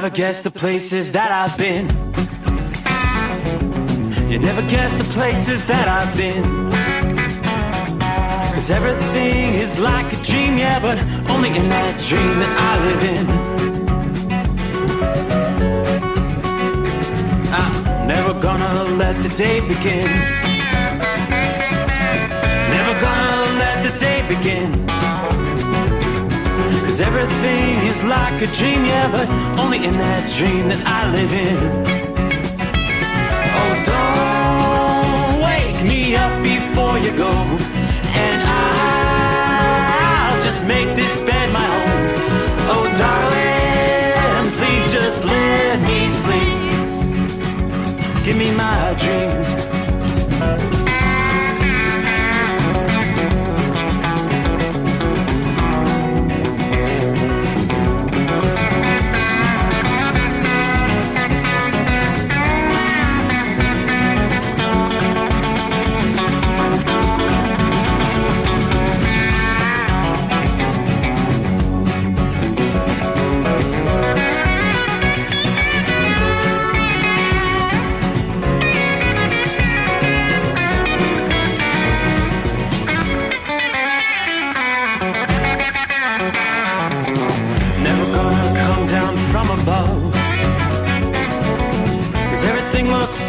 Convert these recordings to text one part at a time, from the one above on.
never guess the places that I've been. You never guess the places that I've been. 'Cause everything is like a dream, yeah, but only in that dream that I live in. I'm never gonna let the day begin. Never gonna let the day begin. 'Cause everything is like a dream, yeah, but only in that dream that I live in. Oh, don't wake me up before you go, and I'll just make this bed my home. Oh, darling, please just let me sleep. Give me my dreams.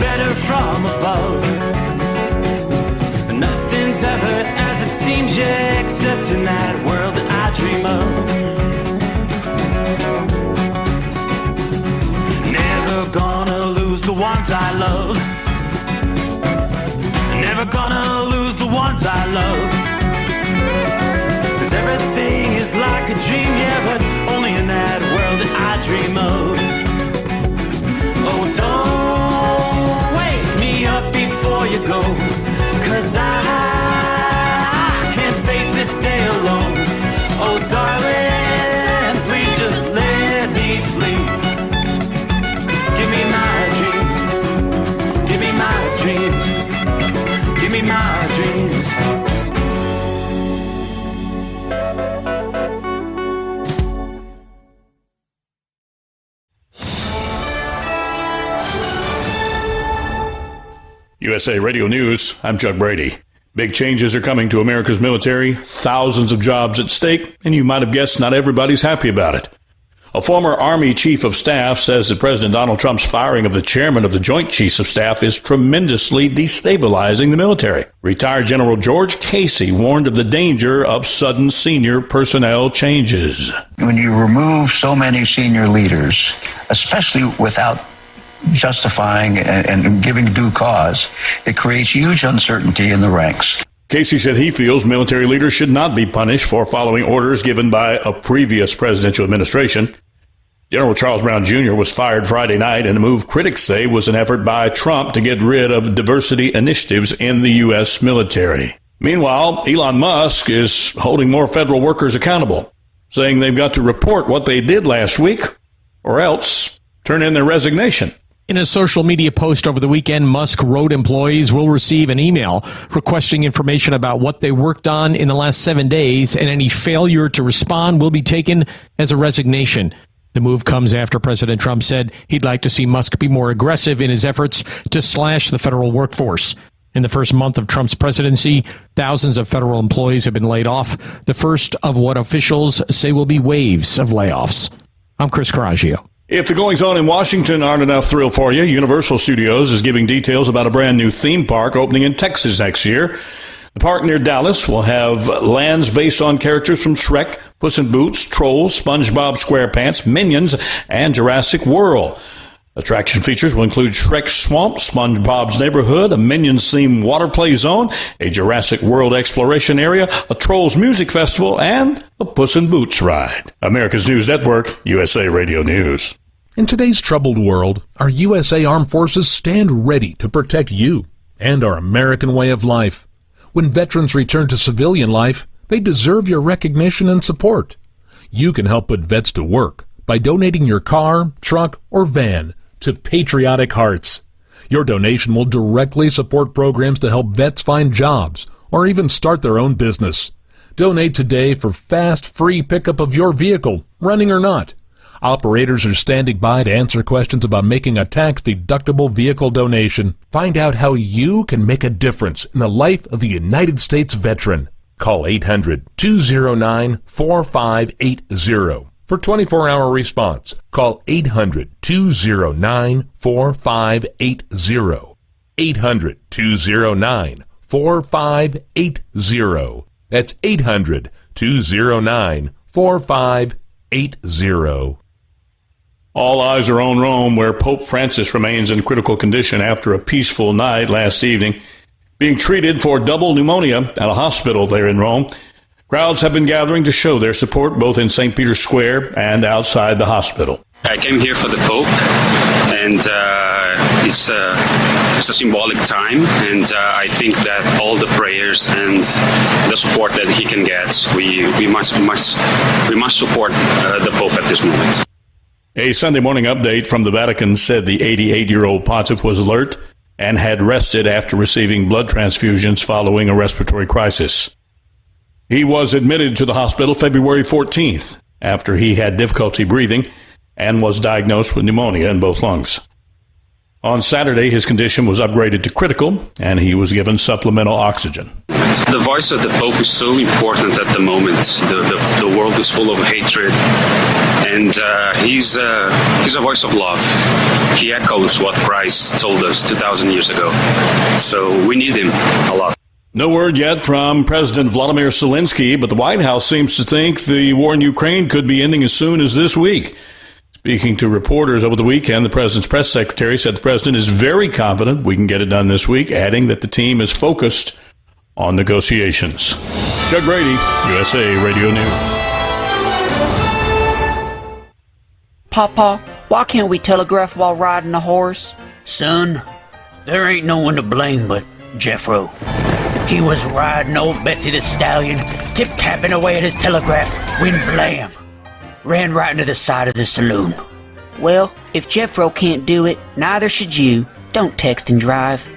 Better from above. Nothing's ever as it seems, yeah, except in that world that I dream of. Never gonna lose the ones I love. Never gonna lose the ones I love. 'Cause everything is like a dream, yeah, but only in that world that I dream of. Oh, don't up before you go, 'cause I can't face this day alone. Oh, darling, please just let me sleep. Give me my dreams. Give me my dreams. Give me my dreams. USA Radio News, I'm Chuck Brady. Big changes are coming to America's military, thousands of jobs at stake, and you might have guessed not everybody's happy about it. A former Army Chief of Staff says that President Donald Trump's firing of the chairman of the Joint Chiefs of Staff is tremendously destabilizing the military. Retired General George Casey warned of the danger of sudden senior personnel changes. When you remove so many senior leaders, especially without justifying and giving due cause, it creates huge uncertainty in the ranks. Casey said he feels military leaders should not be punished for following orders given by a previous presidential administration. General Charles Brown Jr. was fired Friday night in a move critics say was an effort by Trump to get rid of diversity initiatives in the U.S. military. Meanwhile, Elon Musk is holding more federal workers accountable, saying they've got to report what they did last week or else turn in their resignation. In a social media post over the weekend, Musk wrote employees will receive an email requesting information about what they worked on in the last 7 days, and any failure to respond will be taken as a resignation. The move comes after President Trump said he'd like to see Musk be more aggressive in his efforts to slash the federal workforce. In the first month of Trump's presidency, thousands of federal employees have been laid off, the first of what officials say will be waves of layoffs. I'm Chris Coraggio. If the goings-on in Washington aren't enough thrill for you, Universal Studios is giving details about a brand new theme park opening in Texas next year. The park near Dallas will have lands based on characters from Shrek, Puss in Boots, Trolls, SpongeBob SquarePants, Minions, and Jurassic World. Attraction features will include Shrek's Swamp, SpongeBob's Neighborhood, a Minions-themed water play zone, a Jurassic World exploration area, a Trolls music festival, and a Puss in Boots ride. America's News Network, USA Radio News. In today's troubled world, our USA Armed Forces stand ready to protect you and our American way of life. When veterans return to civilian life, they deserve your recognition and support. You can help put vets to work by donating your car, truck, or van to Patriotic Hearts. Your donation will directly support programs to help vets find jobs or even start their own business. Donate today for fast, free pickup of your vehicle, running or not. Operators are standing by to answer questions about making a tax-deductible vehicle donation. Find out how you can make a difference in the life of a United States veteran. Call 800-209-4580 for 24-hour response. Call 800-209-4580. 800-209-4580. That's 800-209-4580. All eyes are on Rome, where Pope Francis remains in critical condition after a peaceful night last evening, being treated for double pneumonia at a hospital there in Rome. Crowds have been gathering to show their support both in St. Peter's Square and outside the hospital. I came here for the Pope, and it's a symbolic time, and I think that all the prayers and the support that he can get, we must support the Pope at this moment. A Sunday morning update from the Vatican said the 88-year-old pontiff was alert and had rested after receiving blood transfusions following a respiratory crisis. He was admitted to the hospital February 14th after he had difficulty breathing and was diagnosed with pneumonia in both lungs. On Saturday, his condition was upgraded to critical, and he was given supplemental oxygen. The voice of the Pope is so important at the moment. The world is full of hatred, and he's a voice of love. He echoes what Christ told us 2,000 years ago. So we need him a lot. No word yet from President Vladimir Zelensky, but the White House seems to think the war in Ukraine could be ending as soon as this week. Speaking to reporters over the weekend, the president's press secretary said the president is very confident we can get it done this week, adding that the team is focused on negotiations. Doug Brady, USA Radio News. Papa, why can't we telegraph while riding a horse? Son, there ain't no one to blame but Jeffro. He was riding old Betsy the Stallion, tip-tapping away at his telegraph, when blam! Ran right into the side of the saloon. Well, if Jeffro can't do it, neither should you. Don't text and drive.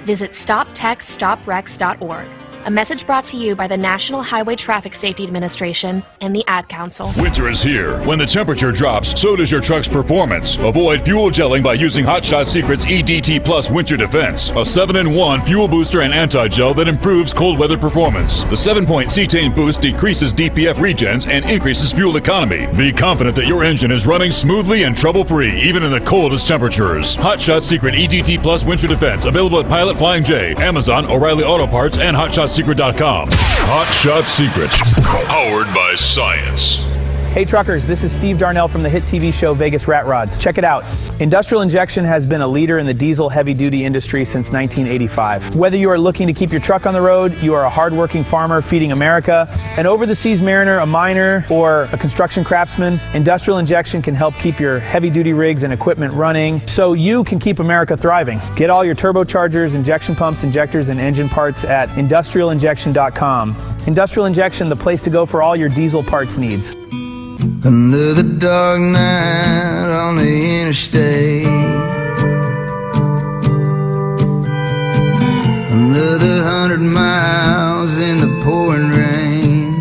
Visit StopTextStopWrecks.org. A message brought to you by the National Highway Traffic Safety Administration and the Ad Council. Winter is here. When the temperature drops, so does your truck's performance. Avoid fuel gelling by using Hot Shot Secret's EDT Plus Winter Defense, a 7-in-1 fuel booster and anti-gel that improves cold weather performance. The 7-point cetane boost decreases DPF regens and increases fuel economy. Be confident that your engine is running smoothly and trouble-free, even in the coldest temperatures. Hot Shot Secret EDT Plus Winter Defense, available at Pilot Flying J, Amazon, O'Reilly Auto Parts, and HotShotSecret.com. Hot Shot Secret, powered by science. Hey truckers, this is Steve Darnell from the hit TV show Vegas Rat Rods. Check it out. Industrial Injection has been a leader in the diesel heavy-duty industry since 1985. Whether you are looking to keep your truck on the road, you are a hard-working farmer feeding America, an over-the-seas mariner, a miner, or a construction craftsman, Industrial Injection can help keep your heavy-duty rigs and equipment running so you can keep America thriving. Get all your turbochargers, injection pumps, injectors, and engine parts at industrialinjection.com. Industrial Injection, the place to go for all your diesel parts needs. Another dark night on the interstate, another 100 miles in the pouring rain.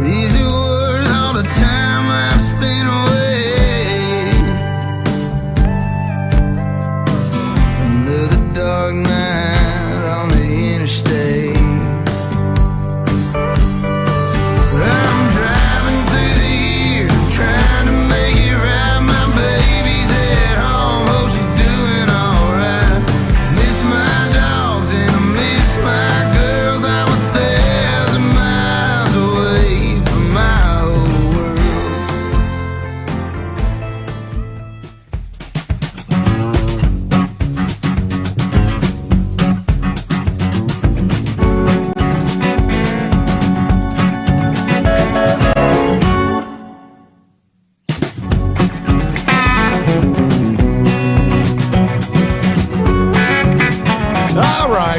These are worth all the time I've spent away. Another dark night on the interstate.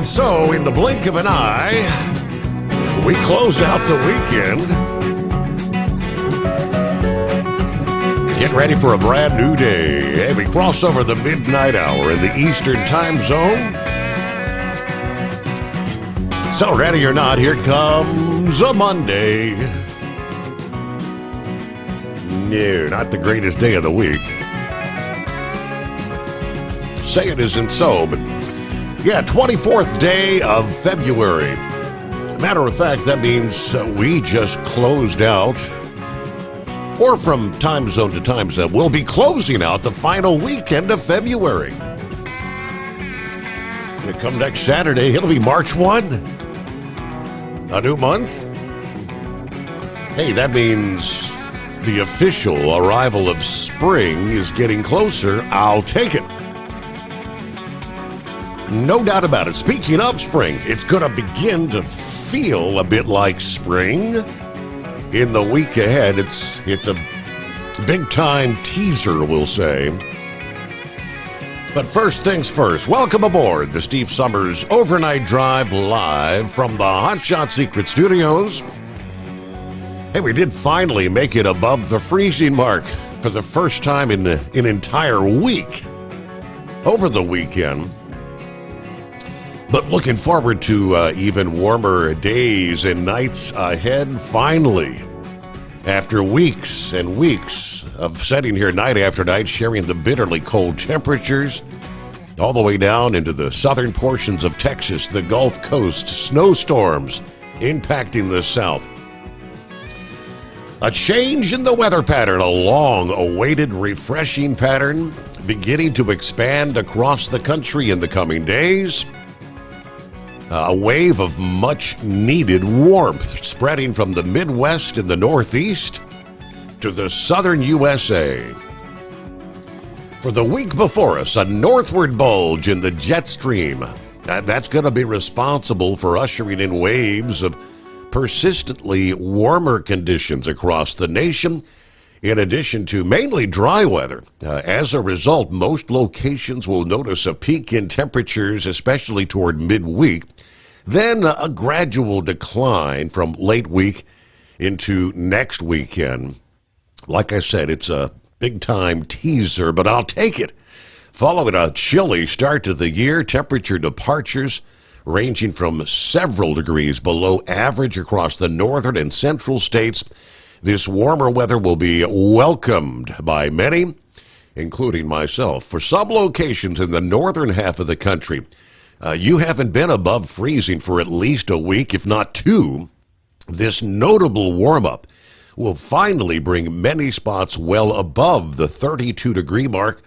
So, in the blink of an eye, we close out the weekend. Get ready for a brand new day. We cross over the midnight hour in the Eastern time zone. So, ready or not, here comes a Monday. No, not the greatest day of the week. Say it isn't so, but yeah, 24th day of February. Matter of fact, that means we just closed out, or from time zone to time zone, we'll be closing out the final weekend of February. Gonna come next Saturday, it'll be March 1. A new month. Hey, that means the official arrival of spring is getting closer. I'll take it. No doubt about it. Speaking of spring, it's going to begin to feel a bit like spring in the week ahead. It's a big-time teaser, we'll say. But first things first, welcome aboard the Steve Sommers Overnight Drive live from the Hot Shot Secret Studios. Hey, we did finally make it above the freezing mark for the first time in an entire week over the weekend. But looking forward to even warmer days and nights ahead, finally. After weeks and weeks of sitting here night after night, sharing the bitterly cold temperatures, all the way down into the southern portions of Texas, the Gulf Coast, snowstorms impacting the South. A change in the weather pattern, a long-awaited refreshing pattern, beginning to expand across the country in the coming days. A wave of much-needed warmth spreading from the Midwest and the Northeast to the southern USA. For the week before us, a northward bulge in the jet stream. That's going to be responsible for ushering in waves of persistently warmer conditions across the nation, in addition to mainly dry weather. As a result, most locations will notice a peak in temperatures, especially toward midweek, then a gradual decline from late week into next weekend. Like I said, it's a big-time teaser, but I'll take it. Following a chilly start to the year, temperature departures ranging from several degrees below average across the northern and central states. This warmer weather will be welcomed by many, including myself. For some locations in the northern half of the country, you haven't been above freezing for at least a week, if not two. This notable warm-up will finally bring many spots well above the 32-degree mark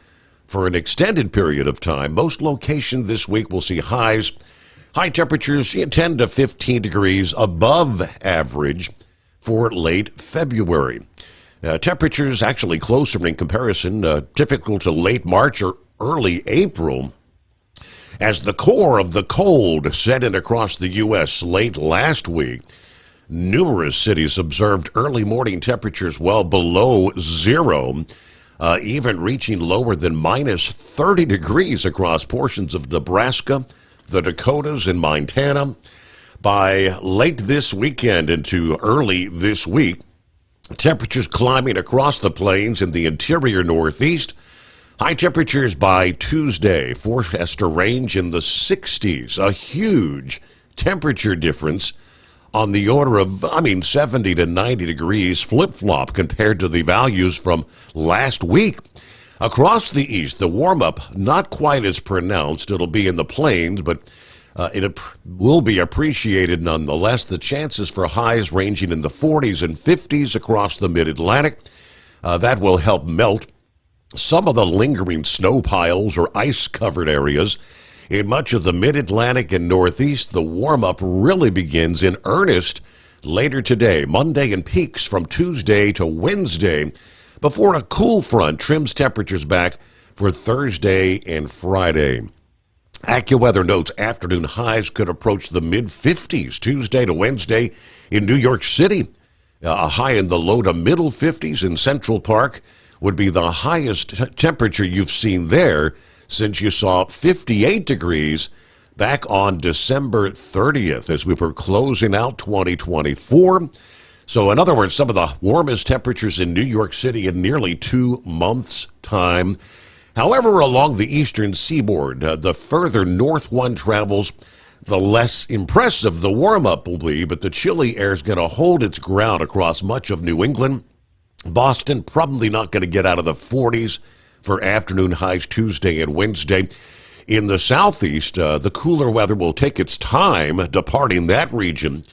for an extended period of time. Most locations this week will see high temperatures 10 to 15 degrees above average for late February. Temperatures actually closer in comparison, typical to late March or early April. As the core of the cold set in across the U.S. late last week, numerous cities observed early morning temperatures well below zero, even reaching lower than minus 30 degrees across portions of Nebraska, the Dakotas, and Montana. By late this weekend into early this week, temperatures climbing across the plains in the interior Northeast. High temperatures by Tuesday forecast to range in the 60s, a huge temperature difference on the order of, 70 to 90 degrees flip-flop compared to the values from last week. Across the east, the warm-up not quite as pronounced. It'll be in the plains, but it will be appreciated nonetheless. The chances for highs ranging in the 40s and 50s across the mid-Atlantic. That will help melt some of the lingering snow piles or ice-covered areas. In much of the mid-Atlantic and Northeast, the warm-up really begins in earnest later today, Monday, and peaks from Tuesday to Wednesday, before a cool front trims temperatures back for Thursday and Friday. AccuWeather notes afternoon highs could approach the mid-50s Tuesday to Wednesday in New York City. A high in the low to middle 50s in Central Park would be the highest temperature you've seen there since you saw 58 degrees back on December 30th as we were closing out 2024. So in other words, some of the warmest temperatures in New York City in nearly 2 months' time. However, along the eastern seaboard, the further north one travels, the less impressive the warm-up will be, but the chilly air is going to hold its ground across much of New England Boston probably not going to get out of the 40s for afternoon highs Tuesday and Wednesday. In the southeast, the cooler weather will take its time departing that region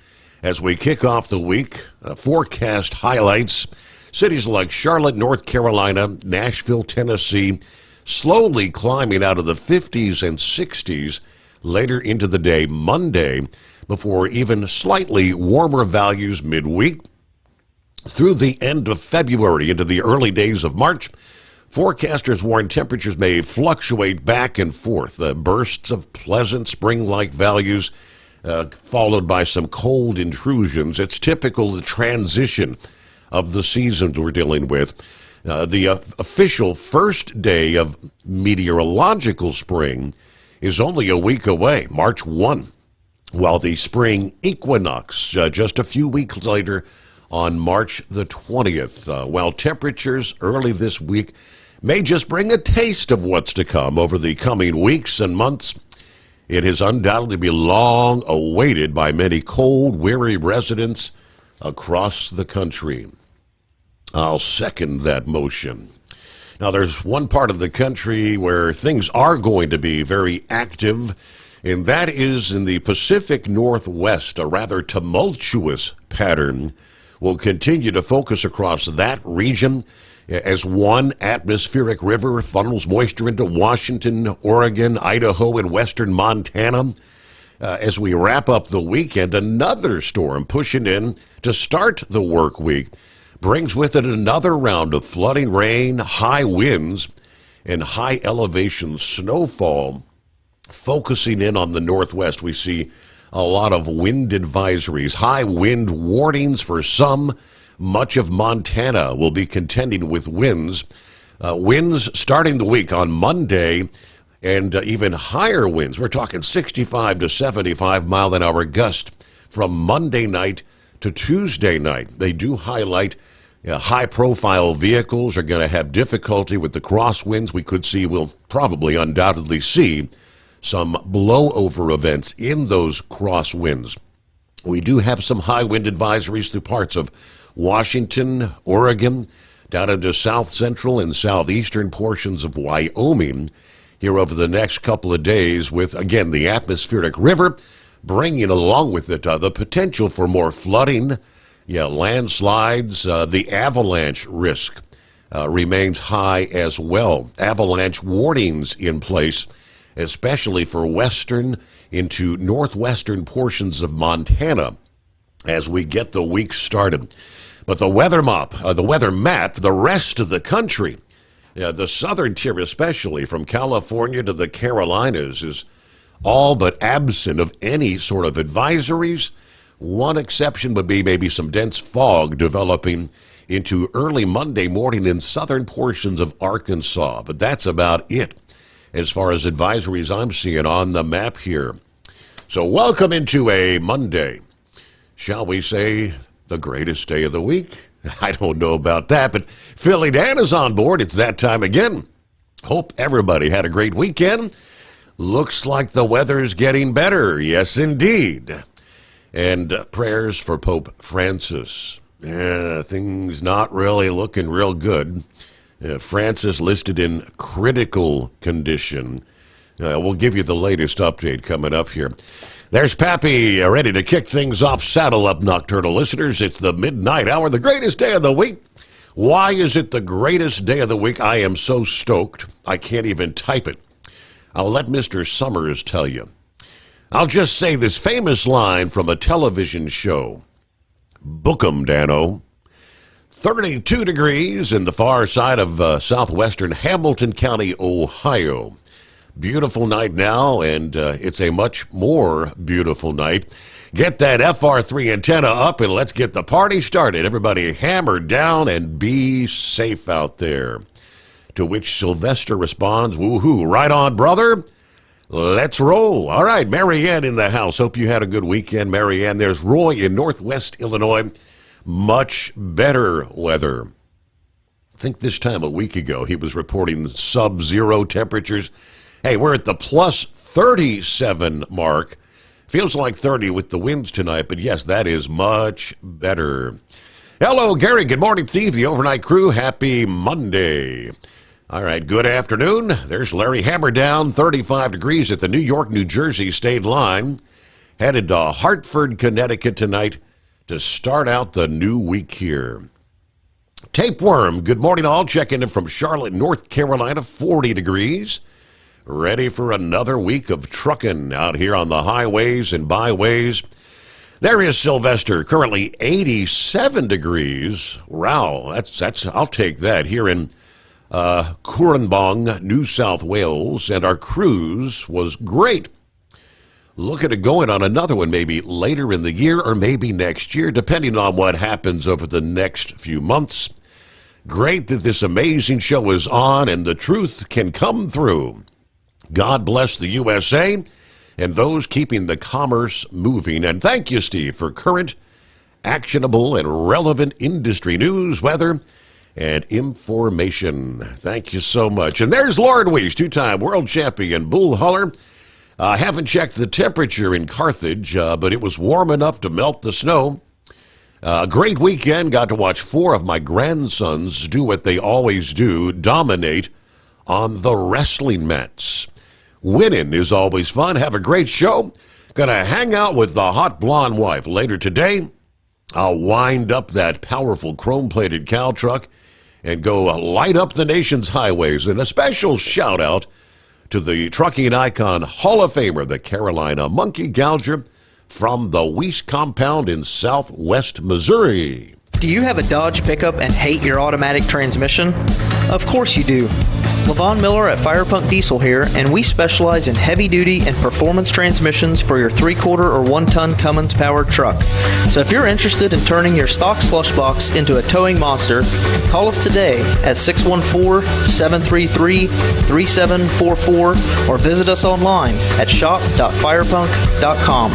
as we kick off the week. Forecast highlights: cities like Charlotte, North Carolina, Nashville, Tennessee, slowly climbing out of the 50s and 60s later into the day Monday, before even slightly warmer values midweek. Through the end of February into the early days of March, forecasters warn temperatures may fluctuate back and forth. Bursts of pleasant spring-like values followed by some cold intrusions. It's typical of the transition of the seasons we're dealing with. The official first day of meteorological spring is only a week away, March 1, while the spring equinox just a few weeks later on March the 20th. While temperatures early this week may just bring a taste of what's to come over the coming weeks and months, it has undoubtedly been long awaited by many cold, weary residents across the country. I'll second that motion. Now, there's one part of the country where things are going to be very active, and that is in the Pacific Northwest. A rather tumultuous pattern will continue to focus across that region as one atmospheric river funnels moisture into Washington, Oregon, Idaho, and western Montana. As we wrap up the weekend, another storm pushing in to start the work week brings with it another round of flooding rain, high winds, and high elevation snowfall. Focusing in on the Northwest, we see a lot of wind advisories, high wind warnings for some. Much of Montana will be contending with winds. Winds starting the week on Monday, and even higher winds. We're talking 65 to 75 mile-an-hour gust from Monday night to Tuesday night. They do highlight high-profile vehicles are going to have difficulty with the crosswinds. We could see, we'll probably undoubtedly see some blowover events in those crosswinds. We do have some high wind advisories through parts of Washington, Oregon, down into south central and southeastern portions of Wyoming here over the next couple of days, with, again, the atmospheric river bringing along with it the potential for more flooding, landslides. The avalanche risk remains high as well. Avalanche warnings in place, especially for western into northwestern portions of Montana as we get the week started. But the weather map, the rest of the country, the southern tier especially, from California to the Carolinas, is all but absent of any sort of advisories. One exception would be maybe some dense fog developing into early Monday morning in southern portions of Arkansas, but that's about it as far as advisories I'm seeing on the map here. So welcome into a Monday. Shall we say the greatest day of the week? I don't know about that, but Philly Dan is on board. It's that time again. Hope everybody had a great weekend. Looks like the weather's getting better. Yes, indeed. And prayers for Pope Francis. Things not really looking real good. Francis listed in critical condition. We'll give you the latest update coming up here. There's Pappy, ready to kick things off. Saddle up, nocturnal listeners. It's the midnight hour, the greatest day of the week. Why is it the greatest day of the week? I am so stoked, I can't even type it. I'll let Mr. Sommers tell you. I'll just say this famous line from a television show. Book 'em, Dano. 32 degrees in the far side of southwestern Hamilton County, Ohio. Beautiful night now, and it's a much more beautiful night. Get that FR3 antenna up and let's get the party started. Everybody hammer down and be safe out there. To which Sylvester responds, woohoo, right on, brother. Let's roll. All right, Marianne in the house. Hope you had a good weekend, Marianne. There's Roy in Northwest Illinois. Much better weather. I think this time a week ago he was reporting sub-zero temperatures. Hey, we're at the plus 37 mark. Feels like 30 with the winds tonight, but yes, that is much better. Hello, Gary. Good morning, Steve. The overnight crew. Happy Monday. All right, good afternoon. There's Larry Hammerdown, 35 degrees at the New York-New Jersey state line. Headed to Hartford, Connecticut tonight to start out the new week here. Tapeworm, good morning all. Checking in from Charlotte, North Carolina, 40 degrees. Ready for another week of trucking out here on the highways and byways. There is Sylvester, currently 87 degrees. Wow, that's I'll take that here in Cooranbong, New South Wales, and our cruise was great. Looking at going on another one maybe later in the year or maybe next year, depending on what happens over the next few months. Great that this amazing show is on and the truth can come through. God bless the USA and those keeping the commerce moving. And thank you, Steve, for current, actionable, and relevant industry news, weather, and information. Thank you so much. And there's Lauren Weiss, two-time world champion bull hauler. Haven't checked the temperature in Carthage, but it was warm enough to melt the snow. Great weekend. Got to watch 4 of my grandsons do what they always do, dominate on the wrestling mats. Winning is always fun. Have a great show. Gonna hang out with the hot blonde wife later today. I'll wind up that powerful chrome-plated cow truck and go light up the nation's highways. And a special shout-out to the trucking icon Hall of Famer, the Carolina Monkey Gouger from the Weiss compound in southwest Missouri. Do you have a Dodge pickup and hate your automatic transmission? Of course you do. LaVon Miller at Firepunk Diesel here, and we specialize in heavy-duty and performance transmissions for your 3-quarter or 1-ton Cummins-powered truck. So if you're interested in turning your stock slush box into a towing monster, call us today at 614-733-3744 or visit us online at shop.firepunk.com.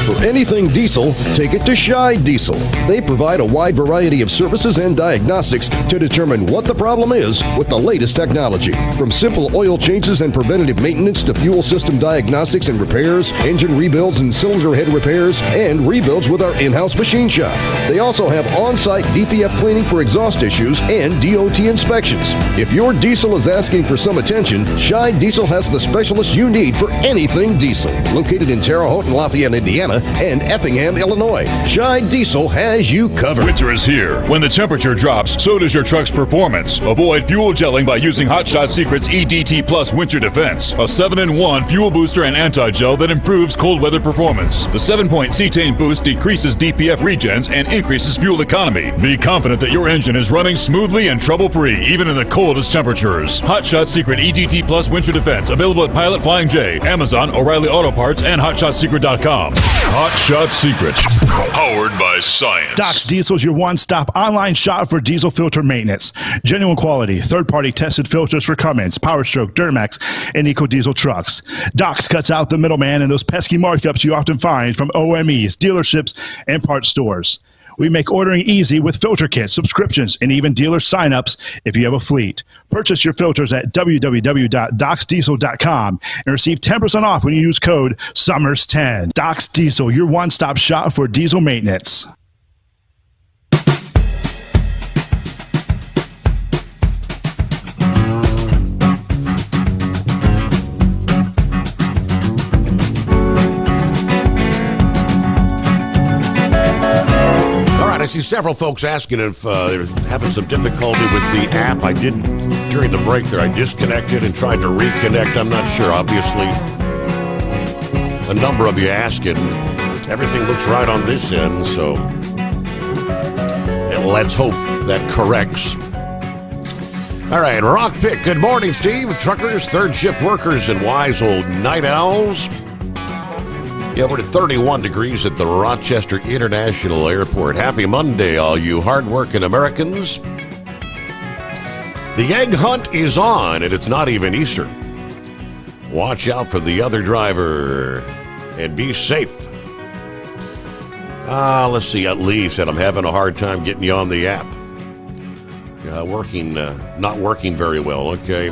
For anything diesel, take it to Shy Diesel. They provide a wide variety of services and diagnostics to determine what the problem is with the latest technology. From simple oil changes and preventative maintenance to fuel system diagnostics and repairs, engine rebuilds and cylinder head repairs, and rebuilds with our in-house machine shop. They also have on-site DPF cleaning for exhaust issues and DOT inspections. If your diesel is asking for some attention, Shy Diesel has the specialist you need for anything diesel. Located in Terre Haute and Lafayette, Indiana, and Effingham, Illinois. Shy Diesel has you covered. Winter is here. When the temperature drops, so does your truck's performance. Avoid fuel gelling by using Hot Shot Secret's EDT Plus Winter Defense, a 7-in-1 fuel booster and anti-gel that improves cold weather performance. The 7-point cetane boost decreases DPF regens and increases fuel economy. Be confident that your engine is running smoothly and trouble-free, even in the coldest temperatures. Hot Shot Secret EDT Plus Winter Defense, available at Pilot Flying J, Amazon, O'Reilly Auto Parts, and HotShotSecret.com. Hot Shot Secret, powered by science. Doc's Diesel is your one-stop online shop for diesel filter maintenance. Genuine quality, third-party tested filters for Cummins, PowerStroke, Duramax, and EcoDiesel trucks. Doc's cuts out the middleman and those pesky markups you often find from OMEs, dealerships, and parts stores. We make ordering easy with filter kits, subscriptions, and even dealer sign-ups if you have a fleet. Purchase your filters at www.docsdiesel.com and receive 10% off when you use code SOMMERS10. Doc's Diesel, your one-stop shop for diesel maintenance. I see several folks asking if they're having some difficulty with the app. I did, during the break there, I disconnected and tried to reconnect. I'm not sure. Obviously, a number of you asking. Everything looks right on this end, so and let's hope that corrects. All right, Rock Pick. Good morning, Steve. Truckers, third shift workers, and wise old night owls. Yeah, we're at 31 degrees at the Rochester International Airport. Happy Monday, all you hardworking Americans. The egg hunt is on, and it's not even Easter. Watch out for the other driver and be safe. Let's see. Lee said, I'm having a hard time getting you on the app. Not working very well. Okay.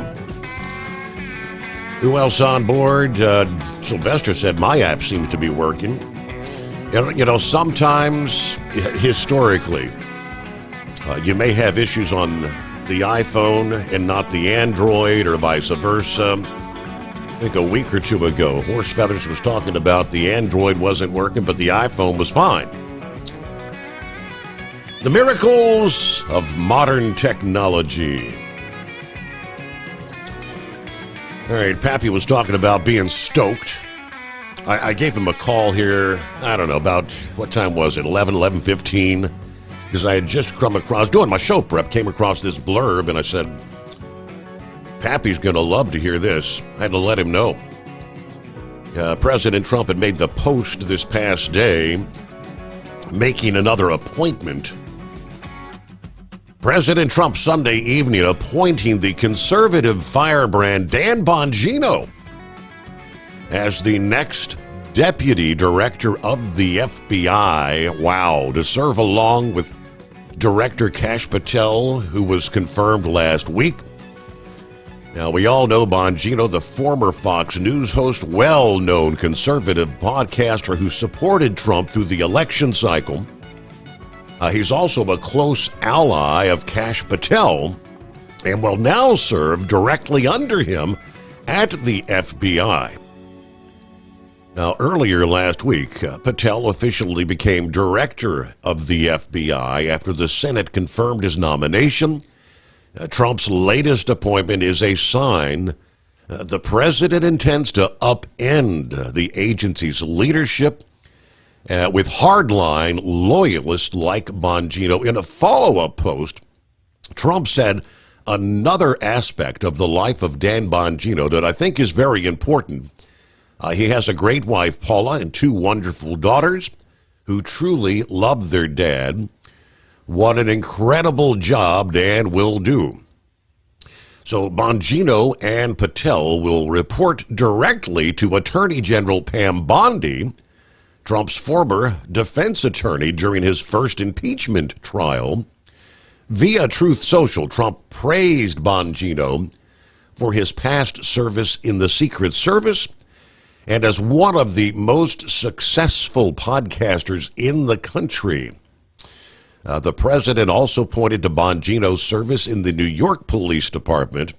Who else on board? Sylvester said my app seems to be working. Sometimes, historically, you may have issues on the iPhone and not the Android or vice versa. I think a week or two ago, Horse Feathers was talking about the Android wasn't working, but the iPhone was fine. The miracles of modern technology. All right, Pappy was talking about being stoked. I gave him a call here, I don't know, about, what time was it, 11:15, because I had just come across, doing my show prep, came across this blurb, and I said, Pappy's going to love to hear this. I had to let him know. President Trump had made the post this past day, making another appointment. President Trump Sunday evening appointing the conservative firebrand Dan Bongino as the next deputy director of the FBI. Wow, to serve along with Director Kash Patel, who was confirmed last week. Now, we all know Bongino, the former Fox News host, well-known conservative podcaster who supported Trump through the election cycle. He's also a close ally of Kash Patel and will now serve directly under him at the FBI. Now, earlier last week, Patel officially became director of the FBI after the Senate confirmed his nomination. Trump's latest appointment is a sign the president intends to upend the agency's leadership with hardline loyalists like Bongino. In a follow-up post, Trump said another aspect of the life of Dan Bongino that I think is very important. He has a great wife, Paula, and two wonderful daughters who truly love their dad. What an incredible job Dan will do. So Bongino and Patel will report directly to Attorney General Pam Bondi, Trump's former defense attorney during his first impeachment trial. Via Truth Social, Trump praised Bongino for his past service in the Secret Service and as one of the most successful podcasters in the country. The president also pointed to Bongino's service in the New York Police Department.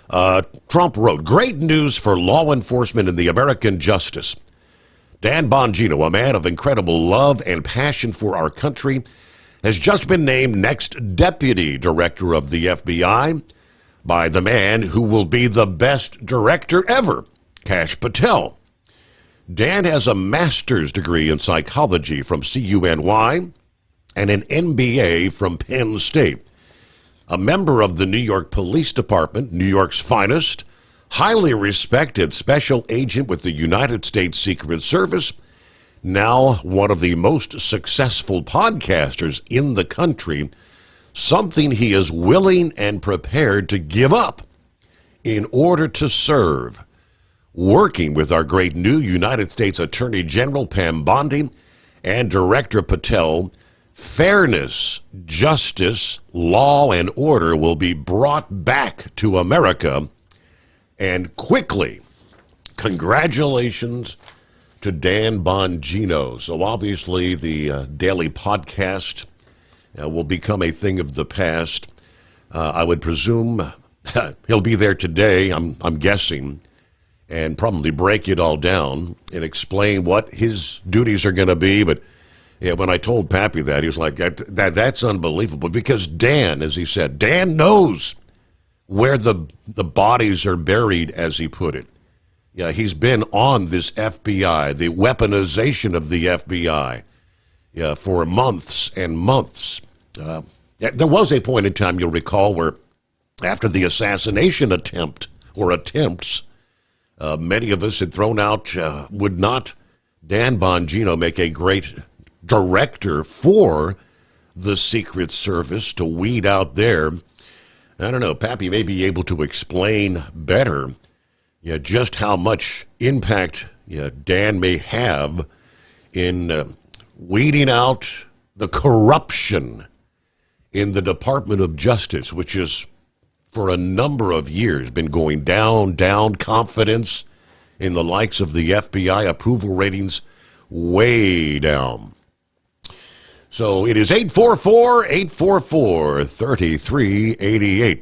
Trump wrote, "Great news for law enforcement and the American justice. Dan Bongino, a man of incredible love and passion for our country, has just been named next deputy director of the FBI by the man who will be the best director ever, Kash Patel. Dan has a master's degree in psychology from CUNY and an MBA from Penn State. A member of the New York Police Department, New York's finest, highly respected special agent with the United States Secret Service, now one of the most successful podcasters in the country, something he is willing and prepared to give up in order to serve. Working with our great new United States Attorney General Pam Bondi and Director Patel, fairness, justice, law, and order will be brought back to America, and quickly. Congratulations to Dan Bongino." So obviously the daily podcast will become a thing of the past. I would presume he'll be there today, I'm guessing, and probably break it all down and explain what his duties are going to be. But yeah, when I told Pappy that, he was like, that's unbelievable, because Dan, as he said, Dan knows where the bodies are buried, as he put it. Yeah, he's been on this FBI, the weaponization of the FBI, for months and months. There was a point in time, you'll recall, where after the assassination attempt, or attempts, many of us had thrown out, would not Dan Bongino make a great director for the Secret Service to weed out there? I don't know, Pappy may be able to explain better just how much impact Dan may have in weeding out the corruption in the Department of Justice, which is for a number of years been going down. Confidence in the likes of the FBI, approval ratings way down. So it is 844-844-3388.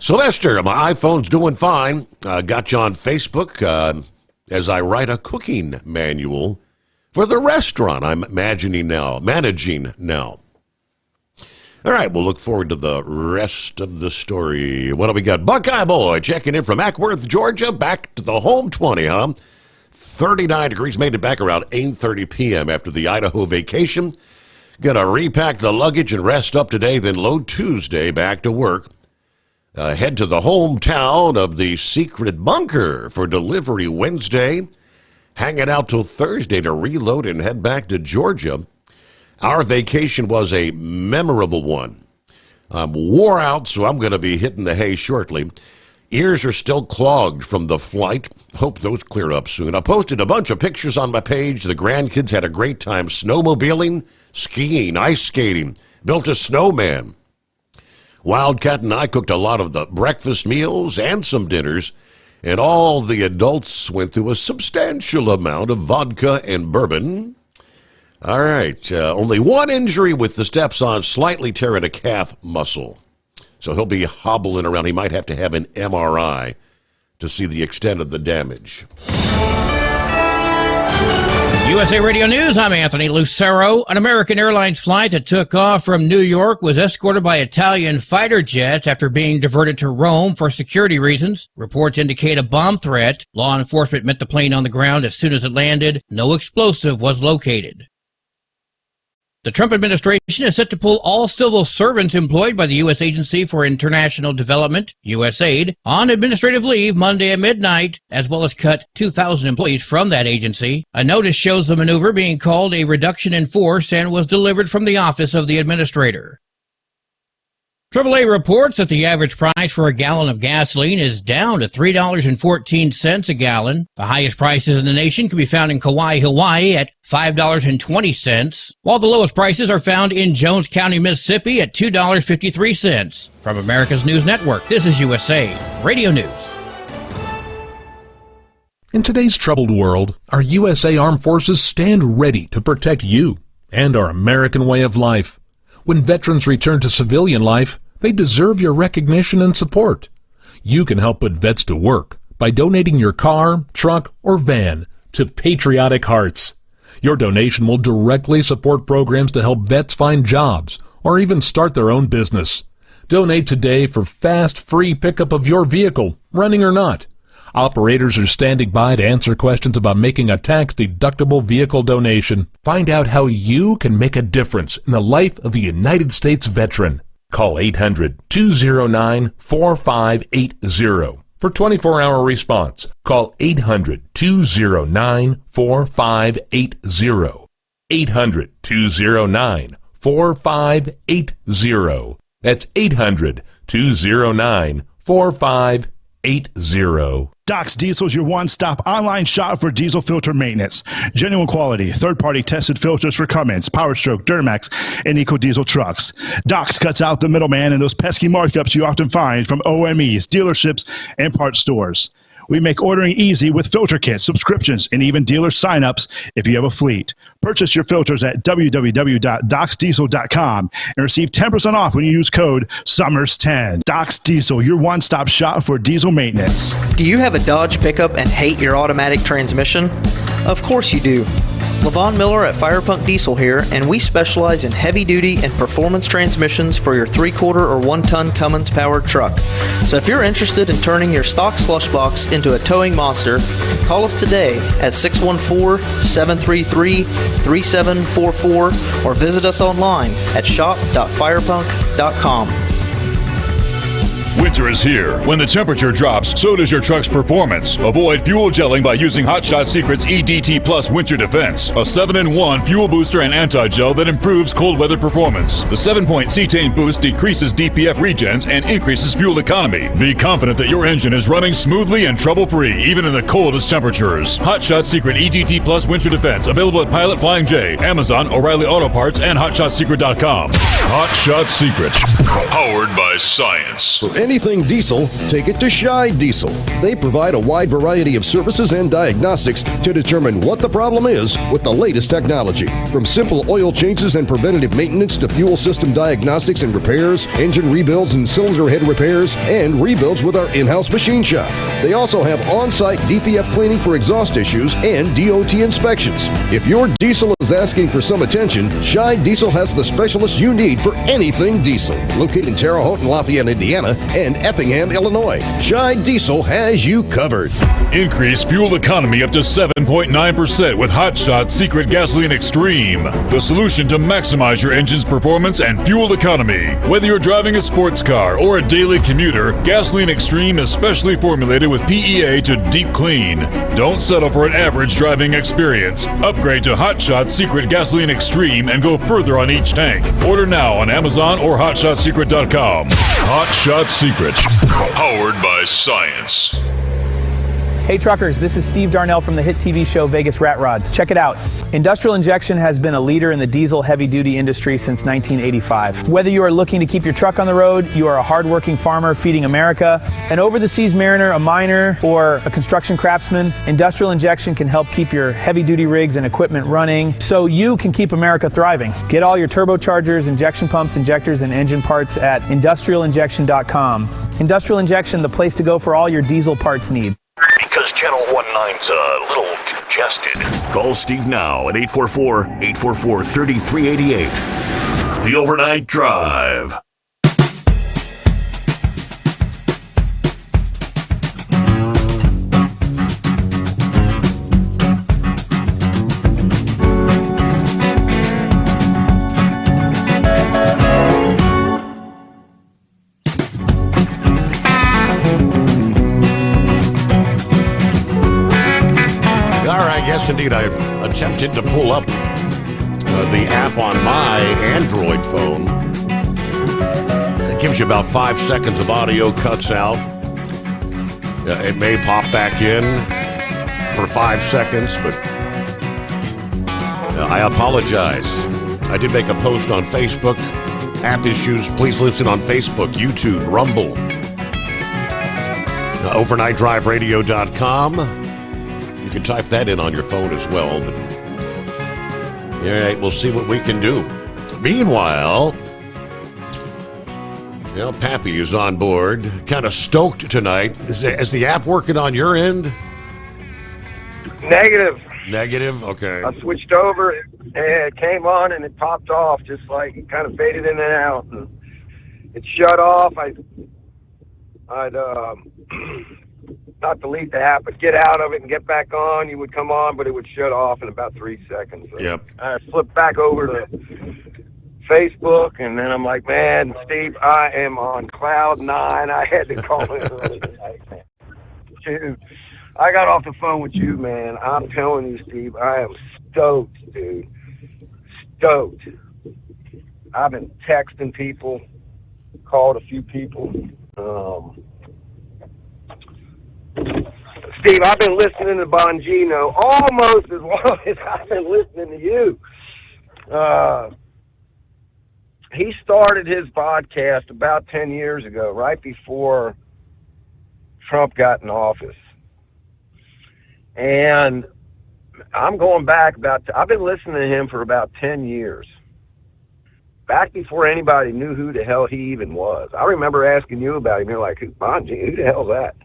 Sylvester, my iPhone's doing fine. Got you on Facebook as I write a cooking manual for the restaurant I'm managing now. All right, we'll look forward to the rest of the story. What do we got? Buckeye Boy checking in from Ackworth, Georgia. Back to the home 20, huh? 39 degrees, made it back around 8:30 p.m. after the Idaho vacation. Gonna repack the luggage and rest up today, then load Tuesday back to work. Head to the hometown of the Secret Bunker for delivery Wednesday. Hang it out till Thursday to reload and head back to Georgia. Our vacation was a memorable one. I'm wore out, so I'm going to be hitting the hay shortly. Ears are still clogged from the flight. Hope those clear up soon. I posted a bunch of pictures on my page. The grandkids had a great time snowmobiling, skiing, ice skating, built a snowman. Wildcat and I cooked a lot of the breakfast meals and some dinners, and all the adults went through a substantial amount of vodka and bourbon. All right, only one injury with the steps on, slightly tearing a calf muscle. So he'll be hobbling around. He might have to have an MRI to see the extent of the damage. USA Radio News, I'm Anthony Lucero. An American Airlines flight that took off from New York was escorted by Italian fighter jets after being diverted to Rome for security reasons. Reports indicate a bomb threat. Law enforcement met the plane on the ground as soon as it landed. No explosive was located. The Trump administration is set to pull all civil servants employed by the U.S. Agency for International Development, USAID, on administrative leave Monday at midnight, as well as cut 2,000 employees from that agency. A notice shows the maneuver being called a reduction in force and was delivered from the office of the administrator. AAA reports that the average price for a gallon of gasoline is down to $3.14 a gallon. The highest prices in the nation can be found in Kauai, Hawaii at $5.20, while the lowest prices are found in Jones County, Mississippi at $2.53. From America's News Network, this is USA Radio News. In today's troubled world, our USA Armed Forces stand ready to protect you and our American way of life. When veterans return to civilian life, they deserve your recognition and support. You can help put vets to work by donating your car, truck, or van to Patriotic Hearts. Your donation will directly support programs to help vets find jobs or even start their own business. Donate today for fast, free pickup of your vehicle, running or not. Operators are standing by to answer questions about making a tax-deductible vehicle donation. Find out how you can make a difference in the life of a United States veteran. Call 800-209-4580 for 24-hour response. Call 800-209-4580. 800-209-4580. That's 800-209-4580. Doc's Diesel is your one-stop online shop for diesel filter maintenance. Genuine quality, third-party tested filters for Cummins, Power Stroke, Duramax, and EcoDiesel trucks. Doc's cuts out the middleman and those pesky markups you often find from OMEs, dealerships, and parts stores. We make ordering easy with filter kits, subscriptions, and even dealer sign-ups if you have a fleet. Purchase your filters at www.docsdiesel.com and receive 10% off when you use code SOMMERS10. Doc's Diesel, your one-stop shop for diesel maintenance. Do you have a Dodge pickup and hate your automatic transmission? Of course you do. Levon Miller at Firepunk Diesel here, and we specialize in heavy-duty and performance transmissions for your 3/4 or 1-ton Cummins-powered truck. So if you're interested in turning your stock slush box into a towing monster, call us today at 614-733-3744 or visit us online at shop.firepunk.com. Winter is here. When the temperature drops, so does your truck's performance. Avoid fuel gelling by using Hot Shot Secret's EDT Plus Winter Defense, a 7-in-1 fuel booster and anti-gel that improves cold weather performance. The 7-point cetane boost decreases DPF regens and increases fuel economy. Be confident that your engine is running smoothly and trouble-free, even in the coldest temperatures. Hot Shot Secret EDT Plus Winter Defense, available at Pilot Flying J, Amazon, O'Reilly Auto Parts, and HotShotSecret.com. Hot Shot Secret, powered by science. anything diesel, take it to Shy Diesel. They provide a wide variety of services and diagnostics to determine what the problem is with the latest technology. From simple oil changes and preventative maintenance to fuel system diagnostics and repairs, engine rebuilds and cylinder head repairs, and rebuilds with our in-house machine shop. They also have on-site DPF cleaning for exhaust issues and DOT inspections. If your diesel is asking for some attention, Shy Diesel has the specialist you need for anything diesel. Located in Terre Haute and Lafayette, Indiana, and Effingham, Illinois, Shy Diesel has you covered. Increase fuel economy up to 7.9% with Hot Shot Secret Gasoline Extreme, the solution to maximize your engine's performance and fuel economy. Whether you're driving a sports car or a daily commuter, Gasoline Extreme is specially formulated with PEA to deep clean. Don't settle for an average driving experience. Upgrade to Hot Shot Secret Gasoline Extreme and go further on each tank. Order now on Amazon or HotShotSecret.com. Hot Shot Secret, powered by science. Hey truckers, this is Steve Darnell from the hit TV show Vegas Rat Rods. Check it out. Industrial Injection has been a leader in the diesel heavy-duty industry since 1985. Whether you are looking to keep your truck on the road, you are a hard-working farmer feeding America, an over-the-seas mariner, a miner, or a construction craftsman, Industrial Injection can help keep your heavy-duty rigs and equipment running so you can keep America thriving. Get all your turbochargers, injection pumps, injectors, and engine parts at industrialinjection.com. Industrial Injection, the place to go for all your diesel parts needs. Because Channel 19's a little congested. Call Steve now at 844-844-3388. The Overnight Drive. Yes, indeed. I attempted to pull up the app on my Android phone. It gives you about 5 seconds of audio, cuts out. It may pop back in for 5 seconds, but I apologize. I did make a post on Facebook. App issues, please listen on Facebook, YouTube, Rumble, overnightdriveradio.com. You can type that in on your phone as well. But, all right, we'll see what we can do. Meanwhile, Pappy is on board, kind of stoked tonight. Is the app working on your end? Negative. Negative? Okay. I switched over, and it came on, and it popped off, just like it kind of faded in and out. And it shut off. I'd not delete the app, but get out of it and get back on. You would come on, but it would shut off in about 3 seconds. So yep. I flipped back over to Facebook, and then I'm like, man, Steve, I am on cloud 9. I had to call in early tonight, man. Dude, I got off the phone with you, man. I'm telling you, Steve, I am stoked, dude. Stoked. I've been texting people, called a few people. Steve, I've been listening to Bongino almost as long as I've been listening to you. He started his podcast about 10 years ago, right before Trump got in office. And I'm going back I've been listening to him for about 10 years. Back before anybody knew who the hell he even was. I remember asking you about him. You're like, Bongino, who the hell's that?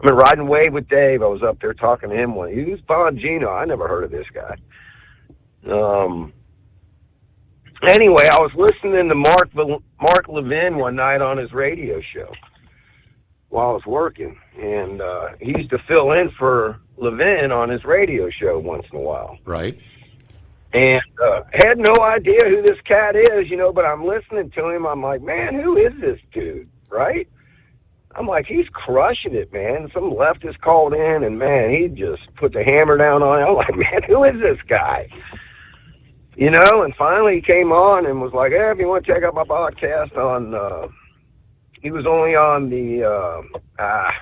I've been riding wave with Dave. I was up there talking to him one. Who's Bongino? I never heard of this guy. Anyway, I was listening to Mark Levin one night on his radio show while I was working, and he used to fill in for Levin on his radio show once in a while. Right. And had no idea who this cat is, but I'm listening to him. I'm like, man, who is this dude, right? I'm like, he's crushing it, man. Some leftist called in, and, man, he just put the hammer down on it. I'm like, man, who is this guy? And finally he came on and was like, hey, if you want to check out my podcast on, he was only on the, I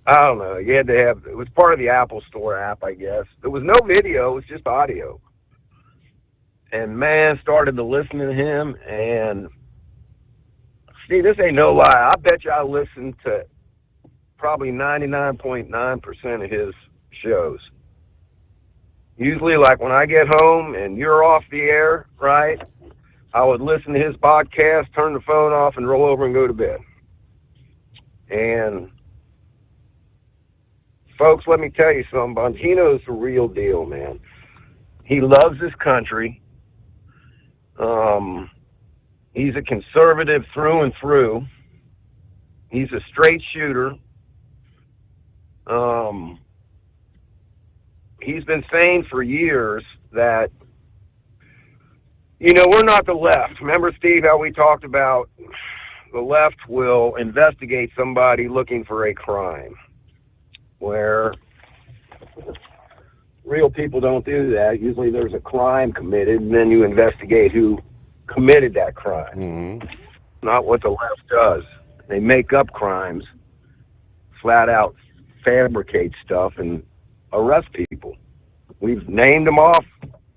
don't know. You had to have, it was part of the Apple Store app, I guess. There was no video. It was just audio. And, man, started to listen to him, and Steve, this ain't no lie. I bet you I listen to probably 99.9% of his shows. Usually, like when I get home and you're off the air, right, I would listen to his podcast, turn the phone off, and roll over and go to bed. And, folks, let me tell you something. Bongino's the real deal, man. He loves his country. He's a conservative through and through. He's a straight shooter. He's been saying for years that, you know, we're not the left. Remember, Steve, how we talked about the left will investigate somebody looking for a crime, where real people don't do that. Usually there's a crime committed, and then you investigate who committed that crime. Mm-hmm. Not what the left does. They make up crimes, flat out fabricate stuff, and arrest people. We've named them off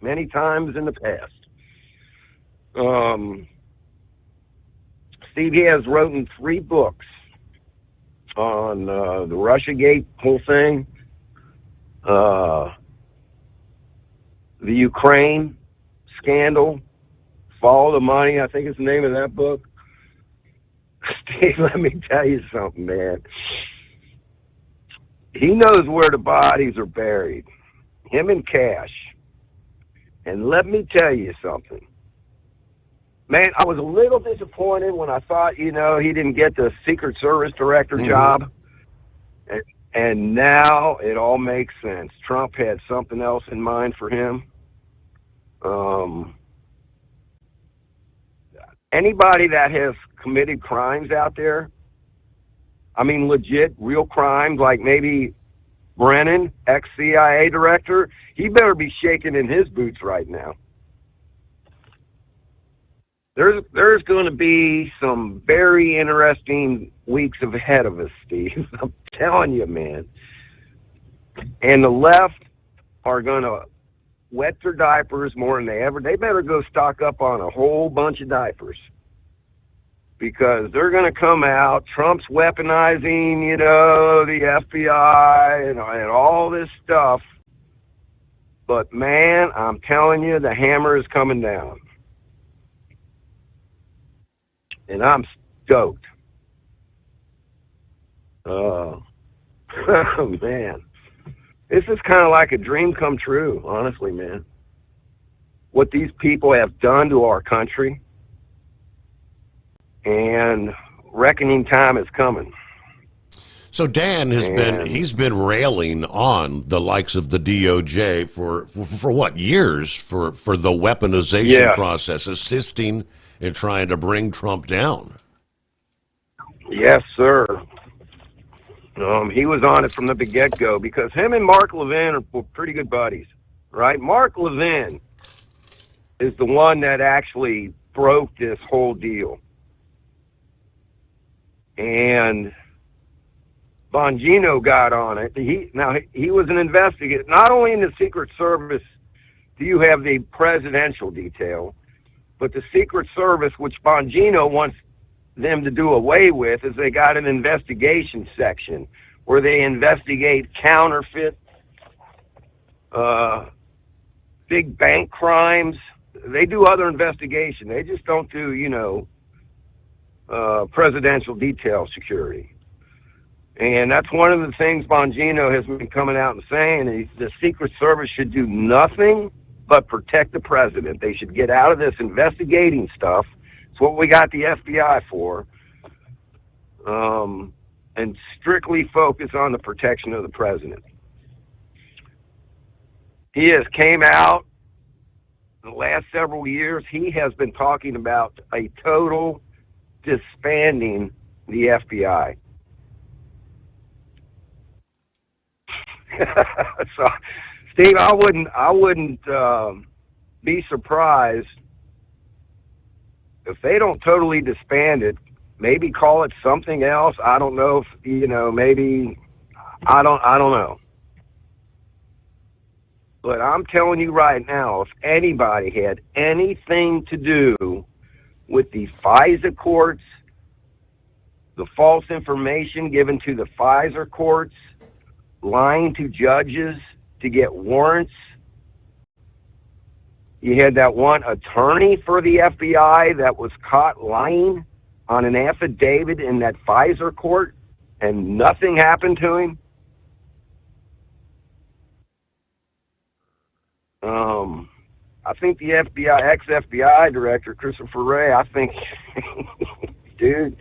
many times in the past. Steve, he has written 3 books on the Russiagate whole thing, the Ukraine scandal, Follow the Money, I think is the name of that book. Steve, let me tell you something, man. He knows where the bodies are buried, him and Cash. And let me tell you something. Man, I was a little disappointed when I thought, you know, he didn't get the Secret Service director job. And now it all makes sense. Trump had something else in mind for him. Anybody that has committed crimes out there, I mean, legit, real crimes, like maybe Brennan, ex-CIA director, he better be shaking in his boots right now. There's going to be some very interesting weeks ahead of us, Steve. I'm telling you, man. And the left are going to wet their diapers more than they ever. They better go stock up on a whole bunch of diapers, because they're going to come out. Trump's weaponizing, you know, the FBI and all this stuff. But, man, I'm telling you, the hammer is coming down. And I'm stoked. Oh, man. This is kind of like a dream come true, honestly, man. What these people have done to our country. And reckoning time is coming. So Dan he's been railing on the likes of the DOJ for what, years, for the weaponization process, assisting in trying to bring Trump down. Yes, sir. He was on it from the get-go, because him and Mark Levin were pretty good buddies, right? Mark Levin is the one that actually broke this whole deal. And Bongino got on it. He was an investigator. Not only in the Secret Service do you have the presidential detail, but the Secret Service, which Bongino wants them to do away with, is they got an investigation section where they investigate counterfeit, big bank crimes. They do other investigation. They just don't do, you know, presidential detail security. And that's one of the things Bongino has been coming out and saying. The Secret Service should do nothing but protect the president. They should get out of this investigating stuff. It's what we got the FBI for. And strictly focus on the protection of the president. He has came out in the last several years. He has been talking about a total disbanding the FBI. So, Steve, I wouldn't be surprised if they don't totally disband it. Maybe call it something else. I don't know if, you know, maybe I don't know. But I'm telling you right now, if anybody had anything to do with the FISA courts the false information given to the Pfizer courts, lying to judges to get warrants. You had that one attorney for the FBI that was caught lying on an affidavit in that Pfizer court, and nothing happened to him. I think the FBI, ex-FBI director, Christopher Wray, I think, dude,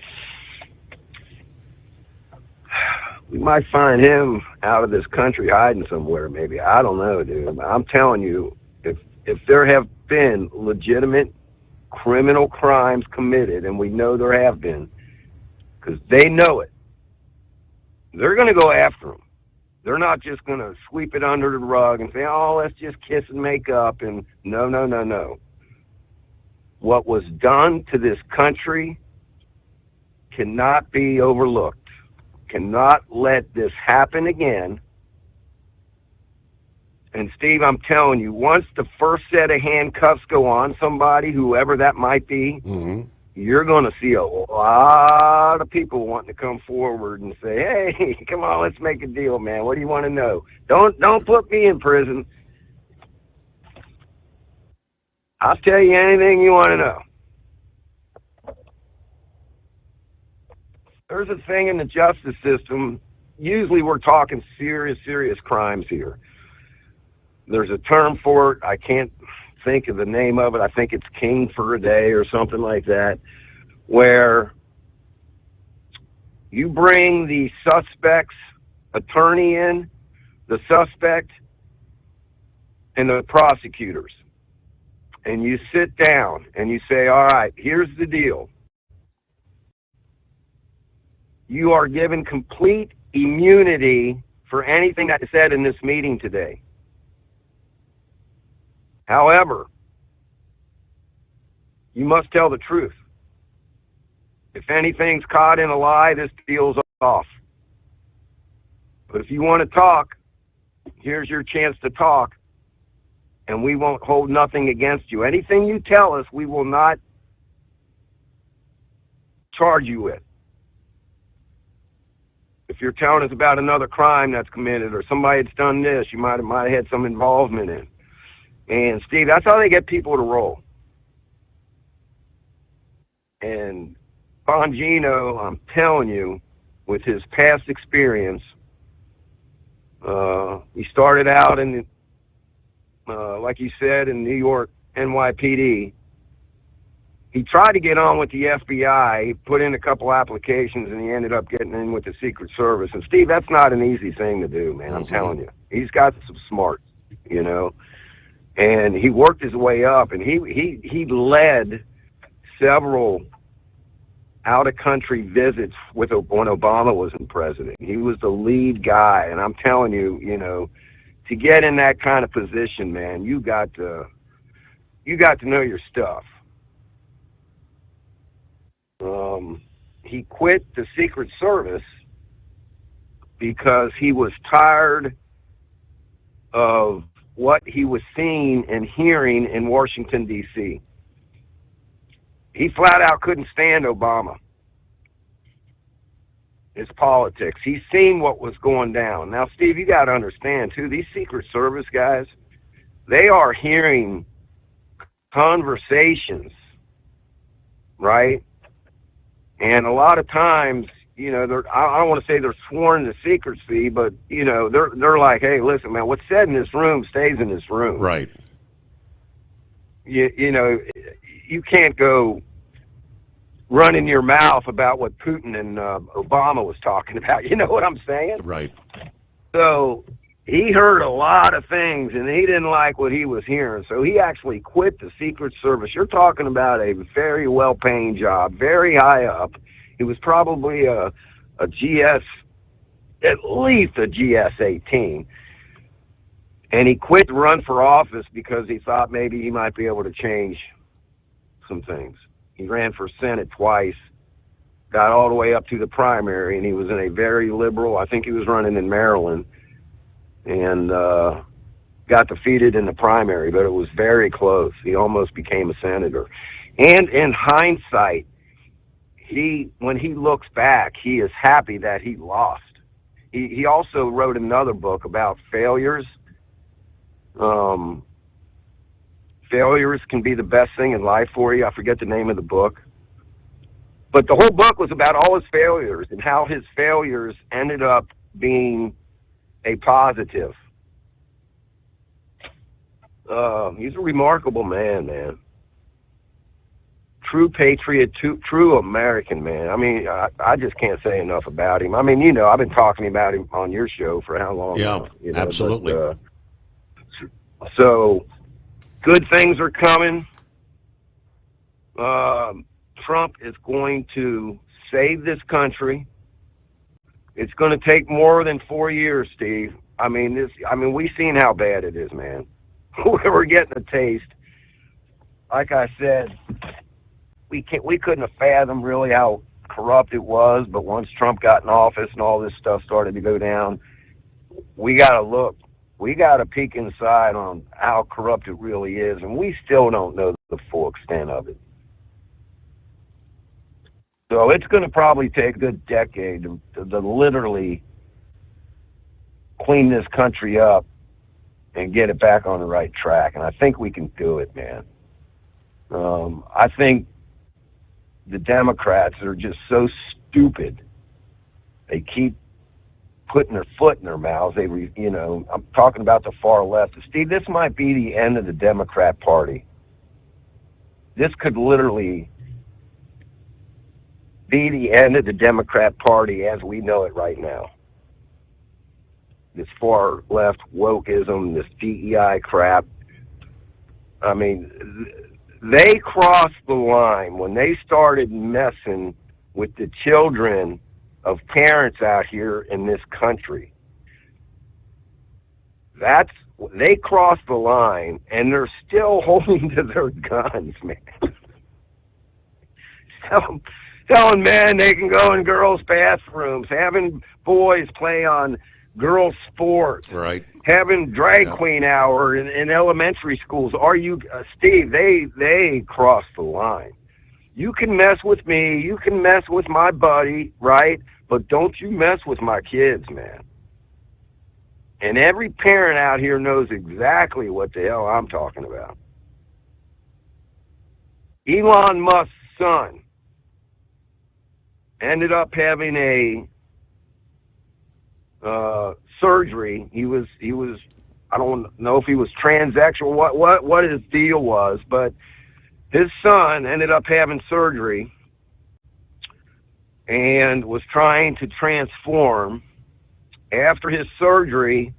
we might find him out of this country hiding somewhere, maybe. I don't know, dude. I'm telling you, if there have been legitimate criminal crimes committed, and we know there have been, because they know it, they're going to go after them. They're not just going to sweep it under the rug and say, oh, let's just kiss and make up. And no, no, no, no. What was done to this country cannot be overlooked. Cannot let this happen again. And Steve, I'm telling you, once the first set of handcuffs go on somebody, whoever that might be, you're going to see a lot of people wanting to come forward and say, hey, come on, let's make a deal, man. What do you want to know? Don't put me in prison. I'll tell you anything you want to know. There's a thing in the justice system. Usually we're talking serious, serious crimes here. There's a term for it. I can't think of the name of it. I think it's King for a Day or something like that, where you bring the suspect's attorney in, the suspect, and the prosecutors, and you sit down and you say, all right, here's the deal. You are given complete immunity for anything that is said in this meeting today. However, you must tell the truth. If anything's caught in a lie, this deal's off. But if you want to talk, here's your chance to talk, and we won't hold nothing against you. Anything you tell us, we will not charge you with. If you're telling us about another crime that's committed or somebody that's done this, you might have had some involvement in. And Steve, that's how they get people to roll. And Bongino, I'm telling you, with his past experience, he started out in, like you said, in New York NYPD. He tried to get on with the FBI. He put in a couple applications, and he ended up getting in with the Secret Service. And Steve, that's not an easy thing to do, man. I'm telling you. He's got some smarts, you know. And he worked his way up, and he led several out-of-country visits when Obama was in president. He was the lead guy, and I'm telling you, you know, to get in that kind of position, man, you got to know your stuff. He quit the Secret Service because he was tired of what he was seeing and hearing in Washington, D.C. He flat out couldn't stand Obama, his politics. He's seen what was going down. Now, Steve, you got to understand, too, these Secret Service guys, they are hearing conversations, right? And a lot of times, you know, I don't want to say they're sworn to secrecy, but, you know, they're like, hey, listen, man, what's said in this room stays in this room. Right. You know, you can't go running your mouth about what Putin and Obama was talking about. You know what I'm saying? Right. So he heard a lot of things, and he didn't like what he was hearing. So he actually quit the Secret Service. You're talking about a very well-paying job, very high up. He was probably a GS, at least a GS-18. And he quit to run for office because he thought maybe he might be able to change some things. He ran for Senate twice, got all the way up to the primary, and he was in a very liberal, I think he was running in Maryland, and got defeated in the primary, but it was very close. He almost became a senator. And in hindsight, when he looks back, he is happy that he lost. He also wrote another book about failures. Failures can be the best thing in life for you. I forget the name of the book. But the whole book was about all his failures and how his failures ended up being a positive. He's a remarkable man. True patriot, true American, man. I mean, I just can't say enough about him. I mean, you know, I've been talking about him on your show for how long now? You know, absolutely. But, so, good things are coming. Trump is going to save this country. It's going to take more than 4 years, Steve. I mean, we've seen how bad it is, man. We're getting a taste. Like I said, we couldn't have fathomed really how corrupt it was, but once Trump got in office and all this stuff started to go down, we got to look. We got to peek inside on how corrupt it really is, and we still don't know the full extent of it. So it's going to probably take a good decade to literally clean this country up and get it back on the right track. And I think we can do it, man. I think the Democrats are just so stupid. They keep putting their foot in their mouths. I'm talking about the far left. Steve, this might be the end of the Democrat Party. This could literally be the end of the Democrat Party as we know it right now. This far left wokeism, this DEI crap. I mean, they crossed the line when they started messing with the children of parents out here in this country. They crossed the line, and they're still holding to their guns, man. Telling men they can go in girls' bathrooms, having boys play on girls' sports, right? Having drag queen hour in elementary schools. Steve? They crossed the line. You can mess with me, you can mess with my buddy, right? But don't you mess with my kids, man. And every parent out here knows exactly what the hell I'm talking about. Elon Musk's son ended up having a surgery. He was I don't know if he was transsexual, what his deal was, but his son ended up having surgery and was trying to transform. After his surgery,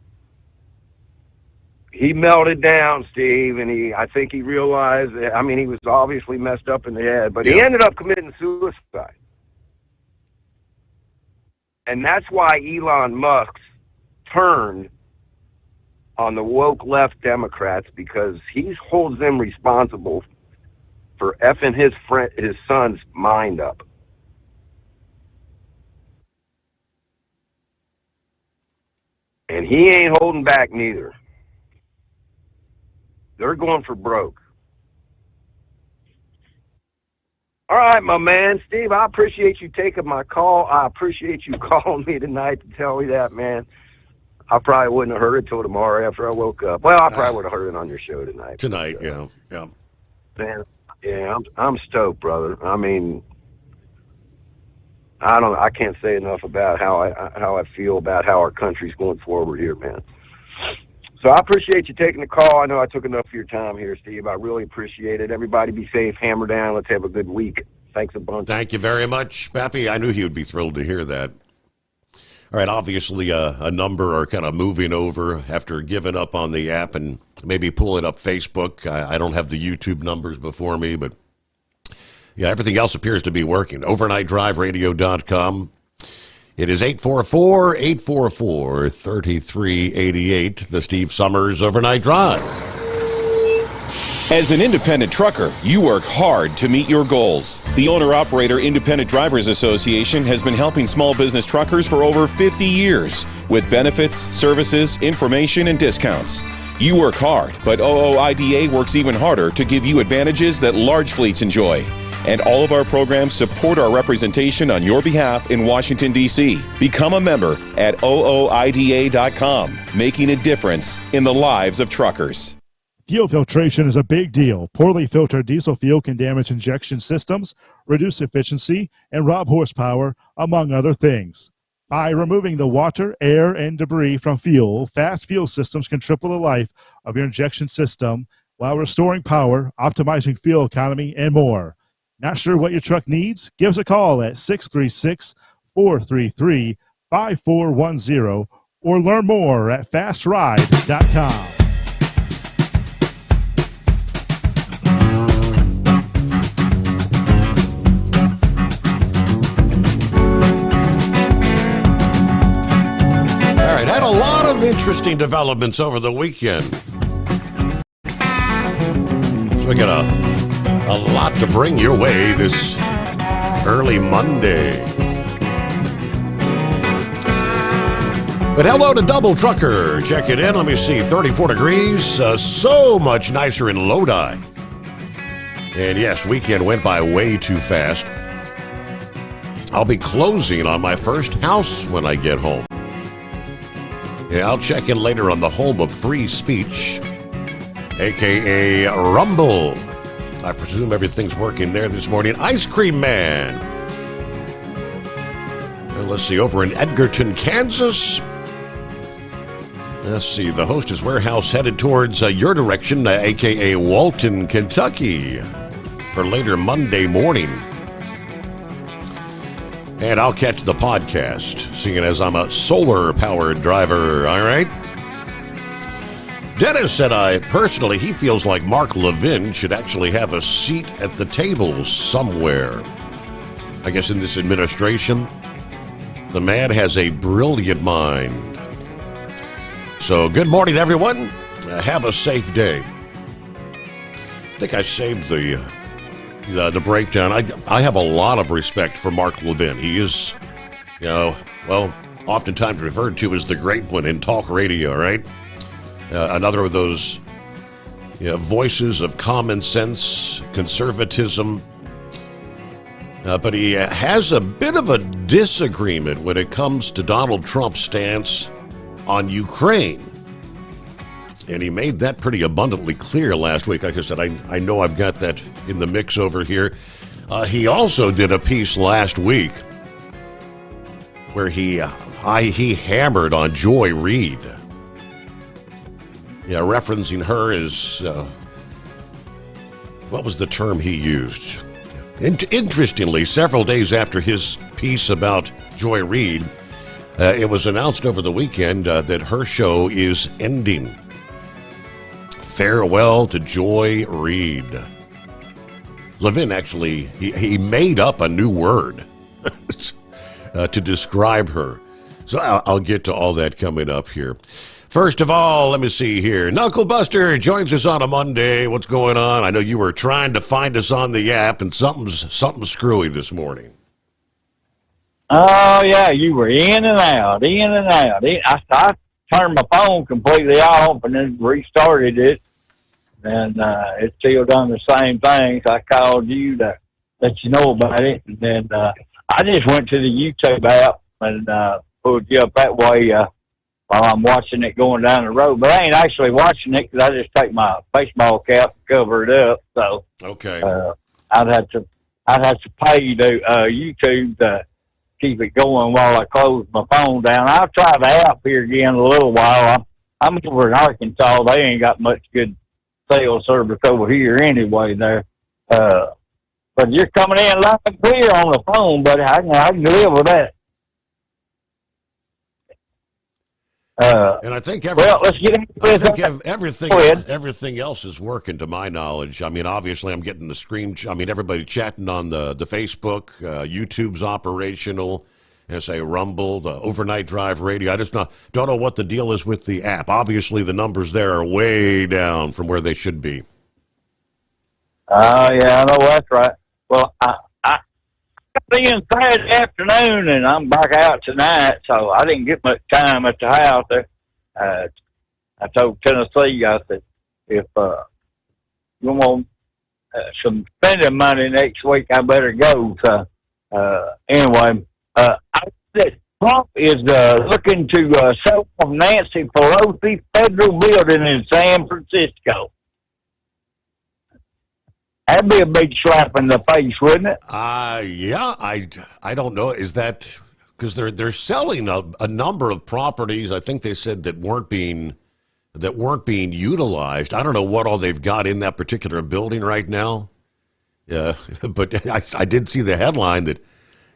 he melted down, Steve, and I think he realized that, he was obviously messed up in the head, but he ended up committing suicide. And that's why Elon Musk turned on the woke left Democrats, because he holds them responsible for effing his son's mind up. And he ain't holding back neither. They're going for broke. All right, my man, Steve, I appreciate you taking my call. I appreciate you calling me tonight to tell me that, man. I probably wouldn't have heard it till tomorrow after I woke up. Well, I probably would have heard it on your show tonight. Yeah. Man, yeah, I'm stoked, brother. I can't say enough about how I feel about how our country's going forward here, man. So I appreciate you taking the call. I know I took enough of your time here, Steve. I really appreciate it. Everybody be safe. Hammer down. Let's have a good week. Thanks a bunch. Thank you very much, Pappy. I knew he would be thrilled to hear that. All right, obviously a number are kind of moving over after giving up on the app and maybe pulling up Facebook. I don't have the YouTube numbers before me, but yeah, everything else appears to be working. OvernightDriveRadio.com. It is 844-844-3388, the Steve Sommers Overnight Drive. As an independent trucker, you work hard to meet your goals. The Owner-Operator Independent Drivers Association has been helping small business truckers for over 50 years with benefits, services, information, and discounts. You work hard, but OOIDA works even harder to give you advantages that large fleets enjoy. And all of our programs support our representation on your behalf in Washington, D.C. Become a member at ooida.com, making a difference in the lives of truckers. Fuel filtration is a big deal. Poorly filtered diesel fuel can damage injection systems, reduce efficiency, and rob horsepower, among other things. By removing the water, air, and debris from fuel, fast fuel systems can triple the life of your injection system while restoring power, optimizing fuel economy, and more. Not sure what your truck needs? Give us a call at 636-433-5410 or learn more at fastride.com. Had a lot of interesting developments over the weekend. So we got a lot to bring your way this early Monday. But hello to Double Trucker. Check it in. Let me see. 34 degrees. So much nicer in Lodi. And yes, weekend went by way too fast. I'll be closing on my first house when I get home. Yeah, I'll check in later on the home of free speech, a.k.a. Rumble. I presume everything's working there this morning. Ice Cream Man. And let's see, over in Edgerton, Kansas. Let's see, the Hostess Warehouse headed towards your direction, a.k.a. Walton, Kentucky, for later Monday morning. And I'll catch the podcast, seeing as I'm a solar-powered driver, all right? Dennis said he feels like Mark Levin should actually have a seat at the table somewhere. I guess in this administration, the man has a brilliant mind. So good morning, everyone. Have a safe day. I think I saved the breakdown. I have a lot of respect for Mark Levin. He is, oftentimes referred to as the great one in talk radio, right? Another of those voices of common sense, conservatism. But he has a bit of a disagreement when it comes to Donald Trump's stance on Ukraine. And he made that pretty abundantly clear last week. Like I said, I know I've got that in the mix over here. He also did a piece last week where he hammered on Joy Reid. Yeah, referencing her as, what was the term he used? Interestingly, several days after his piece about Joy Reid, it was announced over the weekend that her show is ending. Farewell to Joy Reid. Levin actually, he made up a new word to describe her. So I'll get to all that coming up here. First of all, let me see here. Knucklebuster joins us on a Monday. What's going on? I know you were trying to find us on the app, and something's screwy this morning. Oh, yeah, you were in and out. I turned my phone completely off and then restarted it, and it still done the same thing. So I called you to let you know about it, and then I just went to the YouTube app and pulled you up that way while I'm watching it going down the road. But I ain't actually watching it because I just take my baseball cap and cover it up. So okay, I'd have to pay the YouTube to keep it going while I close my phone down. I'll try the app here again in a little while. I'm over in Arkansas. They ain't got much good cell service over here anyway there. But you're coming in loud and clear on the phone, buddy. I can live with that. And I think let's get into this. Everything else is working to my knowledge. I mean, obviously, I'm getting the screen. I mean, everybody chatting on the Facebook. YouTube's operational. Say Rumble, the overnight drive radio. I just don't know what the deal is with the app. Obviously, the numbers there are way down from where they should be. Yeah, I know that's right. Well, I got in Saturday afternoon, and I'm back out tonight, so I didn't get much time at the house there. I told Tennessee, I said, if you want to some spending money next week. I better go. So, anyway, I said Trump is looking to sell from Nancy Pelosi federal building in San Francisco. That'd be a big slap in the face, wouldn't it? Yeah, I don't know. Is that because they're selling a number of properties? I think they said that weren't being utilized. I don't know what all they've got in that particular building right now. Yeah, but I did see the headline that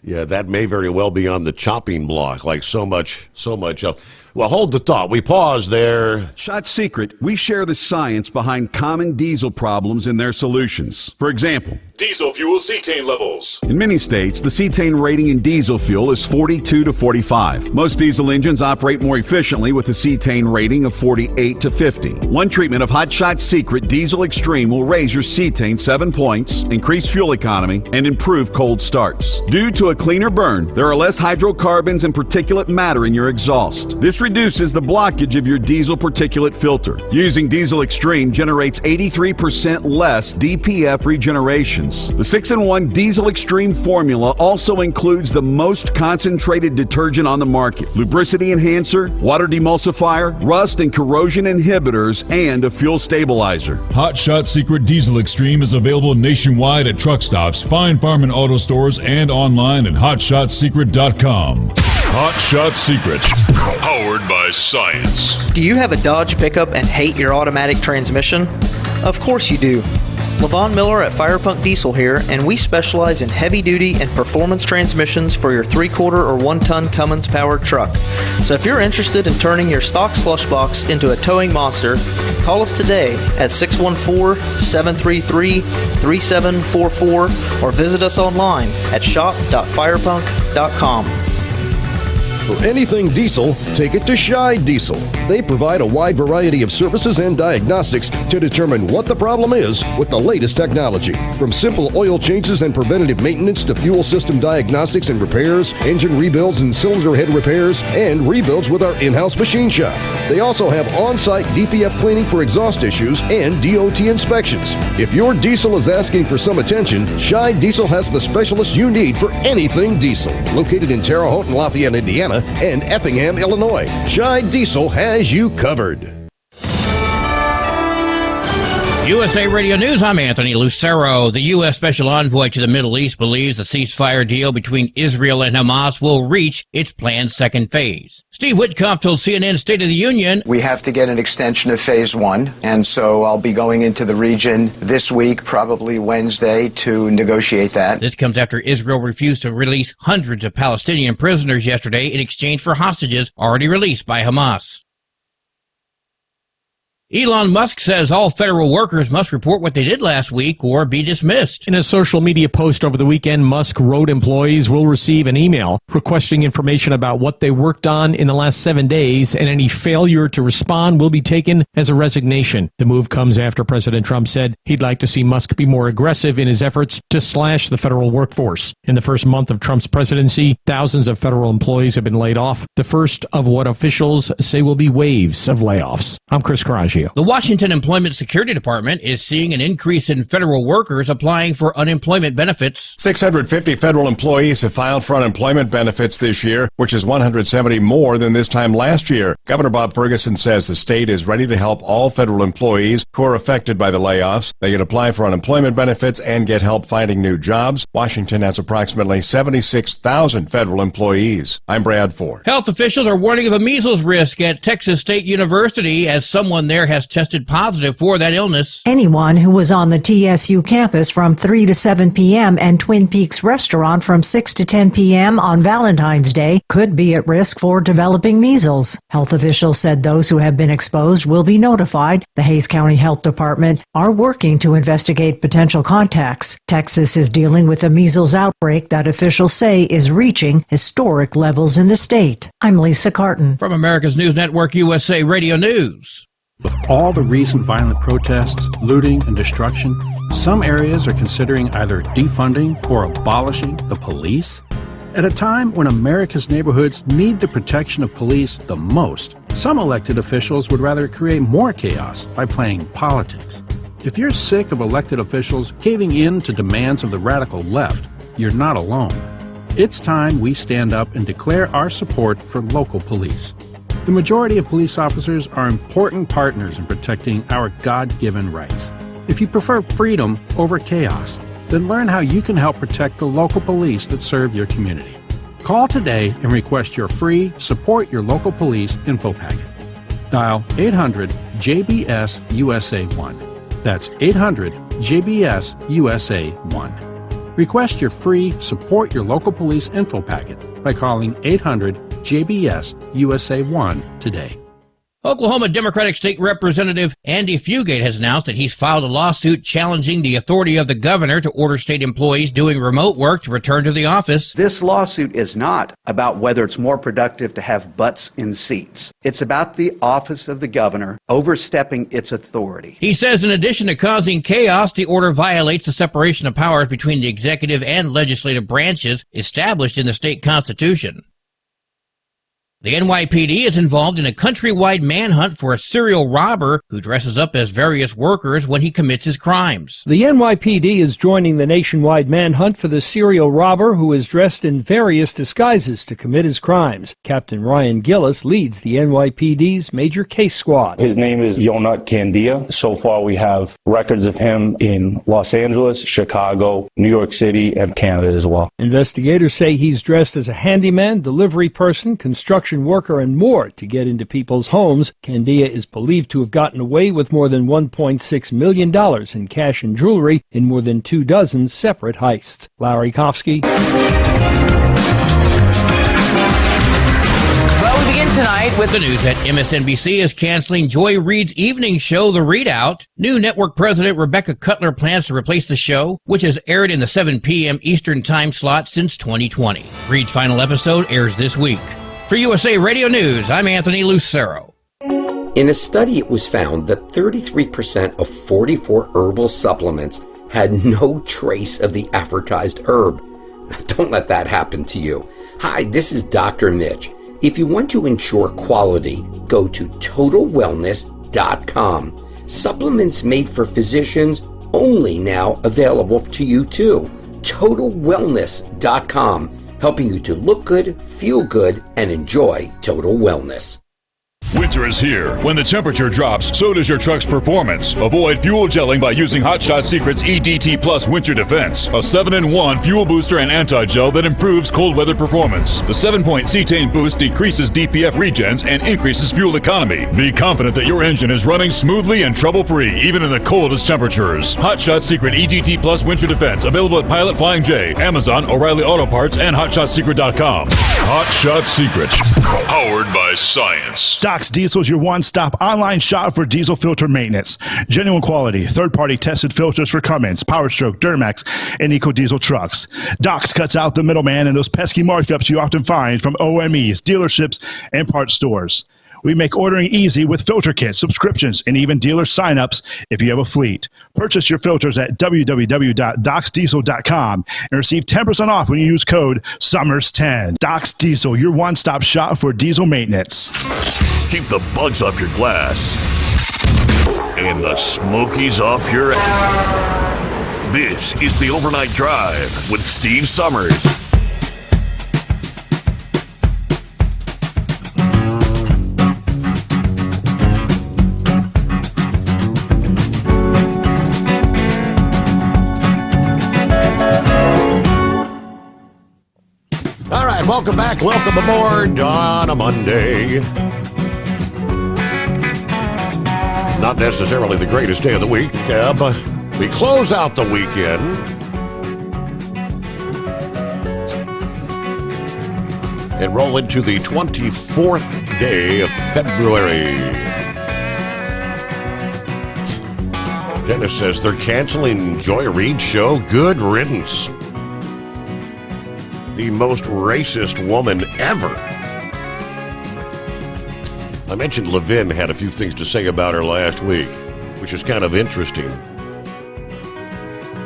that may very well be on the chopping block, like so much else. Well, hold the thought. We pause there. Shot Secret, we share the science behind common diesel problems and their solutions. For example, Diesel fuel cetane levels. in many states, the cetane rating in diesel fuel is 42 to 45. Most diesel engines operate more efficiently with a cetane rating of 48 to 50. One treatment of Hot Shot Secret Diesel Extreme will raise your cetane 7 points, increase fuel economy, and improve cold starts. Due to a cleaner burn, there are less hydrocarbons and particulate matter in your exhaust. This reduces the blockage of your diesel particulate filter. Using Diesel Extreme generates 83% less DPF regeneration. The 6-in-1 Diesel Extreme formula also includes the most concentrated detergent on the market, lubricity enhancer, water demulsifier, rust and corrosion inhibitors, and a fuel stabilizer. Hot Shot Secret Diesel Extreme is available nationwide at truck stops, fine farm and auto stores, and online at hotshotsecret.com. Hot Shot Secret, powered by science. Do you have a Dodge pickup and hate your automatic transmission? Of course you do. Levon Miller at Fire Punk Diesel here, and we specialize in heavy-duty and performance transmissions for your 3-quarter or 1-ton Cummins-powered truck. So if you're interested in turning your stock slush box into a towing monster, call us today at 614-733-3744 or visit us online at shop.firepunk.com. For anything diesel, take it to Scheid Diesel. They provide a wide variety of services and diagnostics to determine what the problem is with the latest technology. From simple oil changes and preventative maintenance to fuel system diagnostics and repairs, engine rebuilds and cylinder head repairs, and rebuilds with our in-house machine shop. They also have on-site DPF cleaning for exhaust issues and DOT inspections. If your diesel is asking for some attention, Scheid Diesel has the specialist you need for anything diesel. Located in Terre Haute and Lafayette, Indiana, and Effingham, Illinois. Scheid Diesel has you covered. USA Radio News, I'm Anthony Lucero. The U.S. Special Envoy to the Middle East believes the ceasefire deal between Israel and Hamas will reach its planned second phase. Steve Witkoff told CNN State of the Union, "We have to get an extension of phase 1, and so I'll be going into the region this week, probably Wednesday, to negotiate that." This comes after Israel refused to release hundreds of Palestinian prisoners yesterday in exchange for hostages already released by Hamas. Elon Musk says all federal workers must report what they did last week or be dismissed. In a social media post over the weekend, Musk wrote employees will receive an email requesting information about what they worked on in the last 7 days, and any failure to respond will be taken as a resignation. The move comes after President Trump said he'd like to see Musk be more aggressive in his efforts to slash the federal workforce. In the first month of Trump's presidency, thousands of federal employees have been laid off, the first of what officials say will be waves of layoffs. I'm Chris Carraggio. The Washington Employment Security Department is seeing an increase in federal workers applying for unemployment benefits. 650 federal employees have filed for unemployment benefits this year, which is 170 more than this time last year. Governor Bob Ferguson says the state is ready to help all federal employees who are affected by the layoffs. They can apply for unemployment benefits and get help finding new jobs. Washington has approximately 76,000 federal employees. I'm Brad Ford. Health officials are warning of a measles risk at Texas State University as someone there has tested positive for that illness. Anyone who was on the TSU campus from 3 to 7 p.m. and Twin Peaks restaurant from 6 to 10 p.m. on Valentine's Day could be at risk for developing measles. Health officials said those who have been exposed will be notified. The Hays County Health Department are working to investigate potential contacts. Texas is dealing with a measles outbreak that officials say is reaching historic levels in the state. I'm Lisa Carton. From America's News Network, USA Radio News. With all the recent violent protests, looting, and destruction, some areas are considering either defunding or abolishing the police. At a time when America's neighborhoods need the protection of police the most, some elected officials would rather create more chaos by playing politics. If you're sick of elected officials caving in to demands of the radical left, you're not alone. It's time we stand up and declare our support for local police. The majority of police officers are important partners in protecting our God-given rights. If you prefer freedom over chaos, then learn how you can help protect the local police that serve your community. Call today and request your free Support Your Local Police info packet. Dial 800-JBS-USA-1. That's 800-JBS-USA-1. Request your free Support Your Local Police info packet by calling 800-JBS-USA-1 today. Oklahoma Democratic State Representative Andy Fugate has announced that he's filed a lawsuit challenging the authority of the governor to order state employees doing remote work to return to the office. This lawsuit is not about whether it's more productive to have butts in seats. It's about the office of the governor overstepping its authority. He says in addition to causing chaos, the order violates the separation of powers between the executive and legislative branches established in the state constitution. The NYPD is involved in a countrywide manhunt for a serial robber who dresses up as various workers when he commits his crimes. The NYPD is joining the nationwide manhunt for the serial robber who is dressed in various disguises to commit his crimes. Captain Ryan Gillis leads the NYPD's major case squad. His name is Yonut Candia. So far we have records of him in Los Angeles, Chicago, New York City, and Canada as well. Investigators say he's dressed as a handyman, delivery person, construction worker, and more to get into people's homes. Candia is believed to have gotten away with more than $1.6 million in cash and jewelry in more than 24 separate heists. Larry Kofsky. Well, we begin tonight with the news that MSNBC is canceling Joy Reid's evening show, The Readout. New network president Rebecca Cutler plans to replace the show, which has aired in the 7 p.m. Eastern time slot since 2020. Reid's final episode airs this week. For USA Radio News, I'm Anthony Lucero. In a study, it was found that 33% of 44 herbal supplements had no trace of the advertised herb. Don't let that happen to you. Hi, this is Dr. Mitch. If you want to ensure quality, go to TotalWellness.com. Supplements made for physicians, only now available to you too. TotalWellness.com. Helping you to look good, feel good, and enjoy total wellness. Winter is here. When the temperature drops, so does your truck's performance. Avoid fuel gelling by using Hot Shot Secret's EDT Plus Winter Defense, a 7-in-1 fuel booster and anti-gel that improves cold weather performance. The 7-point cetane boost decreases DPF regens and increases fuel economy. Be confident that your engine is running smoothly and trouble-free, even in the coldest temperatures. Hot Shot Secret EDT Plus Winter Defense, available at Pilot Flying J, Amazon, O'Reilly Auto Parts, and HotShotSecret.com. Hot Shot Secret, powered by science. Doc's Diesel is your one-stop online shop for diesel filter maintenance. Genuine quality, third-party tested filters for Cummins, PowerStroke, Duramax, and EcoDiesel trucks. Doc's cuts out the middleman and those pesky markups you often find from OMEs, dealerships, and parts stores. We make ordering easy with filter kits, subscriptions, and even dealer sign-ups if you have a fleet. Purchase your filters at www.docsdiesel.com and receive 10% off when you use code SOMMERS10. Doc's Diesel, your one-stop shop for diesel maintenance. Keep the bugs off your glass and the smokies off your ass. This is the Overnight Drive with Steve Sommers. All right, welcome back. Welcome aboard on a Monday. Not necessarily the greatest day of the week, but we close out the weekend. And roll into the 24th day of February. Dennis says they're canceling Joy Reid's show. Good riddance. The most racist woman ever. I mentioned Levin had a few things to say about her last week, which is kind of interesting.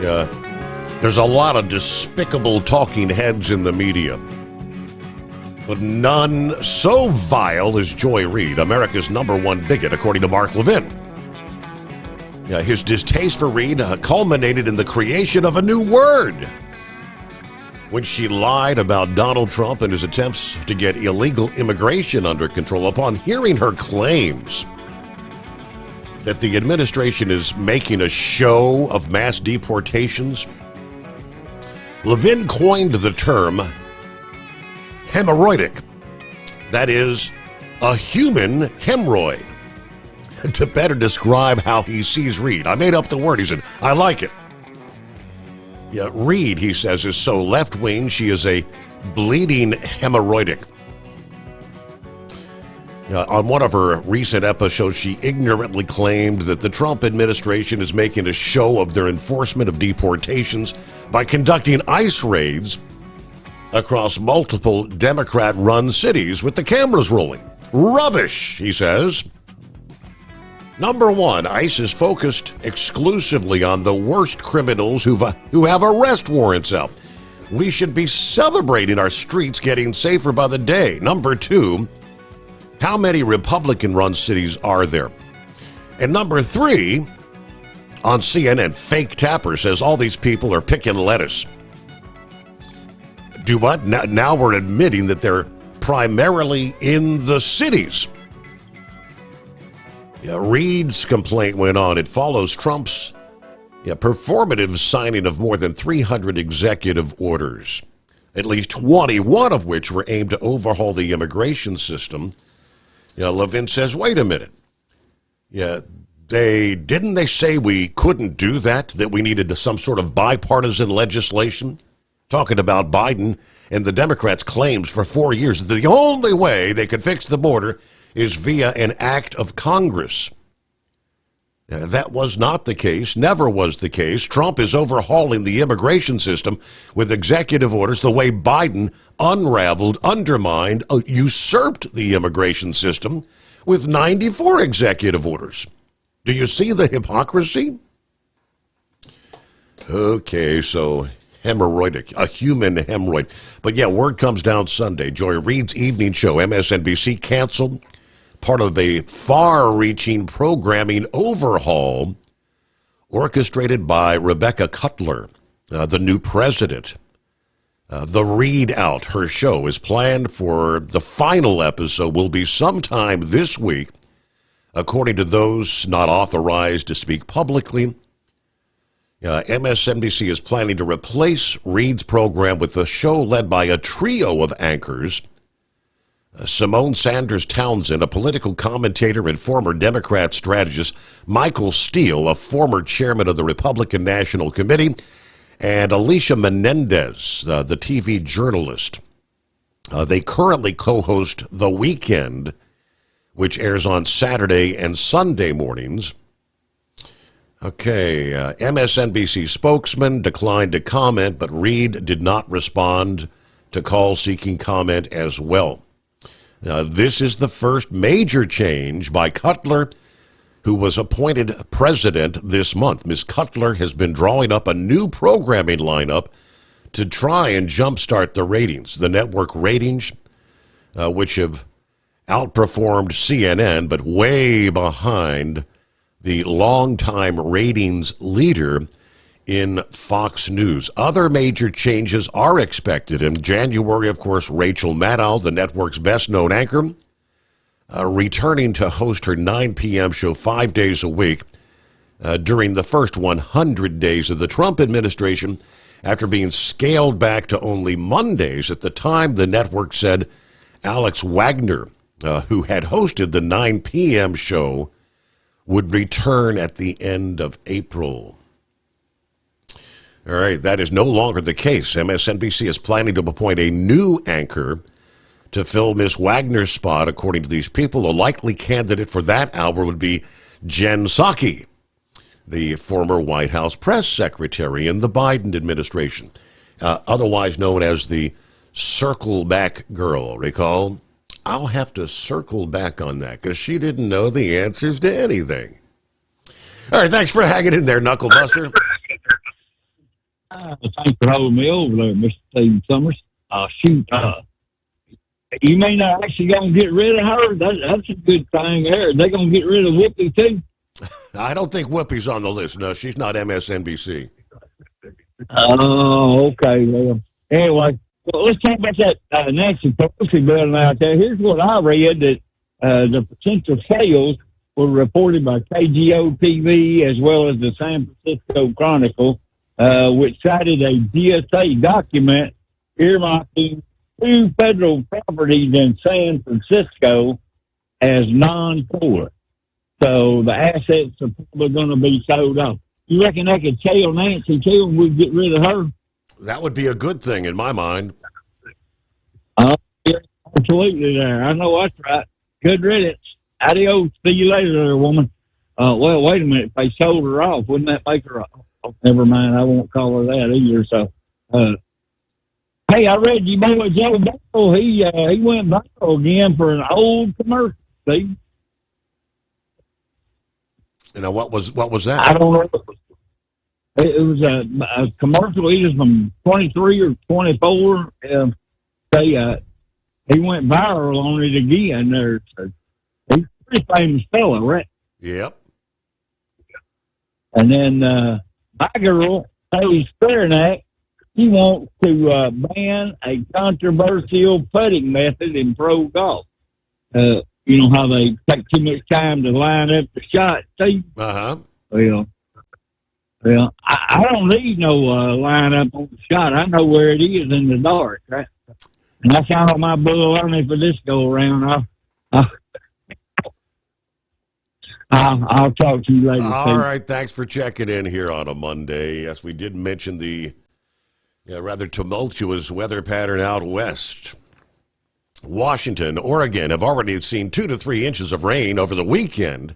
There's a lot of despicable talking heads in the media, but none so vile as Joy Reid, America's #1 bigot, according to Mark Levin. His distaste for Reid culminated in the creation of a new word when she lied about Donald Trump and his attempts to get illegal immigration under control. Upon hearing her claims that the administration is making a show of mass deportations, Levin coined the term hemorrhoidic. That is, a human hemorrhoid, to better describe how he sees Reid. I made up the word. He said, I like it. Yeah, Reid, he says, is so left-wing, she is a bleeding hemorrhoidic. On one of her recent episodes, she ignorantly claimed that the Trump administration is making a show of their enforcement of deportations by conducting ICE raids across multiple Democrat-run cities with the cameras rolling. Rubbish, he says. Number one, ICE is focused exclusively on the worst criminals who have arrest warrants out. We should be celebrating our streets getting safer by the day. Number two, how many Republican-run cities are there? And number three, on CNN, Fake Tapper says all these people are picking lettuce. Do what? Now we're admitting that they're primarily in the cities. Yeah, Reid's complaint went on. It follows Trump's performative signing of more than 300 executive orders, at least 21 of which were aimed to overhaul the immigration system. Levin says, wait a minute. Didn't they say we couldn't do that we needed some sort of bipartisan legislation? Talking about Biden and the Democrats' claims for 4 years that the only way they could fix the border is via an act of Congress. That was not the case, never was the case. Trump is overhauling the immigration system with executive orders the way Biden unraveled, undermined, usurped the immigration system with 94 executive orders. Do you see the hypocrisy? Okay, so hemorrhoidic, a human hemorrhoid. But yeah, word comes down Sunday. Joy Reid's evening show, MSNBC, canceled, part of a far-reaching programming overhaul orchestrated by Rebecca Cutler, the new president. The Reid Out, her show, is planned for the final episode will be sometime this week, according to those not authorized to speak publicly. MSNBC is planning to replace Reid's program with a show led by a trio of anchors. Simone Sanders Townsend, a political commentator and former Democrat strategist, Michael Steele, a former chairman of the Republican National Committee, and Alicia Menendez, the TV journalist. They currently co-host The Weekend, which airs on Saturday and Sunday mornings. Okay, MSNBC spokesman declined to comment, but Reid did not respond to calls seeking comment as well. This is the first major change by Cutler, who was appointed president this month. Ms. Cutler has been drawing up a new programming lineup to try and jumpstart the ratings. The network ratings, which have outperformed CNN, but way behind the longtime ratings leader in Fox News. Other major changes are expected in January. Of course, Rachel Maddow, the network's best-known anchor, returning to host her 9 p.m. show 5 days a week during the first 100 days of the Trump administration, after being scaled back to only Mondays. At the time, the network said Alex Wagner, who had hosted the 9 p.m. show, would return at the end of April. All right, that is no longer the case. MSNBC is planning to appoint a new anchor to fill Ms. Wagner's spot. According to these people, a likely candidate for that hour would be Jen Psaki, the former White House press secretary in the Biden administration, otherwise known as the circle back girl. Recall? I'll have to circle back on that because she didn't know the answers to anything. All right, thanks for hanging in there, Knucklebuster. Thanks for holding me over there, Mr. Stephen Sommers. Shoot, you may not actually going to get rid of her. That's a good thing there. They're going to get rid of Whoopi, too. I don't think Whoopi's on the list. No, she's not MSNBC. Oh, okay. Well, anyway, let's talk about that Nancy Pelosi building out there. Here's what I read, that the potential sales were reported by KGO TV as well as the San Francisco Chronicle, which cited a DSA document earmarking 2 federal properties in San Francisco as non-core. So the assets are probably going to be sold off. You reckon they could tell Nancy too and we'd get rid of her? That would be a good thing in my mind. Yeah, absolutely there. I know that's right. Good riddance. Adios. See you later there, woman. Well, wait a minute. If they sold her off, wouldn't that make her oh, never mind. I won't call her that either. So, hey, I read you boy Joe Bell. He went viral again for an old commercial. See? You know, what was that? I don't know. It was a commercial either from 23 or 24. He went viral on it again. He's a pretty famous fellow, right? Yep. And then my girl, Haley Speranack, he wants to ban a controversial putting method in pro golf. You know how they take too much time to line up the shot, see? Uh-huh. Well, I don't need no line up on the shot. I know where it is in the dark, right? And that's how my bull learning for this go around. I'll talk to you later. All right, thanks for checking in here on a Monday. Yes, we did mention the rather tumultuous weather pattern out west. Washington, Oregon have already seen 2 to 3 inches of rain over the weekend.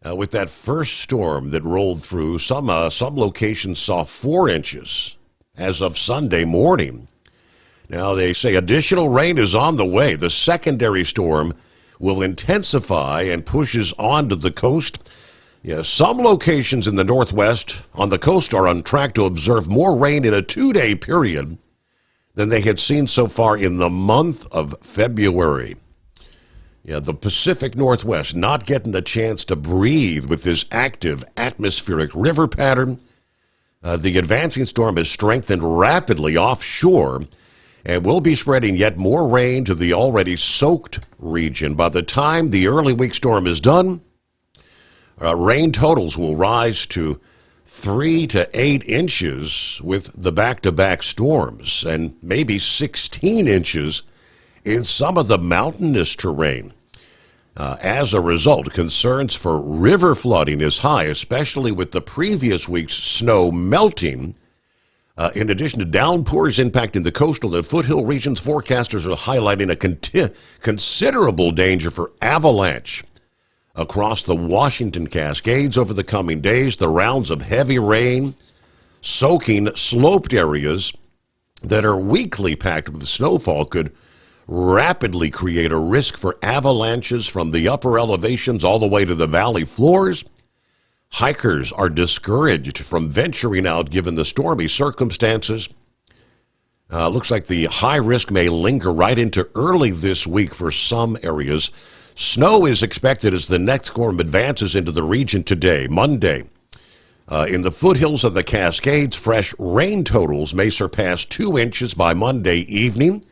With that first storm that rolled through, some locations saw 4 inches as of Sunday morning. Now, they say additional rain is on the way. The secondary storm will intensify and pushes onto the coast. Some locations in the Northwest on the coast are on track to observe more rain in a 2-day period than they had seen so far in the month of February. The Pacific Northwest not getting the chance to breathe with this active atmospheric river pattern. The advancing storm has strengthened rapidly offshore and will be spreading yet more rain to the already soaked region. By the time the early week storm is done, rain totals will rise to 3 to 8 inches with the back-to-back storms, and maybe 16 inches in some of the mountainous terrain. As a result, concerns for river flooding is high, especially with the previous week's snow melting. In addition to downpours impacting the coastal and foothill regions, forecasters are highlighting a considerable danger for avalanche across the Washington Cascades over the coming days. The rounds of heavy rain soaking sloped areas that are weakly packed with snowfall could rapidly create a risk for avalanches from the upper elevations all the way to the valley floors. Hikers are discouraged from venturing out given the stormy circumstances. Looks like the high risk may linger right into early this week for some areas. Snow is expected as the next storm advances into the region today, Monday. In the foothills of the Cascades, fresh rain totals may surpass 2 inches by Monday evening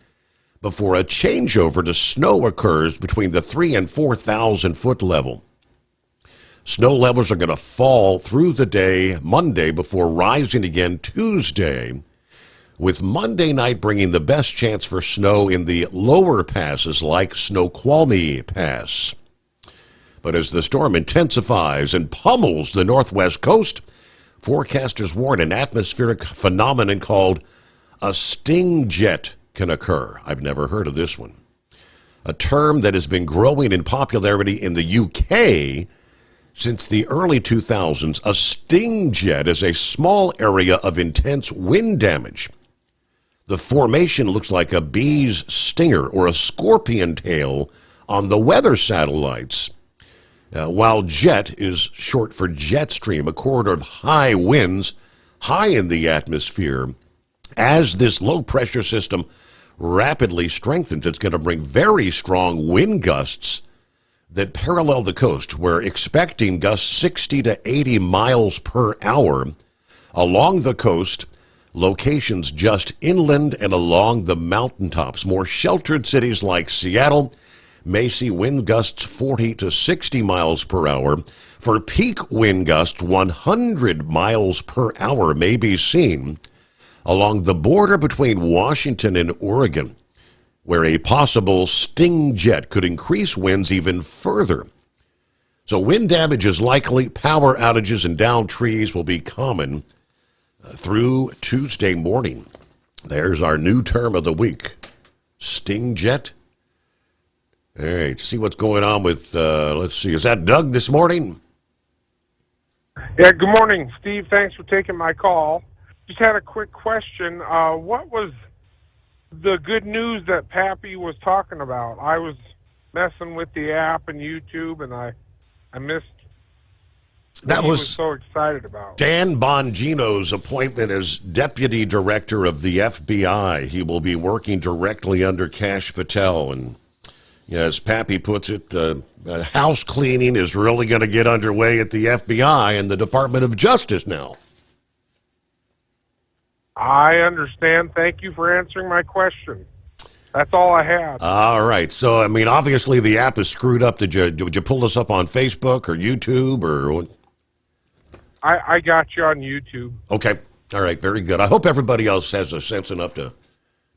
before a changeover to snow occurs between the 3,000 and 4,000 foot level. Snow levels are going to fall through the day Monday before rising again Tuesday, with Monday night bringing the best chance for snow in the lower passes like Snoqualmie Pass. But as the storm intensifies and pummels the northwest coast, forecasters warn an atmospheric phenomenon called a sting jet can occur. I've never heard of this one. A term that has been growing in popularity in the UK since the early 2000s. A sting jet is a small area of intense wind damage. The formation looks like a bee's stinger or a scorpion tail on the weather satellites. While jet is short for jet stream, a corridor of high winds high in the atmosphere. As this low-pressure system rapidly strengthens, it's going to bring very strong wind gusts that parallel the coast. We're expecting gusts 60 to 80 miles per hour along the coast, locations just inland and along the mountaintops. More sheltered cities like Seattle may see wind gusts 40 to 60 miles per hour. For peak wind gusts, 100 miles per hour may be seen along the border between Washington and Oregon, where a possible sting jet could increase winds even further. So wind damage is likely. Power outages and downed trees will be common through Tuesday morning. There's our new term of the week, sting jet. All right, see what's going on with, let's see, is that Doug this morning? Yeah, good morning, Steve. Thanks for taking my call. Just had a quick question. What was the good news that Pappy was talking about? I was messing with the app and YouTube, and I missed That he was so excited about. Dan Bongino's appointment as Deputy Director of the FBI. He will be working directly under Kash Patel. And as Pappy puts it, house cleaning is really going to get underway at the FBI and the Department of Justice now. I understand. Thank you for answering my question. That's all I had. All right. So, I mean, obviously the app is screwed up. Did you pull this up on Facebook or YouTube or? I got you on YouTube. Okay. All right. Very good. I hope everybody else has a sense enough to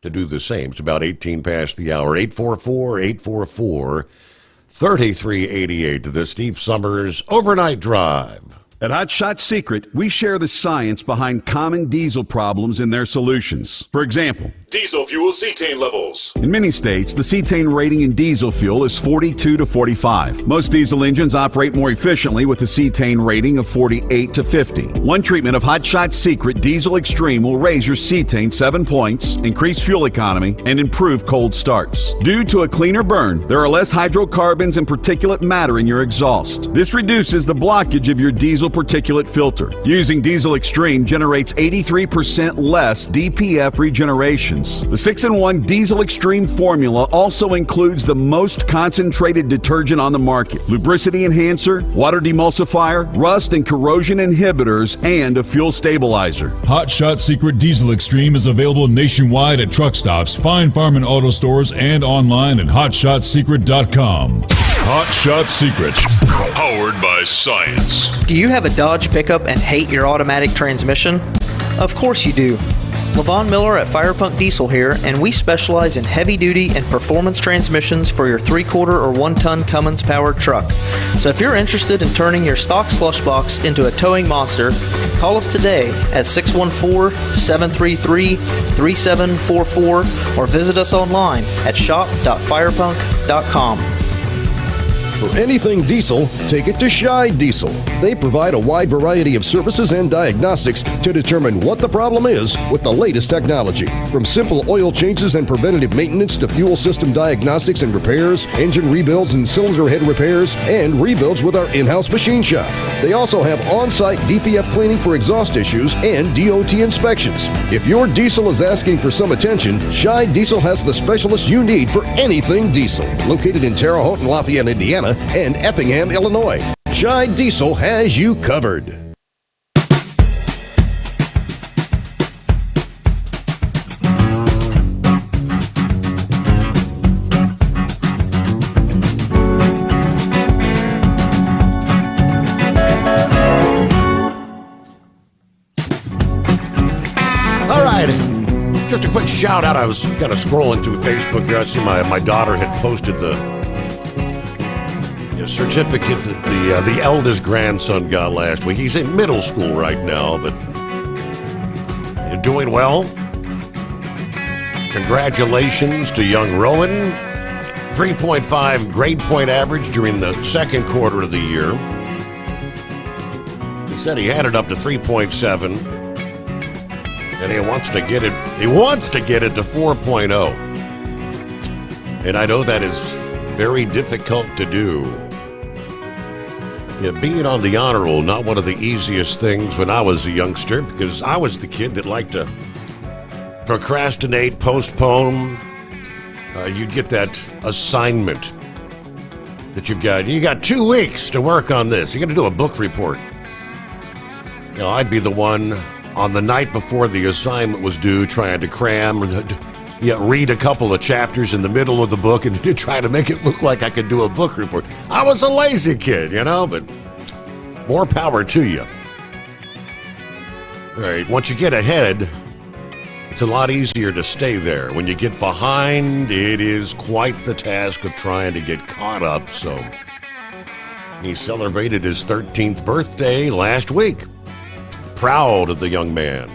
do the same. It's about 18 past the hour. 844-844-3388. The Steve Sommers Overnight Drive. At Hot Shot Secret, we share the science behind common diesel problems and their solutions. For example, Diesel fuel cetane levels. in many states, the cetane rating in diesel fuel is 42 to 45. Most diesel engines operate more efficiently with a cetane rating of 48 to 50. One treatment of Hot Shot Secret Diesel Extreme will raise your cetane 7 points, increase fuel economy, and improve cold starts. Due to a cleaner burn, there are less hydrocarbons and particulate matter in your exhaust. This reduces the blockage of your diesel particulate filter. Using Diesel Extreme generates 83% less DPF regenerations. The 6-in-1 Diesel Extreme formula also includes the most concentrated detergent on the market, lubricity enhancer, water demulsifier, rust and corrosion inhibitors, and a fuel stabilizer. Hot Shot Secret Diesel Extreme is available nationwide at truck stops, Fine Farm and auto stores, and online at hotshotsecret.com. Hot Shot Secret, powered by science. Do you have a Dodge pickup and hate your automatic transmission? Of course you do. Levon Miller at Firepunk Diesel here, and we specialize in heavy-duty and performance transmissions for your 3-quarter or 1-ton Cummins-powered truck. So if you're interested in turning your stock slush box into a towing monster, call us today at 614-733-3744 or visit us online at shop.firepunk.com. For anything diesel, take it to Shy Diesel. They provide a wide variety of services and diagnostics to determine what the problem is with the latest technology. From simple oil changes and preventative maintenance to fuel system diagnostics and repairs, engine rebuilds and cylinder head repairs, and rebuilds with our in-house machine shop. They also have on-site DPF cleaning for exhaust issues and DOT inspections. If your diesel is asking for some attention, Shy Diesel has the specialist you need for anything diesel. Located in Terre Haute and Lafayette, Indiana, and Effingham, Illinois. Shy Diesel has you covered. All right. Just a quick shout out. I was kind of scrolling through Facebook here. I see my daughter had posted the certificate that the eldest grandson got last week. He's in middle school right now, but doing well. Congratulations to young Rowan. 3.5 grade point average during the second quarter of the year. He said he had it up to 3.7, and he wants to get it. He wants to get it to 4.0, and I know that is very difficult to do. Yeah, being on the honor roll, not one of the easiest things when I was a youngster, because I was the kid that liked to procrastinate, postpone. You'd get that assignment that you got 2 weeks to work on this. You're going to do a book report. I'd be the one on the night before the assignment was due trying to cram, read a couple of chapters in the middle of the book and try to make it look like I could do a book report. I was a lazy kid, but more power to you. All right, once you get ahead, it's a lot easier to stay there. When you get behind, it is quite the task of trying to get caught up. So he celebrated his 13th birthday last week. Proud of the young man.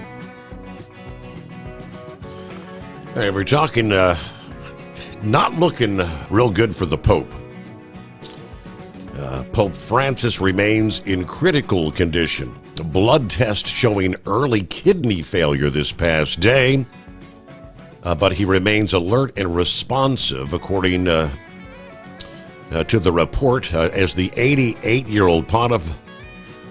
All right, we're talking not looking real good for the Pope. Pope Francis remains in critical condition. A blood test showing early kidney failure this past day, but he remains alert and responsive, according to the report, as the 88-year-old pontiff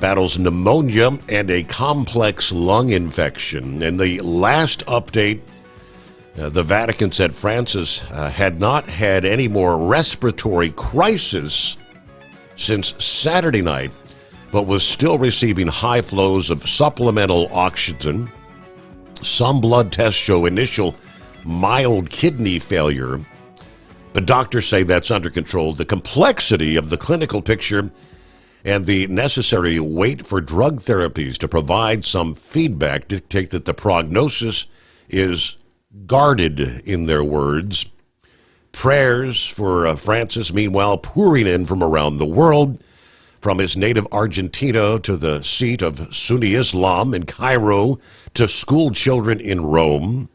battles pneumonia and a complex lung infection. In the last update, the Vatican said Francis had not had any more respiratory crisis since Saturday night, but was still receiving high flows of supplemental oxygen. Some blood tests show initial mild kidney failure, but doctors say that's under control. The complexity of the clinical picture and the necessary wait for drug therapies to provide some feedback dictate that the prognosis is guarded, in their words. Prayers for Francis, meanwhile, pouring in from around the world, from his native Argentina to the seat of Sunni Islam in Cairo to school children in Rome.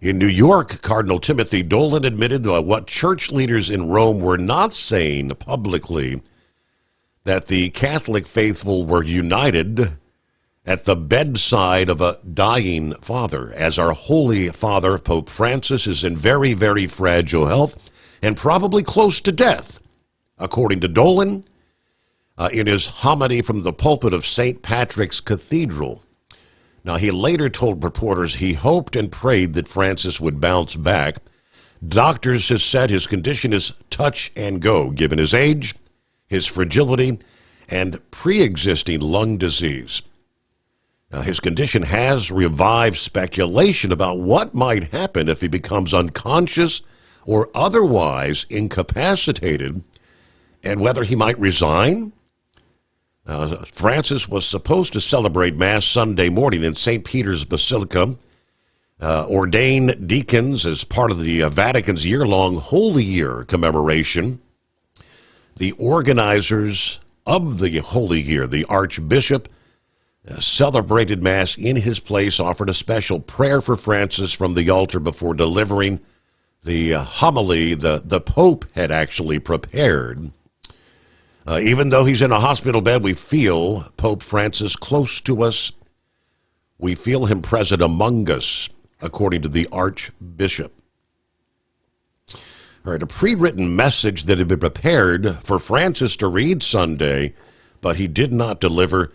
In New York, Cardinal Timothy Dolan admitted that what church leaders in Rome were not saying publicly, that the Catholic faithful were united at the bedside of a dying father, as our Holy Father, Pope Francis, is in very, very fragile health and probably close to death. According to Dolan, in his homily from the pulpit of St. Patrick's Cathedral. Now, he later told reporters he hoped and prayed that Francis would bounce back. Doctors have said his condition is touch and go, given his age, his fragility, and pre-existing lung disease. Now, his condition has revived speculation about what might happen if he becomes unconscious or otherwise incapacitated, and whether he might resign. Francis was supposed to celebrate Mass Sunday morning in St. Peter's Basilica, ordain deacons as part of the Vatican's year-long Holy Year commemoration. The organizers of the Holy Year, the Archbishop, celebrated Mass in his place, offered a special prayer for Francis from the altar before delivering the homily the Pope had actually prepared. Even though he's in a hospital bed, we feel Pope Francis close to us. We feel him present among us, according to the Archbishop. All right, a pre-written message that had been prepared for Francis to read Sunday, but he did not deliver,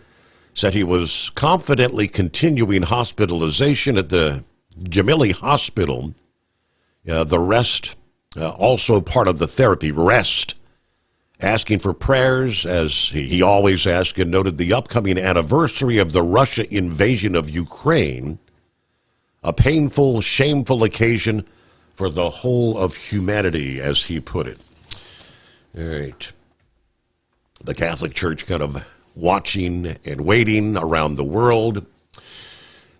said he was confidently continuing hospitalization at the Gemelli Hospital. The rest, also part of the therapy, rest, asking for prayers, as he always asked, and noted the upcoming anniversary of the Russia invasion of Ukraine, a painful, shameful occasion for the whole of humanity, as he put it. All right. The Catholic Church kind of watching and waiting around the world.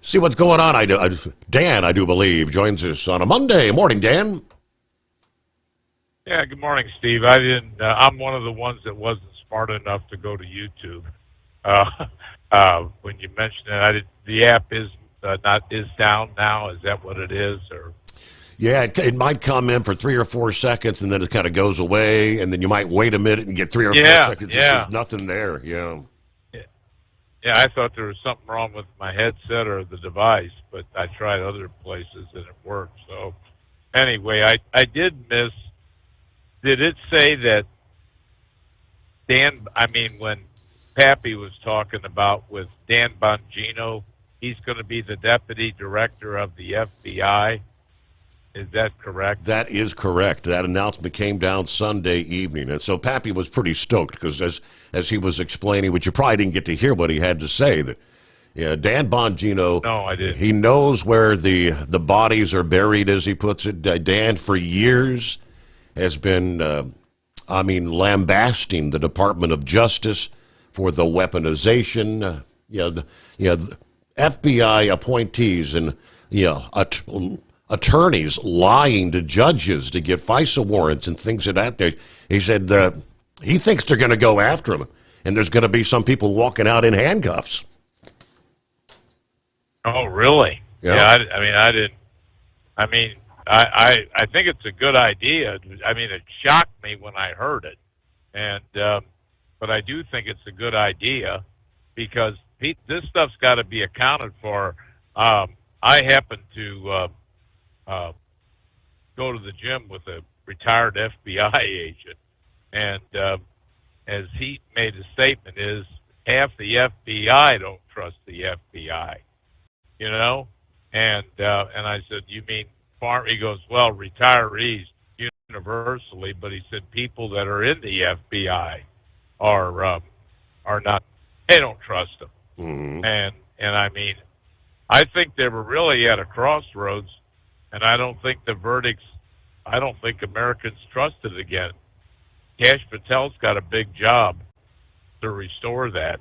See what's going on. Dan, I do believe, joins us on a Monday morning. Dan? Yeah, good morning, Steve. I'm one of the ones that wasn't smart enough to go to YouTube. When you mentioned it, the app is down now. Is that what it is? Or yeah, it might come in for 3 or 4 seconds, and then it kind of goes away, and then you might wait a minute and get 3 or 4 seconds. There's nothing there. Yeah, I thought there was something wrong with my headset or the device, but I tried other places and it worked. So anyway, I did miss. Did it say that when Pappy was talking about with Dan Bongino, he's going to be the deputy director of the FBI? Is that correct? That is correct. That announcement came down Sunday evening. And so Pappy was pretty stoked because as he was explaining, which you probably didn't get to hear what he had to say, that Dan Bongino, no, I didn't. He knows where the bodies are buried, as he puts it. Dan, for years, has been, lambasting the Department of Justice for the weaponization. The FBI appointees and attorneys lying to judges to get FISA warrants and things of that. He said he thinks they're going to go after him, and there's going to be some people walking out in handcuffs. Oh, really? Yeah. I didn't. I think it's a good idea. It shocked me when I heard it, but I do think it's a good idea because this stuff's got to be accounted for. I happen to go to the gym with a retired FBI agent, and as he made a statement, is half the FBI don't trust the FBI. And I said, you mean farm? He goes, well, retirees universally, but he said people that are in the FBI are not. They don't trust them. Mm-hmm. I think they were really at a crossroads, and I don't think the verdicts. I don't think Americans trust it again. Kash Patel's got a big job to restore that,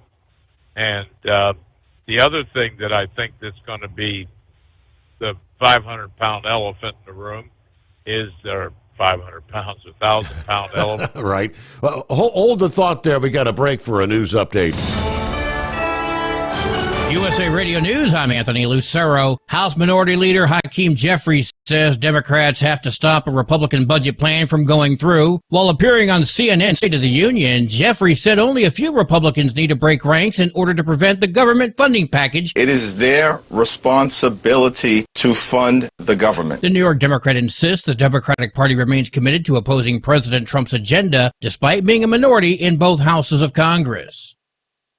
and. The other thing that I think that's going to be the 500-pound elephant in the room is there 500 pounds, 1,000-pound elephant. Right. Well, hold the thought there. We got a break for a news update. USA Radio News, I'm Anthony Lucero. House Minority Leader Hakeem Jeffries says Democrats have to stop a Republican budget plan from going through. While appearing on CNN State of the Union, Jeffries said only a few Republicans need to break ranks in order to prevent the government funding package. It is their responsibility to fund the government. The New York Democrat insists the Democratic Party remains committed to opposing President Trump's agenda, despite being a minority in both houses of Congress.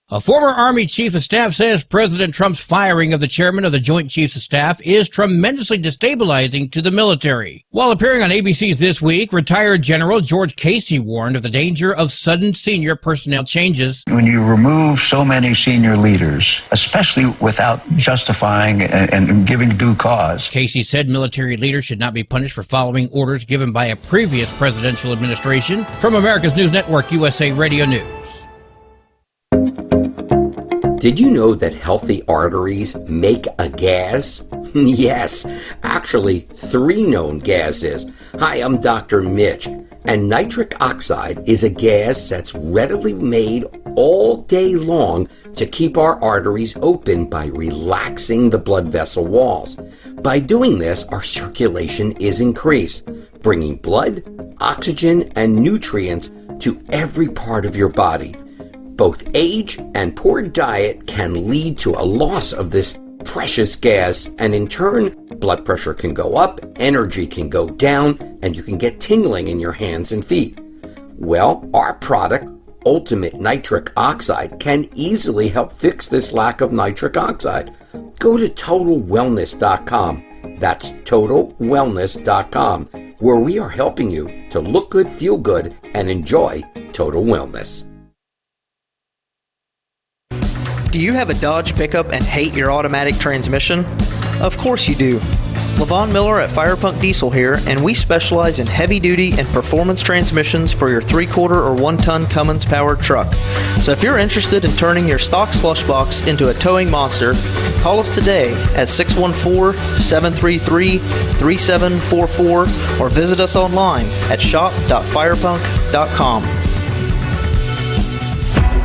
A former Army Chief of Staff says President Trump's firing of the chairman of the Joint Chiefs of Staff is tremendously destabilizing to the military. While appearing on ABC's This Week, retired General George Casey warned of the danger of sudden senior personnel changes. When you remove so many senior leaders, especially without justifying and giving due cause. Casey said military leaders should not be punished for following orders given by a previous presidential administration. From America's News Network, USA Radio News. Did you know that healthy arteries make a gas? Yes, actually 3 known gases. Hi, I'm Dr. Mitch, and nitric oxide is a gas that's readily made all day long to keep our arteries open by relaxing the blood vessel walls. By doing this, our circulation is increased, bringing blood, oxygen, and nutrients to every part of your body. Both age and poor diet can lead to a loss of this precious gas, and in turn, blood pressure can go up, energy can go down, and you can get tingling in your hands and feet. Well, our product, Ultimate Nitric Oxide, can easily help fix this lack of nitric oxide. Go to TotalWellness.com. That's TotalWellness.com, where we are helping you to look good, feel good, and enjoy total wellness. Do you have a Dodge pickup and hate your automatic transmission? Of course you do. Levon Miller at Firepunk Diesel here, and we specialize in heavy-duty and performance transmissions for your 3-quarter or 1-ton Cummins powered truck. So if you're interested in turning your stock slush box into a towing monster, call us today at 614-733-3744 or visit us online at shop.firepunk.com.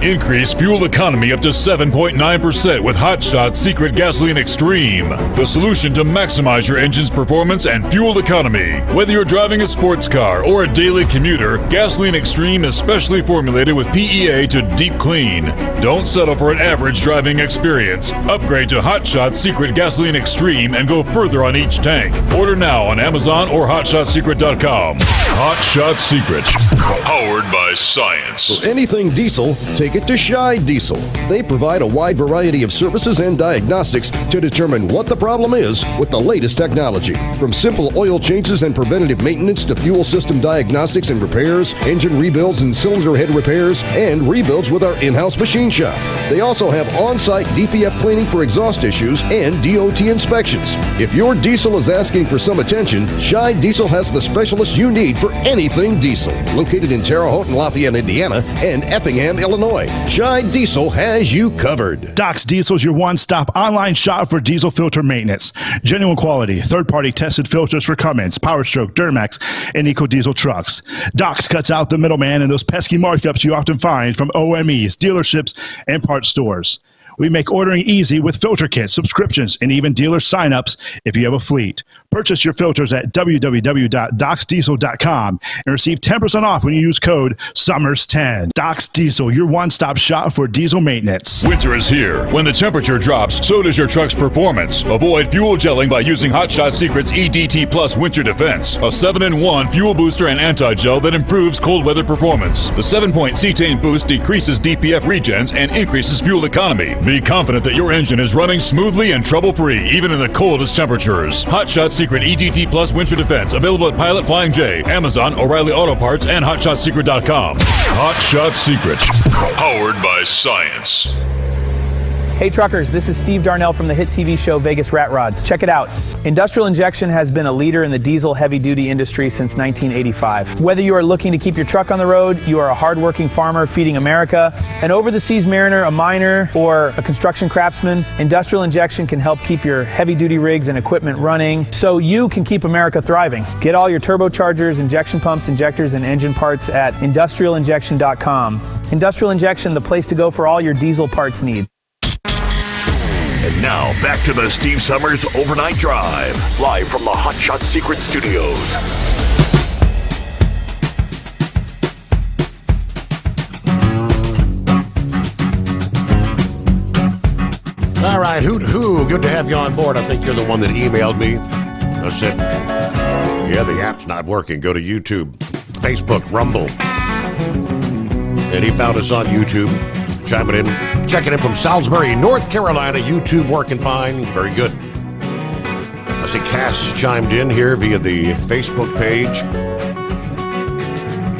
Increase fuel economy up to 7.9% with Hot Shot Secret Gasoline Extreme. The solution to maximize your engine's performance and fuel economy. Whether you're driving a sports car or a daily commuter, Gasoline Extreme is specially formulated with PEA to deep clean. Don't settle for an average driving experience. Upgrade to Hot Shot Secret Gasoline Extreme and go further on each tank. Order now on Amazon or HotShotSecret.com. Hot Shot Secret. Powered by science. For anything diesel, take take it to Shy Diesel. They provide a wide variety of services and diagnostics to determine what the problem is with the latest technology. From simple oil changes and preventative maintenance to fuel system diagnostics and repairs, engine rebuilds and cylinder head repairs, and rebuilds with our in-house machine shop. They also have on-site DPF cleaning for exhaust issues and DOT inspections. If your diesel is asking for some attention, Shy Diesel has the specialist you need for anything diesel. Located in Terre Haute and Lafayette, Indiana, and Effingham, Illinois, Shy Diesel has you covered. Doc's Diesel is your one-stop online shop for diesel filter maintenance. Genuine quality, third-party tested filters for Cummins, PowerStroke, Duramax, and EcoDiesel trucks. Doc's cuts out the middleman and those pesky markups you often find from OMEs, dealerships, and parts stores. We make ordering easy with filter kits, subscriptions, and even dealer sign-ups if you have a fleet. Purchase your filters at www.docsdiesel.com and receive 10% off when you use code SOMMERS10. Doc's Diesel, your one-stop shop for diesel maintenance. Winter is here. When the temperature drops, so does your truck's performance. Avoid fuel gelling by using Hot Shot Secret's EDT Plus Winter Defense, a 7-in-1 fuel booster and anti-gel that improves cold weather performance. The 7-point cetane boost decreases DPF regens and increases fuel economy. Be confident that your engine is running smoothly and trouble-free, even in the coldest temperatures. Hot Shot Secret EDT Plus Winter Defense, available at Pilot Flying J, Amazon, O'Reilly Auto Parts, and HotShotSecret.com. Hot Shot Secret, powered by science. Hey truckers, this is Steve Darnell from the hit TV show Vegas Rat Rods. Check it out. Industrial Injection has been a leader in the diesel heavy-duty industry since 1985. Whether you are looking to keep your truck on the road, you are a hard-working farmer feeding America, an over-the-seas mariner, a miner, or a construction craftsman, Industrial Injection can help keep your heavy-duty rigs and equipment running so you can keep America thriving. Get all your turbochargers, injection pumps, injectors, and engine parts at industrialinjection.com. Industrial Injection, the place to go for all your diesel parts needs. And now, back to the Steve Sommers Overnight Drive, live from the Hot Shot Secret Studios. All right, hoot hoo, good to have you on board. I think you're the one that emailed me. I said, yeah, the app's not working. Go to YouTube, Facebook, Rumble. And he found us on YouTube. Chiming in, checking in from Salisbury, North Carolina. YouTube working fine. Very good. I see Cass chimed in here via the Facebook page.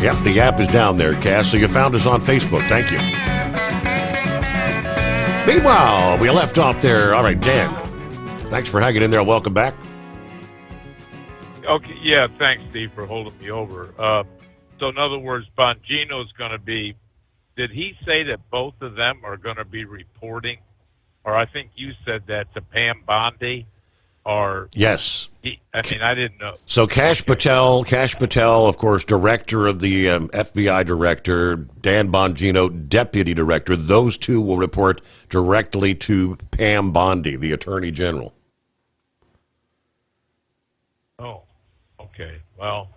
Yep, the app is down there, Cass. So you found us on Facebook. Thank you. Meanwhile, we left off there. All right, Dan. Thanks for hanging in there. Welcome back. Okay, yeah, thanks, Steve, for holding me over. So in other words, Bongino's going to be. Did he say that both of them are going to be reporting, or I think you said that to Pam Bondi, or yes? I didn't know. So Kash Patel, of course, director of the FBI director, Dan Bongino, deputy director. Those two will report directly to Pam Bondi, the attorney general. Oh, okay. Well,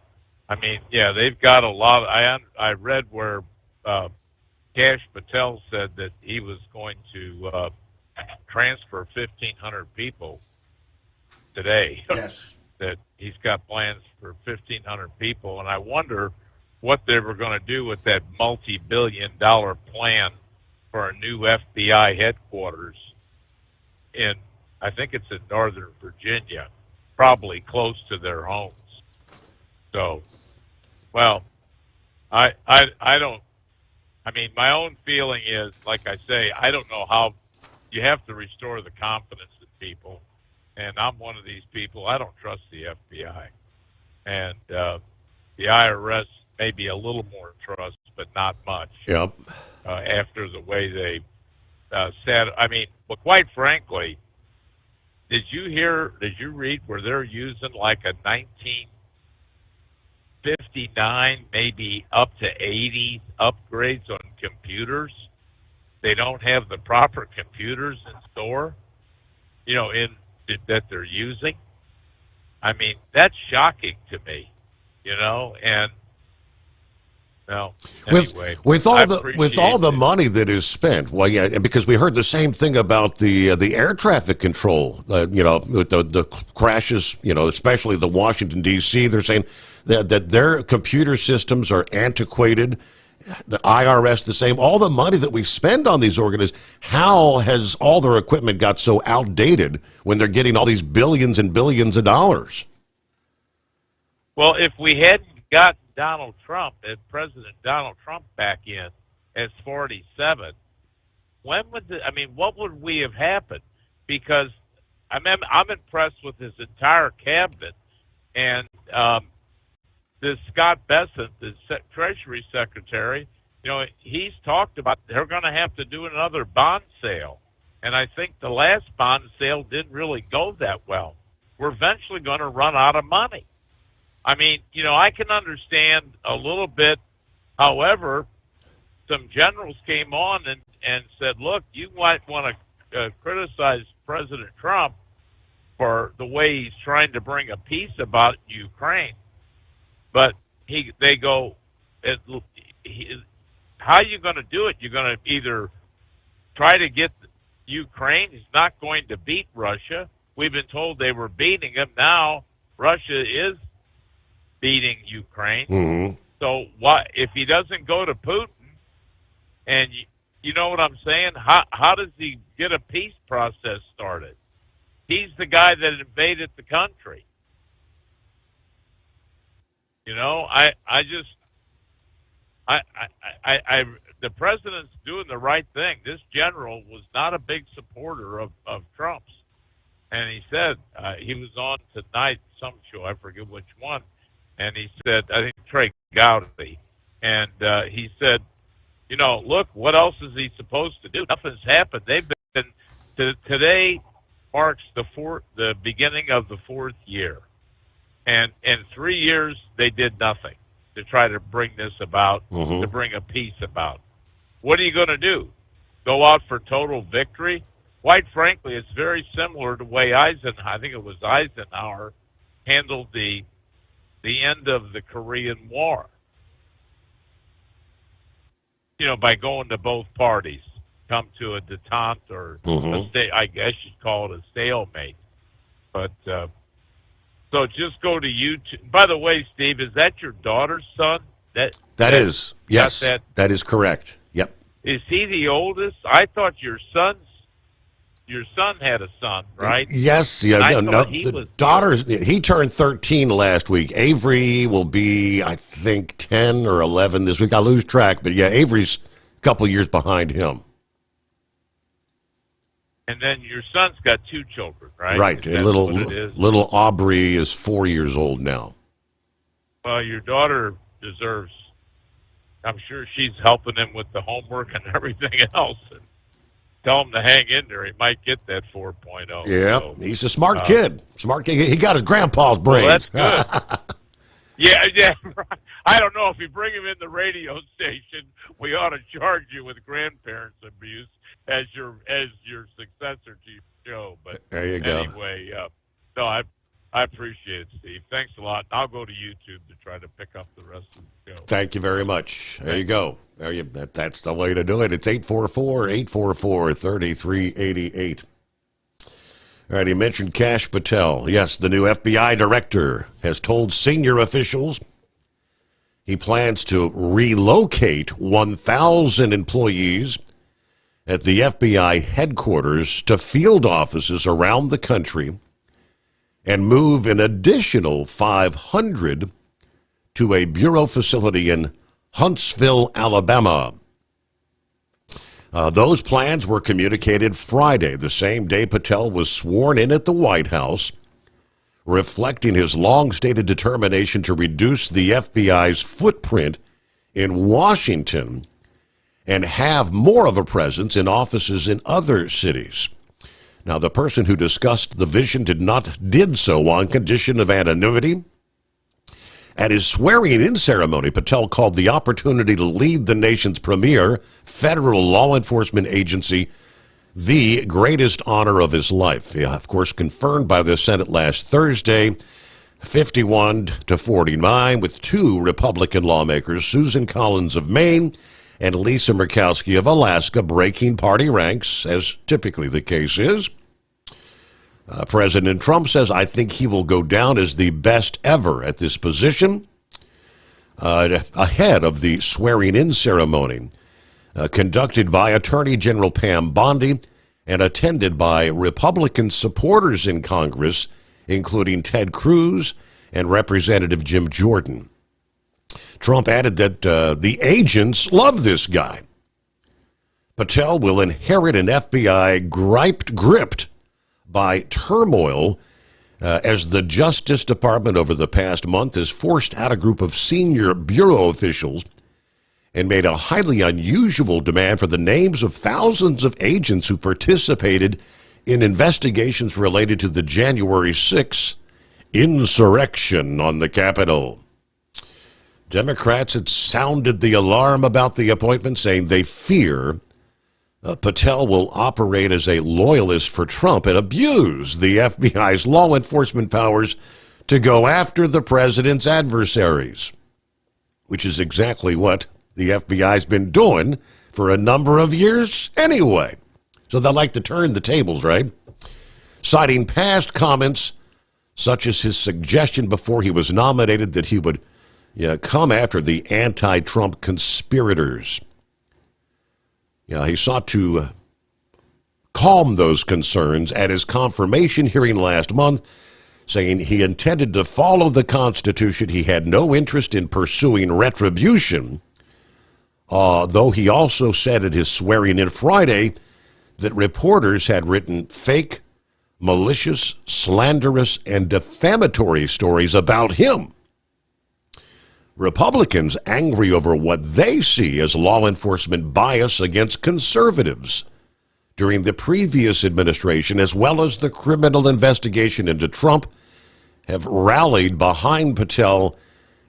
yeah, they've got a lot. I read where. Kash Patel said that he was going to transfer 1,500 people today. Yes. That he's got plans for 1,500 people, and I wonder what they were going to do with that multi-billion-dollar plan for a new FBI headquarters in, I think it's in Northern Virginia, probably close to their homes. So, well, I don't. My own feeling is, like I say, I don't know how you have to restore the confidence in people. And I'm one of these people. I don't trust the FBI. And the IRS, maybe a little more trust, but not much. Yep. After the way they said, but quite frankly, did you read where they're using like a 1959, maybe up to 80 upgrades on computers? They don't have the proper computers in store, that they're using. That's shocking to me, and well, anyway, with all the money that is spent, well, yeah, because we heard the same thing about the air traffic control, with the crashes, especially the Washington D.C. They're saying that their computer systems are antiquated, The IRS the same. All the money that we spend on these organizations, how has all their equipment got so outdated when they're getting all these billions and billions of dollars? Well, if we hadn't got Donald Trump and President Donald Trump back in as 47, what would we have happened? Because I'm impressed with his entire cabinet, and this Scott Bessent, the Treasury Secretary, he's talked about they're going to have to do another bond sale, and I think the last bond sale didn't really go that well. We're eventually going to run out of money. I mean, I can understand a little bit. However, some generals came on and said, look, you might want to criticize President Trump for the way he's trying to bring a peace about Ukraine. But they go, how are you going to do it? You're going to either try to get Ukraine. He's not going to beat Russia. We've been told they were beating him. Now Russia is beating Ukraine. Mm-hmm. So why, if he doesn't go to Putin, and you know what I'm saying? How does he get a peace process started? He's the guy that invaded the country. The president's doing the right thing. This general was not a big supporter of Trump's. And he said, he was on tonight, some show, I forget which one, and he said, I think Trey Gowdy, and he said, look, what else is he supposed to do? Nothing's happened. They've been, today marks the beginning of the 4th year. And in 3 years, they did nothing to try to bring this about, to bring a peace about. What are you going to do? Go out for total victory? Quite frankly, it's very similar to the way Eisenhower handled the end of the Korean War. By going to both parties, come to a detente or I guess you'd call it a stalemate. But so just go to YouTube. By the way, Steve, is that your daughter's son? That is, yes. That is correct. Yep. Is he the oldest? I thought your son had a son, right? Yes. Yeah. No. The daughters. He turned 13 last week. Avery will be, I think, 10 or 11 this week. I lose track, but yeah, Avery's a couple years behind him. And then your son's got 2 children, right? Right. And little Aubrey is 4 years old now. Well, your daughter deserves. I'm sure she's helping him with the homework and everything else. And tell him to hang in there. He might get that 4.0. Yeah, so, he's a smart kid. Smart kid. He got his grandpa's brains. Well, that's good. Yeah. I don't know if you bring him in the radio station, we ought to charge you with grandparents abuse as your successor to your show. But there you go. Anyway, no, I appreciate it, Steve. Thanks a lot. I'll go to YouTube to try to pick up the rest of the show. Thank you very much. There you go. That's the way to do it. It's 844-844-3388. All right, he mentioned Kash Patel. Yes, the new FBI director has told senior officials he plans to relocate 1,000 employees at the FBI headquarters to field offices around the country and move an additional 500 to a bureau facility in Huntsville, Alabama. Those plans were communicated Friday, the same day Patel was sworn in at the White House, reflecting his long-stated determination to reduce the FBI's footprint in Washington and have more of a presence in offices in other cities. Now, the person who discussed the vision did so on condition of anonymity. At his swearing-in ceremony, Patel called the opportunity to lead the nation's premier federal law enforcement agency the greatest honor of his life. Yeah, of course, confirmed by the Senate last Thursday, 51-49, with 2 Republican lawmakers, Susan Collins of Maine and Lisa Murkowski of Alaska, breaking party ranks, as typically the case is. President Trump says, I think he will go down as the best ever at this position. ahead of the swearing-in ceremony conducted by Attorney General Pam Bondi and attended by Republican supporters in Congress, including Ted Cruz and Representative Jim Jordan. Trump added that the agents love this guy. Patel will inherit an FBI gripped by turmoil as the Justice Department over the past month has forced out a group of senior bureau officials and made a highly unusual demand for the names of thousands of agents who participated in investigations related to the January 6th insurrection on the Capitol. Democrats had sounded the alarm about the appointment, saying they fear Patel will operate as a loyalist for Trump and abuse the FBI's law enforcement powers to go after the president's adversaries, which is exactly what the FBI's been doing for a number of years anyway. So they like to turn the tables, right? Citing past comments such as his suggestion before he was nominated that he would come after the anti-Trump conspirators. He sought to calm those concerns at his confirmation hearing last month, saying he intended to follow the Constitution. He had no interest in pursuing retribution, though he also said at his swearing-in Friday that reporters had written fake, malicious, slanderous, and defamatory stories about him. Republicans angry over what they see as law enforcement bias against conservatives during the previous administration, as well as the criminal investigation into Trump, have rallied behind Patel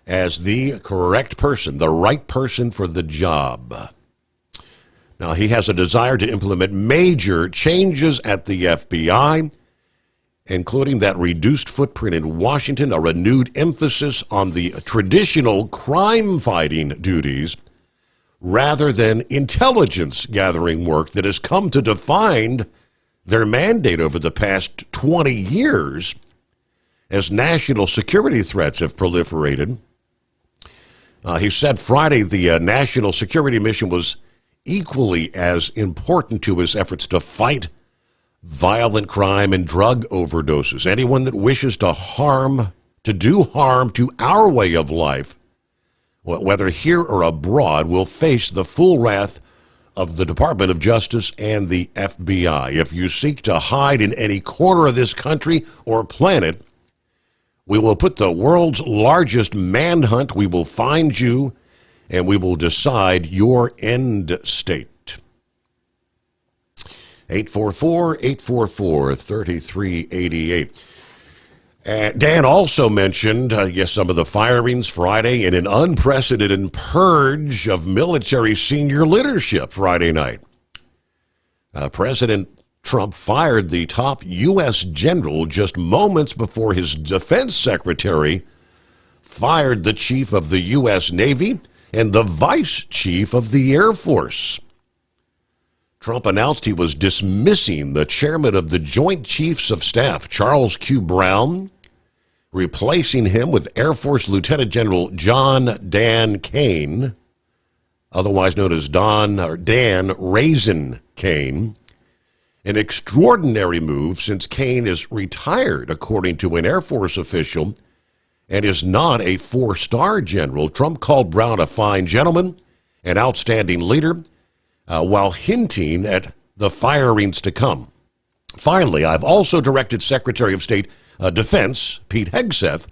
as the correct person, the right person for the job. Now, he has a desire to implement major changes at the FBI, including that reduced footprint in Washington, a renewed emphasis on the traditional crime-fighting duties rather than intelligence-gathering work that has come to define their mandate over the past 20 years as national security threats have proliferated. He said Friday the national security mission was equally as important to his efforts to fight violent crime and drug overdoses. Anyone that wishes to do harm to our way of life, whether here or abroad, will face the full wrath of the Department of Justice and the FBI. If you seek to hide in any corner of this country or planet, we will put the world's largest manhunt. We will find you, and we will decide your end state. 844-844-3388. Dan also mentioned, some of the firings Friday and an unprecedented purge of military senior leadership Friday night. President Trump fired the top U.S. general just moments before his defense secretary fired the chief of the U.S. Navy and the vice chief of the Air Force. Trump announced he was dismissing the chairman of the Joint Chiefs of Staff, Charles Q. Brown, replacing him with Air Force Lieutenant General John Dan Kane, otherwise known as Dan Raisin Kane. An extraordinary move since Kane is retired, according to an Air Force official, and is not a four-star general. Trump called Brown a fine gentleman, an outstanding leader, while hinting at the firings to come. Finally, I've also directed Secretary of State Defense Pete Hegseth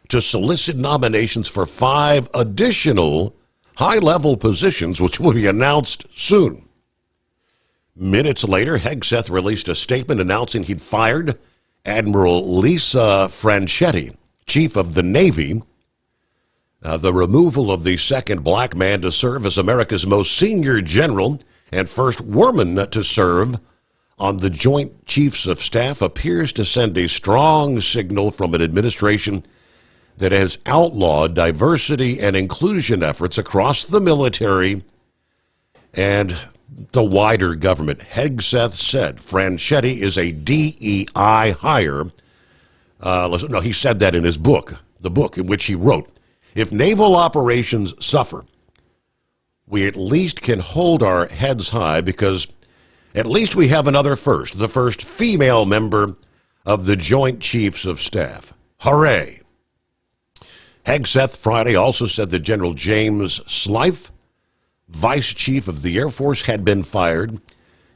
to solicit nominations for 5 additional high-level positions, which will be announced soon. Minutes later, Hegseth released a statement announcing he'd fired Admiral Lisa Franchetti, Chief of the Navy, the removal of the second black man to serve as America's most senior general and first woman to serve on the Joint Chiefs of Staff appears to send a strong signal from an administration that has outlawed diversity and inclusion efforts across the military and the wider government. Hegseth said Franchetti is a DEI hire. He said that in his book, the book in which he wrote, If naval operations suffer, we at least can hold our heads high because at least we have another first, the first female member of the Joint Chiefs of Staff. Hooray! Hegseth Friday also said that General James Slife, Vice Chief of the Air Force, had been fired,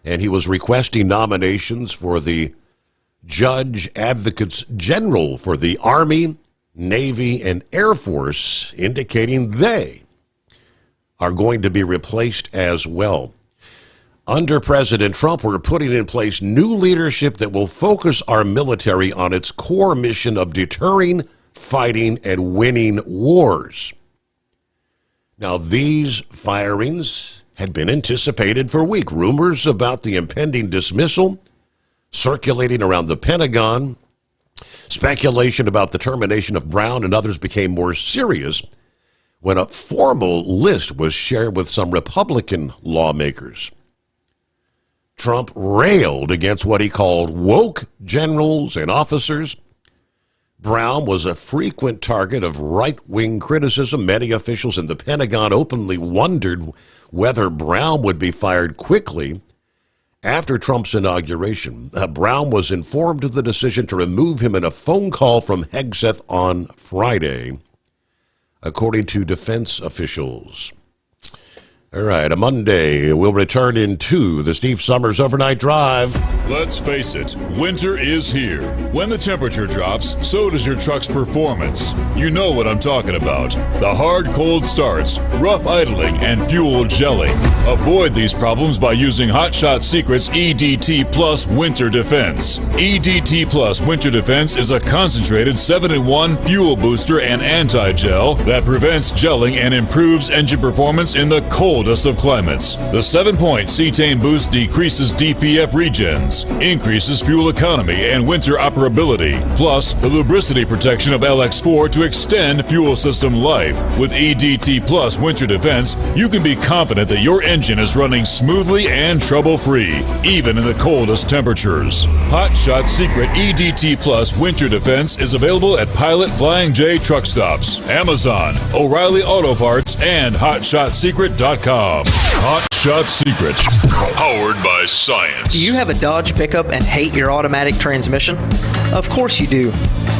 and he was requesting nominations for the Judge Advocates General for the Army, Navy, and Air Force, indicating they are going to be replaced as well. Under President Trump, we're putting in place new leadership that will focus our military on its core mission of deterring, fighting, and winning wars. Now, these firings had been anticipated for weeks. Rumors about the impending dismissal circulating around the Pentagon. Speculation about the termination of Brown and others became more serious when a formal list was shared with some Republican lawmakers. Trump railed against what he called woke generals and officers. Brown was a frequent target of right-wing criticism. Many officials in the Pentagon openly wondered whether Brown would be fired quickly after Trump's inauguration. Brown was informed of the decision to remove him in a phone call from Hegseth on Friday, according to defense officials. All right, a Monday. We'll return into the Steve Sommers Overnight Drive. Let's face it, winter is here. When the temperature drops, so does your truck's performance. You know what I'm talking about. The hard, cold starts, rough idling, and fuel gelling. Avoid these problems by using Hot Shot Secret's EDT Plus Winter Defense. EDT Plus Winter Defense is a concentrated 7-in-1 fuel booster and anti-gel that prevents gelling and improves engine performance in the coldest of climates. The 7-point cetane boost decreases DPF regens, increases fuel economy and winter operability, plus the lubricity protection of LX4 to extend fuel system life. With EDT Plus Winter Defense, you can be confident that your engine is running smoothly and trouble-free, even in the coldest temperatures. Hot Shot Secret EDT Plus Winter Defense is available at Pilot Flying J truck stops, Amazon, O'Reilly Auto Parts, and HotShotSecret.com. Hot Shot Secret, powered by science. Do you have a Dodge pickup and hate your automatic transmission? Of course you do.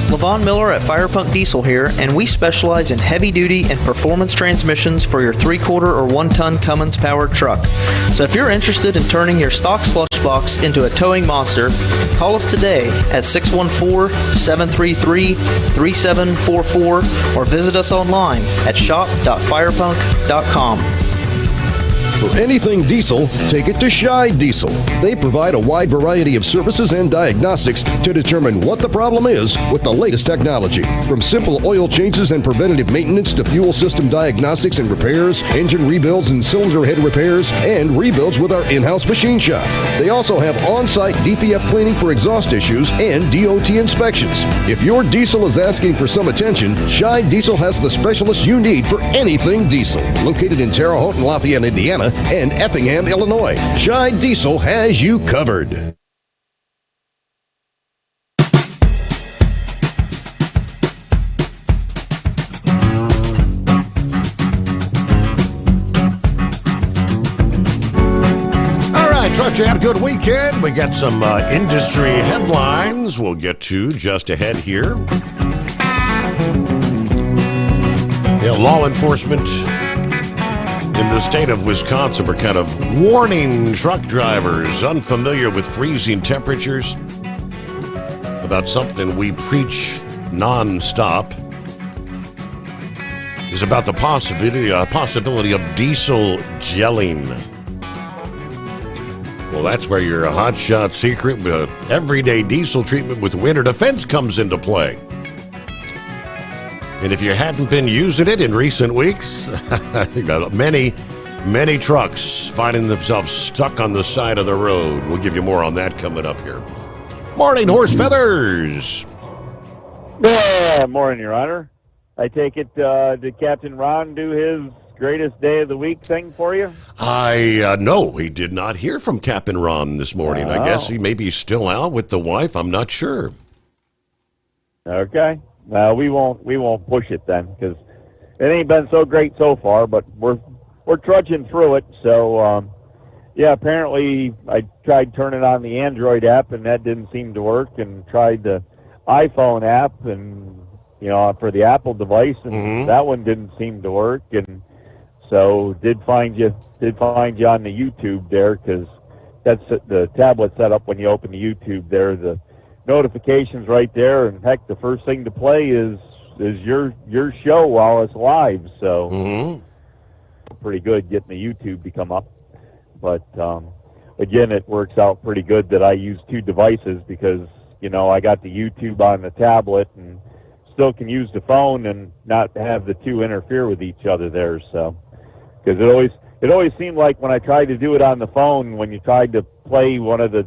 Levon Miller at Fire Punk Diesel here, and we specialize in heavy-duty and performance transmissions for your 3-quarter or 1-ton Cummins-powered truck. So if you're interested in turning your stock slush box into a towing monster, call us today at 614-733-3744 or visit us online at shop.firepunk.com. For anything diesel, take it to Shy Diesel. They provide a wide variety of services and diagnostics to determine what the problem is with the latest technology. From simple oil changes and preventative maintenance to fuel system diagnostics and repairs, engine rebuilds and cylinder head repairs, and rebuilds with our in-house machine shop. They also have on-site DPF cleaning for exhaust issues and DOT inspections. If your diesel is asking for some attention, Shy Diesel has the specialist you need for anything diesel. Located in Terre Haute and Lafayette, Indiana, and Effingham, Illinois. Shy Diesel has you covered. All right, trust you had a good weekend. We got some industry headlines we'll get to just ahead here. Yeah, law enforcement in the state of Wisconsin, we're kind of warning truck drivers unfamiliar with freezing temperatures about something we preach nonstop. Is about the possibility of diesel gelling. Well, that's where your Hot Shot Secret everyday diesel treatment with winter defense comes into play. And if you hadn't been using it in recent weeks, many trucks finding themselves stuck on the side of the road. We'll give you more on that coming up here. Morning, Horse Feathers. Yeah, morning, Your Honor. I take it, did Captain Ron do his greatest day of the week thing for you? No, we did not hear from Captain Ron this morning. I guess he may be still out with the wife. I'm not sure. Okay. We won't push it then, because it ain't been so great so far, but we're trudging through it. So yeah, apparently I tried turning on the Android app and that didn't seem to work, and tried the iPhone app and for the Apple device, and that one didn't seem to work. And so did find you on the YouTube there, because that's the tablet setup. When you open the YouTube there, the notifications right there, and heck, the first thing to play is your show while it's live. So pretty good getting the YouTube to come up. But again, it works out pretty good that I use two devices, because I got the YouTube on the tablet and still can use the phone and not have the two interfere with each other there. So, because it always seemed like when I tried to do it on the phone, when you tried to play one of the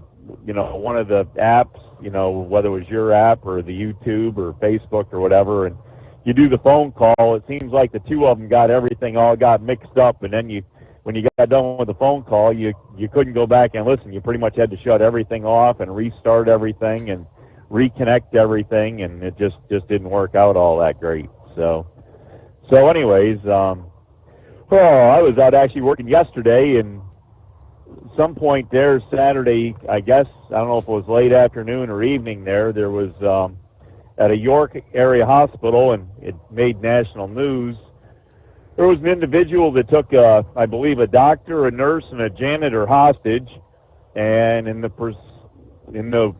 apps, whether it was your app or the YouTube or Facebook or whatever, and you do the phone call, it seems like the two of them got mixed up, and then when you got done with the phone call, you couldn't go back and listen. You pretty much had to shut everything off and restart everything and reconnect everything, and it just didn't work out all that great. So anyways, I was out actually working yesterday, and some point there Saturday, I guess, I don't know if it was late afternoon or evening there was at a York area hospital, and it made national news. There was an individual that took, I believe, a doctor, a nurse, and a janitor hostage, and in the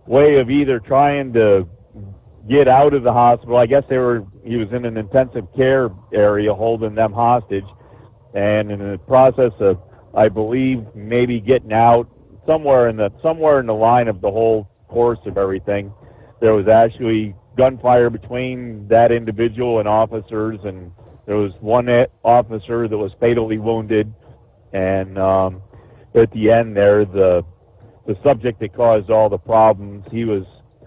way of either trying to get out of the hospital, I guess he was in an intensive care area holding them hostage, and in the process of, I believe, maybe getting out, somewhere in the line of the whole course of everything, there was actually gunfire between that individual and officers, and there was one officer that was fatally wounded, and at the end there, the subject that caused all the problems, he was,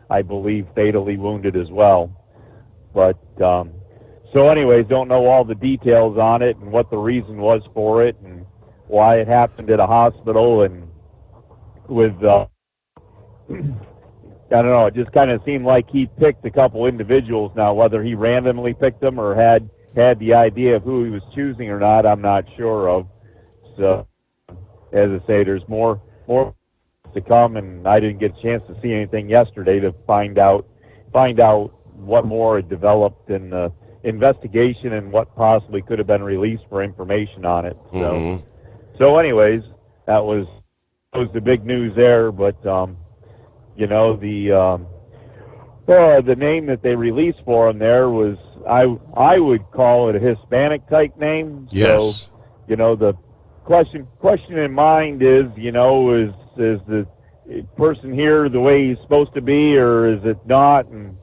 I believe, fatally wounded as well. But so anyways, don't know all the details on it and what the reason was for it and why it happened at a hospital, and with I don't know, it just kind of seemed like he picked a couple individuals. Now, whether he randomly picked them or had the idea of who he was choosing or not, I'm not sure of. So, as I say, there's more to come, and I didn't get a chance to see anything yesterday to find out what more had developed in the investigation and what possibly could have been released for information on it. So anyways, that was the big news there. But the name that they released for him there was, I would call it a Hispanic type name. Yes. So, the question in mind is, is the person here the way he's supposed to be, or is it not? And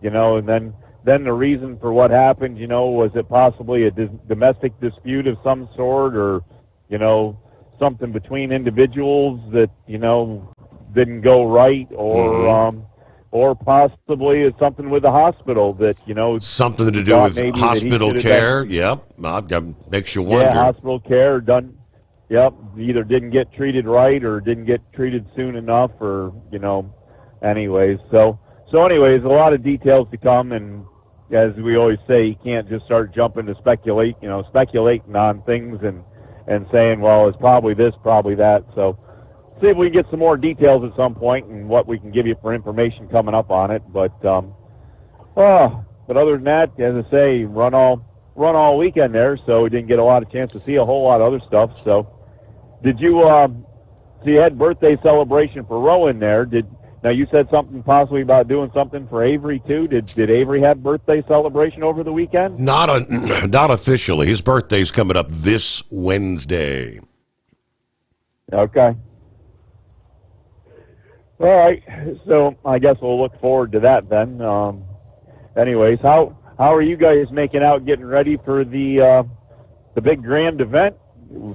and then the reason for what happened, was it possibly a domestic dispute of some sort, or something between individuals that didn't go right, or possibly it's something with the hospital that something to do with hospital care. Yep, makes you wonder. Yeah, hospital care done. Yep, either didn't get treated right or didn't get treated soon enough, or anyways. So anyways, a lot of details to come, and as we always say, you can't just start jumping to speculating on things and saying, well, it's probably this, probably that. So see if we can get some more details at some point and what we can give you for information coming up on it. But other than that, as I say, run all weekend there, so we didn't get a lot of chance to see a whole lot of other stuff. So did you so you had birthday celebration for Rowan there? Now you said something possibly about doing something for Avery too. Did Avery have birthday celebration over the weekend? Not officially. His birthday's coming up this Wednesday. Okay. All right. So I guess we'll look forward to that then. Anyways, how are you guys making out, getting ready for the big grand event?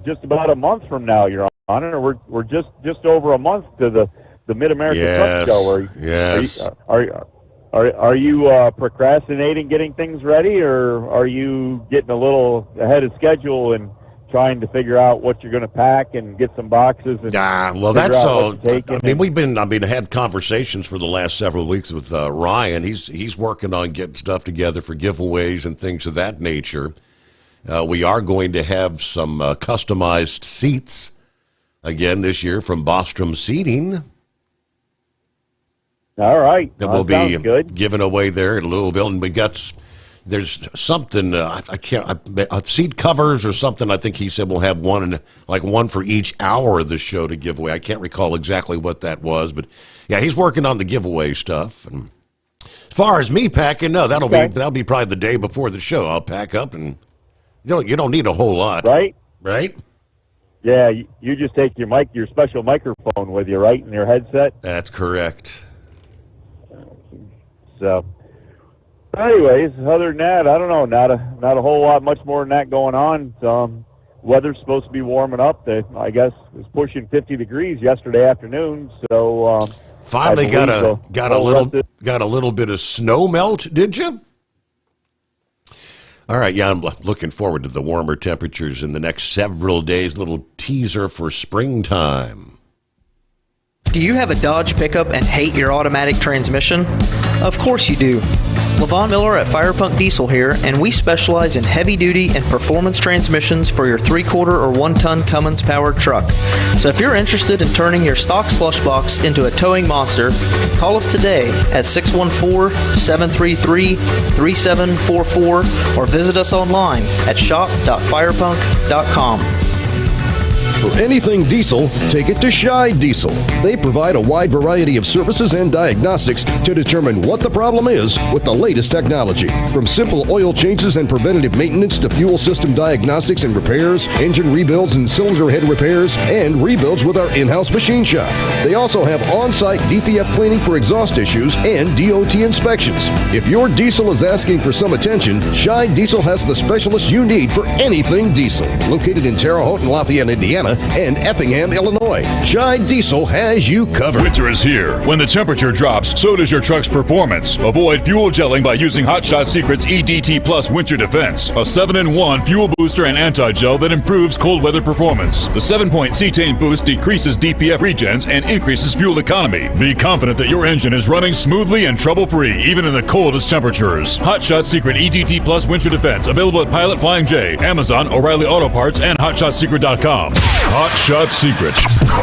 Just about a month from now, Your Honor. We're just over a month to the Mid-American Truck Show. Yes. Are you procrastinating getting things ready, or are you getting a little ahead of schedule and trying to figure out what you're going to pack and get some boxes. And well, that's all. I mean, I had conversations for the last several weeks with Ryan. He's working on getting stuff together for giveaways and things of that nature. We are going to have some customized seats again this year from Bostrom Seating. All right. That will be given away there at Louisville, and there's something seat covers or something. I think he said we'll have one for each hour of the show to give away. I can't recall exactly what that was, but yeah, he's working on the giveaway stuff. And as far as me packing, no, that'll be probably the day before the show. I'll pack up, and you don't need a whole lot, right? Yeah, you just take your special microphone with you, right, and your headset. That's correct. So. Anyways, other than that, I don't know. Not a whole lot, much more than that going on. Weather's supposed to be warming up. I guess it was pushing 50 degrees yesterday afternoon. So finally got a little bit of snow melt. Did you? All right, yeah, I'm looking forward to the warmer temperatures in the next several days. Little teaser for springtime. Do you have a Dodge pickup and hate your automatic transmission? Of course you do. Levon Miller at Firepunk Diesel here, and we specialize in heavy-duty and performance transmissions for your 3-quarter or 1-ton Cummins-powered truck. So if you're interested in turning your stock slush box into a towing monster, call us today at 614-733-3744 or visit us online at shop.firepunk.com. For anything diesel, take it to Shy Diesel. They provide a wide variety of services and diagnostics to determine what the problem is with the latest technology. From simple oil changes and preventative maintenance to fuel system diagnostics and repairs, engine rebuilds and cylinder head repairs, and rebuilds with our in-house machine shop. They also have on-site DPF cleaning for exhaust issues and DOT inspections. If your diesel is asking for some attention, Shy Diesel has the specialist you need for anything diesel. Located in Terre Haute and Lafayette, Indiana, and Effingham, Illinois. Shy Diesel has you covered. Winter is here. When the temperature drops, so does your truck's performance. Avoid fuel gelling by using Hot Shot Secret's EDT Plus Winter Defense, a 7-in-1 fuel booster and anti-gel that improves cold weather performance. The 7-point cetane boost decreases DPF regens and increases fuel economy. Be confident that your engine is running smoothly and trouble-free, even in the coldest temperatures. Hot Shot Secret EDT Plus Winter Defense, available at Pilot Flying J, Amazon, O'Reilly Auto Parts, and HotShotSecret.com. Hot Shot Secret,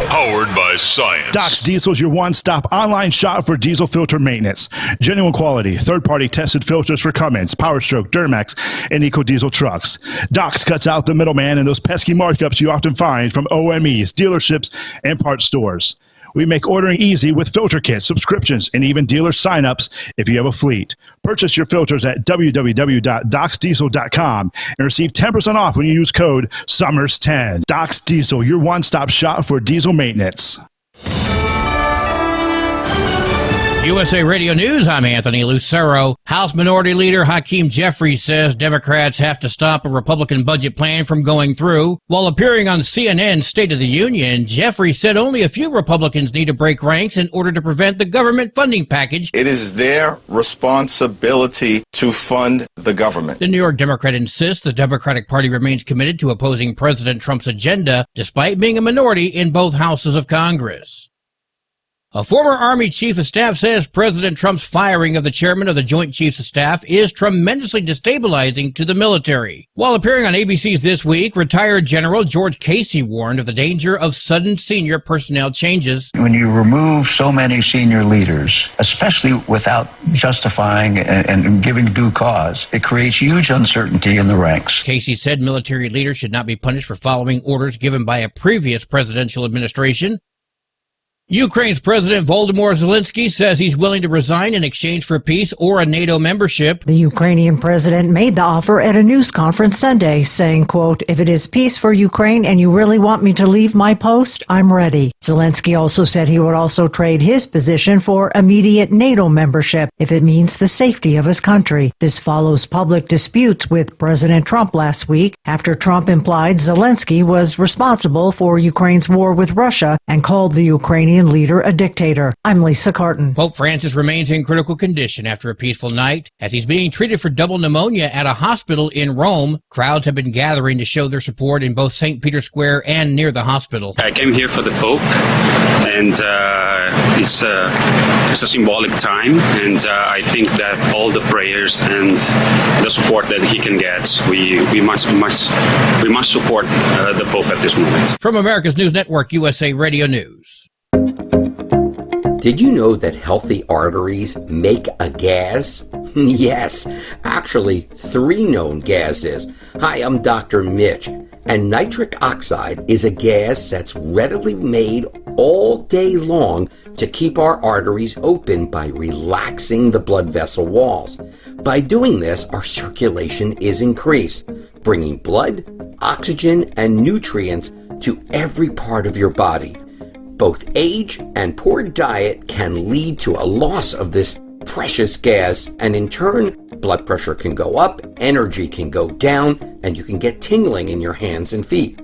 powered by science. Doc's Diesel is your one-stop online shop for diesel filter maintenance. Genuine quality, third-party tested filters for Cummins, PowerStroke, Duramax, and EcoDiesel trucks. Doc's cuts out the middleman and those pesky markups you often find from OMEs, dealerships, and parts stores. We make ordering easy with filter kits, subscriptions, and even dealer sign-ups if you have a fleet. Purchase your filters at www.docsdiesel.com and receive 10% off when you use code SOMMERS10. Doc's Diesel, your one-stop shop for diesel maintenance. USA Radio News, I'm Anthony Lucero. House Minority Leader Hakeem Jeffries says Democrats have to stop a Republican budget plan from going through. While appearing on CNN's State of the Union, Jeffries said only a few Republicans need to break ranks in order to prevent the government funding package. It is their responsibility to fund the government. The New York Democrat insists the Democratic Party remains committed to opposing President Trump's agenda, despite being a minority in both houses of Congress. A former Army Chief of Staff says President Trump's firing of the chairman of the Joint Chiefs of Staff is tremendously destabilizing to the military. While appearing on ABC's This Week, retired General George Casey warned of the danger of sudden senior personnel changes. When you remove so many senior leaders, especially without justifying and giving due cause, it creates huge uncertainty in the ranks. Casey said military leaders should not be punished for following orders given by a previous presidential administration. Ukraine's President Volodymyr Zelensky says he's willing to resign in exchange for peace or a NATO membership. The Ukrainian president made the offer at a news conference Sunday, saying, quote, "If it is peace for Ukraine and you really want me to leave my post, I'm ready." Zelensky also said he would also trade his position for immediate NATO membership if it means the safety of his country. This follows public disputes with President Trump last week after Trump implied Zelensky was responsible for Ukraine's war with Russia and called the Ukrainian Ukrainian leader a dictator. I'm Lisa Carton. Pope Francis remains in critical condition after a peaceful night. As he's being treated for double pneumonia at a hospital in Rome, crowds have been gathering to show their support in both St. Peter's Square and near the hospital. I came here for the Pope, and it's a symbolic time, and I think that all the prayers and the support that he can get, we must support the Pope at this moment. From America's News Network, USA Radio News. Did you know that healthy arteries make a gas? Yes, actually 3 known gases. Hi, I'm Dr. Mitch, and nitric oxide is a gas that's readily made all day long to keep our arteries open by relaxing the blood vessel walls. By doing this, our circulation is increased, bringing blood, oxygen, and nutrients to every part of your body. Both age and poor diet can lead to a loss of this precious gas, and in turn, blood pressure can go up, energy can go down, and you can get tingling in your hands and feet.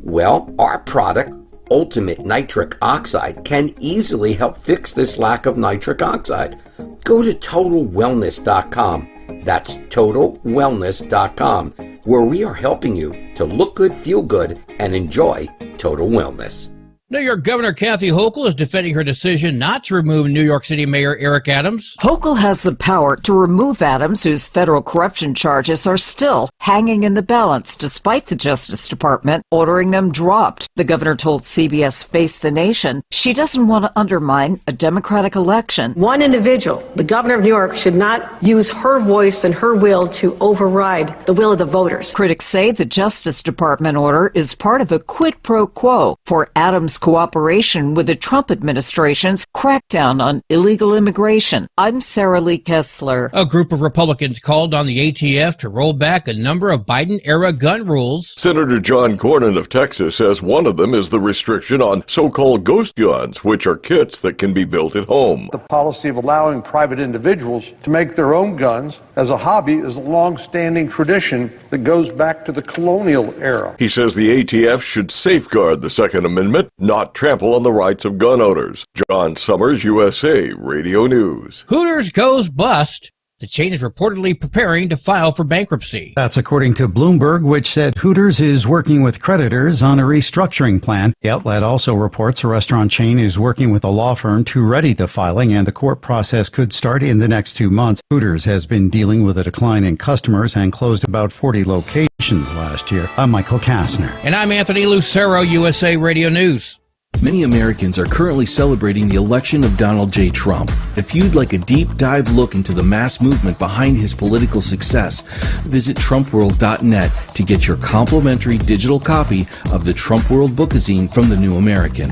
Well, our product, Ultimate Nitric Oxide, can easily help fix this lack of nitric oxide. Go to TotalWellness.com. That's TotalWellness.com, where we are helping you to look good, feel good, and enjoy total wellness. New York Governor Kathy Hochul is defending her decision not to remove New York City Mayor Eric Adams. Hochul has the power to remove Adams, whose federal corruption charges are still hanging in the balance despite the Justice Department ordering them dropped. The governor told CBS Face the Nation she doesn't want to undermine a Democratic election. One individual, the governor of New York, should not use her voice and her will to override the will of the voters. Critics say the Justice Department order is part of a quid pro quo for Adams' cooperation with the Trump administration's crackdown on illegal immigration. I'm Sarah Lee Kessler. A group of Republicans called on the ATF to roll back a number of Biden-era gun rules. Senator John Cornyn of Texas says one of them is the restriction on so-called ghost guns, which are kits that can be built at home. The policy of allowing private individuals to make their own guns as a hobby is a long-standing tradition that goes back to the colonial era. He says the ATF should safeguard the Second Amendment, not trample on the rights of gun owners. John Sommers, USA Radio News. Hooters goes bust. The chain is reportedly preparing to file for bankruptcy. That's according to Bloomberg, which said Hooters is working with creditors on a restructuring plan. The outlet also reports the restaurant chain is working with a law firm to ready the filing, and the court process could start in the next 2 months. Hooters has been dealing with a decline in customers and closed about 40 locations last year. I'm Michael Kastner. And I'm Anthony Lucero, USA Radio News. Many Americans are currently celebrating the election of Donald J. Trump. If you'd like a deep dive look into the mass movement behind his political success, visit TrumpWorld.net to get your complimentary digital copy of the Trump World Bookazine from the New American.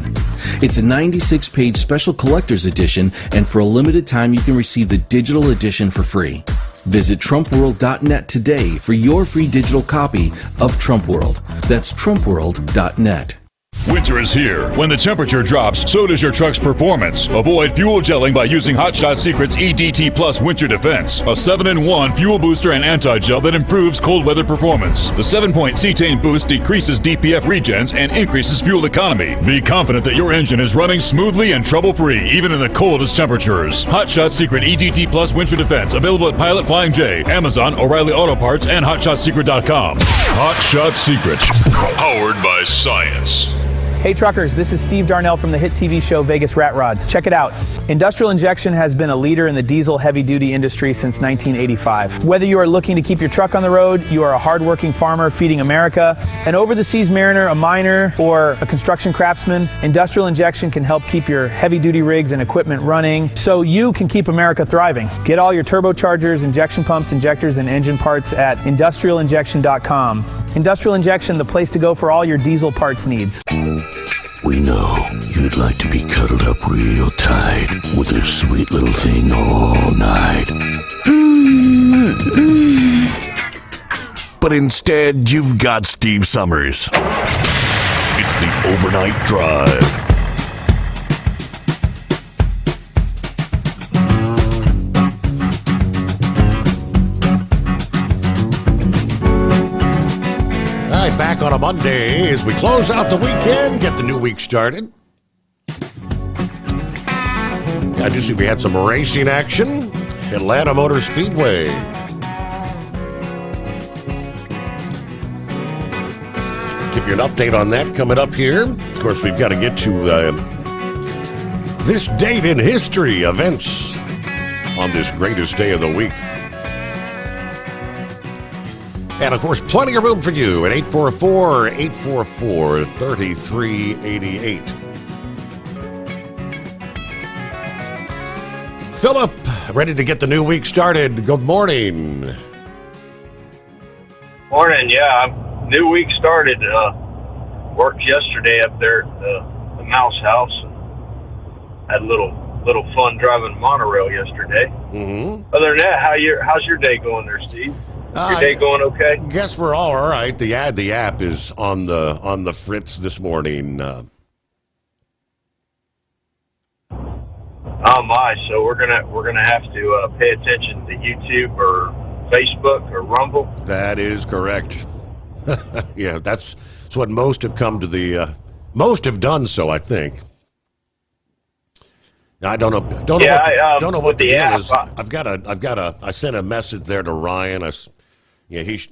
It's a 96-page special collector's edition, and for a limited time you can receive the digital edition for free. Visit TrumpWorld.net today for your free digital copy of Trump World. That's TrumpWorld.net. Winter is here. When the temperature drops, so does your truck's performance. Avoid fuel gelling by using Hot Shot Secret's EDT Plus Winter Defense, a 7-in-1 fuel booster and anti-gel that improves cold weather performance. The 7-point cetane boost decreases DPF regens and increases fuel economy. Be confident that your engine is running smoothly and trouble-free, even in the coldest temperatures. Hot Shot Secret EDT Plus Winter Defense, available at Pilot Flying J, Amazon, O'Reilly Auto Parts, and HotShotSecret.com. Hot Shot Secret, powered by science. Hey truckers, this is Steve Darnell from the hit TV show Vegas Rat Rods. Check it out. Industrial Injection has been a leader in the diesel heavy-duty industry since 1985. Whether you are looking to keep your truck on the road, you are a hardworking farmer feeding America, an over-the-seas mariner, a miner, or a construction craftsman, Industrial Injection can help keep your heavy-duty rigs and equipment running so you can keep America thriving. Get all your turbochargers, injection pumps, injectors, and engine parts at industrialinjection.com. Industrial Injection, the place to go for all your diesel parts needs. We know you'd like to be cuddled up real tight with this sweet little thing all night. But instead, you've got Steve Sommers. It's the Overnight Drive. Back on a Monday as we close out the weekend, get the new week started. I do see we had some racing action. Atlanta Motor Speedway. Give you an update on that coming up here. Of course, we've got to get to this date in history events on this greatest day of the week. And, of course, plenty of room for you at 844-844-3388. Philip, ready to get the new week started. Good morning. Morning, yeah. New week started. Worked yesterday up there at the Mouse House. Had a little fun driving monorail yesterday. Mm-hmm. Other than that, how's your day going there, Steve? Your day going okay? Guess we're all right. The app is on the fritz this morning. Oh my! So we're gonna have to pay attention to YouTube or Facebook or Rumble. That is correct. Yeah, that's what most have come to the. Most have done so, I think. I don't know what the deal app, is. I sent a message there to Ryan. He's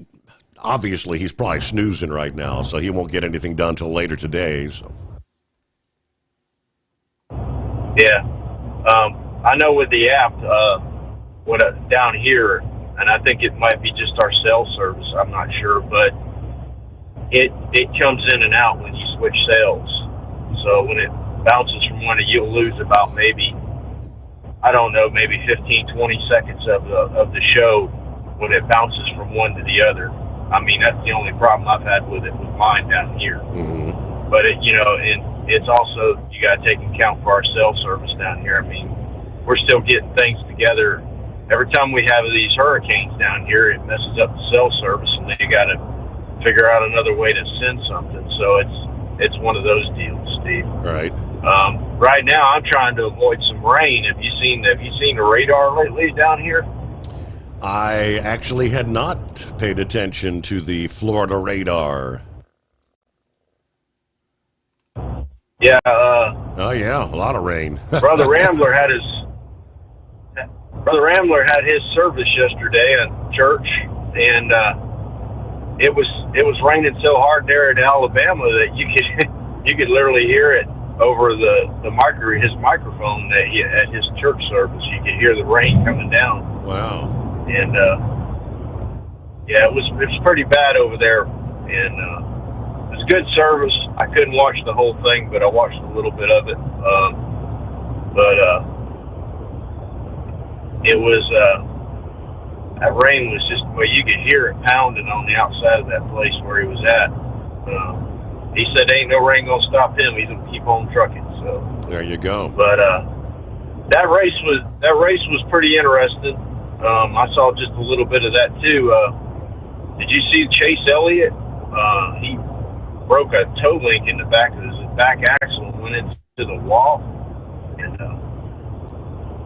probably snoozing right now, so he won't get anything done till later today. So. Yeah, I know with the app, down here, and I think it might be just our cell service. I'm not sure, but it comes in and out when you switch cells. So when it bounces from one, you'll lose about maybe 15, 20 seconds of the show when it bounces from one to the other. I mean, that's the only problem I've had with it with mine down here. Mm-hmm. But it's also, you got to take into account for our cell service down here. I mean, we're still getting things together. Every time we have these hurricanes down here, it messes up the cell service, and then you got to figure out another way to send something. So it's one of those deals, Steve. Right. Right now, I'm trying to avoid some rain. Have you seen the radar lately down here? I actually had not paid attention to the Florida radar. Yeah. Oh yeah, a lot of rain. Brother Rambler had his service yesterday at church, and it was raining so hard there in Alabama that you could literally hear it over his microphone that at his church service. You could hear the rain coming down. Wow. And yeah, it was pretty bad over there, and it was good service. I couldn't watch the whole thing, but I watched a little bit of it. It was that rain was just, well, you could hear it pounding on the outside of that place where he was at. He said ain't no rain gonna stop him. He's gonna keep on trucking. So there you go. But that race was pretty interesting. I saw just a little bit of that too. Did you see Chase Elliott? He broke a toe link in the back of his back axle and went into the wall. And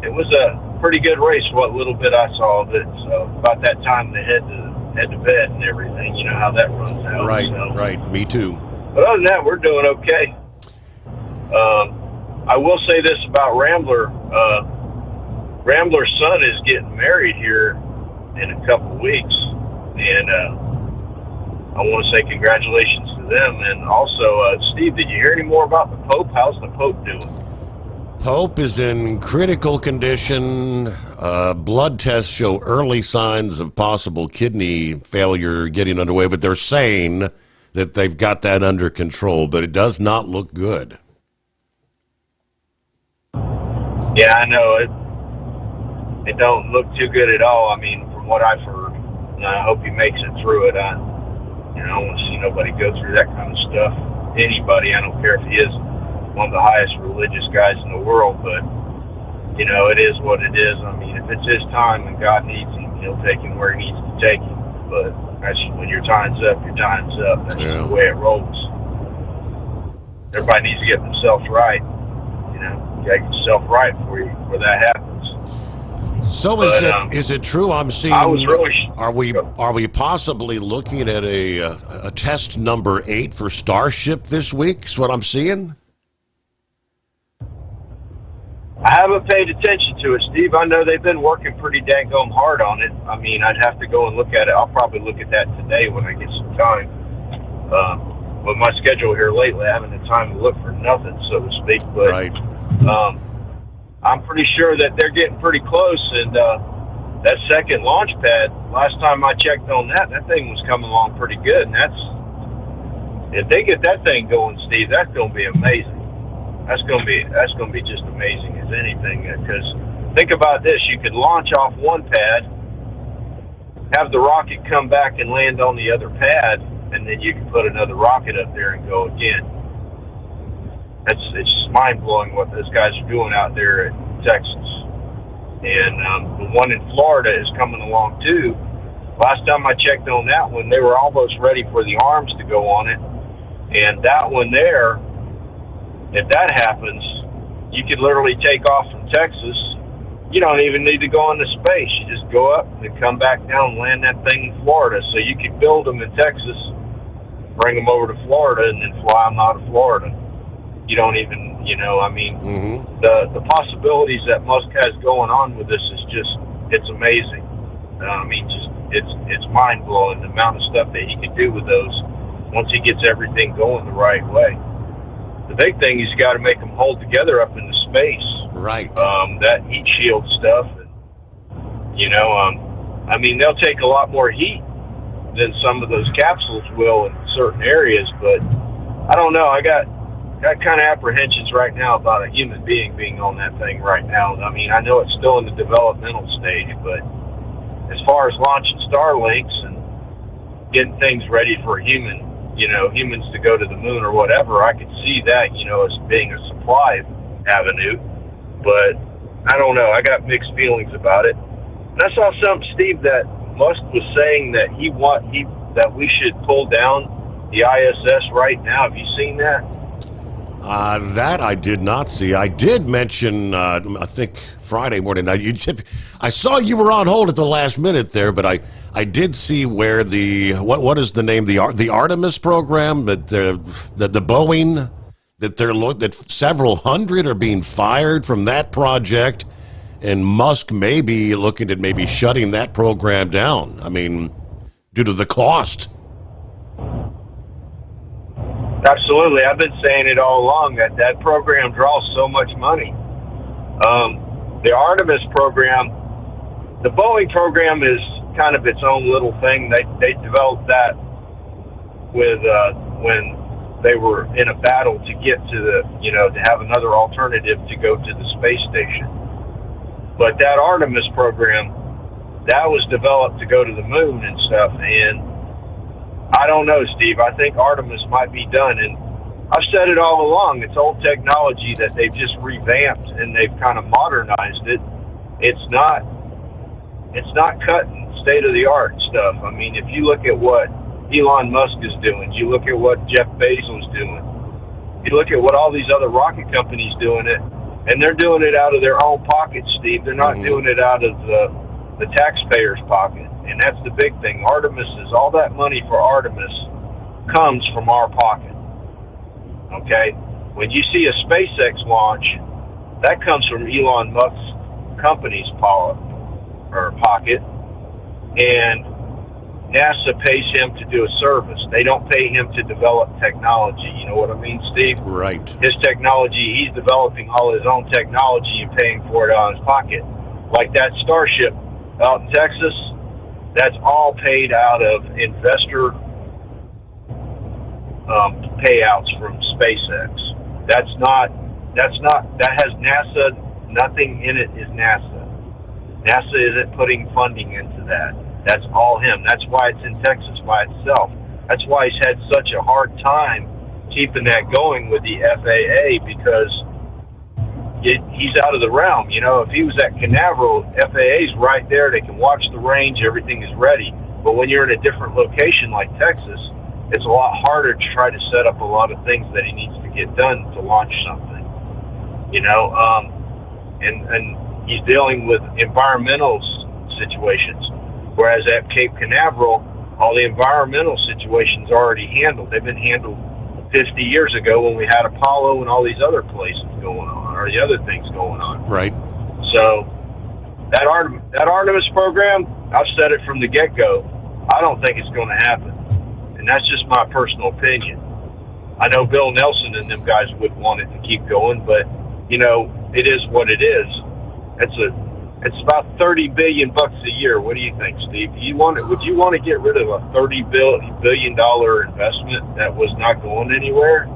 it was a pretty good race, what little bit I saw of it. So about that time they head to bed and everything. You know how that runs out. Right, so. right. Me too. But other than that, we're doing okay. I will say this about Rambler. Rambler's son is getting married here in a couple of weeks, and I want to say congratulations to them. And also, Steve, did you hear any more about the Pope? How's the Pope doing? Pope is in critical condition. Blood tests show early signs of possible kidney failure getting underway, but they're saying that they've got that under control, but it does not look good. Yeah, I know it. It don't look too good at all. I mean, from what I've heard, and I hope he makes it through it. I don't want to see nobody go through that kind of stuff. Anybody, I don't care if he is one of the highest religious guys in the world, but it is what it is. I mean, if it's his time and God needs him, he'll take him where he needs to take him. But actually, when your time's up, your time's up. That's just the way it rolls. Everybody needs to get themselves right. You gotta get yourself right before that happens. So is it true? I'm seeing. I was really. Are we possibly looking at a test number 8 for Starship this week? Is what I'm seeing. I haven't paid attention to it, Steve. I know they've been working pretty dang hard on it. I mean, I'd have to go and look at it. I'll probably look at that today when I get some time. With my schedule here lately, I haven't had time to look for nothing, so to speak. But I'm pretty sure that they're getting pretty close. And that second launch pad, last time I checked on that thing was coming along pretty good. And if they get that thing going, Steve, that's going to be amazing. That's going to be just amazing as anything. Because think about this: you could launch off one pad, have the rocket come back and land on the other pad, and then you can put another rocket up there and go again. It's just mind blowing what those guys are doing out there in Texas. And the one in Florida is coming along too. Last time I checked on that one, they were almost ready for the arms to go on it. And that one there, if that happens, you could literally take off from Texas. You don't even need to go into space. You just go up and come back down and land that thing in Florida. So you could build them in Texas, bring them over to Florida, and then fly them out of Florida. You don't even, the possibilities that Musk has going on with this is just, it's amazing. It's mind-blowing, the amount of stuff that he can do with those once he gets everything going the right way. The big thing is you got to make them hold together up into space. Right. That heat shield stuff. And, they'll take a lot more heat than some of those capsules will in certain areas. But I don't know. I got kind of apprehensions right now about a human being being on that thing right now. I mean, I know it's still in the developmental stage, but as far as launching Starlinks and getting things ready for humans to go to the moon or whatever, I could see that, as being a supply avenue. But I don't know. I got mixed feelings about it. And I saw something, Steve, that Musk was saying that that we should pull down the ISS right now. Have you seen that? That I did not see. I did mention, I think Friday morning. I saw you were on hold at the last minute there, but I did see where what is the name, the Artemis program, that the Boeing, that several hundred are being fired from that project, and Musk may be looking at maybe shutting that program down. I mean, due to the cost. Absolutely. I've been saying it all along that program draws so much money. The Artemis program, the Boeing program is kind of its own little thing. They developed that with when they were in a battle to get to to have another alternative to go to the space station. But that Artemis program, that was developed to go to the moon and stuff. And I don't know, Steve. I think Artemis might be done. And I've said it all along. It's old technology that they've just revamped and they've kind of modernized it. It's not cutting state-of-the-art stuff. I mean, if you look at what Elon Musk is doing, you look at what Jeff Bezos is doing, you look at what all these other rocket companies doing it, and they're doing it out of their own pockets, Steve. They're not doing it out of the taxpayer's pocket. And that's the big thing. Artemis is all that money for Artemis comes from our pocket. Okay? When you see a SpaceX launch, that comes from Elon Musk's company's pocket. And NASA pays him to do a service. They don't pay him to develop technology. You know what I mean, Steve? Right. His technology, he's developing all his own technology and paying for it out of his pocket. Like that Starship out in Texas, that's all paid out of investor payouts from SpaceX. That has NASA, nothing in it is NASA. NASA isn't putting funding into that. That's all him. That's why it's in Texas by itself. That's why he's had such a hard time keeping that going with the FAA, because he's out of the realm. If he was at Canaveral, FAA's right there. They can watch the range. Everything is ready. But when you're in a different location like Texas, it's a lot harder to try to set up a lot of things that he needs to get done to launch something. And he's dealing with environmental situations. Whereas at Cape Canaveral, all the environmental situations are already handled. They've been handled 50 years ago when we had Apollo and all these other places going on, or the other things going on. Right. So that Artemis program, I've said it from the get-go, I don't think it's going to happen. And that's just my personal opinion. I know Bill Nelson and them guys would want it to keep going, but, you know, it is what it is. It's about $30 billion a year. What do you think, Steve? Would you want to get rid of a $30 billion investment that was not going anywhere?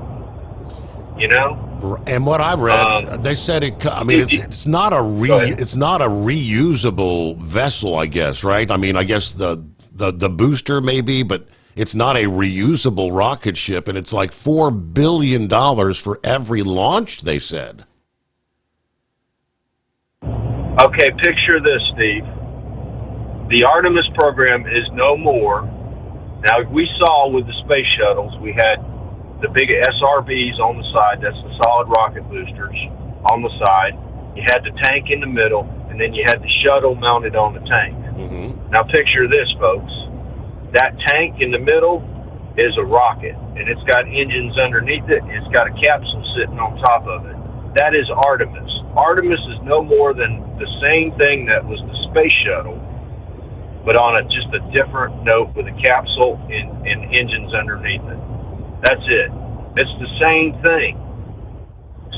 You know. And what I read, they said it. I mean, it's not a reusable vessel, I guess, right? I mean, I guess the booster maybe, but it's not a reusable rocket ship, and it's like $4 billion for every launch, they said. Okay, picture this, Steve. The Artemis program is no more. Now, we saw with the space shuttles, we had the big SRBs on the side, that's the solid rocket boosters on the side. You had the tank in the middle, and then you had the shuttle mounted on the tank. Mm-hmm. Now, picture this, folks. That tank in the middle is a rocket, and it's got engines underneath it, and it's got a capsule sitting on top of it. That is Artemis. Artemis is no more than the same thing that was the space shuttle, but on just a different note with a capsule and engines underneath it. That's it. It's the same thing.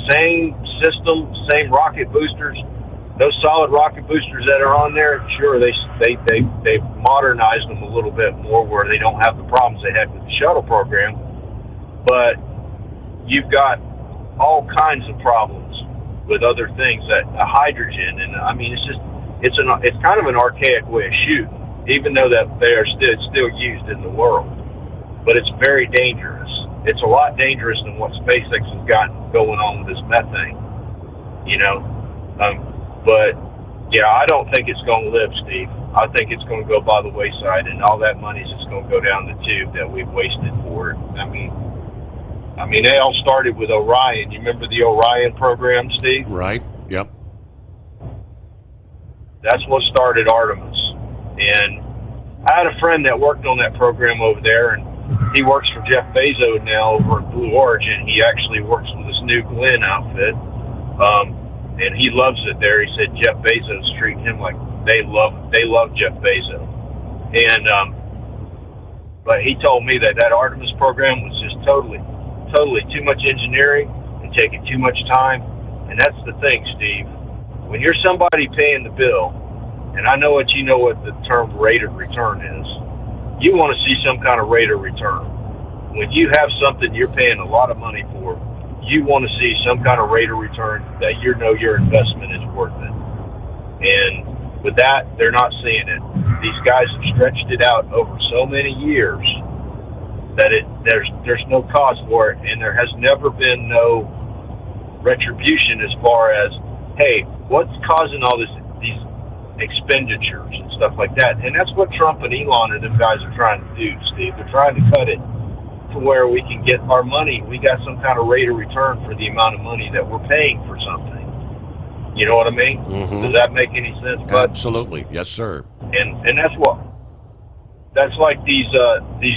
Same system, same rocket boosters. Those solid rocket boosters that are on there, sure, they've modernized them a little bit more where they don't have the problems they had with the shuttle program, but you've got all kinds of problems with other things, that hydrogen, and I mean, it's kind of an archaic way of shooting, even though that they are still used in the world. But it's very dangerous. It's a lot dangerous than what SpaceX has got going on with this methane, you know. But yeah, I don't think it's going to live, Steve. I think it's going to go by the wayside, and all that money's just going to go down the tube that we've wasted for it. I mean, they all started with Orion. You remember the Orion program, Steve? Right. Yep. That's what started Artemis. And I had a friend that worked on that program over there, and he works for Jeff Bezos now over at Blue Origin. He actually works with this New Glenn outfit, and he loves it there. He said Jeff Bezos treat him like they love Jeff Bezos. And but he told me that Artemis program was just totally too much engineering and taking too much time. And that's the thing, Steve. When you're somebody paying the bill, and I know what the term rate of return is, you want to see some kind of rate of return. When you have something you're paying a lot of money for, you want to see some kind of rate of return that you know your investment is worth it. And with that, they're not seeing it. These guys have stretched it out over so many years that there's no cause for it, and there has never been no retribution as far as, hey, what's causing all these expenditures and stuff like that. And that's what Trump and Elon and them guys are trying to do, Steve. They're trying to cut it to where we can get our money. We got some kind of rate of return for the amount of money that we're paying for something. You know what I mean? Mm-hmm. Does that make any sense, bud? Absolutely. Yes, sir. And that's like these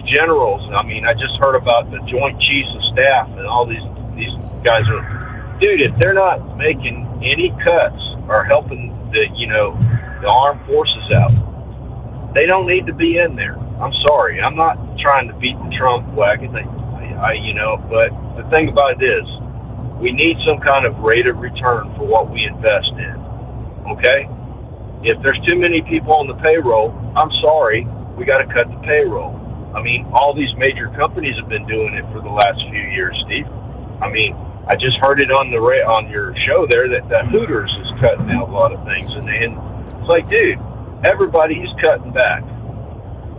generals. I mean, I just heard about the Joint Chiefs of Staff and all these guys are, dude, if they're not making any cuts or helping the armed forces out, they don't need to be in there. I'm sorry. I'm not trying to beat the Trump wagon. But the thing about it is, we need some kind of rate of return for what we invest in. Okay? If there's too many people on the payroll, I'm sorry, we got to cut the payroll. I mean, all these major companies have been doing it for the last few years, Steve. I mean, I just heard it on your show there that Hooters is cutting out a lot of things, and it's like, dude, everybody is cutting back.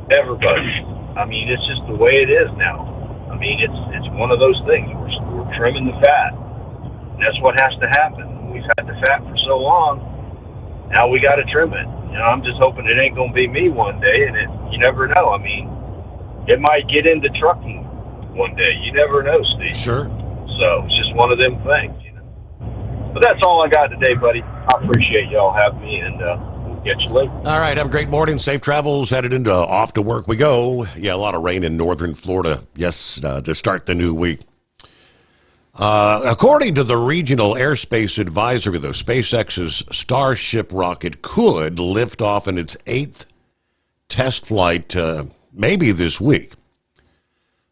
Everybody. I mean, it's just the way it is now. I mean, it's one of those things. We're trimming the fat, and that's what has to happen. We've had the fat for so long. Now we got to trim it. I'm just hoping it ain't going to be me one day, and you never know. I mean, it might get into trucking one day. You never know, Steve. Sure. So it's just one of them things, But that's all I got today, buddy. I appreciate y'all having me, and we'll get you later. All right, have a great morning. Safe travels. Headed into off to work we go. Yeah, a lot of rain in northern Florida. Yes, to start the new week. According to the Regional Airspace Advisory, though, SpaceX's Starship rocket could lift off in its 8th test flight maybe this week.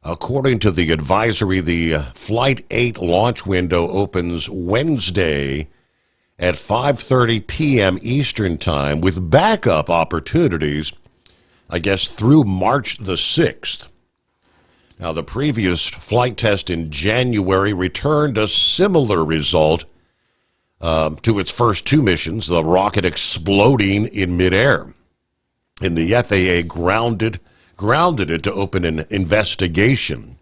According to the advisory, the Flight 8 launch window opens Wednesday at 5:30 p.m. Eastern Time with backup opportunities, I guess, through March the 6th. Now, the previous flight test in January returned a similar result to its first 2 missions, the rocket exploding in midair. And the FAA grounded it to open an investigation.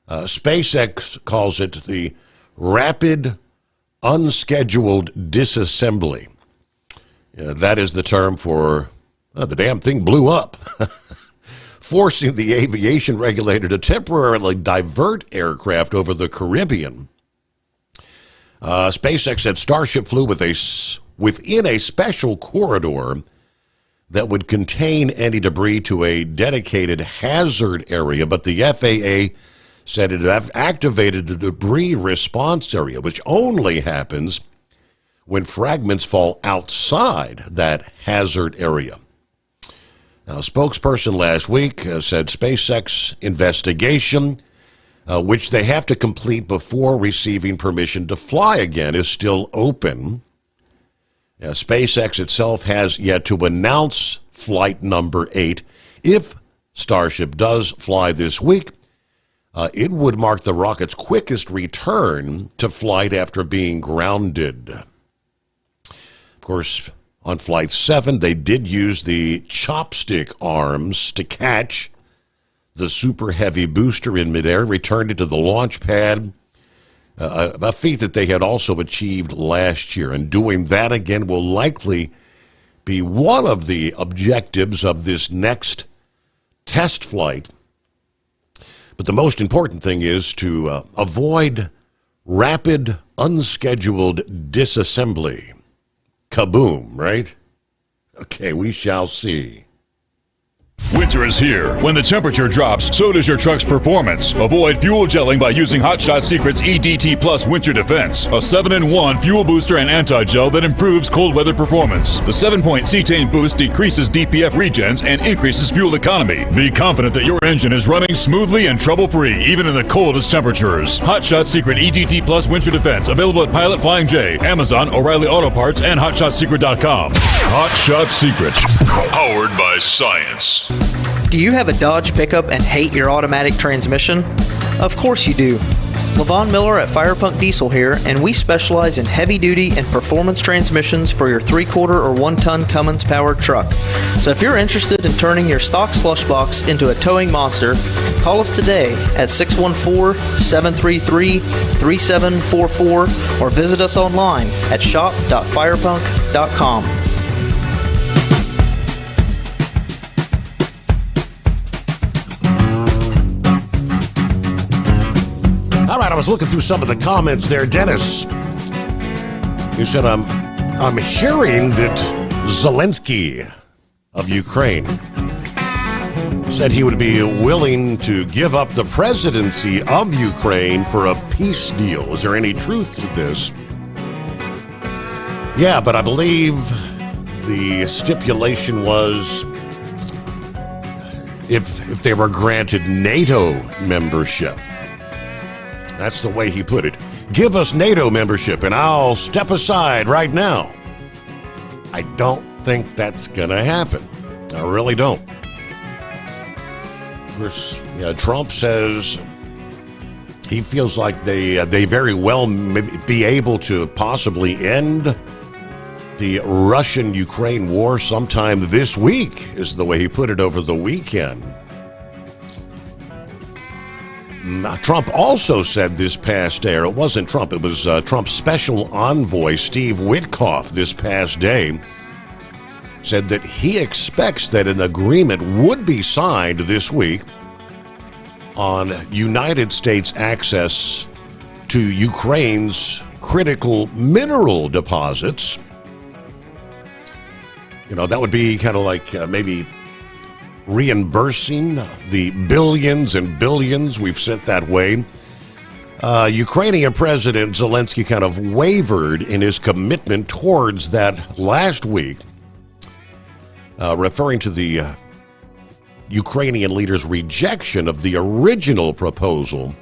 SpaceX calls it the Rapid Unscheduled Disassembly. That is the term for the damn thing blew up, forcing the aviation regulator to temporarily divert aircraft over the Caribbean. SpaceX said Starship flew within a special corridor that would contain any debris to a dedicated hazard area, but the FAA said it activated the debris response area, which only happens when fragments fall outside that hazard area. Now, a spokesperson last week said SpaceX investigation, which they have to complete before receiving permission to fly again, is still open. SpaceX itself has yet to announce flight number 8. If Starship does fly this week, it would mark the rocket's quickest return to flight after being grounded. Of course, on Flight 7, they did use the chopstick arms to catch the super heavy booster in midair, returned it to the launch pad, a feat that they had also achieved last year. And doing that again will likely be one of the objectives of this next test flight. But the most important thing is to avoid rapid, unscheduled disassembly. Kaboom, right? Okay, we shall see. Winter is here. When the temperature drops, so does your truck's performance. Avoid fuel gelling by using Hot Shot Secret's EDT Plus Winter Defense, a 7-in-1 fuel booster and anti-gel that improves cold weather performance. The 7-point cetane boost decreases DPF regens and increases fuel economy. Be confident that your engine is running smoothly and trouble-free, even in the coldest temperatures. Hot Shot Secret EDT Plus Winter Defense, available at Pilot Flying J, Amazon, O'Reilly Auto Parts, and HotShotSecret.com. Hot Shot Secret, powered by science. Do you have a Dodge pickup and hate your automatic transmission? Of course you do. Levon Miller at Firepunk Diesel here, and we specialize in heavy-duty and performance transmissions for your 3-quarter or 1-ton Cummins-powered truck. So if you're interested in turning your stock slush box into a towing monster, call us today at 614-733-3744 or visit us online at shop.firepunk.com. All right, I was looking through some of the comments there. Dennis, you said, I'm hearing that Zelensky of Ukraine said he would be willing to give up the presidency of Ukraine for a peace deal. Is there any truth to this? Yeah, but I believe the stipulation was if they were granted NATO membership. That's the way he put it. Give us NATO membership and I'll step aside right now. I don't think that's going to happen. I really don't. Of course, Trump says he feels like they very well may be able to possibly end the Russian-Ukraine war sometime this week, is the way he put it over the weekend. Trump also said this past day, or it wasn't Trump, it was Trump's special envoy, Steve Witkoff, this past day, said that he expects that an agreement would be signed this week on United States access to Ukraine's critical mineral deposits. That would be kind of like maybe reimbursing the billions and billions we've sent that way Ukrainian President Zelensky kind of wavered in his commitment towards that last week, referring to the Ukrainian leader's rejection of the original proposal.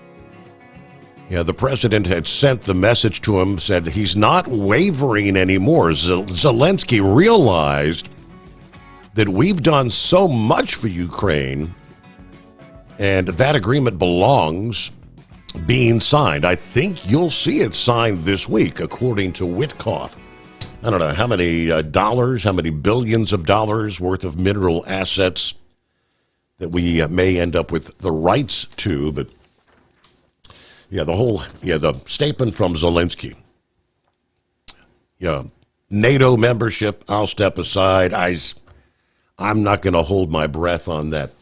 Yeah, the president had sent the message to him, said he's not wavering anymore. Zelensky realized that we've done so much for Ukraine, and that agreement belongs being signed. I think you'll see it signed this week, according to Witkoff. I don't know how many dollars, how many billions of dollars worth of mineral assets that we may end up with the rights to, but the statement from Zelensky. Yeah, NATO membership, I'll step aside. I'm not going to hold my breath on that.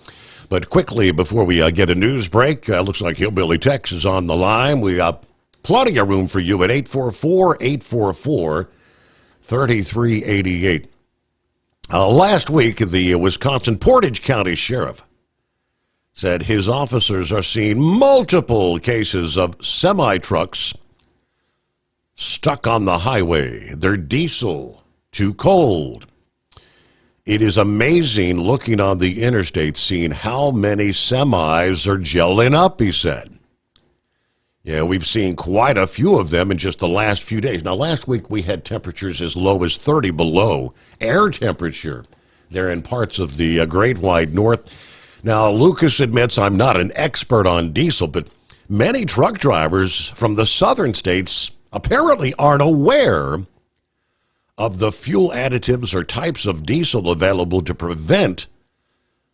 But quickly, before we get a news break, looks like Hillbilly Tex is on the line. We got plenty of room for you at 844-844-3388. Last week, the Wisconsin Portage County Sheriff said his officers are seeing multiple cases of semi-trucks stuck on the highway. They're diesel, too cold. It is amazing looking on the interstate, seeing how many semis are gelling up, he said. Yeah, we've seen quite a few of them in just the last few days. Now, last week we had temperatures as low as 30 below air temperature there in parts of the Great White North. Now, Lucas admits, I'm not an expert on diesel, but many truck drivers from the southern states apparently aren't aware of the fuel additives or types of diesel available to prevent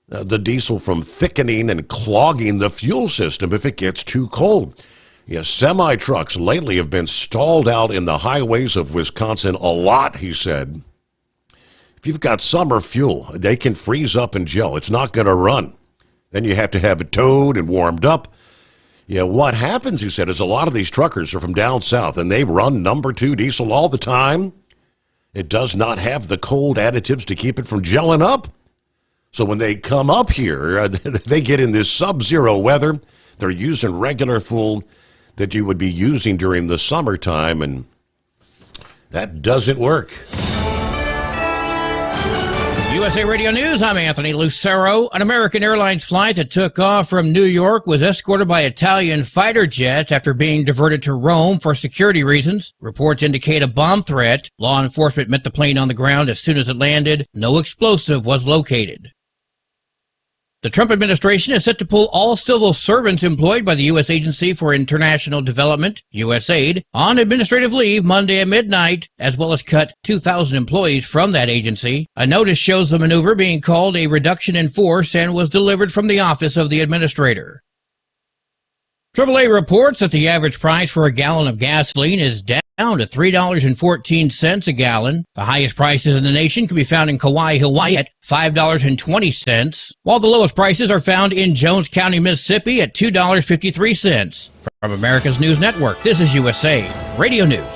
the diesel from thickening and clogging the fuel system if it gets too cold. Yes, semi-trucks lately have been stalled out in the highways of Wisconsin a lot, he said. If you've got summer fuel, they can freeze up and gel. It's not going to run. Then you have to have it towed and warmed up. Yeah, what happens, he said, is a lot of these truckers are from down south, and they run number 2 diesel all the time. It does not have the cold additives to keep it from gelling up. So when they come up here, they get in this sub-zero weather. They're using regular fuel that you would be using during the summertime, and that doesn't work. USA Radio News, I'm Anthony Lucero. An American Airlines flight that took off from New York was escorted by Italian fighter jets after being diverted to Rome for security reasons. Reports indicate a bomb threat. Law enforcement met the plane on the ground as soon as it landed. No explosive was located. The Trump administration is set to pull all civil servants employed by the U.S. Agency for International Development, USAID, on administrative leave Monday at midnight, as well as cut 2,000 employees from that agency. A notice shows the maneuver being called a reduction in force and was delivered from the office of the administrator. AAA reports that the average price for a gallon of gasoline is down to $3.14 a gallon. The highest prices in the nation can be found in Kauai, Hawaii at $5.20, while the lowest prices are found in Jones County, Mississippi at $2.53. From America's News Network, this is USA Radio News.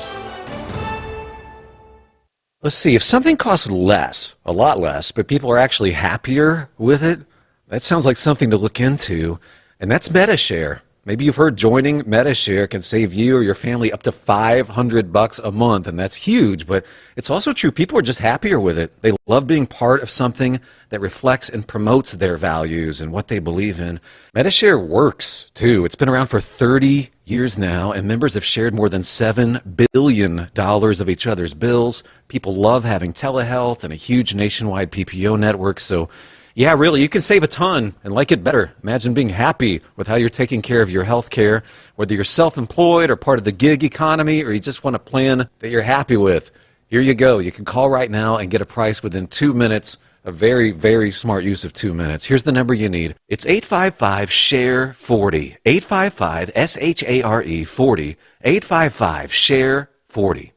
Let's see, if something costs less, a lot less, but people are actually happier with it, that sounds like something to look into, and that's MediShare. Maybe you've heard joining MediShare can save you or your family up to $500 a month, and that's huge, but it's also true. People are just happier with it. They love being part of something that reflects and promotes their values and what they believe in. MediShare works, too. It's been around for 30 years now, and members have shared more than $7 billion of each other's bills. People love having telehealth and a huge nationwide PPO network, so yeah, really, you can save a ton and like it better. Imagine being happy with how you're taking care of your health care, whether you're self-employed or part of the gig economy, or you just want a plan that you're happy with. Here you go. You can call right now and get a price within 2 minutes. A very, very smart use of 2 minutes. Here's the number you need. It's 855-SHARE-40. 855-SHARE-40. 855-SHARE-40.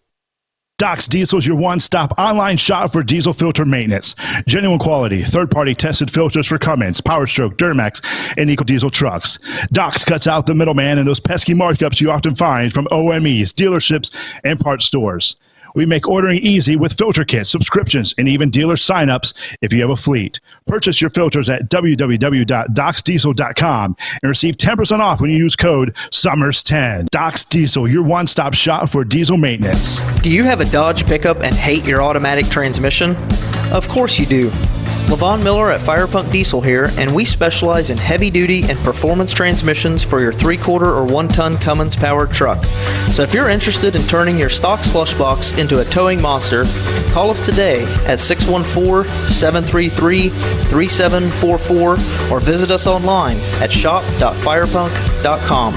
Doc's Diesel is your one-stop online shop for diesel filter maintenance. Genuine quality, third-party tested filters for Cummins, Power Stroke, Duramax, and Eco Diesel trucks. Doc's cuts out the middleman and those pesky markups you often find from OMEs, dealerships, and parts stores. We make ordering easy with filter kits, subscriptions, and even dealer signups if you have a fleet. Purchase your filters at www.docsdiesel.com and receive 10% off when you use code SOMMERS10. Docs Diesel, your one-stop shop for diesel maintenance. Do you have a Dodge pickup and hate your automatic transmission? Of course you do. Levon Miller at Firepunk Diesel here, and we specialize in heavy-duty and performance transmissions for your 3/4 or 1-ton Cummins-powered truck. So if you're interested in turning your stock slush box into a towing monster, call us today at 614-733-3744 or visit us online at shop.firepunk.com.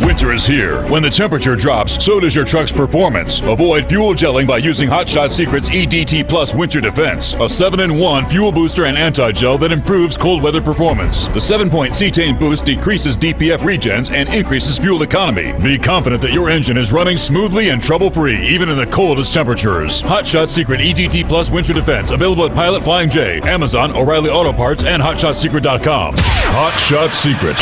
Winter is here. When the temperature drops, so does your truck's performance. Avoid fuel gelling by using Hot Shot Secret's EDT Plus Winter Defense, a 7-in-1 fuel booster and anti-gel that improves cold weather performance. The 7-point cetane boost decreases DPF regens and increases fuel economy. Be confident that your engine is running smoothly and trouble-free, even in the coldest temperatures. Hot Shot Secret EDT Plus Winter Defense, available at Pilot Flying J, Amazon, O'Reilly Auto Parts, and HotShotSecret.com. Hot Shot Secret,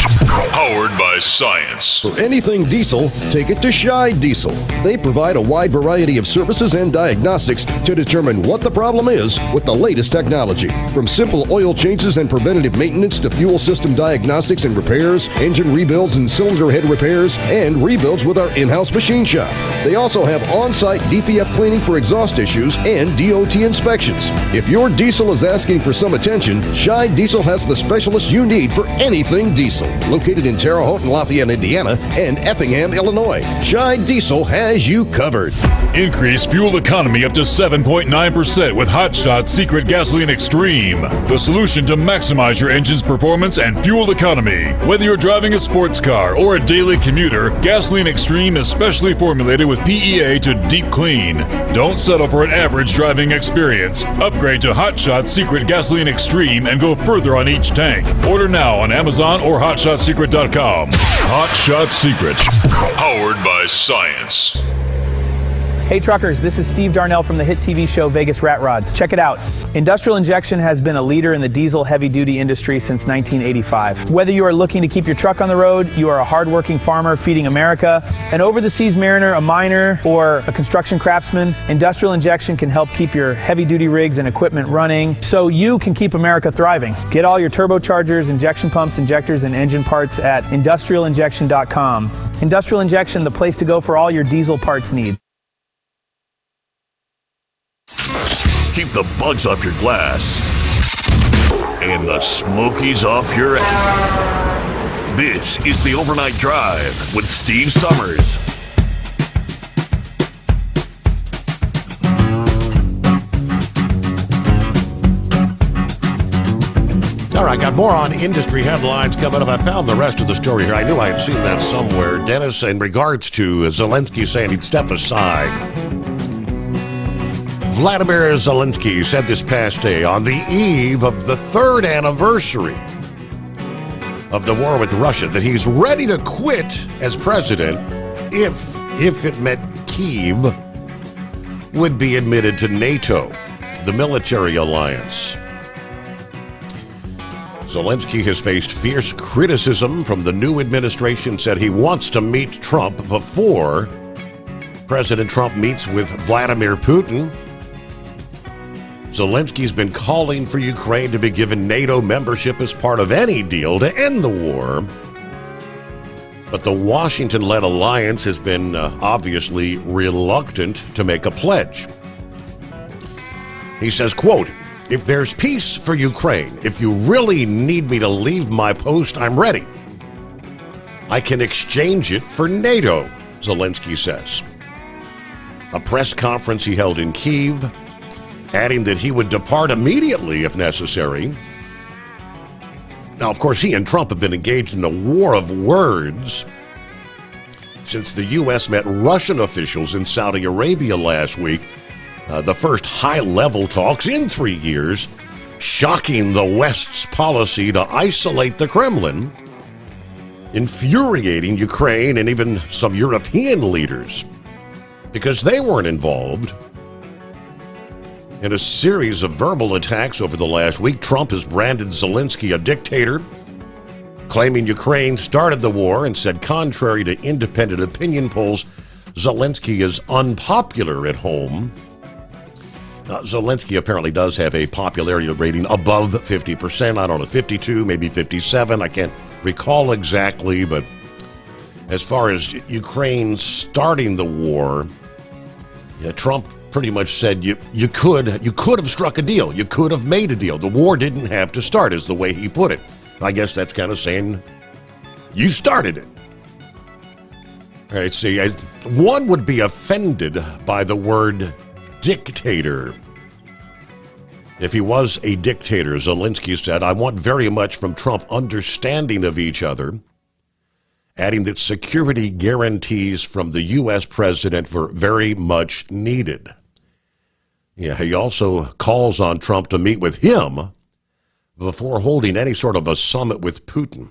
powered by science. For anything diesel, take it to Scheid Diesel. They provide a wide variety of services and diagnostics to determine what the problem is with the latest technology. From simple oil changes and preventative maintenance to fuel system diagnostics and repairs, engine rebuilds and cylinder head repairs, and rebuilds with our in-house machine shop. They also have on-site DPF cleaning for exhaust issues and DOT inspections. If your diesel is asking for some attention, Scheid Diesel has the specialist you need for anything diesel. Located in Terre Haute and Lafayette, Indiana, and Effingham, Illinois, Scheid Diesel has you covered. Increase fuel economy up to 7.9% with Hot Shot Secret Gasoline Extreme, the solution to maximize your engine's performance and fuel economy. Whether you're driving a sports car or a daily commuter, Gasoline Extreme is specially formulated with PEA to deep clean. Don't settle for an average driving experience. Upgrade to Hot Shot Secret Gasoline Extreme and go further on each tank. Order now on Amazon or HotShotSecret.com. Hot Shot Secret, powered by science. Hey truckers, this is Steve Darnell from the hit TV show Vegas Rat Rods. Check it out. Industrial Injection has been a leader in the diesel heavy-duty industry since 1985. Whether you are looking to keep your truck on the road, you are a hardworking farmer feeding America, an over-the-seas mariner, a miner, or a construction craftsman, Industrial Injection can help keep your heavy-duty rigs and equipment running so you can keep America thriving. Get all your turbochargers, injection pumps, injectors, and engine parts at industrialinjection.com. Industrial Injection, the place to go for all your diesel parts needs. Keep the bugs off your glass and the smokies off your ass. This is the Overnight Drive with Steve Sommers. All right, got more on industry headlines coming up. I found the rest of the story here. I knew I had seen that somewhere. Dennis, in regards to Zelensky saying he'd step aside. Vladimir Zelensky said this past day, on the eve of the 3rd anniversary of the war with Russia, that he's ready to quit as president if it meant Kyiv would be admitted to NATO, the military alliance. Zelensky has faced fierce criticism from the new administration, said he wants to meet Trump before President Trump meets with Vladimir Putin. Zelensky's been calling for Ukraine to be given NATO membership as part of any deal to end the war. But the Washington-led alliance has been obviously reluctant to make a pledge. He says, quote, "If there's peace for Ukraine, if you really need me to leave my post, I'm ready. I can exchange it for NATO," Zelensky says. A press conference he held in Kyiv, adding that he would depart immediately if necessary. Now, of course, he and Trump have been engaged in a war of words since the U.S. met Russian officials in Saudi Arabia last week. The first high-level talks in 3 years, shocking the West's policy to isolate the Kremlin, infuriating Ukraine and even some European leaders because they weren't involved. In a series of verbal attacks over the last week, Trump has branded Zelensky a dictator, claiming Ukraine started the war, and said, contrary to independent opinion polls, Zelensky is unpopular at home. Zelensky apparently does have a popularity rating above 50%. I don't know, 52, maybe 57. I can't recall exactly, but as far as Ukraine starting the war, Trump pretty much said you could have struck a deal. You could have made a deal. The war didn't have to start, is the way he put it. I guess that's kind of saying you started it. All right, see, one would be offended by the word dictator. If he was a dictator, Zelensky said, I want very much from Trump understanding of each other, adding that security guarantees from the U.S. president were very much needed. Yeah, he also calls on Trump to meet with him before holding any sort of a summit with Putin.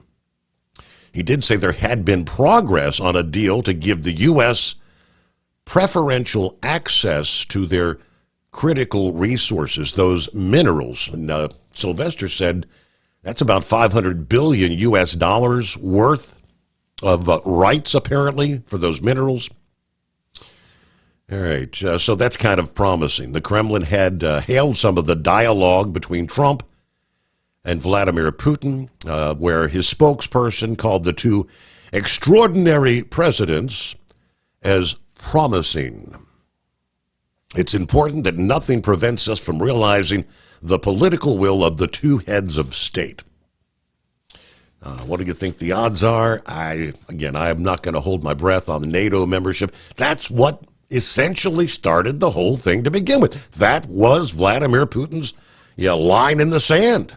He did say there had been progress on a deal to give the U.S. preferential access to their critical resources, those minerals. And Sylvester said that's about $500 billion U.S. dollars worth of rights, apparently, for those minerals. All right, so that's kind of promising. The Kremlin had hailed some of the dialogue between Trump and Vladimir Putin, where his spokesperson called the two extraordinary presidents as promising. It's important that nothing prevents us from realizing the political will of the two heads of state. What do you think the odds are? I am not going to hold my breath on the NATO membership. That's what essentially started the whole thing to begin with. That was Vladimir Putin's line in the sand.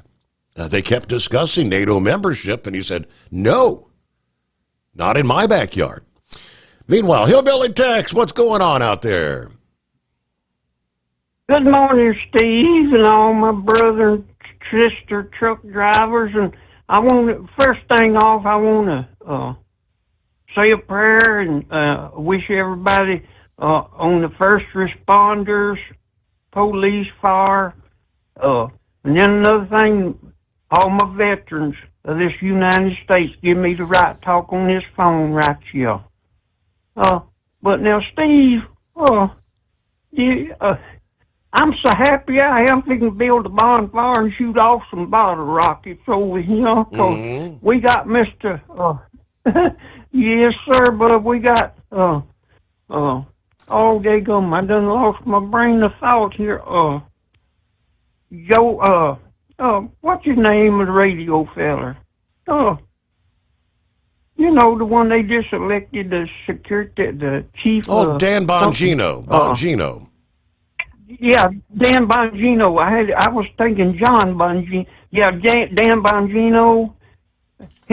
They kept discussing NATO membership, and he said, no, not in my backyard. Meanwhile, Hillbilly Tex, what's going on out there? Good morning, Steve, and all my brother and sister truck drivers. And first thing off, I want to say a prayer and wish everybody on the first responders, police, fire, and then another thing, all my veterans of this United States give me the right to talk on this phone right here. But now, Steve, I'm so happy I am thinking to build a bonfire and shoot off some bottle rockets over here, because we got Mr. Yes, sir, but we got, they go, I done lost my brain of thought here. Joe, what's your name of the radio feller? You know, the one they just elected the security, the chief. Dan Bongino. Bongino. Yeah, Dan Bongino. I was thinking John Bongino. Yeah, Dan Bongino.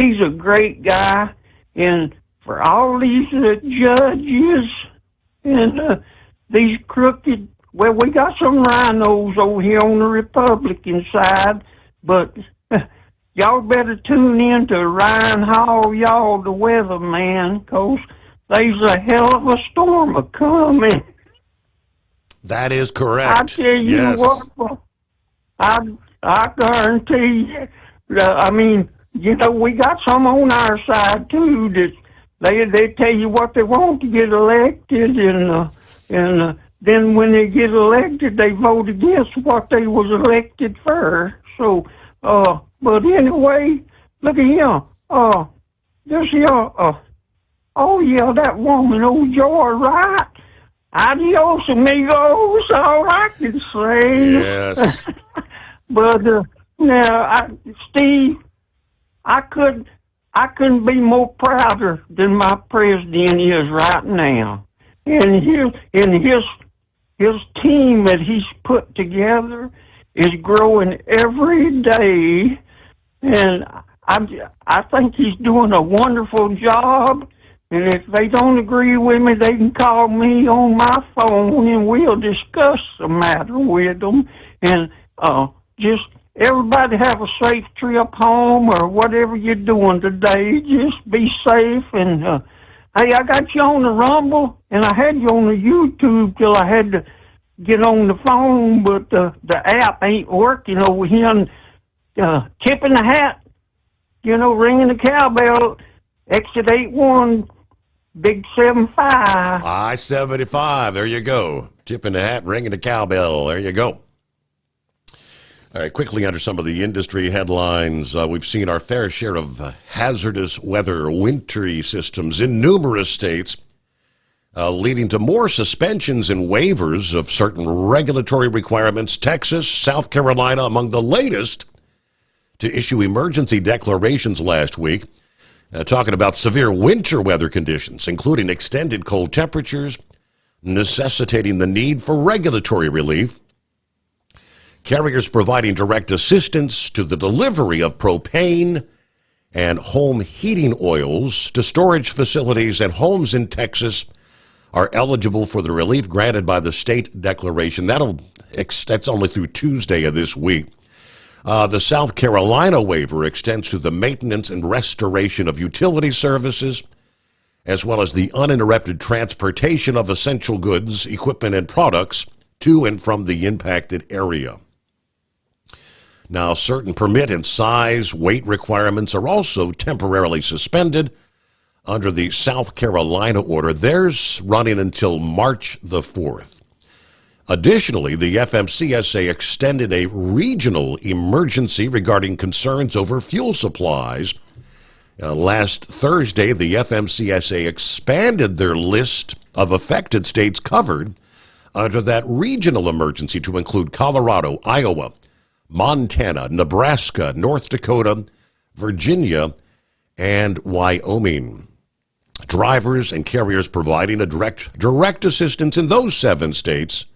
He's a great guy, and for all these judges and these crooked. Well, we got some rhinos over here on the Republican side, but y'all better tune in to Ryan Hall, y'all, the weatherman, because there's a hell of a storm a-coming. That is correct. I tell you what, I guarantee you, we got some on our side, too, that they tell you what they want to get elected, and then when they get elected, they vote against what they was elected for. So, but anyway, look at him. That woman, old Joy, right? Adios, amigos, all I can say. Yes. But, now, Steve, I couldn't be more prouder than my president is right now. And his team that he's put together is growing every day, and I think he's doing a wonderful job. And if they don't agree with me, they can call me on my phone, and we'll discuss the matter with them. And just everybody have a safe trip home, or whatever you're doing today. Just be safe. And hey, I got you on the Rumble, and I had you on the YouTube till I had to get on the phone, but the app ain't working over here. And tipping the hat, ringing the cowbell, exit 81, Big 75. I-75. There you go. Tipping the hat, ringing the cowbell. There you go. All right, quickly under some of the industry headlines, we've seen our fair share of hazardous weather wintry systems in numerous states, leading to more suspensions and waivers of certain regulatory requirements. Texas, South Carolina, among the latest to issue emergency declarations last week, talking about severe winter weather conditions, including extended cold temperatures, necessitating the need for regulatory relief. Carriers providing direct assistance to the delivery of propane and home heating oils to storage facilities and homes in Texas are eligible for the relief granted by the state declaration. That's only through Tuesday of this week. The South Carolina waiver extends to the maintenance and restoration of utility services, as well as the uninterrupted transportation of essential goods, equipment, and products to and from the impacted area. Now, certain permit and size, weight requirements are also temporarily suspended under the South Carolina order. Theirs running until March the 4th. Additionally, the FMCSA extended a regional emergency regarding concerns over fuel supplies. Last Thursday, the FMCSA expanded their list of affected states covered under that regional emergency to include Colorado, Iowa, Montana, Nebraska, North Dakota, Virginia, and Wyoming. Drivers and carriers providing a direct assistance in those 7 states,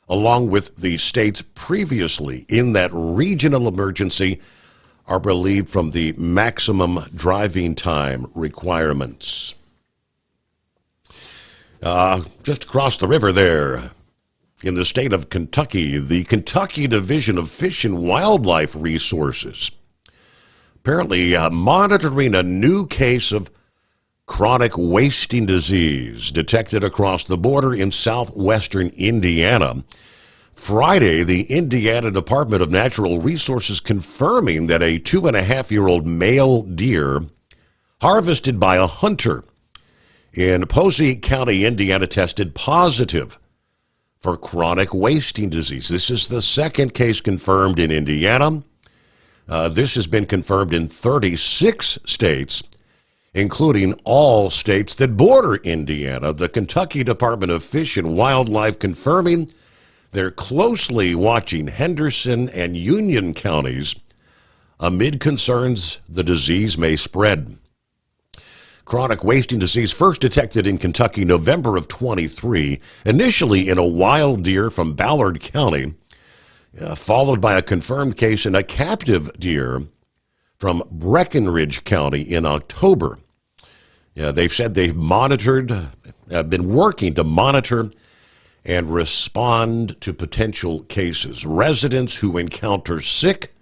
along with the states previously in that regional emergency, are relieved from the maximum driving time requirements. Just across the river there, in the state of Kentucky, the Kentucky Division of Fish and Wildlife Resources apparently monitoring a new case of chronic wasting disease detected across the border in southwestern Indiana. Friday, the Indiana Department of Natural Resources confirming that a 2.5-year-old male deer harvested by a hunter in Posey County, Indiana, tested positive for chronic wasting disease. This is the second case confirmed in Indiana. This has been confirmed in 36 states, including all states that border Indiana. The Kentucky Department of Fish and Wildlife confirming they're closely watching Henderson and Union counties amid concerns the disease may spread. Chronic wasting disease first detected in Kentucky November of 23, initially in a wild deer from Ballard County, followed by a confirmed case in a captive deer from Breckinridge County in October. They've said they've been working to monitor and respond to potential cases. Residents who encounter sick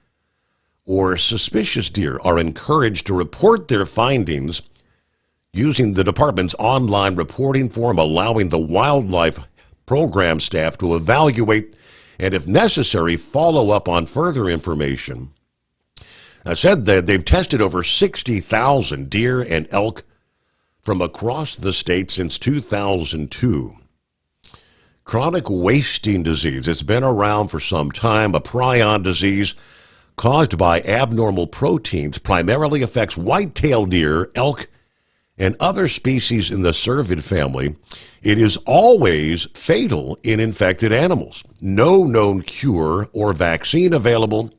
or suspicious deer are encouraged to report their findings using the department's online reporting form, allowing the wildlife program staff to evaluate and, if necessary, follow up on further information. I said that they've tested over 60,000 deer and elk from across the state since 2002. Chronic wasting disease, it's been around for some time. A prion disease caused by abnormal proteins primarily affects white-tailed deer, elk, and other species in the cervid family. It is always fatal in infected animals. No known cure or vaccine available.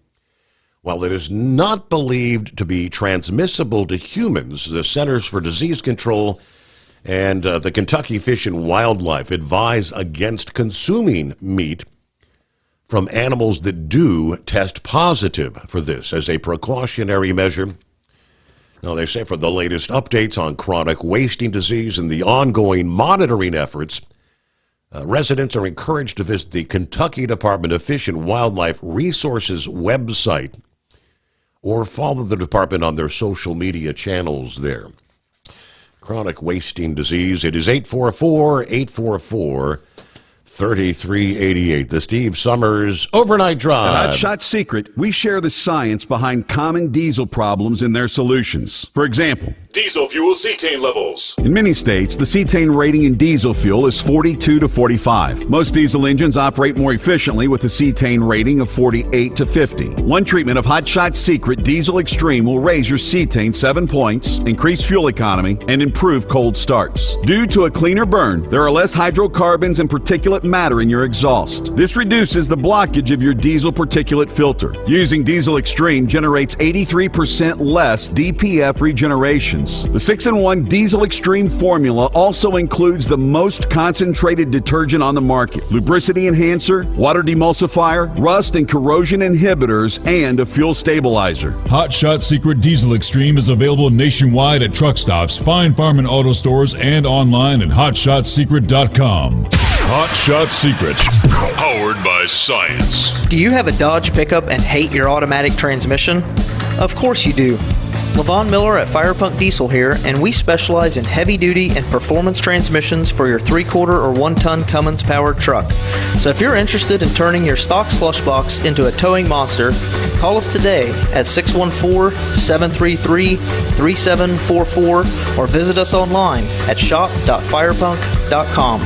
While it is not believed to be transmissible to humans, the Centers for Disease Control and the Kentucky Fish and Wildlife advise against consuming meat from animals that do test positive for this as a precautionary measure. Now, they say for the latest updates on chronic wasting disease and the ongoing monitoring efforts, residents are encouraged to visit the Kentucky Department of Fish and Wildlife Resources website or follow the department on their social media channels there. Chronic wasting disease, it is 844-844-3388. The Steve Sommers Overnight Drive. At Hotshot Secret, we share the science behind common diesel problems and their solutions. For example, Diesel fuel cetane levels. In many states, the cetane rating in diesel fuel is 42 to 45. Most diesel engines operate more efficiently with a cetane rating of 48 to 50. One treatment of Hot Shot Secret Diesel Extreme will raise your cetane 7 points, increase fuel economy, and improve cold starts. Due to a cleaner burn, there are less hydrocarbons and particulate matter in your exhaust. This reduces the blockage of your diesel particulate filter. Using Diesel Extreme generates 83% less DPF regeneration. The 6-in-1 Diesel Extreme formula also includes the most concentrated detergent on the market, lubricity enhancer, water demulsifier, rust and corrosion inhibitors, and a fuel stabilizer. Hot Shot Secret Diesel Extreme is available nationwide at truck stops, fine farm and auto stores, and online at hotshotsecret.com. Hot Shot Secret, powered by science. Do you have a Dodge pickup and hate your automatic transmission? Of course you do. Levon Miller at Fire Punk Diesel here, and we specialize in heavy-duty and performance transmissions for your 3-quarter or 1-ton Cummins-powered truck. So if you're interested in turning your stock slush box into a towing monster, call us today at 614-733-3744 or visit us online at shop.firepunk.com.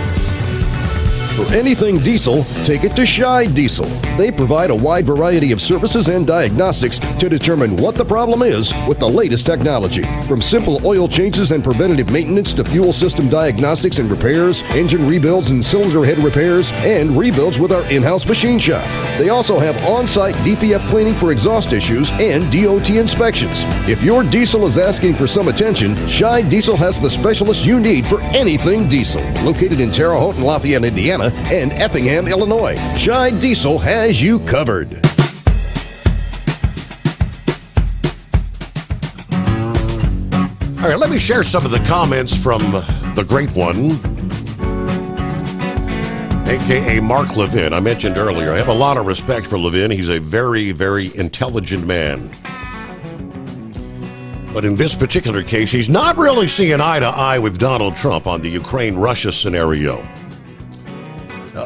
For anything diesel, take it to Scheid Diesel. They provide a wide variety of services and diagnostics to determine what the problem is with the latest technology. From simple oil changes and preventative maintenance to fuel system diagnostics and repairs, engine rebuilds and cylinder head repairs, and rebuilds with our in-house machine shop. They also have on-site DPF cleaning for exhaust issues and DOT inspections. If your diesel is asking for some attention, Scheid Diesel has the specialist you need for anything diesel. Located in Terre Haute and Lafayette, Indiana, and Effingham, Illinois, Scheid Diesel has you covered. All right, let me share some of the comments from the great one, a.k.a. Mark Levin. I mentioned earlier, I have a lot of respect for Levin. He's a very, very intelligent man. But in this particular case, he's not really seeing eye to eye with Donald Trump on the Ukraine-Russia scenario.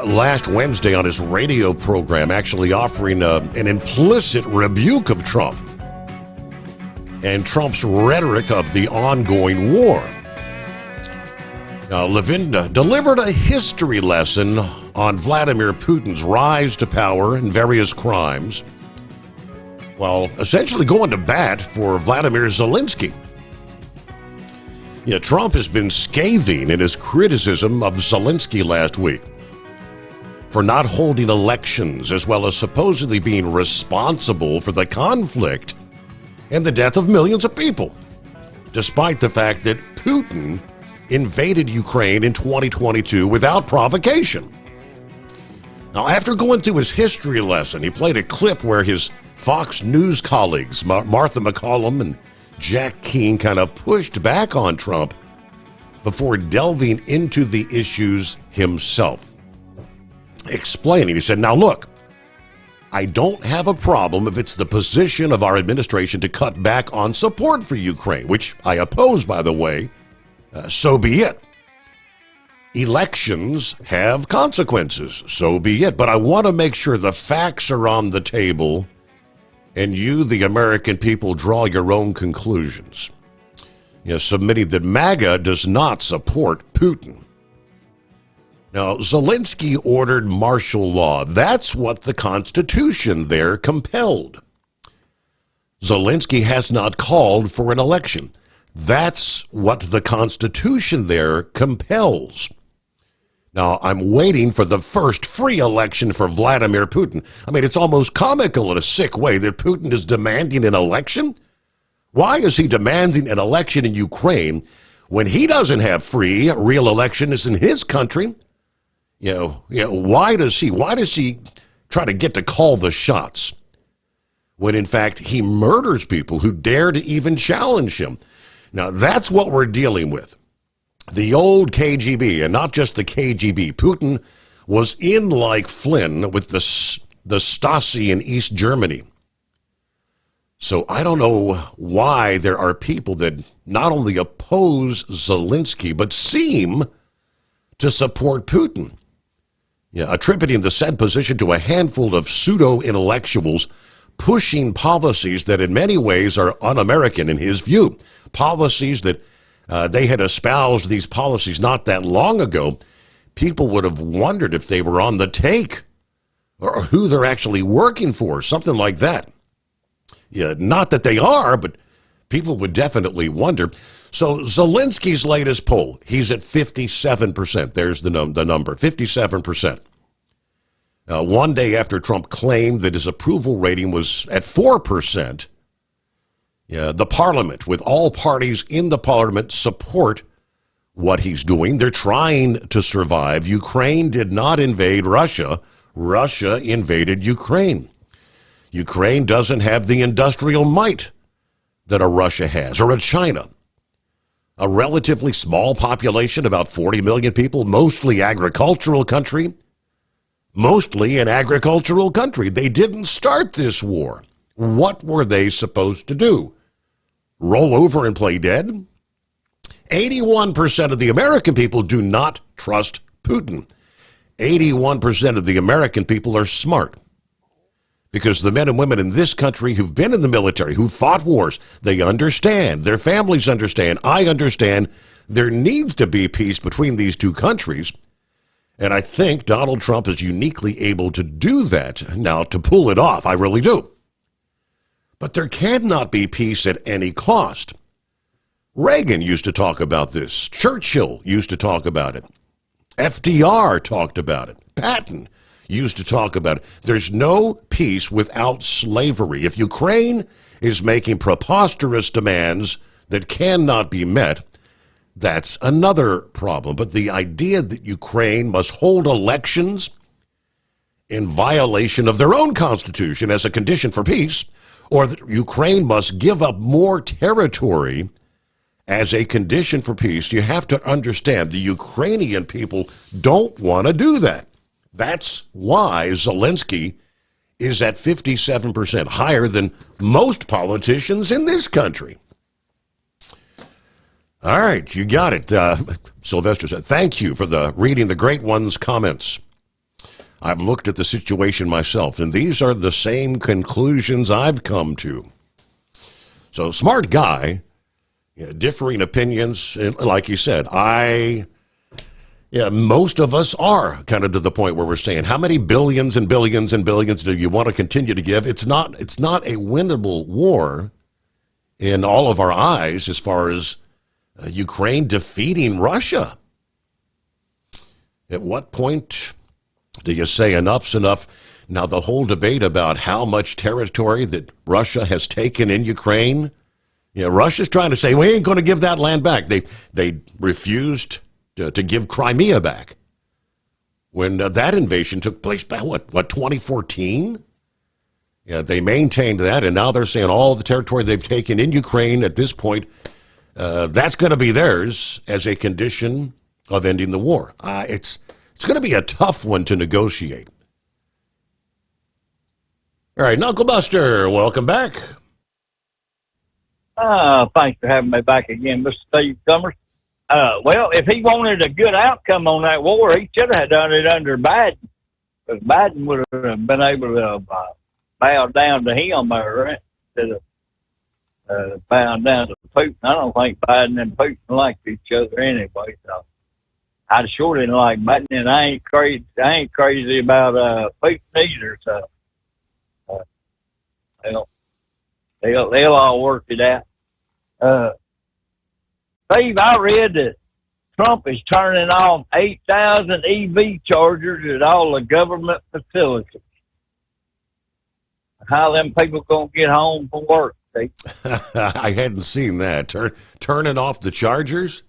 Last Wednesday on his radio program, actually offering an implicit rebuke of Trump and Trump's rhetoric of the ongoing war. Levin delivered a history lesson on Vladimir Putin's rise to power and various crimes, while essentially going to bat for Vladimir Zelensky. Trump has been scathing in his criticism of Zelensky last week for not holding elections, as well as supposedly being responsible for the conflict and the death of millions of people, despite the fact that Putin invaded Ukraine in 2022 without provocation. Now, after going through his history lesson, he played a clip where his Fox News colleagues, Martha McCallum and Jack Keane, kind of pushed back on Trump before delving into the issues himself. Explaining, he said, "Now look, I don't have a problem if it's the position of our administration to cut back on support for Ukraine, which I oppose, by the way. So be it. Elections have consequences, so be it. But I want to make sure the facts are on the table and you, the American people, draw your own conclusions." Submitting that MAGA does not support Putin. Now, Zelensky ordered martial law. That's what the Constitution there compelled. Zelensky has not called for an election. That's what the Constitution there compels. Now, I'm waiting for the first free election for Vladimir Putin. I mean, it's almost comical in a sick way that Putin is demanding an election. Why is he demanding an election in Ukraine when he doesn't have free, real elections in his country? Why does he try to get to call the shots when in fact he murders people who dare to even challenge him? Now, that's what we're dealing with. The old KGB, and not just the KGB. Putin was in like Flynn with the Stasi in East Germany. So I don't know why there are people that not only oppose Zelensky, but seem to support Putin. Attributing the said position to a handful of pseudo-intellectuals pushing policies that in many ways are un-American in his view. Policies that they had espoused these policies not that long ago. People would have wondered if they were on the take or who they're actually working for, something like that. Yeah, not that they are, but people would definitely wonder. So Zelensky's latest poll, he's at 57%. There's the number, 57%. One day after Trump claimed that his approval rating was at 4%, the parliament, with all parties in the parliament, support what he's doing. They're trying to survive. Ukraine did not invade Russia. Russia invaded Ukraine. Ukraine doesn't have the industrial might that a Russia has or a China. A relatively small population, about 40 million people, mostly agricultural country. Mostly an agricultural country. They didn't start this war. What were they supposed to do? Roll over and play dead? 81% of the American people do not trust Putin. 81% of the American people are smart. Because the men and women in this country who've been in the military, who fought wars, they understand. Their families understand. I understand. There needs to be peace between these two countries. And I think Donald Trump is uniquely able to do that. Now, to pull it off, I really do. But there cannot be peace at any cost. Reagan used to talk about this. Churchill used to talk about it. FDR talked about it. Patton used to talk about it. There's no peace without slavery. If Ukraine is making preposterous demands that cannot be met, that's another problem. But the idea that Ukraine must hold elections in violation of their own constitution as a condition for peace, or that Ukraine must give up more territory as a condition for peace, you have to understand the Ukrainian people don't want to do that. That's why Zelensky is at 57%, higher than most politicians in this country. All right, you got it. Sylvester said, thank you for reading the great one's comments. I've looked at the situation myself, and these are the same conclusions I've come to. So, smart guy, differing opinions, like you said, most of us are kind of to the point where we're saying, how many billions and billions and billions do you want to continue to give? It's not a winnable war in all of our eyes as far as Ukraine defeating Russia. At what point do you say enough's enough? Now, the whole debate about how much territory that Russia has taken in Ukraine, Russia's trying to say, we ain't going to give that land back. They refused to give Crimea back when that invasion took place back, 2014? Yeah, they maintained that, and now they're saying all the territory they've taken in Ukraine at this point, that's going to be theirs as a condition of ending the war. It's going to be a tough one to negotiate. All right, Knuckle Buster, welcome back. Thanks for having me back again, Mr. Steve Summers. Well, if he wanted a good outcome on that war, he should have done it under Biden, because Biden would have been able to bow down to him, right? Instead of bowing down to Putin. I don't think Biden and Putin like each other anyway, so I sure didn't like Biden, and I ain't crazy about Putin either, so they'll all work it out. Steve, I read that Trump is turning off 8,000 EV chargers at all the government facilities. How them people going to get home from work, Steve? I hadn't seen that. Turning off the chargers?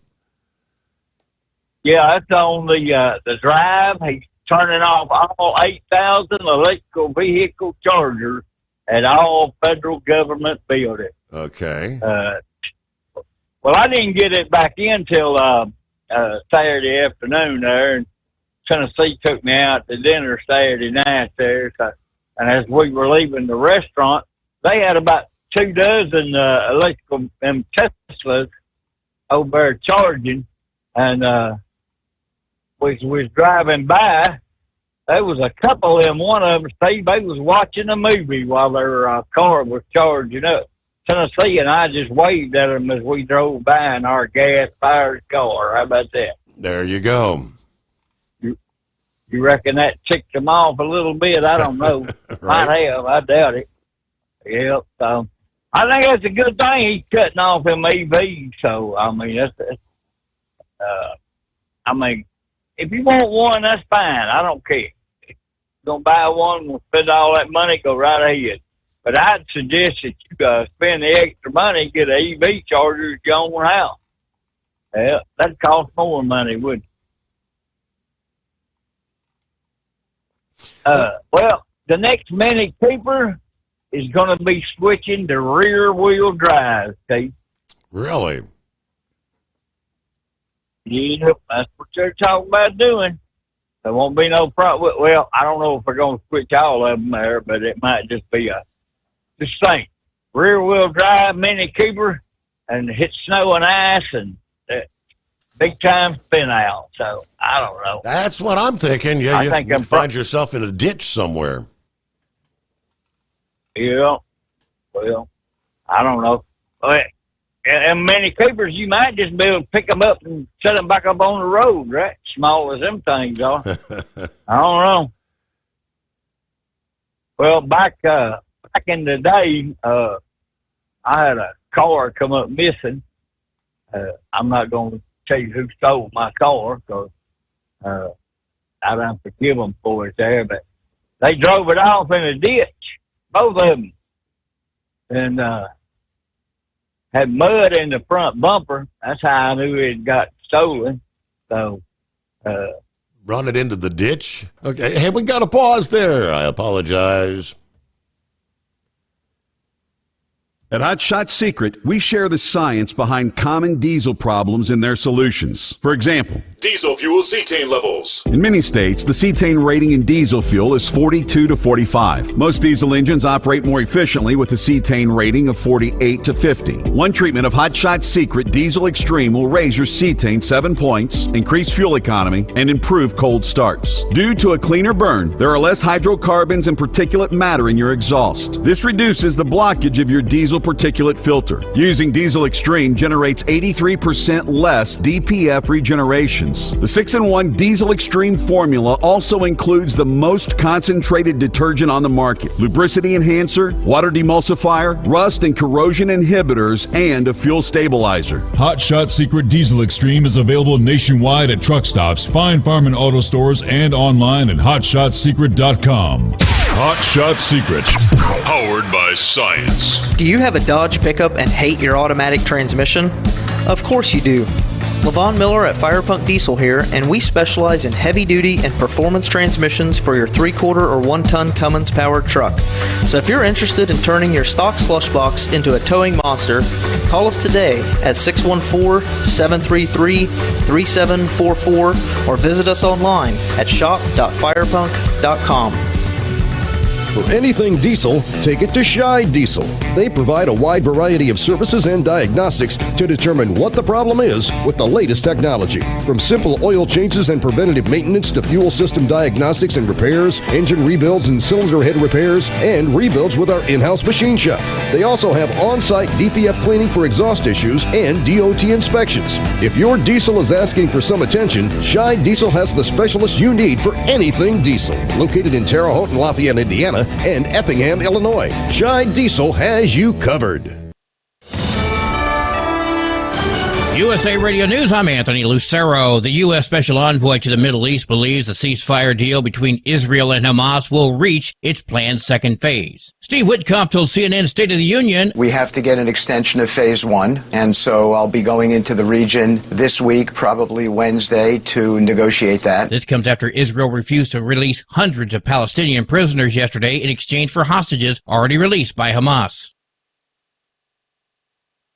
Yeah, that's on the drive. He's turning off all 8,000 electrical vehicle chargers at all federal government buildings. Okay. Well, I didn't get it back in till Saturday afternoon there, and Tennessee took me out to dinner Saturday night there. So, and as we were leaving the restaurant, they had about 24 electrical Teslas over there charging, and we was driving by. there was a couple of them. One of them, Steve, they was watching a movie while their car was charging up. Tennessee, and I just waved at them as we drove by in our gas-fired car. How about that? There you go. You reckon that ticked them off a little bit? I don't know. Right. Might have. I doubt it. Yep. So I think that's a good thing. He's cutting off them EVs. So I mean, I mean, if you want one, that's fine. I don't care. If you're gonna buy one, we'll spend all that money. Go right ahead. But I'd suggest that you spend the extra money, get an EV charger at your own house. Yeah, that'd cost more money, wouldn't it? Well, the next Mini Cooper is going to be switching to rear-wheel drive, Steve. Really? Yep, that's what they're talking about doing. There won't be no problem. Well, I don't know if we're going to switch all of them there, but it might just be just think, rear-wheel drive Mini Cooper, and hit snow and ice and big-time spin out. So, I don't know. That's what I'm thinking. Yeah, you find yourself in a ditch somewhere. Yeah. Well, I don't know. And Mini Coopers, you might just be able to pick them up and set them back up on the road, right? Small as them things are. I don't know. Well, back in the day, I had a car come up missing. I'm not going to tell you who stole my car because I don't forgive them for it there, but they drove it off in a ditch, both of them, and had mud in the front bumper. That's how I knew it got stolen. So, run it into the ditch? Okay. Hey, we got a pause there. I apologize. At Hot Shot Secret, we share the science behind common diesel problems and their solutions. For example, diesel fuel cetane levels. in many states, the cetane rating in diesel fuel is 42 to 45. Most diesel engines operate more efficiently with a cetane rating of 48 to 50. One treatment of Hot Shot Secret Diesel Extreme will raise your cetane 7 points, increase fuel economy, and improve cold starts. Due to a cleaner burn, there are less hydrocarbons and particulate matter in your exhaust. This reduces the blockage of your diesel particulate filter. Using Diesel Extreme generates 83% less DPF regenerations. The 6-in-1 Diesel Extreme formula also includes the most concentrated detergent on the market, lubricity enhancer, water demulsifier, rust and corrosion inhibitors, and a fuel stabilizer. Hot Shot Secret Diesel Extreme is available nationwide at truck stops, fine farm and auto stores, and online at hotshotsecret.com. Hot Shot Secret, powered by science. Do you have a Dodge pickup and hate your automatic transmission? Of course you do. Levon Miller at Firepunk Diesel here, and we specialize in heavy-duty and performance transmissions for your 3-quarter or 1-ton Cummins-powered truck. So if you're interested in turning your stock slush box into a towing monster, call us today at 614-733-3744 or visit us online at shop.firepunk.com. For anything diesel, take it to Shy Diesel. They provide a wide variety of services and diagnostics to determine what the problem is with the latest technology. From simple oil changes and preventative maintenance to fuel system diagnostics and repairs, engine rebuilds and cylinder head repairs, and rebuilds with our in-house machine shop. They also have on-site DPF cleaning for exhaust issues and DOT inspections. If your diesel is asking for some attention, Shy Diesel has the specialist you need for anything diesel. Located in Terre Haute and Lafayette, Indiana, and Effingham, Illinois. Shy Diesel has you covered. USA Radio News, I'm Anthony Lucero. The U.S. Special Envoy to the Middle East believes the ceasefire deal between Israel and Hamas will reach its planned second phase. Steve Witkoff told CNN State of the Union, "We have to get an extension of phase one, and so I'll be going into the region this week, probably Wednesday, to negotiate that." This comes after Israel refused to release hundreds of Palestinian prisoners yesterday in exchange for hostages already released by Hamas.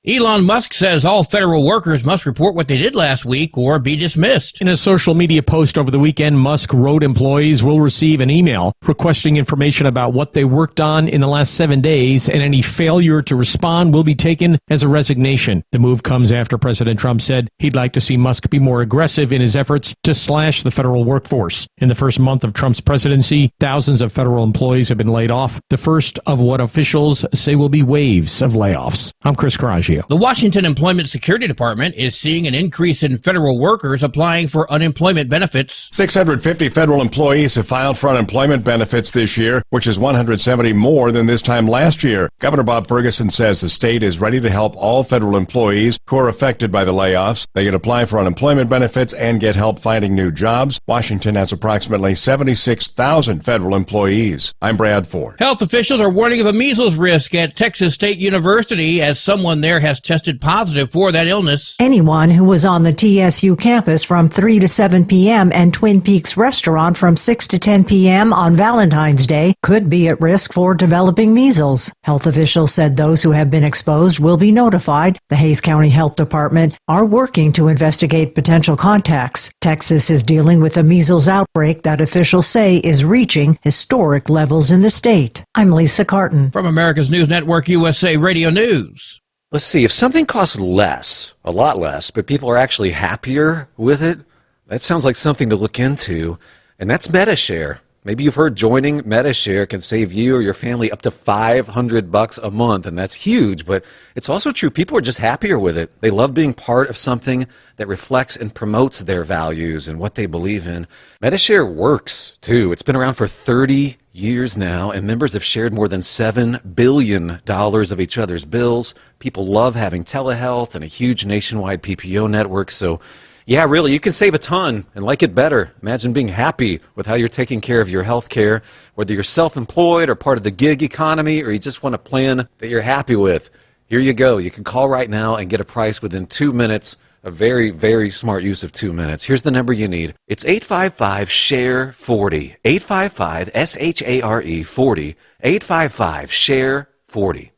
Elon Musk says all federal workers must report what they did last week or be dismissed. In a social media post over the weekend, Musk wrote employees will receive an email requesting information about what they worked on in the last 7 days, and any failure to respond will be taken as a resignation. The move comes after President Trump said he'd like to see Musk be more aggressive in his efforts to slash the federal workforce. In the first month of Trump's presidency, thousands of federal employees have been laid off, the first of what officials say will be waves of layoffs. I'm Chris Coraggio. The Washington Employment Security Department is seeing an increase in federal workers applying for unemployment benefits. 650 federal employees have filed for unemployment benefits this year, which is 170 more than this time last year. Governor Bob Ferguson says the state is ready to help all federal employees who are affected by the layoffs. They can apply for unemployment benefits and get help finding new jobs. Washington has approximately 76,000 federal employees. I'm Brad Ford. Health officials are warning of a measles risk at Texas State University as someone there has tested positive for that illness. Anyone who was on the TSU campus from 3 to 7 p.m. and Twin Peaks restaurant from 6 to 10 p.m. on Valentine's Day could be at risk for developing measles. Health officials said those who have been exposed will be notified. The Hays County Health Department are working to investigate potential contacts. Texas is dealing with a measles outbreak that officials say is reaching historic levels in the state. I'm Lisa Carton. From America's News Network USA Radio News. Let's see, if something costs less, a lot less, but people are actually happier with it, that sounds like something to look into, and that's MediShare. Maybe you've heard joining MediShare can save you or your family up to $500 a month, and that's huge, but it's also true. People are just happier with it. They love being part of something that reflects and promotes their values and what they believe in. MediShare works, too. It's been around for 30 years now, and members have shared more than $7 billion of each other's bills. People love having telehealth and a huge nationwide PPO network, so yeah, really, you can save a ton and like it better. Imagine being happy with how you're taking care of your health care, whether you're self-employed or part of the gig economy, or you just want a plan that you're happy with. Here you go. You can call right now and get a price within 2 minutes. A very, very smart use of 2 minutes. Here's the number you need. It's 855-SHARE-40. 855-SHARE-40. 855-SHARE-40.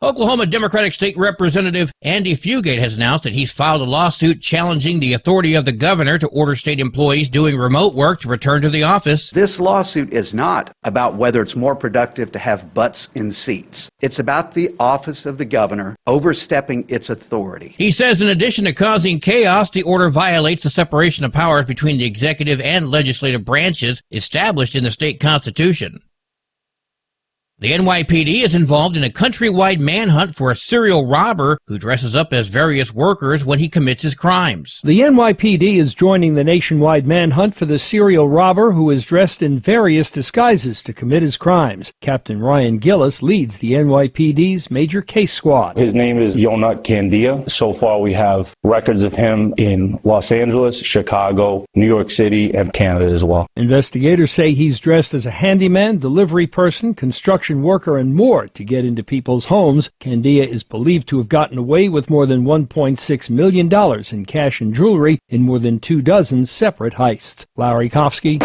Oklahoma Democratic State Representative Andy Fugate has announced that he's filed a lawsuit challenging the authority of the governor to order state employees doing remote work to return to the office. This lawsuit is not about whether it's more productive to have butts in seats. It's about the office of the governor overstepping its authority. He says in addition to causing chaos, the order violates the separation of powers between the executive and legislative branches established in the state constitution. The NYPD is involved in a countrywide manhunt for a serial robber who dresses up as various workers when he commits his crimes. The NYPD is joining the nationwide manhunt for the serial robber who is dressed in various disguises to commit his crimes. Captain Ryan Gillis leads the NYPD's major case squad. His name is Yonut Candia. So far we have records of him in Los Angeles, Chicago, New York City, and Canada as well. Investigators say he's dressed as a handyman, delivery person, construction worker, and more to get into people's homes. Candia is believed to have gotten away with more than $1.6 million in cash and jewelry in more than 24 separate heists. Larry Kofsky.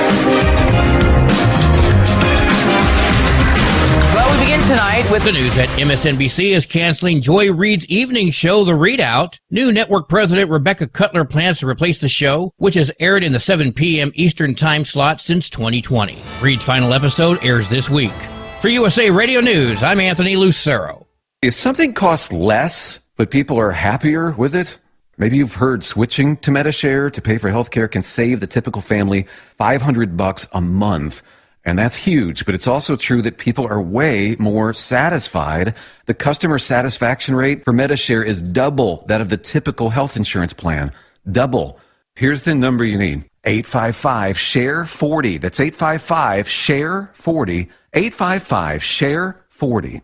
Well, we begin tonight with the news that MSNBC is canceling Joy Reid's evening show, The Readout. New network president Rebecca Cutler plans to replace the show, which has aired in the 7 p.m. Eastern time slot since 2020. Reid's final episode airs this week. For USA Radio News, I'm Anthony Lucero. If something costs less, but people are happier with it, maybe you've heard switching to MediShare to pay for healthcare can save the typical family $500 a month. And that's huge, but it's also true that people are way more satisfied. The customer satisfaction rate for MediShare is double that of the typical health insurance plan. Double. Here's the number you need. 855-SHARE-40. That's 855-SHARE-40. 855-SHARE-40.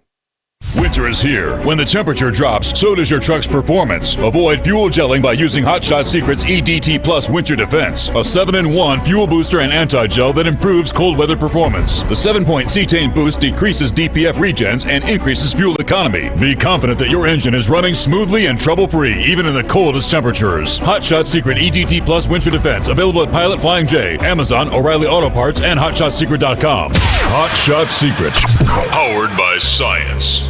Winter is here. When the temperature drops, so does your truck's performance. Avoid fuel gelling by using Hot Shot Secret's EDT Plus Winter Defense, a 7-in-1 fuel booster and anti-gel that improves cold weather performance. The 7-point cetane boost decreases DPF regens and increases fuel economy. Be confident that your engine is running smoothly and trouble-free, even in the coldest temperatures. Hot Shot Secret EDT Plus Winter Defense, available at Pilot Flying J, Amazon, O'Reilly Auto Parts, and HotShotSecret.com. Hot Shot Secret, powered by science.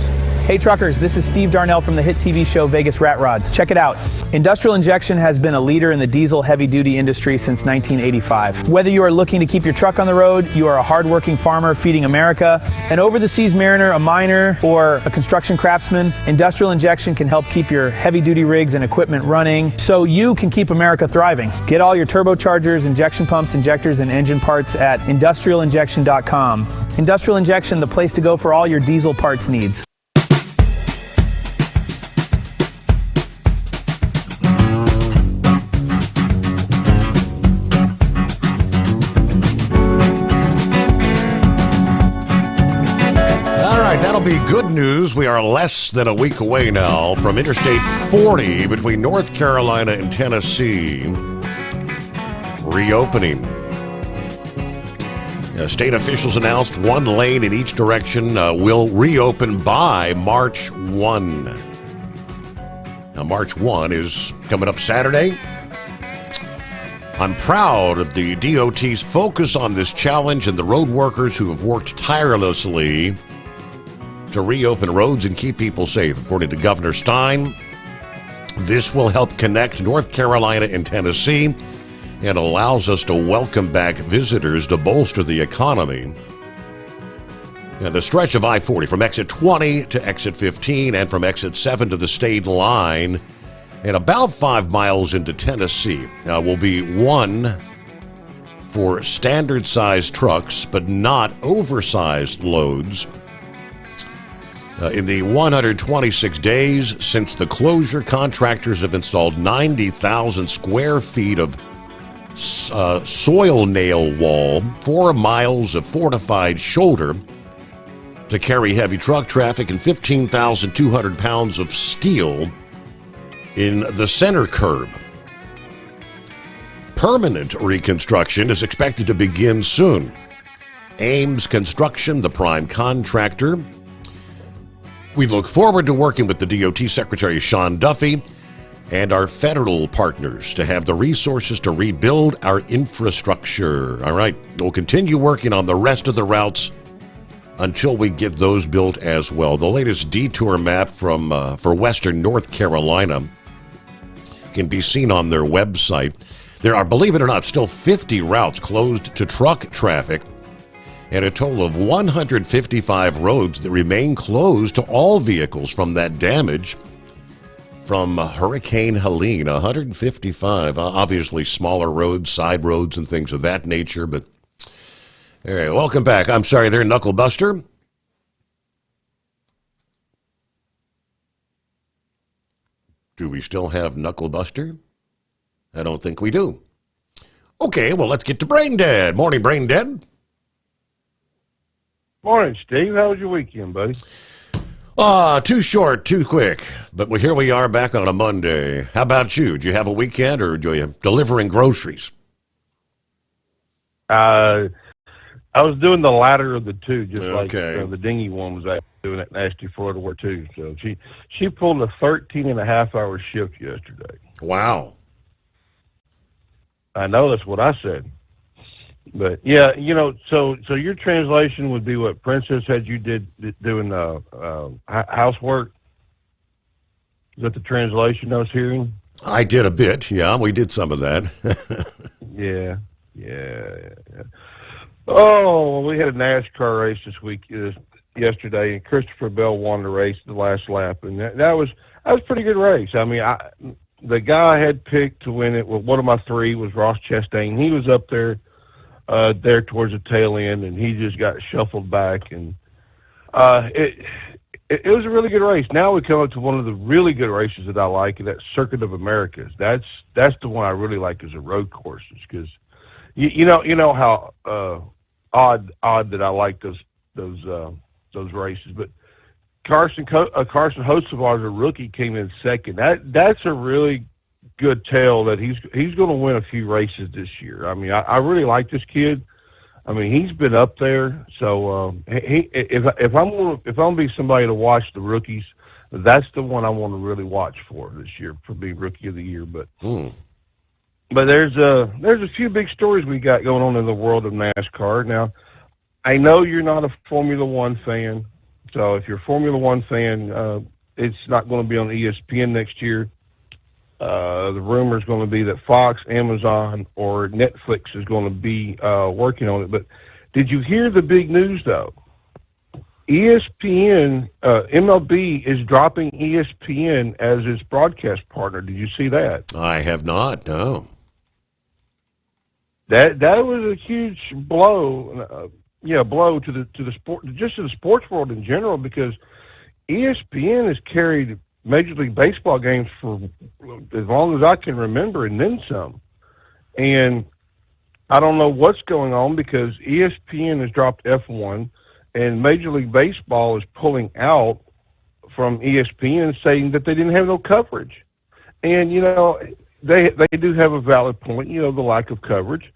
Hey truckers, this is Steve Darnell from the hit TV show Vegas Rat Rods. Check it out. Industrial Injection has been a leader in the diesel heavy-duty industry since 1985. Whether you are looking to keep your truck on the road, you are a hardworking farmer feeding America, an over-the-seas mariner, a miner, or a construction craftsman, Industrial Injection can help keep your heavy-duty rigs and equipment running so you can keep America thriving. Get all your turbochargers, injection pumps, injectors, and engine parts at industrialinjection.com. Industrial Injection, the place to go for all your diesel parts needs. That'll be good news. We are less than a week away now from Interstate 40 between North Carolina and Tennessee reopening. State officials announced one lane in each direction will reopen by March 1. Now, March 1 is coming up Saturday. I'm proud of the DOT's focus on this challenge and the road workers who have worked tirelessly to reopen roads and keep people safe. According to Governor Stein, this will help connect North Carolina and Tennessee and allows us to welcome back visitors to bolster the economy. And the stretch of I-40 from exit 20 to exit 15 and from exit 7 to the state line and about 5 miles into Tennessee will be one for standard-sized trucks but not oversized loads. In the 126 days since the closure, contractors have installed 90,000 square feet of soil nail wall, 4 miles of fortified shoulder to carry heavy truck traffic, and 15,200 pounds of steel in the center curb. Permanent reconstruction is expected to begin soon. Ames Construction, the prime contractor. We look forward to working with the DOT Secretary Sean Duffy and our federal partners to have the resources to rebuild our infrastructure. All right, we'll continue working on the rest of the routes until we get those built as well. The latest detour map for western North Carolina can be seen on their website. There are, believe it or not, still 50 routes closed to truck traffic, and a total of 155 roads that remain closed to all vehicles from that damage from Hurricane Helene. 155, obviously smaller roads, side roads, and things of that nature. But all right, welcome back. I'm sorry there, Knuckle Buster. Do we still have Knuckle Buster? I don't think we do. Okay, well, let's get to Brain Dead. Morning, Brain Dead. Morning, Steve. How was your weekend, buddy? Too short, too quick. But here we are back on a Monday. How about you? Did you have a weekend, or do you delivering groceries? I was doing the latter of the two, just like the dingy one was actually doing that nasty Florida War too. So she pulled a 13-and-a-half-hour shift yesterday. Wow. I know, that's what I said. But yeah, so your translation would be what Princess had you doing housework. Is that the translation I was hearing? I did a bit. Yeah, we did some of that. Yeah. Oh, we had a NASCAR race yesterday, and Christopher Bell won the race the last lap, and that was a pretty good race. I mean, the guy I had picked to win it, well, one of my three was Ross Chastain. He was up there towards the tail end, and he just got shuffled back, and it was a really good race. Now we come up to one of the really good races that I like, and that's Circuit of Americas. That's the one I really like as a road courses, because you know how odd that I like those races. But Carson Hocevar, a rookie, came in second. That's a really good tell that he's going to win a few races this year. I mean, I really like this kid. I mean, he's been up there. So if I'm going to be somebody to watch the rookies, that's the one I want to really watch for this year for being Rookie of the Year. But there's a few big stories we got going on in the world of NASCAR. Now, I know you're not a Formula One fan, So if you're a Formula One fan, it's not going to be on ESPN next year. The rumor is going to be that Fox, Amazon, or Netflix is going to be working on it. But did you hear the big news, though? ESPN, MLB is dropping ESPN as its broadcast partner. Did you see that? I have not, no. That was a huge blow, blow to the sport, just to the sports world in general, because ESPN has carried Major League Baseball games for as long as I can remember, and then some. And I don't know what's going on, because ESPN has dropped F1, and Major League Baseball is pulling out from ESPN, saying that they didn't have no coverage. And, they do have a valid point, the lack of coverage.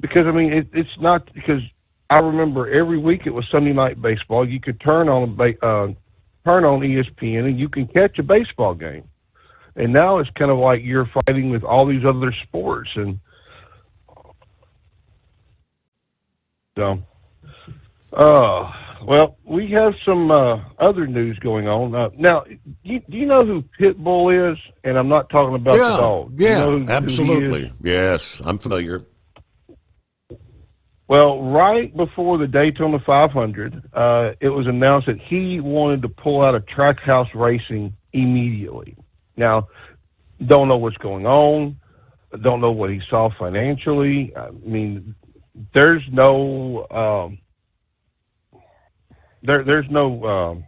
Because, it's not, because I remember every week it was Sunday Night Baseball. You could turn on ESPN and you can catch a baseball game. And now it's kind of like you're fighting with all these other sports. And so, well, we have some other news going on. Now, do you know who Pitbull is? And I'm not talking about the dog. Yeah, you know absolutely. Yes, I'm familiar. Well, right before the Daytona 500, it was announced that he wanted to pull out of Trackhouse Racing immediately. Now, don't know what's going on. Don't know what he saw financially. There's no... There's no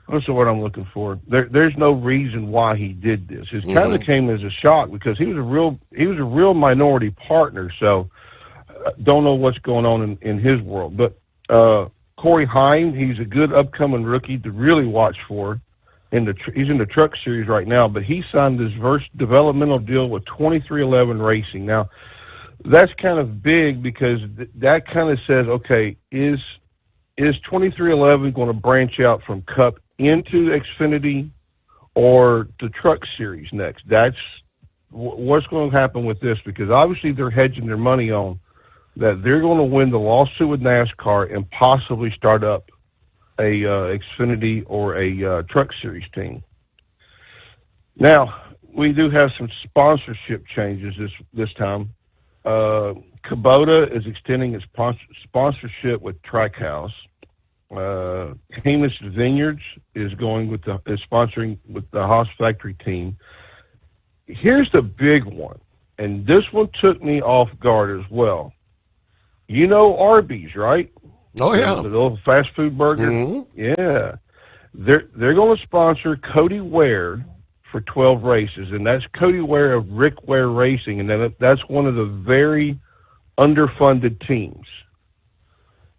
what's the word I'm looking for? There's no reason why he did this. It kind of came as a shock, because he was a real minority partner. So don't know what's going on in his world. But Corey Heim, he's a good upcoming rookie to really watch for. He's in the Truck Series right now, but he signed this developmental deal with 2311 Racing. Now that's kind of big, because that kind of says, okay, is 2311 going to branch out from Cup into Xfinity or the Truck Series next? That's what's going to happen with this, because obviously they're hedging their money on that they're going to win the lawsuit with NASCAR and possibly start up a Xfinity or a Truck Series team. Now, we do have some sponsorship changes this time. Kubota is extending its sponsorship with Trackhouse. Hamish Vineyards is sponsoring with the Haas Factory team. Here's the big one, and this one took me off guard as well. You know Arby's, right? Oh yeah, the little fast food burger. Mm-hmm. Yeah, they're going to sponsor Cody Ware for 12 races, and that's Cody Ware of Rick Ware Racing, and that's one of the very underfunded teams.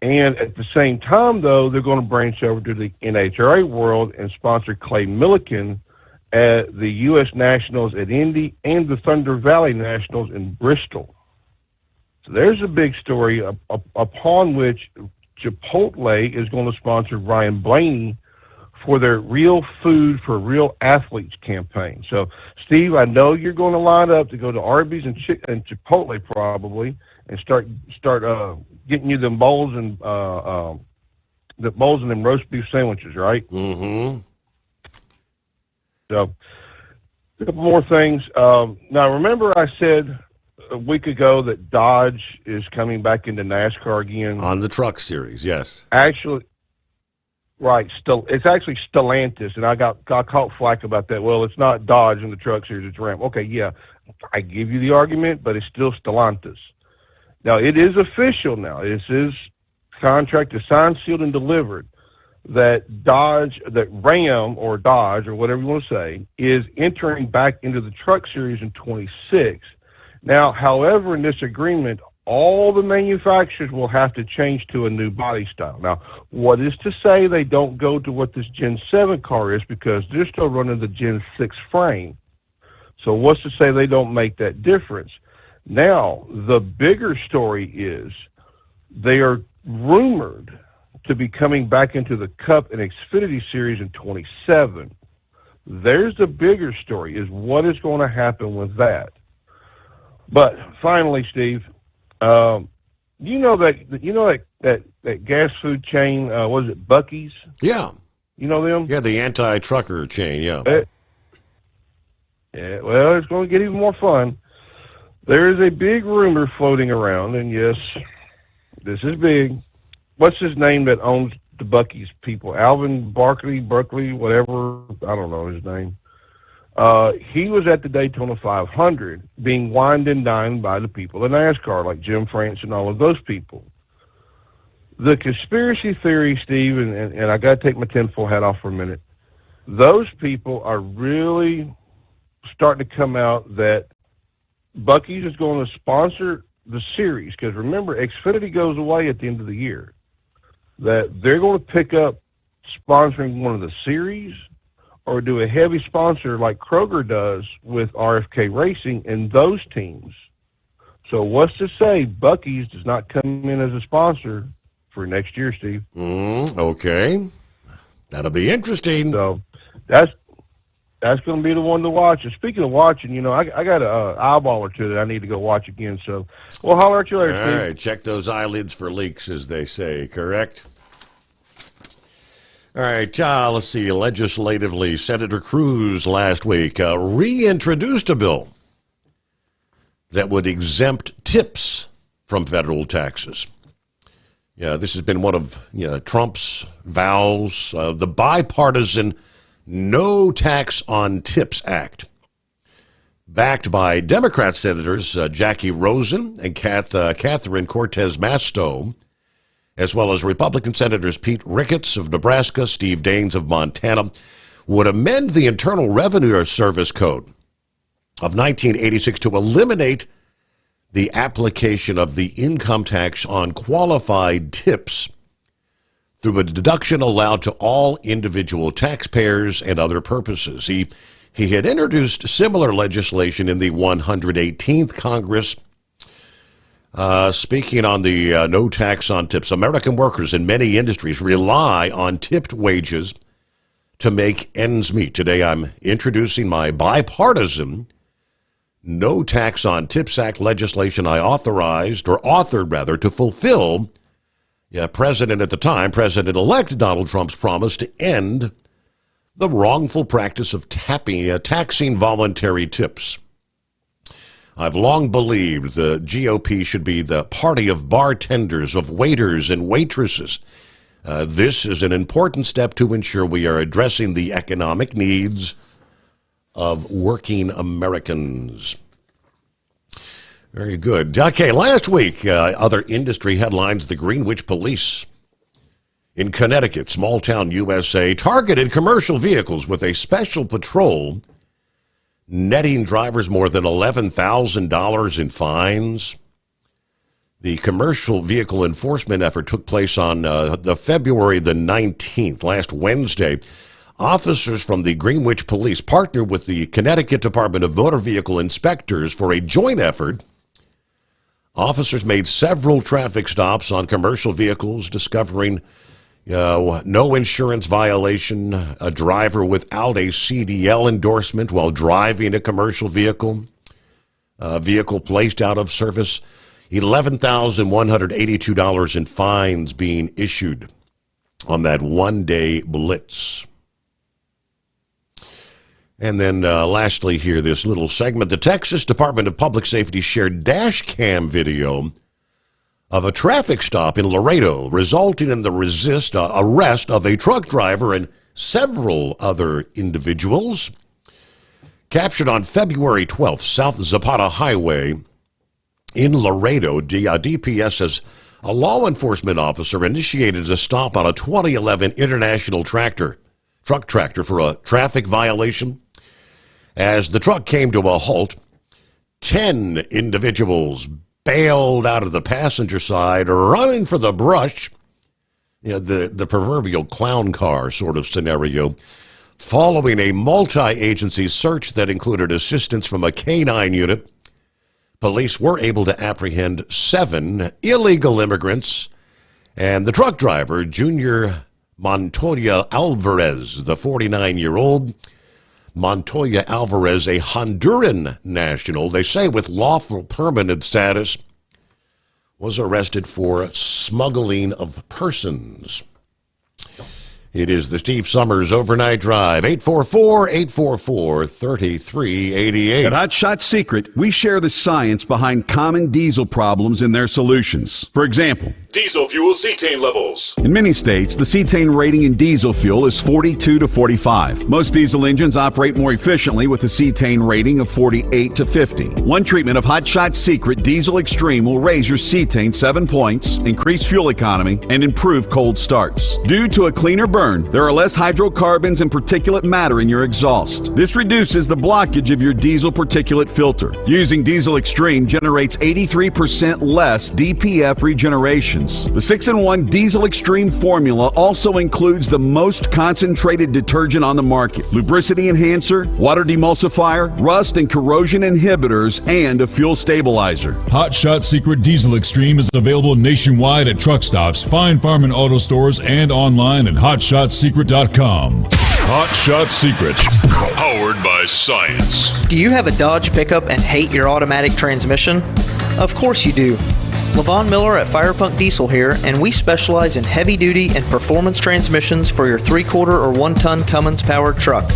And at the same time, though, they're going to branch over to the NHRA world and sponsor Clay Millican at the U.S. Nationals at Indy and the Thunder Valley Nationals in Bristol. So there's a big story upon which Chipotle is going to sponsor Ryan Blaney for their Real Food for Real Athletes campaign. So, Steve, I know you're going to line up to go to Arby's and Chipotle probably, and start getting you them bowls and them roast beef sandwiches, right? Mm-hmm. So, a couple more things. Now, remember I said a week ago that Dodge is coming back into NASCAR again? On the Truck Series, yes. Actually, right. It's actually Stellantis, and I got caught flack about that. Well, it's not Dodge in the Truck Series, it's Ram. Okay, yeah, I give you the argument, but it's still Stellantis. Now, it is official now. This is contract is signed, sealed, and delivered that Ram or Dodge or whatever you want to say is entering back into the Truck Series in 26. Now, however, in this agreement, all the manufacturers will have to change to a new body style. Now, what is to say they don't go to what this Gen 7 car is, because they're still running the Gen 6 frame. So what's to say they don't make that difference? Now, the bigger story is they are rumored to be coming back into the Cup and Xfinity Series in 27. There's the bigger story, is what is going to happen with that. But finally, Steve, You know that gas food chain, was it Buc-ee's? Yeah. You know them? Yeah, the anti-trucker chain, yeah. Yeah, well, it's going to get even more fun. There is a big rumor floating around, and yes, this is big. What's his name that owns the Buc-ee's people? Alvin Berkeley, whatever. I don't know his name. He was at the Daytona 500 being wined and dined by the people in NASCAR, like Jim France and all of those people. The conspiracy theory, Steve, and I got to take my tinfoil hat off for a minute, those people are really starting to come out that Buc-ee's is going to sponsor the series, because remember, Xfinity goes away at the end of the year, that they're going to pick up sponsoring one of the series or do a heavy sponsor like Kroger does with RFK Racing and those teams. So what's to say Buc-ee's does not come in as a sponsor for next year, Steve? Okay. That'll be interesting. So that's going to be the one to watch. And speaking of watching, I got an eyeball or two that I need to go watch again. So we'll holler at you later, Steve. All right, check those eyelids for leaks, as they say, correct? All right, let's see. Legislatively, Senator Cruz last week reintroduced a bill that would exempt tips from federal taxes. Yeah, this has been one of Trump's vows, the bipartisan No Tax on Tips Act, backed by Democrat Senators Jackie Rosen and Catherine Cortez Masto, as well as Republican Senators Pete Ricketts of Nebraska, Steve Daines of Montana, would amend the Internal Revenue Service Code of 1986 to eliminate the application of the income tax on qualified tips through a deduction allowed to all individual taxpayers and other purposes. He had introduced similar legislation in the 118th Congress. Speaking on the no tax on tips, American workers in many industries rely on tipped wages to make ends meet. Today I'm introducing my bipartisan No Tax on Tips Act legislation I authored to fulfill President at the time, President-elect Donald Trump's promise to end the wrongful practice of taxing voluntary tips. I've long believed the GOP should be the party of bartenders, of waiters and waitresses. This is an important step to ensure we are addressing the economic needs of working Americans. Very good. Okay, last week, other industry headlines: the Greenwich Police in Connecticut, small town USA, targeted commercial vehicles with a special patrol, netting drivers more than $11,000 in fines. The commercial vehicle enforcement effort took place on February the 19th, last Wednesday. Officers from the Greenwich Police partnered with the Connecticut Department of Motor Vehicle Inspectors for a joint effort. Officers made several traffic stops on commercial vehicles, discovering no insurance violation, a driver without a CDL endorsement while driving a commercial vehicle, a vehicle placed out of service, $11,182 in fines being issued on that one-day blitz. And then lastly here, this little segment, the Texas Department of Public Safety shared dash cam video of a traffic stop in Laredo, resulting in the arrest of a truck driver and several other individuals. Captured on February 12th, South Zapata Highway in Laredo, DPS says a law enforcement officer initiated a stop on a 2011 International truck tractor for a traffic violation. As the truck came to a halt, 10 individuals bailed out of the passenger side, running for the brush, the proverbial clown car sort of scenario, following a multi-agency search that included assistance from a K-9 unit. Police were able to apprehend 7 illegal immigrants and the truck driver, Junior Montoya Alvarez, the 49-year-old. Montoya Alvarez, a Honduran national, they say with lawful permanent status, was arrested for smuggling of persons. It is the Steve Sommers Overnight Drive, 844-844-3388. At Hot Shot Secret, we share the science behind common diesel problems and their solutions. For example, Diesel fuel cetane levels. in many states, the cetane rating in diesel fuel is 42 to 45. Most diesel engines operate more efficiently with a cetane rating of 48 to 50. One treatment of Hot Shot Secret Diesel Extreme will raise your cetane 7 points, increase fuel economy, and improve cold starts. Due to a cleaner burn, there are less hydrocarbons and particulate matter in your exhaust. This reduces the blockage of your diesel particulate filter. Using Diesel Extreme generates 83% less DPF regenerations. The 6-in-1 Diesel Extreme formula also includes the most concentrated detergent on the market, lubricity enhancer, water demulsifier, rust and corrosion inhibitors, and a fuel stabilizer. Hot Shot Secret Diesel Extreme is available nationwide at truck stops, fine farm and auto stores, and online at hotshotsecret.com. Hot Shot Secret, powered by science. Do you have a Dodge pickup and hate your automatic transmission? Of course you do. Levon Miller at Firepunk Diesel here, and we specialize in heavy-duty and performance transmissions for your 3-quarter or 1-ton Cummins-powered truck.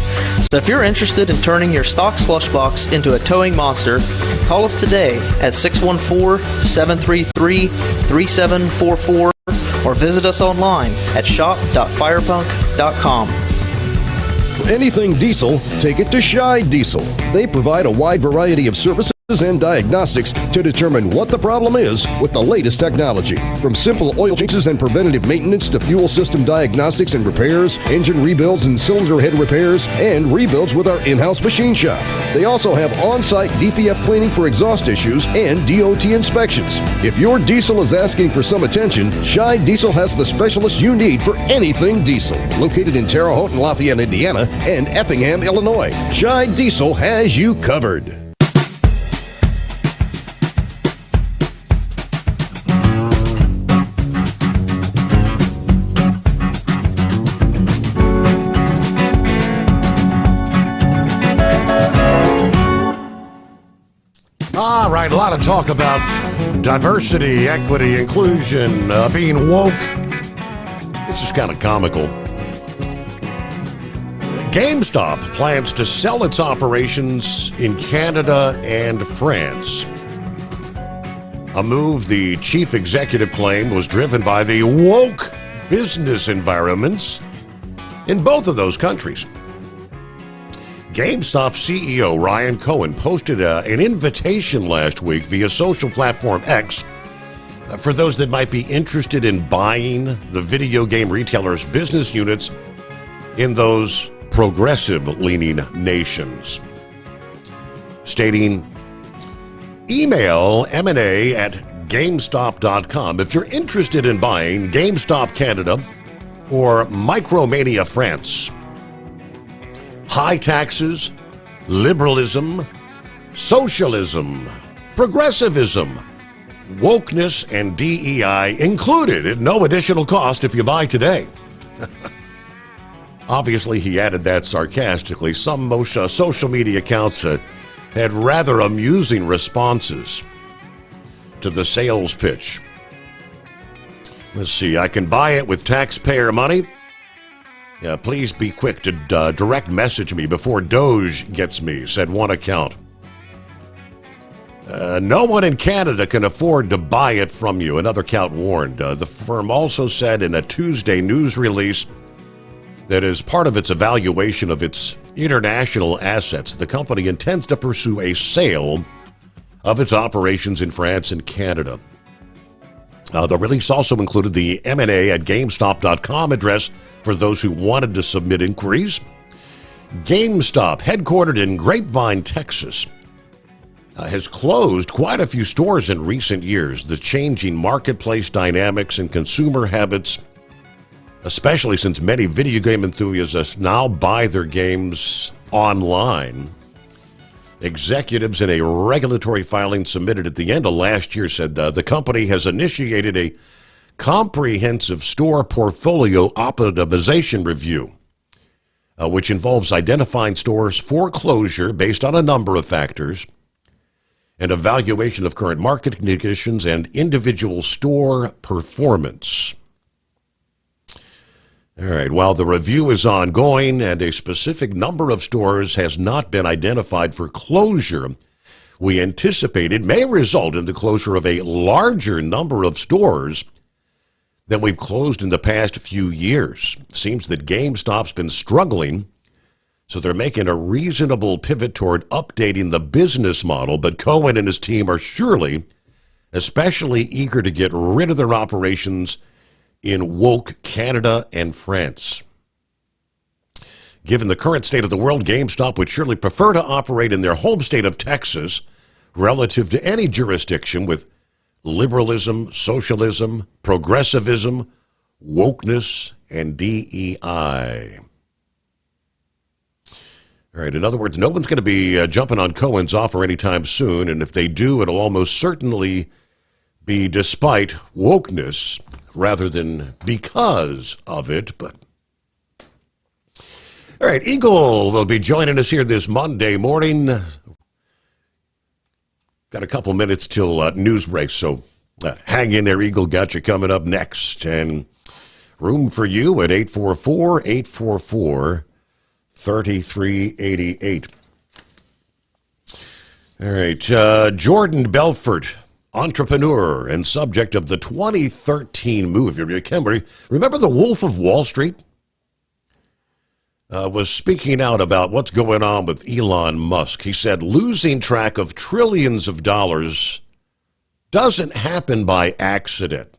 So if you're interested in turning your stock slush box into a towing monster, call us today at 614-733-3744 or visit us online at shop.firepunk.com. For anything diesel, take it to Scheid Diesel. They provide a wide variety of services and diagnostics to determine what the problem is with the latest technology. From simple oil changes and preventative maintenance to fuel system diagnostics and repairs, engine rebuilds and cylinder head repairs, and rebuilds with our in-house machine shop. They also have on-site DPF cleaning for exhaust issues and DOT inspections. If your diesel is asking for some attention, Scheid Diesel has the specialist you need for anything diesel. Located in Terre Haute and Lafayette, Indiana, and Effingham, Illinois, Scheid Diesel has you covered. All right, a lot of talk about diversity, equity, inclusion, being woke. This is kind of comical. GameStop plans to sell its operations in Canada and France. A move the chief executive claimed was driven by the woke business environments in both of those countries. GameStop CEO Ryan Cohen posted an invitation last week via social platform X for those that might be interested in buying the video game retailer's business units in those progressive-leaning nations, stating, email M&A@GameStop.com if you're interested in buying GameStop Canada or Micromania France. High taxes, liberalism, socialism, progressivism, wokeness, and DEI included at no additional cost if you buy today. Obviously, he added that sarcastically. Some social media accounts had rather amusing responses to the sales pitch. Let's see, I can buy it with taxpayer money. Yeah, please be quick to direct message me before Doge gets me, said one account. No one in Canada can afford to buy it from you, another account warned. The firm also said in a Tuesday news release that as part of its evaluation of its international assets, the company intends to pursue a sale of its operations in France and Canada. The release also included the M&A@GameStop.com address for those who wanted to submit inquiries. GameStop, headquartered in Grapevine, Texas, has closed quite a few stores in recent years. The changing marketplace dynamics and consumer habits, especially since many video game enthusiasts now buy their games online. Executives in a regulatory filing submitted at the end of last year said the company has initiated a comprehensive store portfolio optimization review, which involves identifying stores for closure based on a number of factors. an evaluation of current market conditions and individual store performance. All right, while the review is ongoing and a specific number of stores has not been identified for closure, we anticipate it may result in the closure of a larger number of stores than we've closed in the past few years. Seems that GameStop's been struggling, so they're making a reasonable pivot toward updating the business model, but Cohen and his team are surely especially eager to get rid of their operations in woke Canada and France. Given the current state of the world, GameStop would surely prefer to operate in their home state of Texas relative to any jurisdiction with liberalism, socialism, progressivism, wokeness, and DEI. All right, in other words, no one's going to be jumping on Cohen's offer anytime soon, and if they do, it'll almost certainly be despite wokeness rather than because of it. But all right, Eagle will be joining us here this Monday morning. Got a couple minutes till news break, so hang in there. Eagle got you coming up next, and room for you at 844-844-3388. All right, Jordan Belfort, entrepreneur and subject of the 2013 movie. Remember The Wolf of Wall Street? Was speaking out about what's going on with Elon Musk. He said losing track of trillions of dollars doesn't happen by accident.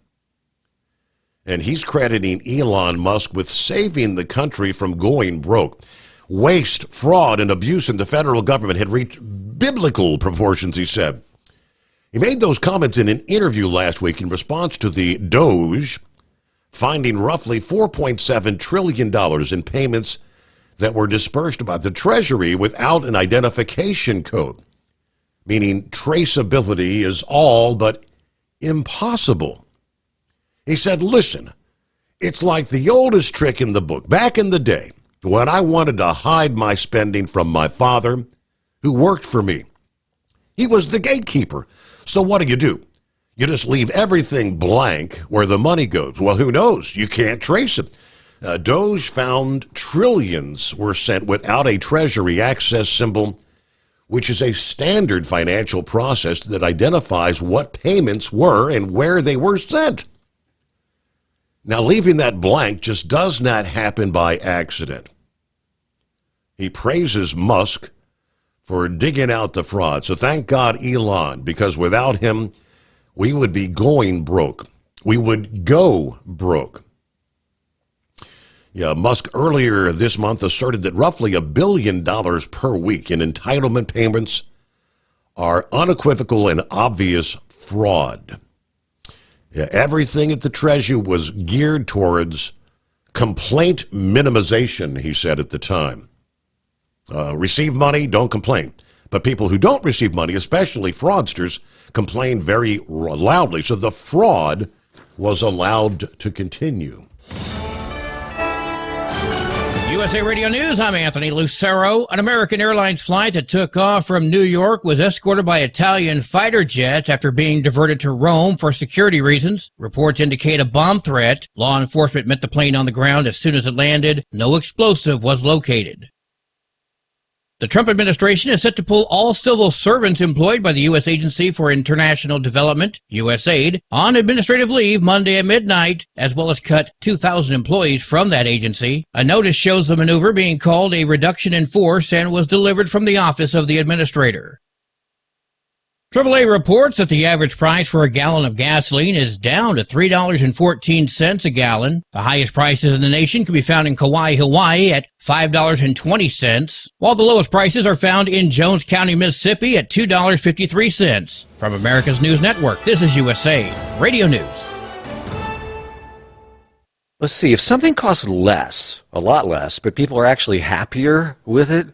And he's crediting Elon Musk with saving the country from going broke. Waste, fraud, and abuse in the federal government had reached biblical proportions, he said. He made those comments in an interview last week in response to the Doge finding roughly $4.7 trillion in payments that were dispersed by the Treasury without an identification code, meaning traceability is all but impossible. He said, listen, it's like the oldest trick in the book. Back in the day, when I wanted to hide my spending from my father, who worked for me, he was the gatekeeper. So what do? You just leave everything blank where the money goes. Well, who knows? You can't trace it. Doge found trillions were sent without a Treasury access symbol, which is a standard financial process that identifies what payments were and where they were sent. Now, leaving that blank just does not happen by accident. He praises Musk for digging out the fraud. So thank God, Elon, because without him, we would be going broke. We would go broke. Yeah, Musk earlier this month asserted that roughly $1 billion per week in entitlement payments are unequivocal and obvious fraud. Yeah, everything at the Treasury was geared towards complaint minimization, he said at the time. Receive money, don't complain. But people who don't receive money, especially fraudsters, complain very loudly. So the fraud was allowed to continue. USA Radio News, I'm Anthony Lucero. An American Airlines flight that took off from New York was escorted by Italian fighter jets after being diverted to Rome for security reasons. Reports indicate a bomb threat. Law enforcement met the plane on the ground as soon as it landed. No explosive was located. The Trump administration is set to pull all civil servants employed by the U.S. Agency for International Development, USAID, on administrative leave Monday at midnight, as well as cut 2,000 employees from that agency. A notice shows the maneuver being called a reduction in force and was delivered from the office of the administrator. AAA reports that the average price for a gallon of gasoline is down to $3.14 a gallon. The highest prices in the nation can be found in Kauai, Hawaii at $5.20, while the lowest prices are found in Jones County, Mississippi at $2.53. From America's News Network, this is USA Radio News. Let's see, if something costs less, a lot less, but people are actually happier with it,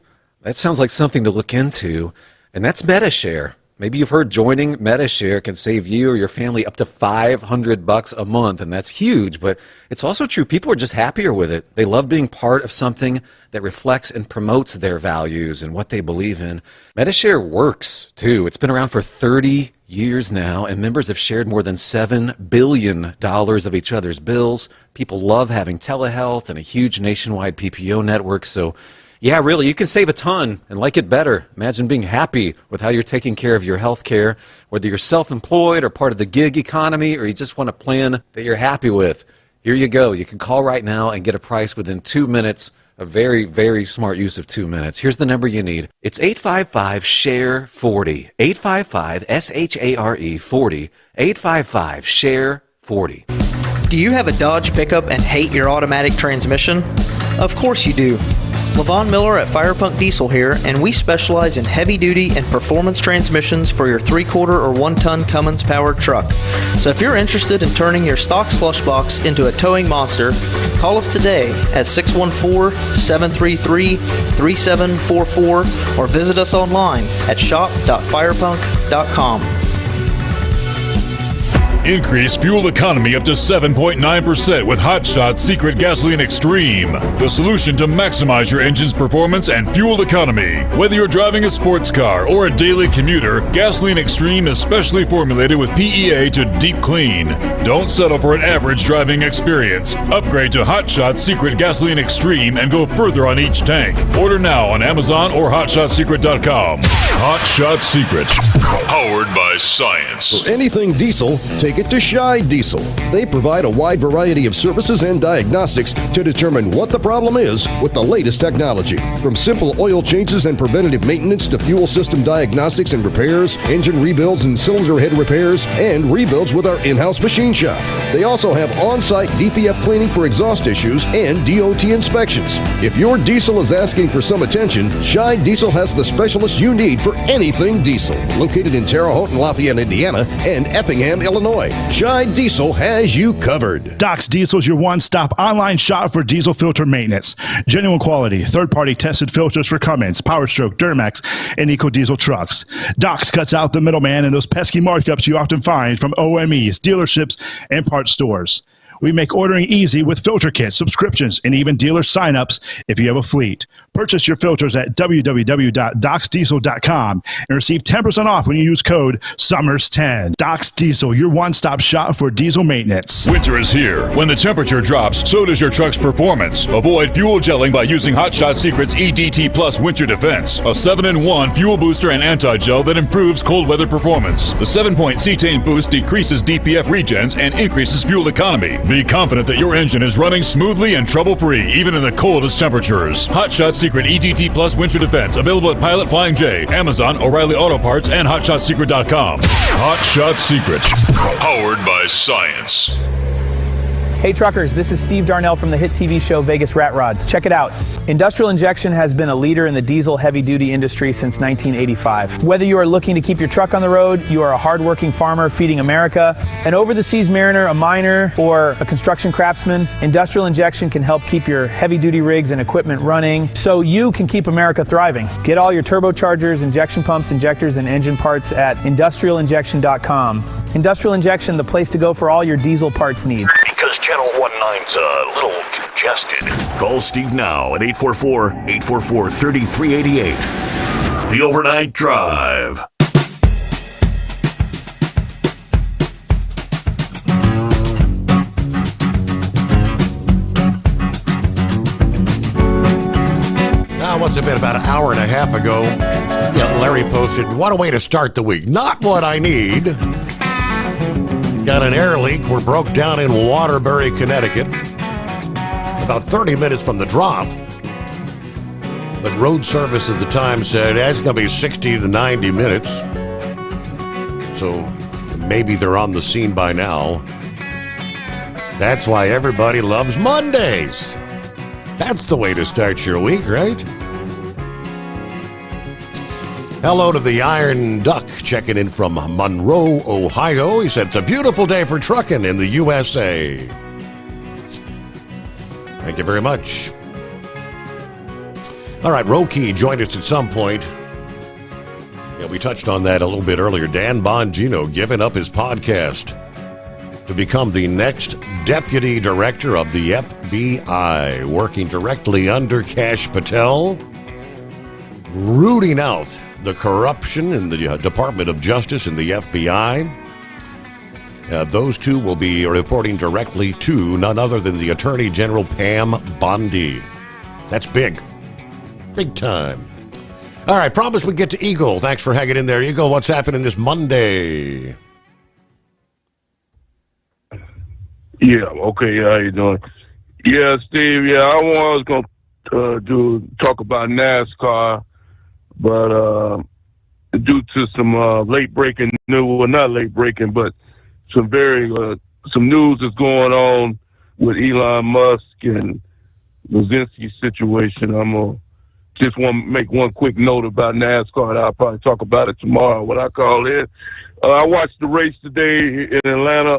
that sounds like something to look into, and that's MetaShare. Maybe you've heard joining Medi-Share can save you or your family up to $500 a month, and that's huge, but it's also true. People are just happier with it. They love being part of something that reflects and promotes their values and what they believe in. Medi-Share works, too. It's been around for 30 years now, and members have shared more than $7 billion of each other's bills. People love having telehealth and a huge nationwide PPO network, so yeah, really, you can save a ton and like it better. Imagine being happy with how you're taking care of your health care, whether you're self-employed or part of the gig economy, or you just want a plan that you're happy with. Here you go. You can call right now and get a price within 2 minutes. A very, very smart use of 2 minutes. Here's the number you need. It's 855-SHARE-40. 855-SHARE 40. 855-SHARE-40. Do you have a Dodge pickup and hate your automatic transmission? Of course you do. Levon Miller at Firepunk Diesel here, and we specialize in heavy-duty and performance transmissions for your 3-quarter or 1-ton Cummins-powered truck. So if you're interested in turning your stock slush box into a towing monster, call us today at 614-733-3744 or visit us online at shop.firepunk.com. Increase fuel economy up to 7.9% with Hot Shot Secret Gasoline Extreme, the solution to maximize your engine's performance and fuel economy. Whether you're driving a sports car or a daily commuter, Gasoline Extreme is specially formulated with PEA to deep clean. Don't settle for an average driving experience. Upgrade to Hot Shot Secret Gasoline Extreme and go further on each tank. Order now on Amazon or HotShotSecret.com. Hot Shot Secret, powered by science. For anything diesel, take it to Shy Diesel. They provide a wide variety of services and diagnostics to determine what the problem is with the latest technology. From simple oil changes and preventative maintenance to fuel system diagnostics and repairs, engine rebuilds and cylinder head repairs, and rebuilds with our in-house machine shop. They also have on-site DPF cleaning for exhaust issues and DOT inspections. If your diesel is asking for some attention, Shy Diesel has the specialist you need for anything diesel. Located in Terre Haute and Lafayette, Indiana, and Effingham, Illinois, Shy Diesel has you covered. Doc's Diesel is your one-stop online shop for diesel filter maintenance. Genuine quality, third-party tested filters for Cummins, PowerStroke, Duramax, and EcoDiesel trucks. Doc's cuts out the middleman and those pesky markups you often find from OMEs, dealerships, and parts stores. We make ordering easy with filter kits, subscriptions, and even dealer sign-ups if you have a fleet. Purchase your filters at www.docsdiesel.com and receive 10% off when you use code SOMMERS10. Doc's Diesel, your one-stop shop for diesel maintenance. Winter is here. When the temperature drops, so does your truck's performance. Avoid fuel gelling by using Hot Shot Secret's EDT Plus Winter Defense, a 7-in-1 fuel booster and anti-gel that improves cold weather performance. The 7-point cetane boost decreases DPF regens and increases fuel economy. Be confident that your engine is running smoothly and trouble-free, even in the coldest temperatures. Hot Shot Secret EDT Plus Winter Defense, available at Pilot Flying J, Amazon, O'Reilly Auto Parts, and HotShotSecret.com. Hot Shot Secret, powered by science. Hey truckers, this is Steve Darnell from the hit TV show Vegas Rat Rods. Check it out. Industrial Injection has been a leader in the diesel heavy-duty industry since 1985. Whether you are looking to keep your truck on the road, you are a hardworking farmer feeding America, an over-the-seas mariner, a miner, or a construction craftsman, Industrial Injection can help keep your heavy-duty rigs and equipment running so you can keep America thriving. Get all your turbochargers, injection pumps, injectors, and engine parts at industrialinjection.com. Industrial Injection, the place to go for all your diesel parts needs. Because Channel 19's a little congested. Call Steve now at 844-844-3388. The Overnight Drive. Now, what's it been, about an hour and a half ago, Larry posted, what a way to start the week. Not what I need. Got an air leak. We're broke down in Waterbury, Connecticut. About 30 minutes from the drop. But road service at the time said it's going to be 60 to 90 minutes. So maybe they're on the scene by now. That's why everybody loves Mondays. That's the way to start your week, right? Hello to the Iron Duck checking in from Monroe, Ohio. He said it's a beautiful day for trucking in the USA. Thank you very much. All right, Roki joined us at some point. Yeah, we touched on that a little bit earlier. Dan Bongino giving up his podcast to become the next deputy director of the FBI, working directly under Kash Patel, rooting out the corruption in the Department of Justice and the FBI. Those two will be reporting directly to none other than the Attorney General Pam Bondi. That's big. Big time. All right, promise we get to Eagle. Thanks for hanging in there, Eagle. What's happening this Monday? Yeah, okay, how you doing? Yeah, Steve, yeah, I was going to talk about NASCAR, but due to some late-breaking news, well, not late-breaking, but some news is going on with Elon Musk and Luzinski's situation. I'm going to just want to make one quick note about NASCAR, and I'll probably talk about it tomorrow when I call in. I watched the race today in Atlanta,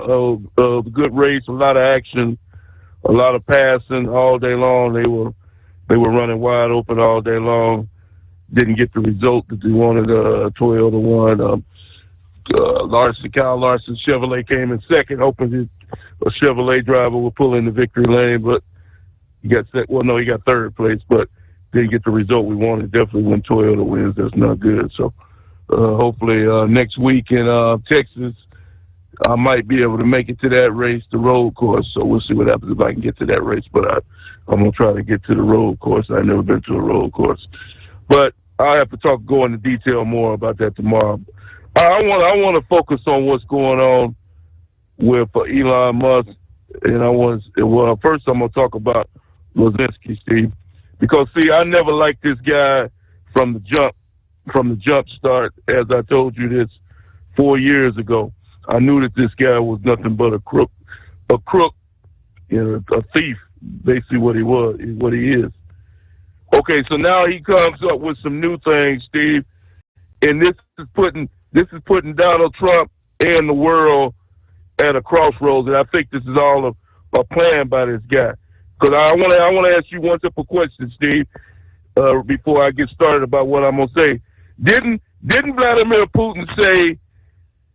a good race, a lot of action, a lot of passing all day long. They were running wide open all day long. Didn't get the result that they wanted. Toyota won. Kyle Larson Chevrolet came in second, hoping a Chevrolet driver would pull in the victory lane, but he got he got third place, but didn't get the result we wanted. Definitely when Toyota wins, that's not good. So hopefully next week in Texas, I might be able to make it to that race, the road course. So we'll see what happens if I can get to that race, but I'm going to try to get to the road course. I've never been to a road course. But I'll have to go into detail more about that tomorrow. I want to focus on what's going on with Elon Musk, and first I'm going to talk about Luzinski, Steve, because see, I never liked this guy from the jump start. As I told you this 4 years ago, I knew that this guy was nothing but a crook, a thief. Basically, what he is. Okay, so now he comes up with some new things, Steve, and this is putting Donald Trump and the world at a crossroads, and I think this is all a plan by this guy. Because I want to ask you one simple question, Steve, before I get started about what I'm gonna say. Didn't Vladimir Putin say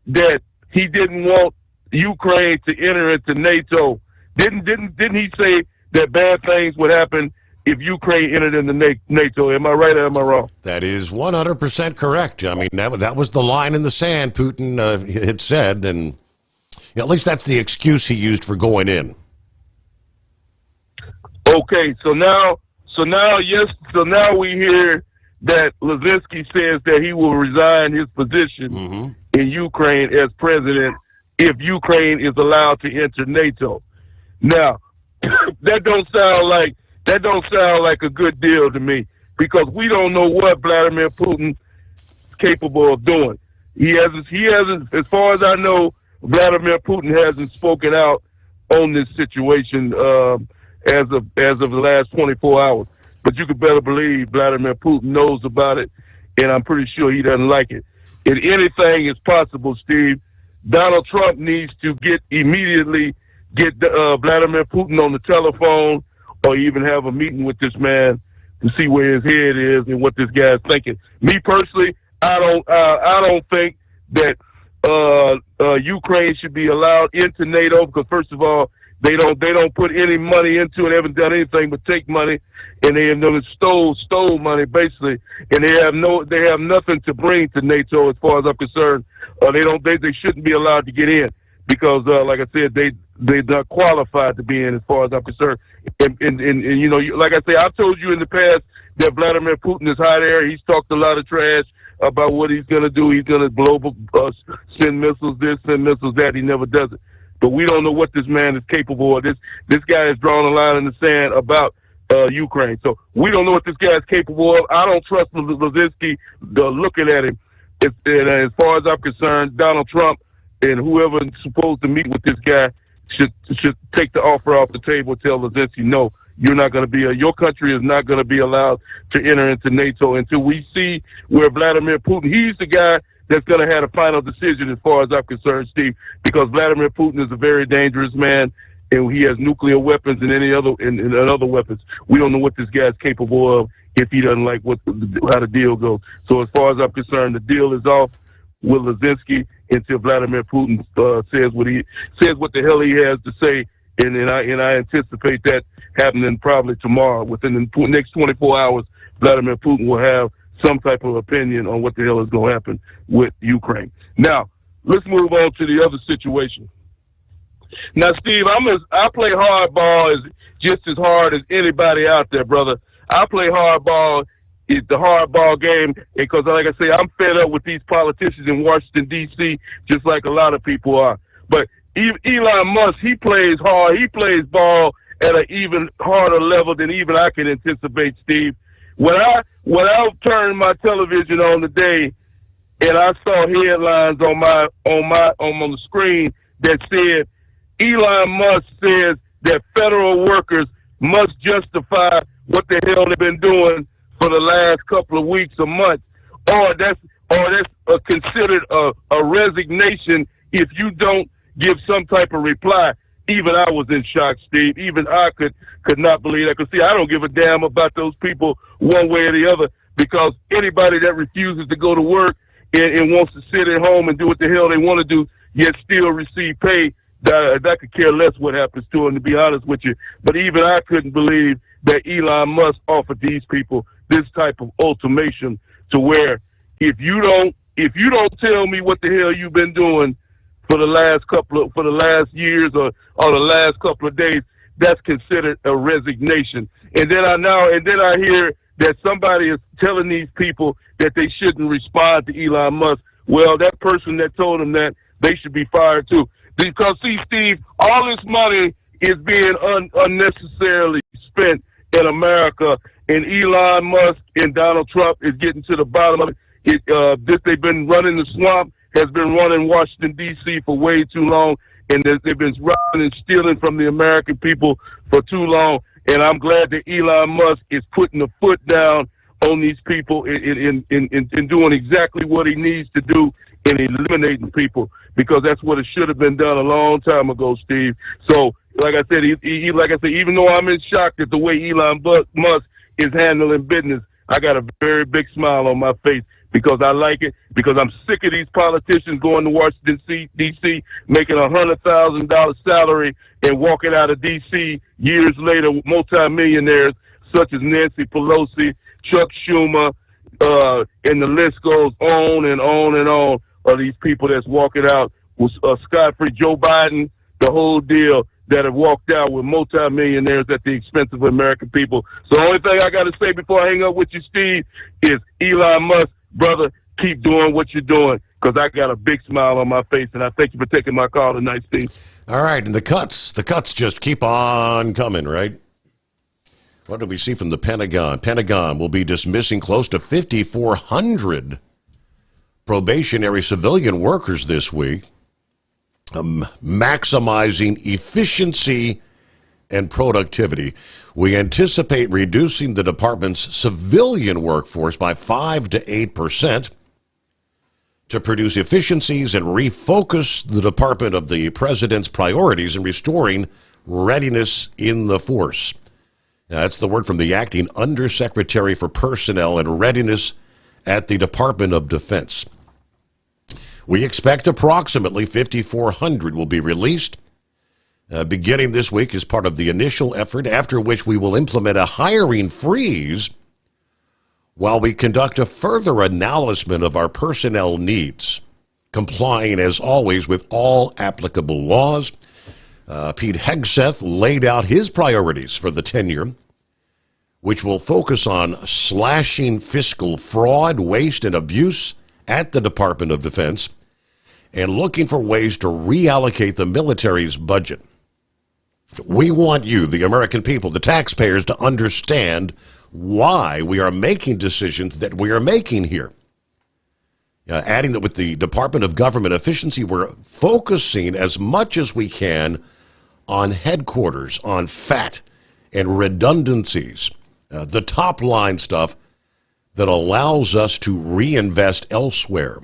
that he didn't want Ukraine to enter into NATO? Didn't he say that bad things would happen if Ukraine entered into NATO? Am I right or am I wrong? That is 100% correct. I mean, that was the line in the sand Putin had said, and at least that's the excuse he used for going in. Okay, so now we hear that Luzinski says that he will resign his position in Ukraine as president if Ukraine is allowed to enter NATO. Now, that don't sound like a good deal to me, because we don't know what Vladimir Putin is capable of doing. He hasn't, as far as I know, Vladimir Putin hasn't spoken out on this situation as of the last 24 hours. But you could better believe Vladimir Putin knows about it, and I'm pretty sure he doesn't like it. If anything is possible, Steve, Donald Trump needs to immediately get Vladimir Putin on the telephone, or even have a meeting with this man to see where his head is and what this guy's thinking. Me personally, I don't think that Ukraine should be allowed into NATO, because first of all, they don't put any money into it. They haven't done anything but take money, and they have stole money basically, and they have nothing to bring to NATO as far as I'm concerned. They shouldn't be allowed to get in, because like I said, they're not qualified to be in as far as I'm concerned. And you know, like I say, I've told you in the past that Vladimir Putin is hot air. He's talked a lot of trash about what he's going to do. He's going to send missiles this, send missiles that. He never does it. But we don't know what this man is capable of. This guy has drawn a line in the sand about Ukraine. So we don't know what this guy is capable of. I don't trust Luzinski looking at him. As far as I'm concerned, Donald Trump and whoever is supposed to meet with this guy should take the offer off the table. Tell Luzinski, no, you're not going to be. Your country is not going to be allowed to enter into NATO until we see where Vladimir Putin. He's the guy that's going to have a final decision, as far as I'm concerned, Steve. Because Vladimir Putin is a very dangerous man, and he has nuclear weapons and other weapons. We don't know what this guy's capable of if he doesn't like how the deal goes. So as far as I'm concerned, the deal is off with Lazinski until Vladimir Putin says what the hell he has to say, and I anticipate that happening probably tomorrow. Within the next 24 hours, Vladimir Putin will have some type of opinion on what the hell is going to happen with Ukraine. Now, let's move on to the other situation. Now, Steve, I play hardball just as hard as anybody out there, brother. I play hardball. It's the hardball game because, like I say, I'm fed up with these politicians in Washington, D.C., just like a lot of people are. But Elon Musk, he plays hard. He plays ball at an even harder level than even I can anticipate, Steve. When I turned my television on today and I saw headlines on the screen that said Elon Musk says that federal workers must justify what the hell they've been doing for the last couple of weeks or months, or that's considered a resignation if you don't give some type of reply. Even I was in shock, Steve. Even I could not believe that. Because, see, I don't give a damn about those people one way or the other, because anybody that refuses to go to work and wants to sit at home and do what the hell they want to do, yet still receive pay, that could care less what happens to them, to be honest with you. But even I couldn't believe that Elon Musk offered these people this type of ultimatum to where if you don't tell me what the hell you've been doing for the last years or the last couple of days, that's considered a resignation. And then I hear that somebody is telling these people that they shouldn't respond to Elon Musk. Well, that person that told them that, they should be fired too. Because, see, Steve, all this money is being unnecessarily spent in America, and Elon Musk and Donald Trump is getting to the bottom of it. They've been running the swamp, has been running Washington, D.C. for way too long, and they've been robbing and stealing from the American people for too long. And I'm glad that Elon Musk is putting a foot down on these people in doing exactly what he needs to do in eliminating people, because that's what it should have been done a long time ago, Steve. So, like I said, even though I'm in shock at the way Elon Musk is handling business, I got a very big smile on my face because I like it, because I'm sick of these politicians going to Washington, D.C., making $100,000 salary and walking out of D.C. years later with multimillionaires such as Nancy Pelosi, Chuck Schumer, and the list goes on and on and on, of these people that's walking out with scot-free. Joe Biden, the whole deal, that have walked out with multimillionaires at the expense of American people. So the only thing I got to say before I hang up with you, Steve, is Elon Musk, brother, keep doing what you're doing, because I got a big smile on my face, and I thank you for taking my call tonight, Steve. All right, and the cuts just keep on coming, right? What do we see from the Pentagon? Pentagon will be dismissing close to 5,400 probationary civilian workers this week, maximizing efficiency and productivity. We anticipate reducing the department's civilian workforce by 5 to 8% to produce efficiencies and refocus the department of the president's priorities in restoring readiness in the force. Now, that's the word from the acting Undersecretary for Personnel and Readiness at the Department of Defense. We expect approximately 5,400 will be released beginning this week as part of the initial effort, after which we will implement a hiring freeze while we conduct a further analysis of our personnel needs, complying, as always, with all applicable laws. Pete Hegseth laid out his priorities for the tenure, which will focus on slashing fiscal fraud, waste, and abuse at the Department of Defense, and looking for ways to reallocate the military's budget. We want you, the American people, the taxpayers, to understand why we are making decisions that we are making here. Adding that with the Department of Government Efficiency, we're focusing as much as we can on headquarters, on fat and redundancies, the top line stuff that allows us to reinvest elsewhere.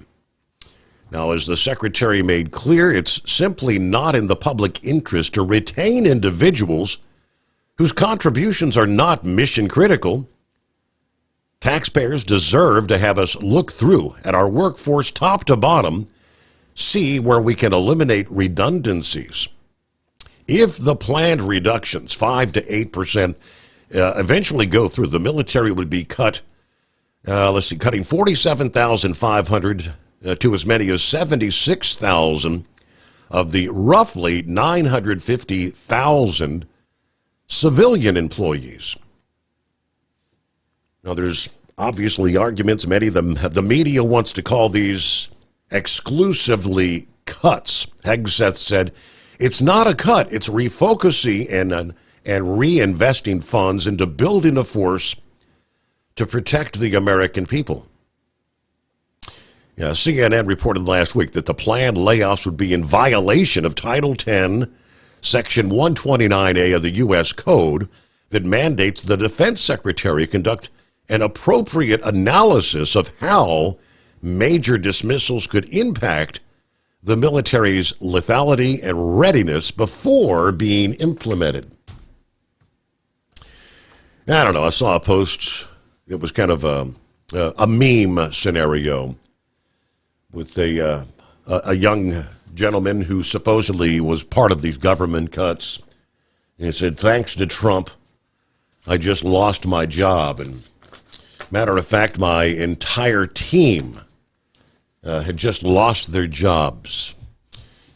Now, as the Secretary made clear, it's simply not in the public interest to retain individuals whose contributions are not mission critical Taxpayers deserve to have us look through at our workforce top to bottom, see where we can eliminate redundancies. If the planned reductions, 5 to 8%, eventually go through, the military would be cut, cutting 47,500 to as many as 76,000 of the roughly 950,000 civilian employees. Now, there's obviously arguments. Many of them, the media wants to call these exclusively cuts. Hegseth said, it's not a cut. It's refocusing and reinvesting funds into building a force to protect the American people. Yeah, CNN reported last week that the planned layoffs would be in violation of Title 10, Section 129A of the U.S. Code that mandates the Defense Secretary conduct an appropriate analysis of how major dismissals could impact the military's lethality and readiness before being implemented. I don't know. I saw a post. It was kind of a meme scenario with a young gentleman who supposedly was part of these government cuts. And he said, thanks to Trump, I just lost my job. And matter of fact, my entire team had just lost their jobs.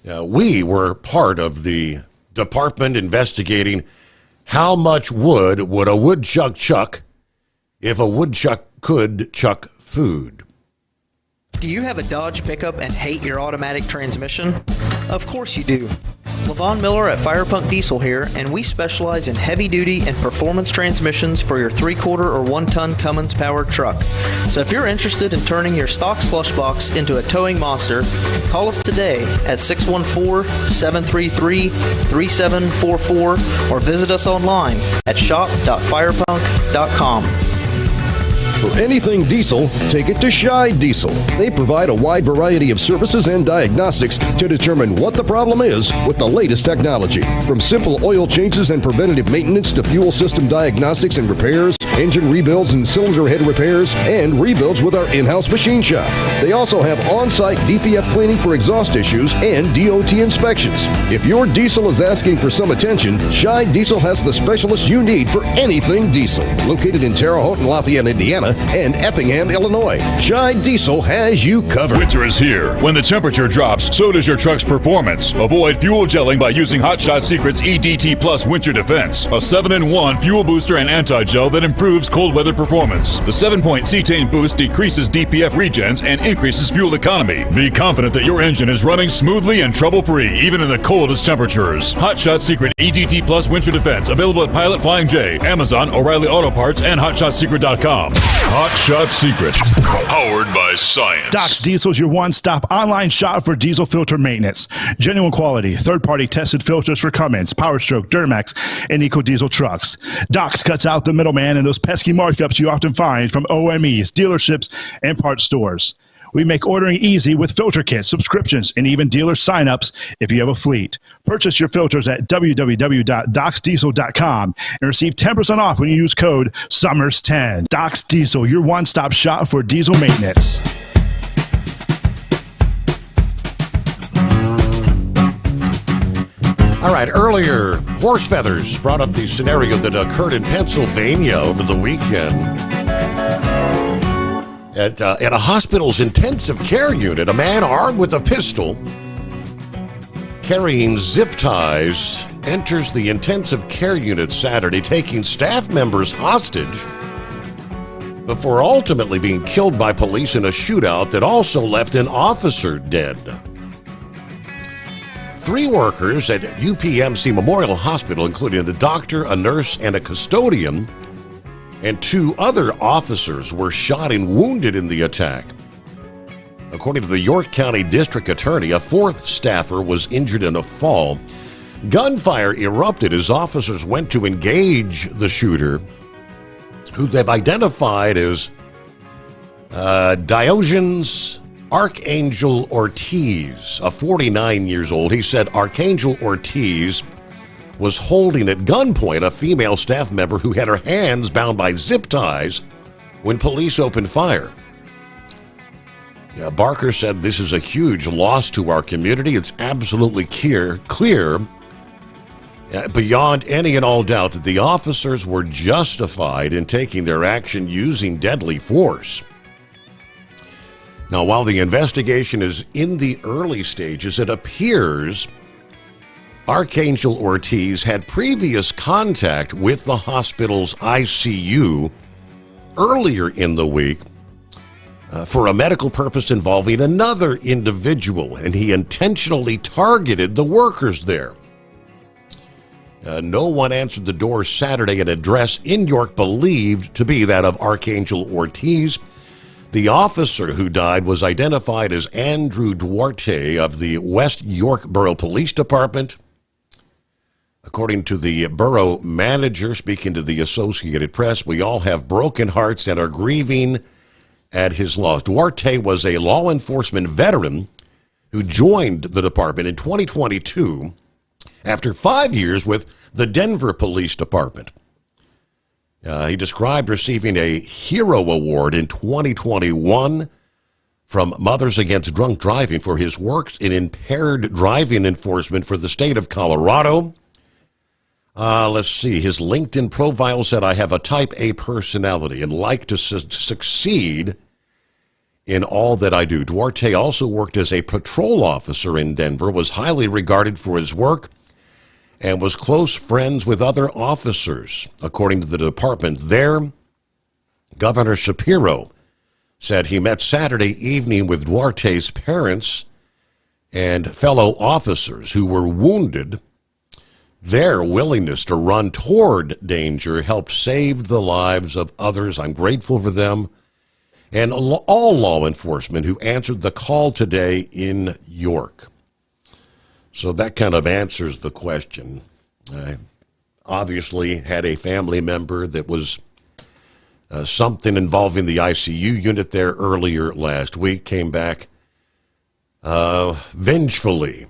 We were part of the department investigating how much wood would a woodchuck chuck if a woodchuck could chuck food. Do you have a Dodge pickup and hate your automatic transmission? Of course you do. Levon Miller at Firepunk Diesel here, and we specialize in heavy-duty and performance transmissions for your 3-quarter or 1-ton Cummins-powered truck. So if you're interested in turning your stock slush box into a towing monster, call us today at 614-733-3744 or visit us online at shop.firepunk.com. For anything diesel, take it to Shy Diesel. They provide a wide variety of services and diagnostics to determine what the problem is with the latest technology. From simple oil changes and preventative maintenance to fuel system diagnostics and repairs, engine rebuilds and cylinder head repairs, and rebuilds with our in-house machine shop. They also have on-site DPF cleaning for exhaust issues and DOT inspections. If your diesel is asking for some attention, Shy Diesel has the specialist you need for anything diesel. Located in Terre Haute and Lafayette, Indiana, and Effingham, Illinois. Shy Diesel has you covered. Winter is here. When the temperature drops, so does your truck's performance. Avoid fuel gelling by using Hot Shot Secret's EDT Plus Winter Defense, a 7-in-1 fuel booster and anti-gel that improves cold weather performance. The 7-point cetane boost decreases DPF regens and increases fuel economy. Be confident that your engine is running smoothly and trouble-free, even in the coldest temperatures. Hot Shot Secret EDT Plus Winter Defense, available at Pilot Flying J, Amazon, O'Reilly Auto Parts, and HotShotSecret.com. Hot Shot Secret, powered by science. Doc's Diesel is your one-stop online shop for diesel filter maintenance. Genuine quality, third-party tested filters for Cummins, PowerStroke, Duramax, and EcoDiesel trucks. Doc's cuts out the middleman and those pesky markups you often find from OMEs, dealerships, and parts stores. We make ordering easy with filter kits, subscriptions, and even dealer sign-ups if you have a fleet. Purchase your filters at www.docsdiesel.com and receive 10% off when you use code SOMMERS10. Doc's Diesel, your one-stop shop for diesel maintenance. All right, earlier, Horse Feathers brought up the scenario that occurred in Pennsylvania over the weekend. At a hospital's intensive care unit, a man armed with a pistol, carrying zip ties, enters the intensive care unit Saturday, taking staff members hostage before ultimately being killed by police in a shootout that also left an officer dead. 3 workers at UPMC Memorial Hospital, including a doctor, a nurse, and a custodian, and 2 other officers were shot and wounded in the attack. According to the York County District Attorney, a 4th staffer was injured in a fall. Gunfire erupted as officers went to engage the shooter, who they've identified as Diogenes Archangel Ortiz, a 49 years old. He said Archangel Ortiz was holding at gunpoint a female staff member who had her hands bound by zip ties when police opened fire. Barker said, "This is a huge loss to our community. It's absolutely clear beyond any and all doubt that the officers were justified in taking their action using deadly force." Now, while the investigation is in the early stages, it appears Archangel Ortiz had previous contact with the hospital's ICU earlier in the week for a medical purpose involving another individual, and he intentionally targeted the workers there. No one answered the door Saturday, an address in York believed to be that of Archangel Ortiz. The officer who died was identified as Andrew Duarte of the West York Borough Police Department. According to the borough manager, speaking to the Associated Press, "We all have broken hearts and are grieving at his loss." Duarte was a law enforcement veteran who joined the department in 2022 after 5 years with the Denver Police Department. He described receiving a Hero Award in 2021 from Mothers Against Drunk Driving for his work in impaired driving enforcement for the state of Colorado. Let's see. His LinkedIn profile said, "I have a type A personality and like to succeed in all that I do." Duarte also worked as a patrol officer in Denver, was highly regarded for his work, and was close friends with other officers. According to the department there, Governor Shapiro said he met Saturday evening with Duarte's parents and fellow officers who were wounded. Their willingness to run toward danger helped save the lives of others. I'm grateful for them and all law enforcement who answered the call today in York. So that kind of answers the question. I obviously had a family member that was something involving the ICU unit there earlier last week, came back vengefully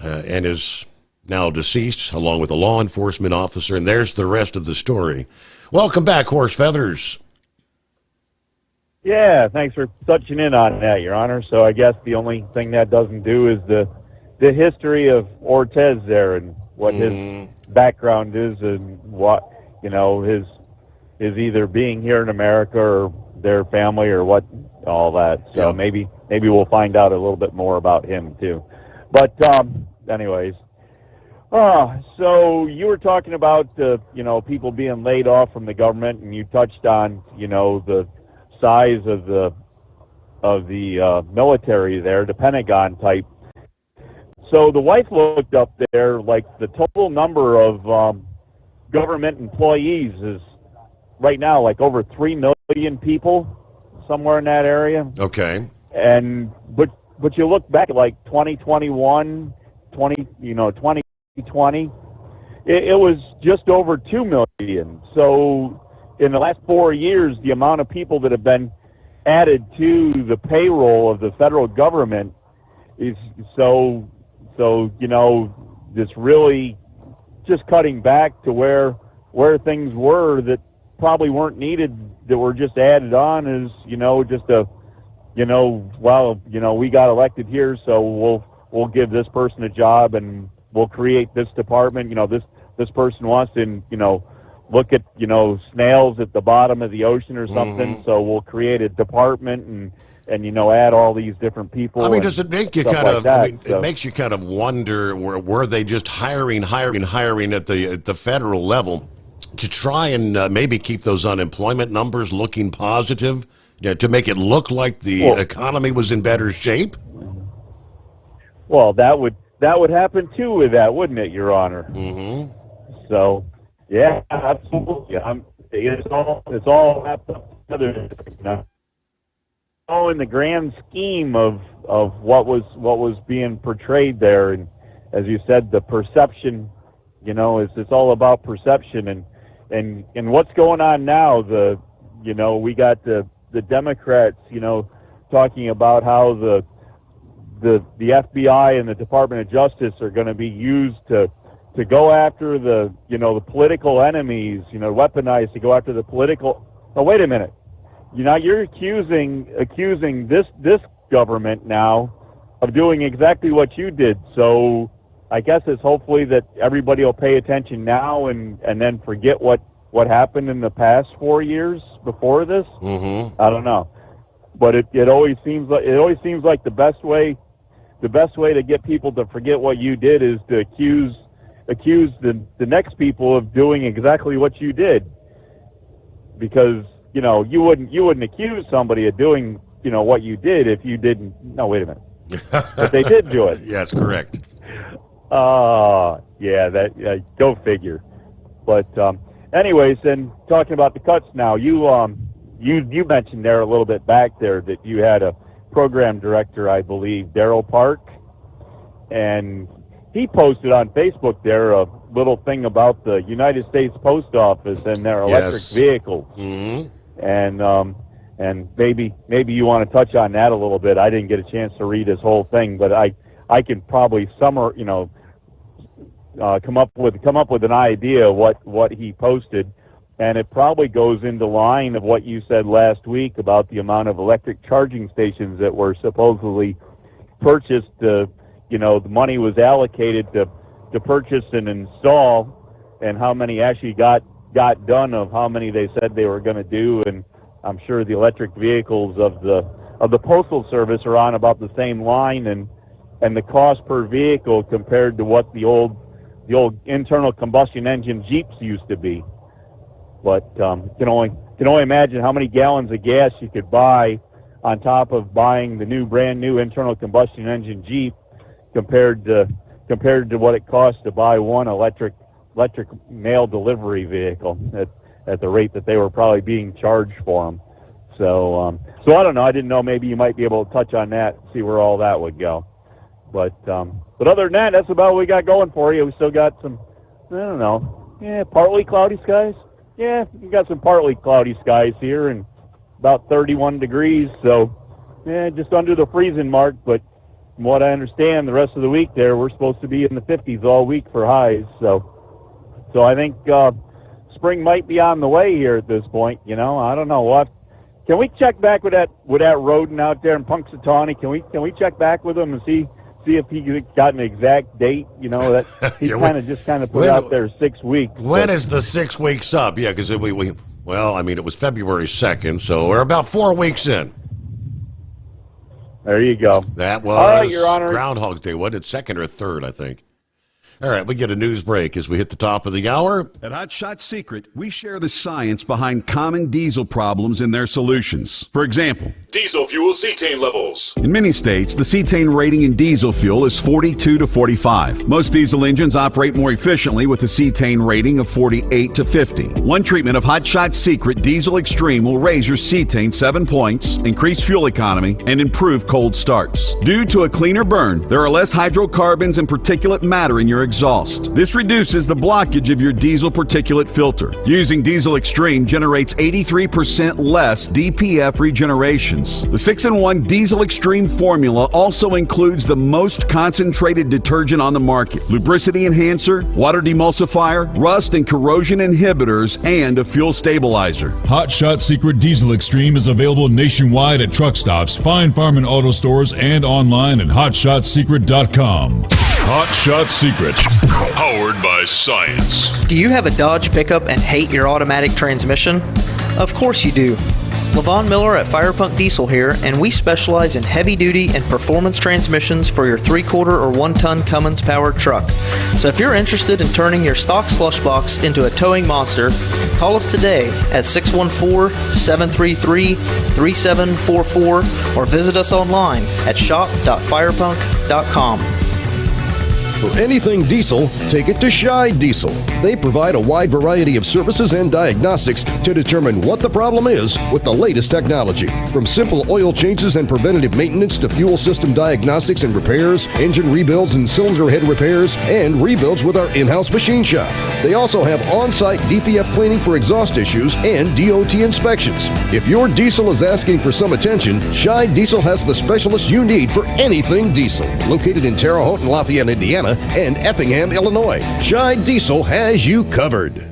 and is now deceased along with a law enforcement officer. And there's the rest of the story. Welcome back, Horse Feathers. Yeah, thanks for touching in on that, Your Honor. So I guess the only thing that doesn't do is the history of Ortiz there and what his background is and what, his either being here in America or their family or what, all that. So maybe we'll find out a little bit more about him too. But anyways, so you were talking about people being laid off from the government, and you touched on the size of the military there, the Pentagon type. So the wife looked up there, like the total number of government employees is right now like over 3 million people, somewhere in that area. Okay. And but you look back at like 2021, 2020, it was just over 2 million. So in the last 4 years, the amount of people that have been added to the payroll of the federal government is so it's really just cutting back to where things were that probably weren't needed, that were just added on as, just a, we got elected here, so we'll give this person a job and we'll create this department. This person wants to, look at, snails at the bottom of the ocean or something, so we'll create a department and add all these different people. I mean, does it make you kind of? It makes you kind of wonder, were they just hiring at the federal level to try and maybe keep those unemployment numbers looking positive, to make it look like the economy was in better shape? Well, that would happen too with that, wouldn't it, Your Honor? Mm-hmm. So, yeah, absolutely. It's all wrapped up together. In the grand scheme of what was being portrayed there, and as you said, the perception, it's all about perception, and what's going on now. We got the Democrats, talking about how the FBI and the Department of Justice are going to be used to go after the political enemies, weaponized to go after the political. Oh, wait a minute. you're accusing this government now of doing exactly what you did. So I guess it's hopefully that everybody will pay attention now and then forget what happened in the past 4 years before this. Mm-hmm. I don't know, but it always seems like the best way to get people to forget what you did is to accuse the next people of doing exactly what you did, because you wouldn't accuse somebody of doing what you did if you didn't. No, wait a minute. But they did do it. Yes, correct. Yeah, go figure. But anyways, and talking about the cuts now, you mentioned there a little bit back there that you had a program director, I believe, Daryl Park, and he posted on Facebook there a little thing about the United States Post Office and their electric vehicles. Mm-hmm. And maybe you want to touch on that a little bit. I didn't get a chance to read his whole thing, but I can probably come up with an idea of what he posted, and it probably goes into line of what you said last week about the amount of electric charging stations that were supposedly purchased. The money was allocated to purchase and install, and how many actually got done of how many they said they were going to do. And I'm sure the electric vehicles of the Postal Service are on about the same line, and the cost per vehicle compared to what the old internal combustion engine Jeeps used to be. But can only imagine how many gallons of gas you could buy on top of buying the brand new internal combustion engine Jeep compared to what it costs to buy one electric mail delivery vehicle at the rate that they were probably being charged for them. So I don't know. I didn't know. Maybe you might be able to touch on that, see where all that would go. But other than that, that's about what we got going for you. We still got some, I don't know, partly cloudy skies. Yeah, we got some partly cloudy skies here and about 31 degrees. So, just under the freezing mark. But from what I understand, the rest of the week there, we're supposed to be in the 50s all week for highs. So I think spring might be on the way here at this point. I don't know what. Can we check back with that Roden out there in Punxsutawney? Can we check back with him and see if he got an exact date? That he kind of put out there 6 weeks. When is the 6 weeks up? Yeah, because it was February 2nd, so we're about 4 weeks in. There you go. That was all right, Your Honor. Groundhog's Day. What? It's second or third, I think. All right, we get a news break as we hit the top of the hour. At Hot Shot Secret, we share the science behind common diesel problems and their solutions. For example, diesel fuel cetane levels. In many states, the cetane rating in diesel fuel is 42 to 45. Most diesel engines operate more efficiently with a cetane rating of 48 to 50. One treatment of Hot Shot Secret Diesel Extreme will raise your cetane 7 points, increase fuel economy, and improve cold starts. Due to a cleaner burn, there are less hydrocarbons and particulate matter in your exhaust. This reduces the blockage of your diesel particulate filter. Using Diesel Extreme generates 83% less DPF regenerations. The 6-in-1 Diesel Extreme formula also includes the most concentrated detergent on the market, lubricity enhancer, water demulsifier, rust and corrosion inhibitors, and a fuel stabilizer. Hot Shot Secret Diesel Extreme is available nationwide at truck stops, fine farm and auto stores, and online at hotshotsecret.com. Hot Shot Secret, powered by science. Do you have a Dodge pickup and hate your automatic transmission? Of course you do. Levon Miller at Firepunk Diesel here, and we specialize in heavy-duty and performance transmissions for your 3-quarter or 1-ton Cummins-powered truck. So if you're interested in turning your stock slush box into a towing monster, call us today at 614-733-3744 or visit us online at shop.firepunk.com. For anything diesel, take it to Scheid Diesel. They provide a wide variety of services and diagnostics to determine what the problem is with the latest technology. From simple oil changes and preventative maintenance to fuel system diagnostics and repairs, engine rebuilds and cylinder head repairs, and rebuilds with our in-house machine shop. They also have on-site DPF cleaning for exhaust issues and DOT inspections. If your diesel is asking for some attention, Scheid Diesel has the specialist you need for anything diesel. Located in Terre Haute and Lafayette, Indiana, and Effingham, Illinois, Scheid Diesel has you covered.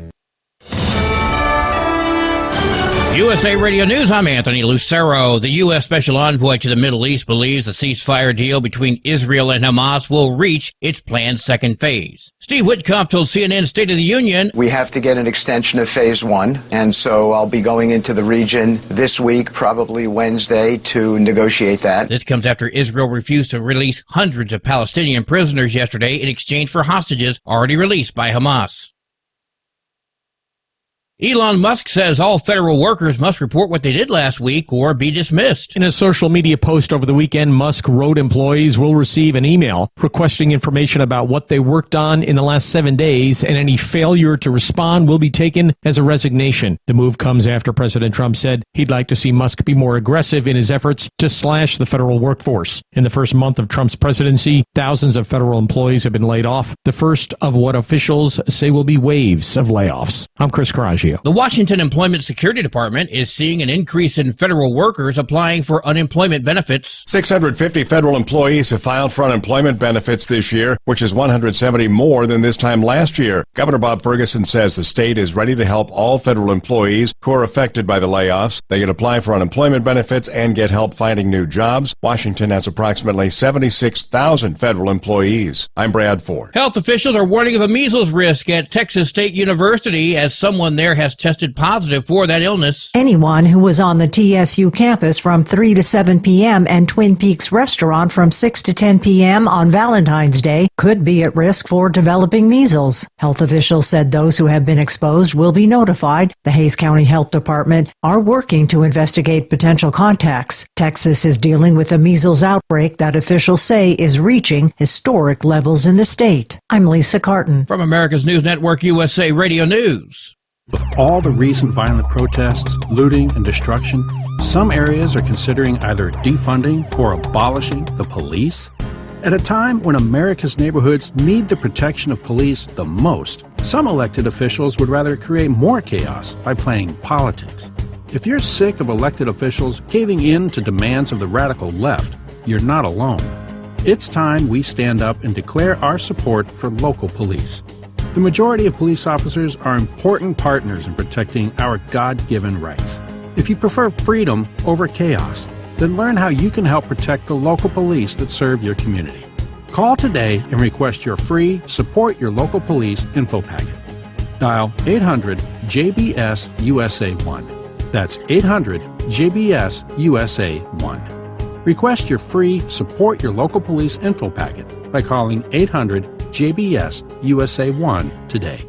USA Radio News, I'm Anthony Lucero. The U.S. Special Envoy to the Middle East believes the ceasefire deal between Israel and Hamas will reach its planned second phase. Steve Witkoff told CNN State of the Union, "We have to get an extension of phase one, and so I'll be going into the region this week, probably Wednesday, to negotiate that." This comes after Israel refused to release hundreds of Palestinian prisoners yesterday in exchange for hostages already released by Hamas. Elon Musk says all federal workers must report what they did last week or be dismissed. In a social media post over the weekend, Musk wrote employees will receive an email requesting information about what they worked on in the last 7 days, and any failure to respond will be taken as a resignation. The move comes after President Trump said he'd like to see Musk be more aggressive in his efforts to slash the federal workforce. In the first month of Trump's presidency, thousands of federal employees have been laid off, the first of what officials say will be waves of layoffs. I'm Chris Carraggio. The Washington Employment Security Department is seeing an increase in federal workers applying for unemployment benefits. 650 federal employees have filed for unemployment benefits this year, which is 170 more than this time last year. Governor Bob Ferguson says the state is ready to help all federal employees who are affected by the layoffs. They can apply for unemployment benefits and get help finding new jobs. Washington has approximately 76,000 federal employees. I'm Brad Ford. Health officials are warning of a measles risk at Texas State University as someone there has tested positive for that illness. Anyone who was on the TSU campus from 3 to 7 p.m. and Twin Peaks restaurant from 6 to 10 p.m. on Valentine's Day could be at risk for developing measles. Health officials said those who have been exposed will be notified. The Hays County Health Department are working to investigate potential contacts. Texas is dealing with a measles outbreak that officials say is reaching historic levels in the state. I'm Lisa Carton. From America's News Network, USA Radio News. With all the recent violent protests, looting, and destruction, some areas are considering either defunding or abolishing the police. At a time when America's neighborhoods need the protection of police the most, some elected officials would rather create more chaos by playing politics. If you're sick of elected officials caving in to demands of the radical left, you're not alone. It's time we stand up and declare our support for local police. The majority of police officers are important partners in protecting our God-given rights. If you prefer freedom over chaos, then learn how you can help protect the local police that serve your community. Call today and request your free Support Your Local Police info packet. Dial 800-JBS-USA1. That's 800-JBS-USA1. Request your free Support Your Local Police info packet by calling 800-JBS-USA1 today.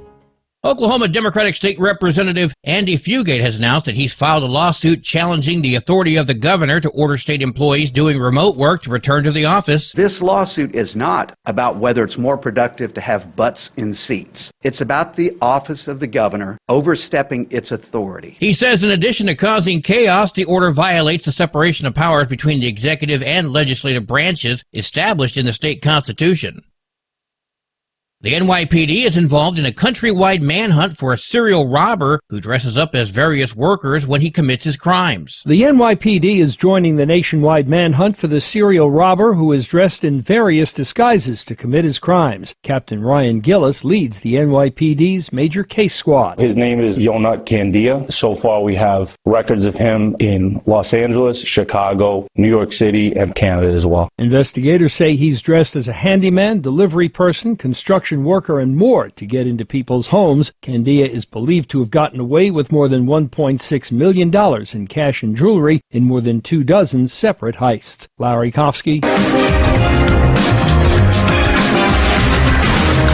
Oklahoma Democratic State Representative Andy Fugate has announced that he's filed a lawsuit challenging the authority of the governor to order state employees doing remote work to return to the office. This lawsuit is not about whether it's more productive to have butts in seats. It's about the office of the governor overstepping its authority. He says in addition to causing chaos, the order violates the separation of powers between the executive and legislative branches established in the state constitution. The NYPD is involved in a countrywide manhunt for a serial robber who dresses up as various workers when he commits his crimes. The NYPD is joining the nationwide manhunt for the serial robber who is dressed in various disguises to commit his crimes. Captain Ryan Gillis leads the NYPD's major case squad. His name is Yonut Candia. So far we have records of him in Los Angeles, Chicago, New York City, and Canada as well. Investigators say he's dressed as a handyman, delivery person, construction worker, and more to get into people's homes. Candia is believed to have gotten away with more than $1.6 million in cash and jewelry in more than 24 separate heists. Larry Kofsky.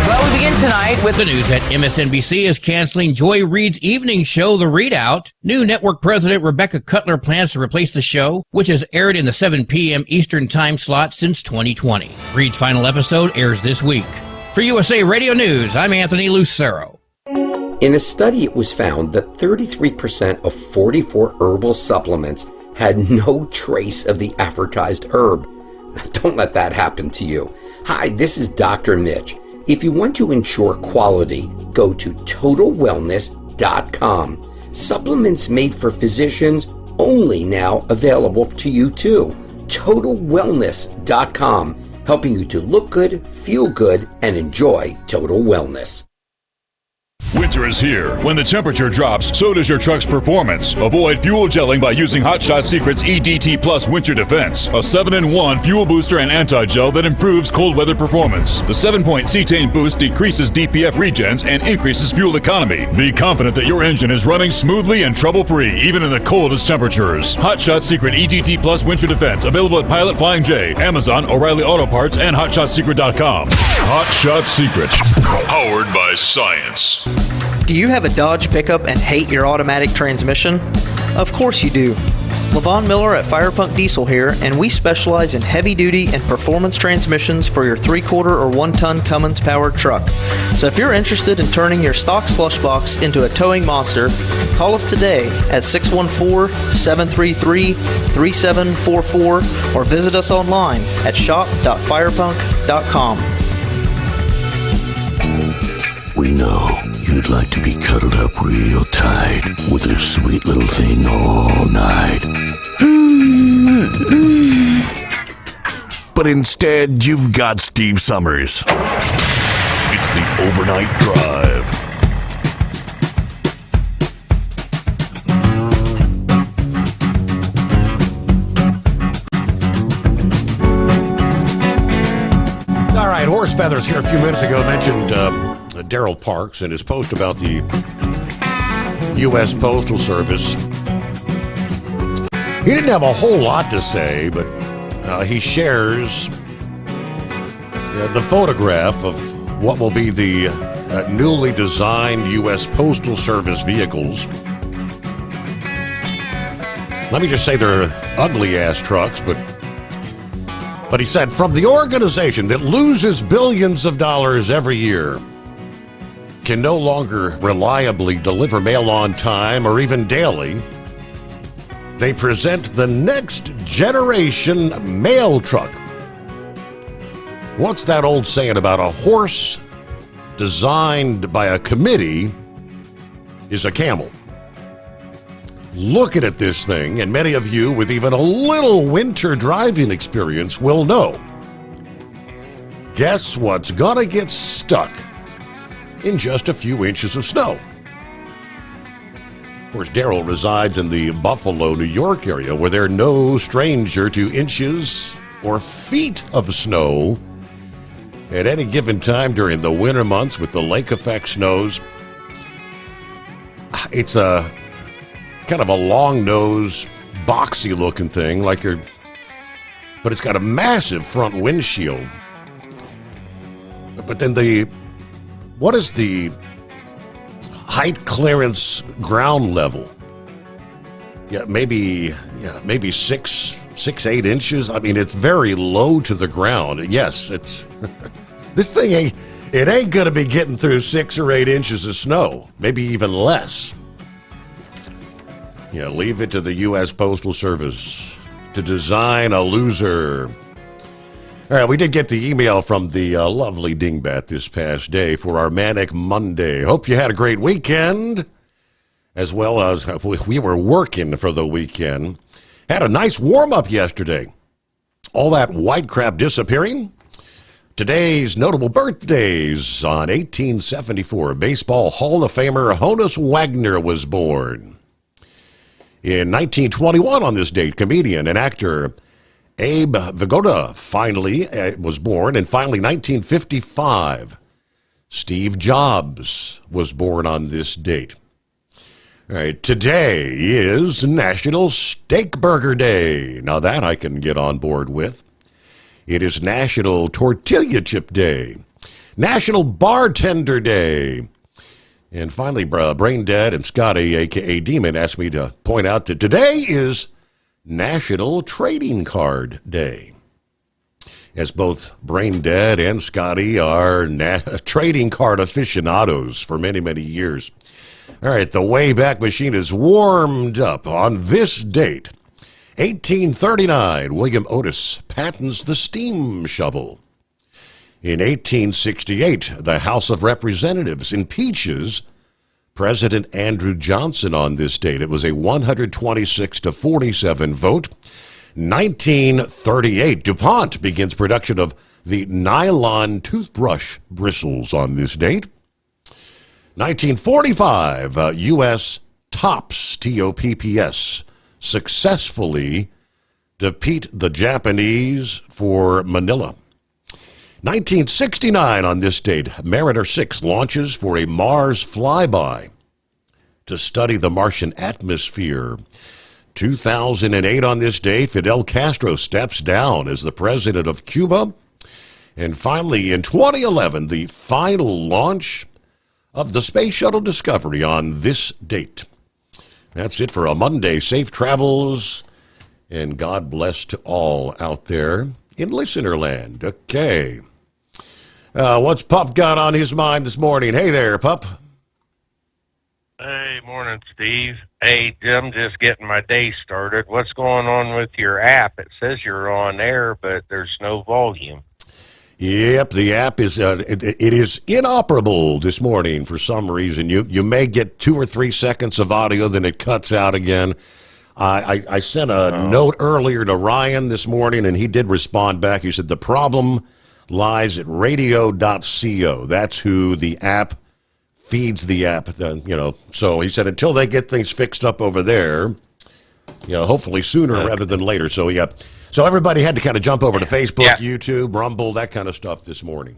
Well, we begin tonight with the news that MSNBC is canceling Joy Reid's evening show, The Readout. New network president Rebecca Cutler plans to replace the show, which has aired in the 7 p.m. Eastern time slot since 2020. Reid's final episode airs this week. For USA Radio News, I'm Anthony Lucero. In a study, it was found that 33% of 44 herbal supplements had no trace of the advertised herb. Don't let that happen to you. Hi, this is Dr. Mitch. If you want to ensure quality, go to TotalWellness.com. Supplements made for physicians, only now available to you too. TotalWellness.com. Helping you to look good, feel good, and enjoy total wellness. Winter is here. When the temperature drops, so does your truck's performance. Avoid fuel gelling by using Hot Shot Secret's EDT Plus Winter Defense, a 7-in-1 fuel booster and anti-gel that improves cold weather performance. The 7-point cetane boost decreases DPF regens and increases fuel economy. Be confident that your engine is running smoothly and trouble-free, even in the coldest temperatures. Hot Shot Secret EDT Plus Winter Defense, available at Pilot Flying J, Amazon, O'Reilly Auto Parts, and HotShotSecret.com. Hot Shot Secret, powered by science. Do you have a Dodge pickup and hate your automatic transmission? Of course you do. Levon Miller at Firepunk Diesel here, and we specialize in heavy-duty and performance transmissions for your 3-quarter or 1-ton Cummins-powered truck. So if you're interested in turning your stock slush box into a towing monster, call us today at 614-733-3744 or visit us online at shop.firepunk.com. We know you'd like to be cuddled up real tight with a sweet little thing all night. But instead, you've got Steve Summers. It's the Overnight Drive. All right, Horse Feathers here a few minutes ago mentioned Daryl Parks and his post about the U.S. Postal Service. He didn't have a whole lot to say, but he shares the photograph of what will be the newly designed U.S. Postal Service vehicles. Let me just say they're ugly-ass trucks, but he said, from the organization that loses billions of dollars every year, can no longer reliably deliver mail on time or even daily, they present the next generation mail truck. What's that old saying about a horse designed by a committee is a camel? Looking at this thing, and many of you with even a little winter driving experience will know, guess what's gonna get stuck in just a few inches of snow? Of course, Daryl resides in the Buffalo, New York area, where they're no stranger to inches or feet of snow at any given time during the winter months with the lake effect snows. It's a kind of a long nose, boxy looking thing, but it's got a massive front windshield. But then what is the height clearance ground level? Maybe 6-8 inches. I mean, it's very low to the ground. Yes, it's this thing ain't gonna be getting through 6 or 8 inches of snow, maybe even less. Leave it to the U.S. Postal Service to design a loser. All right, we did get the email from the lovely Dingbat this past day for our Manic Monday. Hope you had a great weekend, as well as we were working for the weekend. Had a nice warm-up yesterday. All that white crap disappearing. Today's notable birthdays. On 1874, Baseball Hall of Famer Honus Wagner was born. In 1921, on this date, comedian and actor Abe Vigoda finally was born. And finally, 1955, Steve Jobs was born on this date. All right, today is National Steak Burger Day. Now that I can get on board with. It is National Tortilla Chip Day, National Bartender Day. And finally, Brain Dead and Scotty, a.k.a. Demon, asked me to point out that today is National Trading Card Day. As both Brain Dead and Scotty are trading card aficionados for many, many years. All right, the Wayback Machine is warmed up on this date. 1839, William Otis patents the steam shovel. In 1868, the House of Representatives impeaches President Andrew Johnson on this date. It was a 126-47 vote. 1938, DuPont begins production of the nylon toothbrush bristles on this date. 1945, U.S. TOPS, T-O-P-P-S, successfully defeat the Japanese for Manila. 1969, on this date, Mariner 6 launches for a Mars flyby to study the Martian atmosphere. 2008, on this date, Fidel Castro steps down as the president of Cuba. And finally, in 2011, the final launch of the Space Shuttle Discovery on this date. That's it for a Monday. Safe travels, and God bless to all out there in listener land. Okay. What's Pup got on his mind this morning? Hey there, Pup. Hey, morning, Steve. Hey, I'm just getting my day started. What's going on with your app? It says you're on air, but there's no volume. Yep, the app is it is inoperable this morning for some reason. You may get 2 or 3 seconds of audio, then it cuts out again. I sent a note earlier to Ryan this morning, and he did respond back. He said the problem lies at radio.co. That's who the app feeds the app. So he said until they get things fixed up over there, hopefully sooner rather than later. So yeah. So everybody had to kind of jump over to Facebook, YouTube, Rumble, that kind of stuff this morning.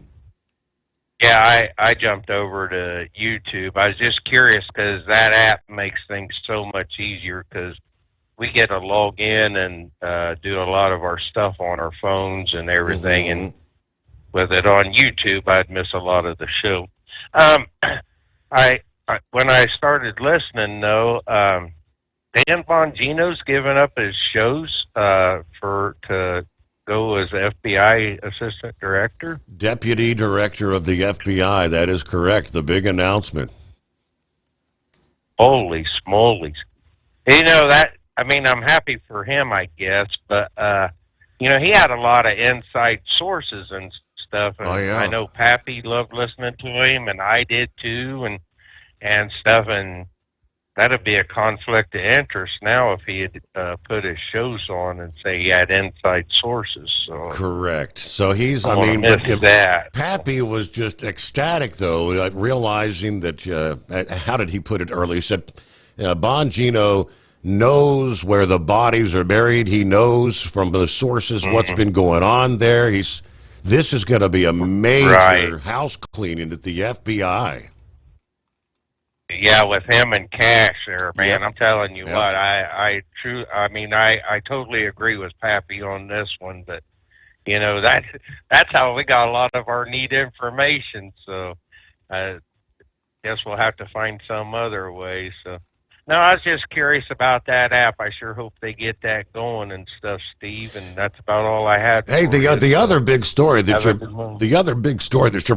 Yeah, I jumped over to YouTube. I was just curious because that app makes things so much easier because we get to log in and do a lot of our stuff on our phones and everything. And with it on YouTube, I'd miss a lot of the show. When I started listening, though, Dan Bongino's given up his shows to go as FBI assistant director? Deputy director of the FBI, that is correct. The big announcement. Holy smolies. I'm happy for him, I guess, but, he had a lot of inside sources and stuff. And I know Pappy loved listening to him, and I did too, and stuff, and that'd be a conflict of interest now if he had put his shows on and say he had inside sources. So correct. So he's, Pappy was just ecstatic, though, like realizing that, how did he put it earlier? He said, Bongino knows where the bodies are buried. He knows from the sources what's been going on there. This is going to be a major house cleaning at the FBI. Yeah, with him and Cash there, man. I'm telling you what, I totally agree with Pappy on this one, but that's how we got a lot of our neat information. So I guess we'll have to find some other way. So no, I was just curious about that app. I sure hope they get that going and stuff, Steve. And that's about all I had. Hey, the other big story that you're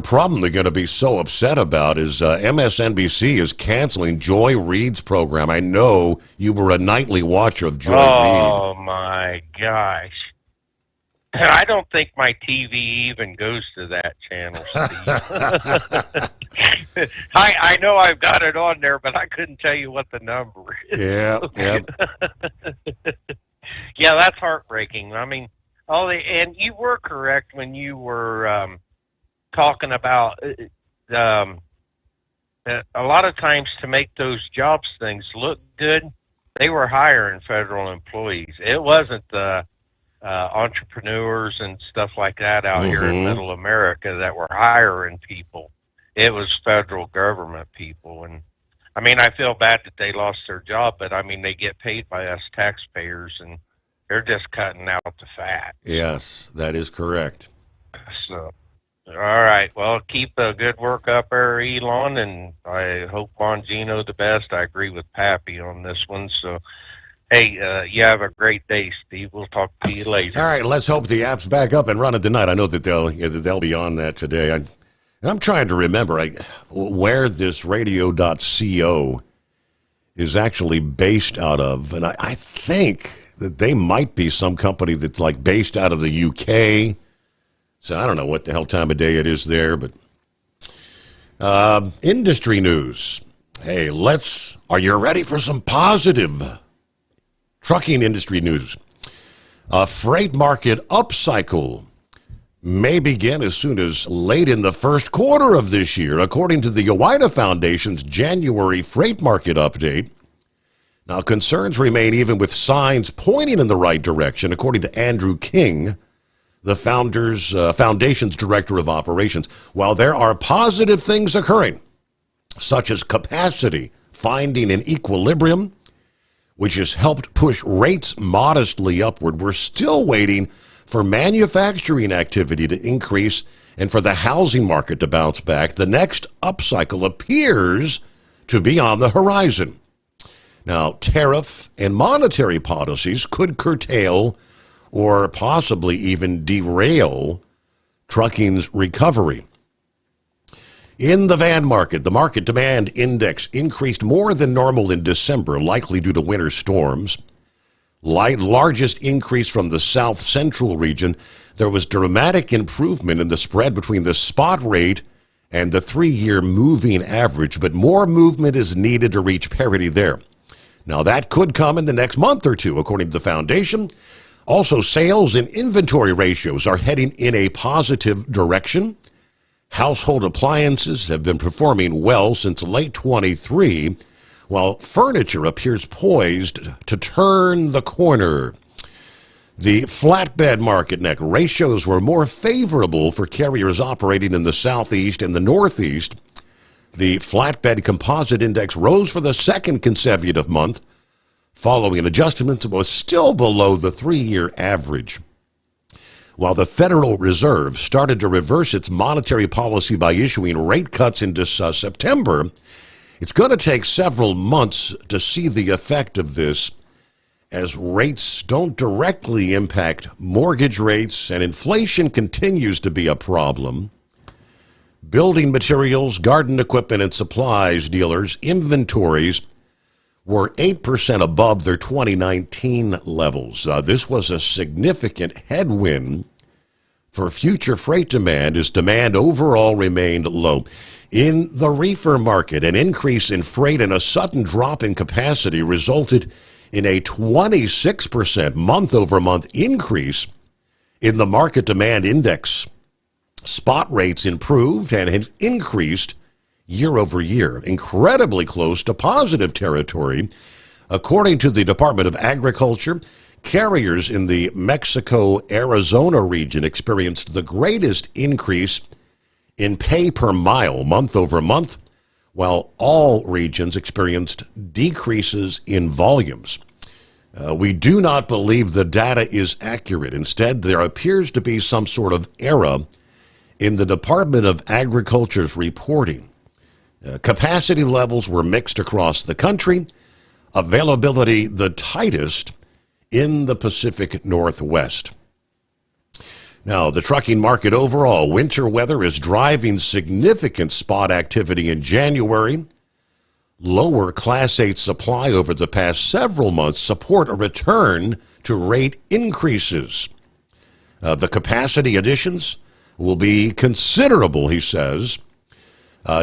probably going to be so upset about is MSNBC is canceling Joy Reid's program. I know you were a nightly watcher of Joy Reid. Oh my gosh! I don't think my TV even goes to that channel, Steve. I know I've got it on there, but I couldn't tell you what the number is. Yeah. Yeah, that's heartbreaking. I mean, and you were correct when you were talking about a lot of times to make those jobs things look good, they were hiring federal employees. It wasn't the entrepreneurs and stuff like that out here in middle America that were hiring people. It was federal government people. And I feel bad that they lost their job, but they get paid by us taxpayers, and they're just cutting out the fat. Yes, that is correct. So, all right. Well, keep the good work up there, Elon, and I hope Bongino the best. I agree with Pappy on this one. So, hey, you have a great day, Steve. We'll talk to you later. All right, let's hope the app's back up and running tonight. I know that they'll be on that today. I'm trying to remember where this radio.co is actually based out of, and I think that they might be some company that's like based out of the UK. So I don't know what the hell time of day it is there, but industry news. Hey, are you ready for some positive trucking industry news? A freight market upcycle may begin as soon as late in the first quarter of this year, according to the Owida Foundation's January freight market update. Now, concerns remain even with signs pointing in the right direction, according to Andrew King, the foundation's director of operations. While there are positive things occurring, such as capacity finding an equilibrium, which has helped push rates modestly upward, we're still waiting for manufacturing activity to increase and for the housing market to bounce back. The next upcycle appears to be on the horizon. Now, tariff and monetary policies could curtail or possibly even derail trucking's recovery. In the van market, the market demand index increased more than normal in December, likely due to winter storms. Largest increase from the south central region. There was dramatic improvement in the spread between the spot rate and the 3-year moving average, but more movement is needed to reach parity there. Now, that could come in the next month or two, according to the foundation. Also, sales and inventory ratios are heading in a positive direction. Household appliances have been performing well since late 23, while furniture appears poised to turn the corner. The flatbed market neck ratios were more favorable for carriers operating in the southeast and the northeast. The flatbed composite index rose for the second consecutive month, following an adjustment that was still below the 3-year average. While the Federal Reserve started to reverse its monetary policy by issuing rate cuts into September, it's going to take several months to see the effect of this, as rates don't directly impact mortgage rates and inflation continues to be a problem. Building materials, garden equipment, and supplies dealers' inventories were 8% above their 2019 levels. This was a significant headwind for future freight demand as demand overall remained low. In the reefer market, an increase in freight and a sudden drop in capacity resulted in a 26% month-over-month increase in the market demand index. Spot rates improved and have increased year over year, incredibly close to positive territory. According to the Department of Agriculture, carriers in the Mexico-Arizona region experienced the greatest increase in pay per mile month over month, while all regions experienced decreases in volumes. We do not believe the data is accurate. Instead, there appears to be some sort of error in the Department of Agriculture's reporting. Capacity levels were mixed across the country, availability the tightest in the Pacific Northwest. Now, the trucking market overall, winter weather is driving significant spot activity in January. Lower Class 8 supply over the past several months support a return to rate increases. The capacity additions will be considerable, he says.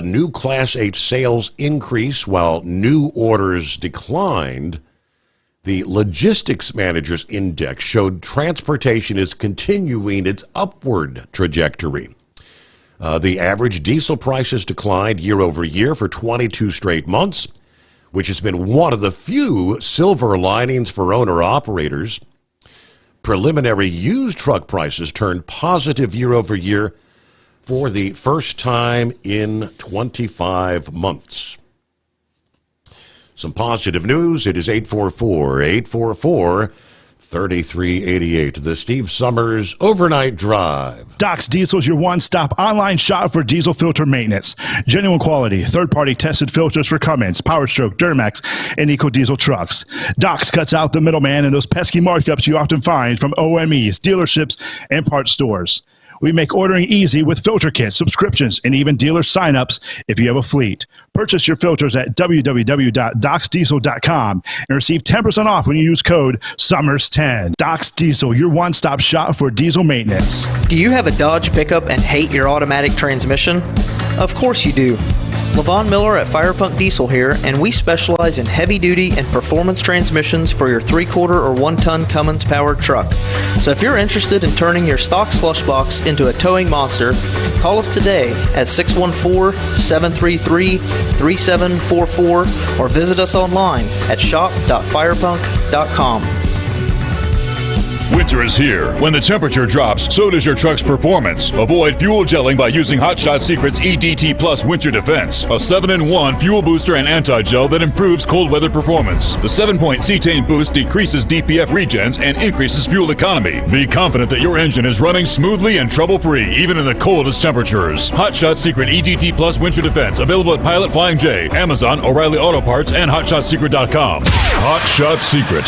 New Class 8 sales increase while new orders declined. The Logistics Managers Index showed transportation is continuing its upward trajectory. The average diesel prices declined year over year for 22 straight months, which has been one of the few silver linings for owner-operators. Preliminary used truck prices turned positive year over year for the first time in 25 months. Some positive news. It is 844-844-3388. The Steve Sommers Overnight Drive. Doc's Diesel is your one-stop online shop for diesel filter maintenance. Genuine quality, third-party tested filters for Cummins, Power Stroke, Duramax, and EcoDiesel trucks. Doc's cuts out the middleman and those pesky markups you often find from OMEs, dealerships, and parts stores. We make ordering easy with filter kits, subscriptions, and even dealer sign-ups if you have a fleet. Purchase your filters at www.docsdiesel.com and receive 10% off when you use code SOMMERS10. Doc's Diesel, your one-stop shop for diesel maintenance. Do you have a Dodge pickup and hate your automatic transmission? Of course you do. Levon Miller at Fire Punk Diesel here, and we specialize in heavy-duty and performance transmissions for your 3-quarter or 1-ton Cummins-powered truck. So if you're interested in turning your stock slush box into a towing monster, call us today at 614-733-3744 or visit us online at shop.firepunk.com. Winter is here. When the temperature drops, so does your truck's performance. Avoid fuel gelling by using Hot Shot Secret's EDT Plus Winter Defense, a 7-in-1 fuel booster and anti-gel that improves cold weather performance. The 7-point cetane boost decreases DPF regens and increases fuel economy. Be confident that your engine is running smoothly and trouble-free, even in the coldest temperatures. Hot Shot Secret EDT Plus Winter Defense, available at Pilot Flying J, Amazon, O'Reilly Auto Parts, and HotShotSecret.com. Hot Shot Secret,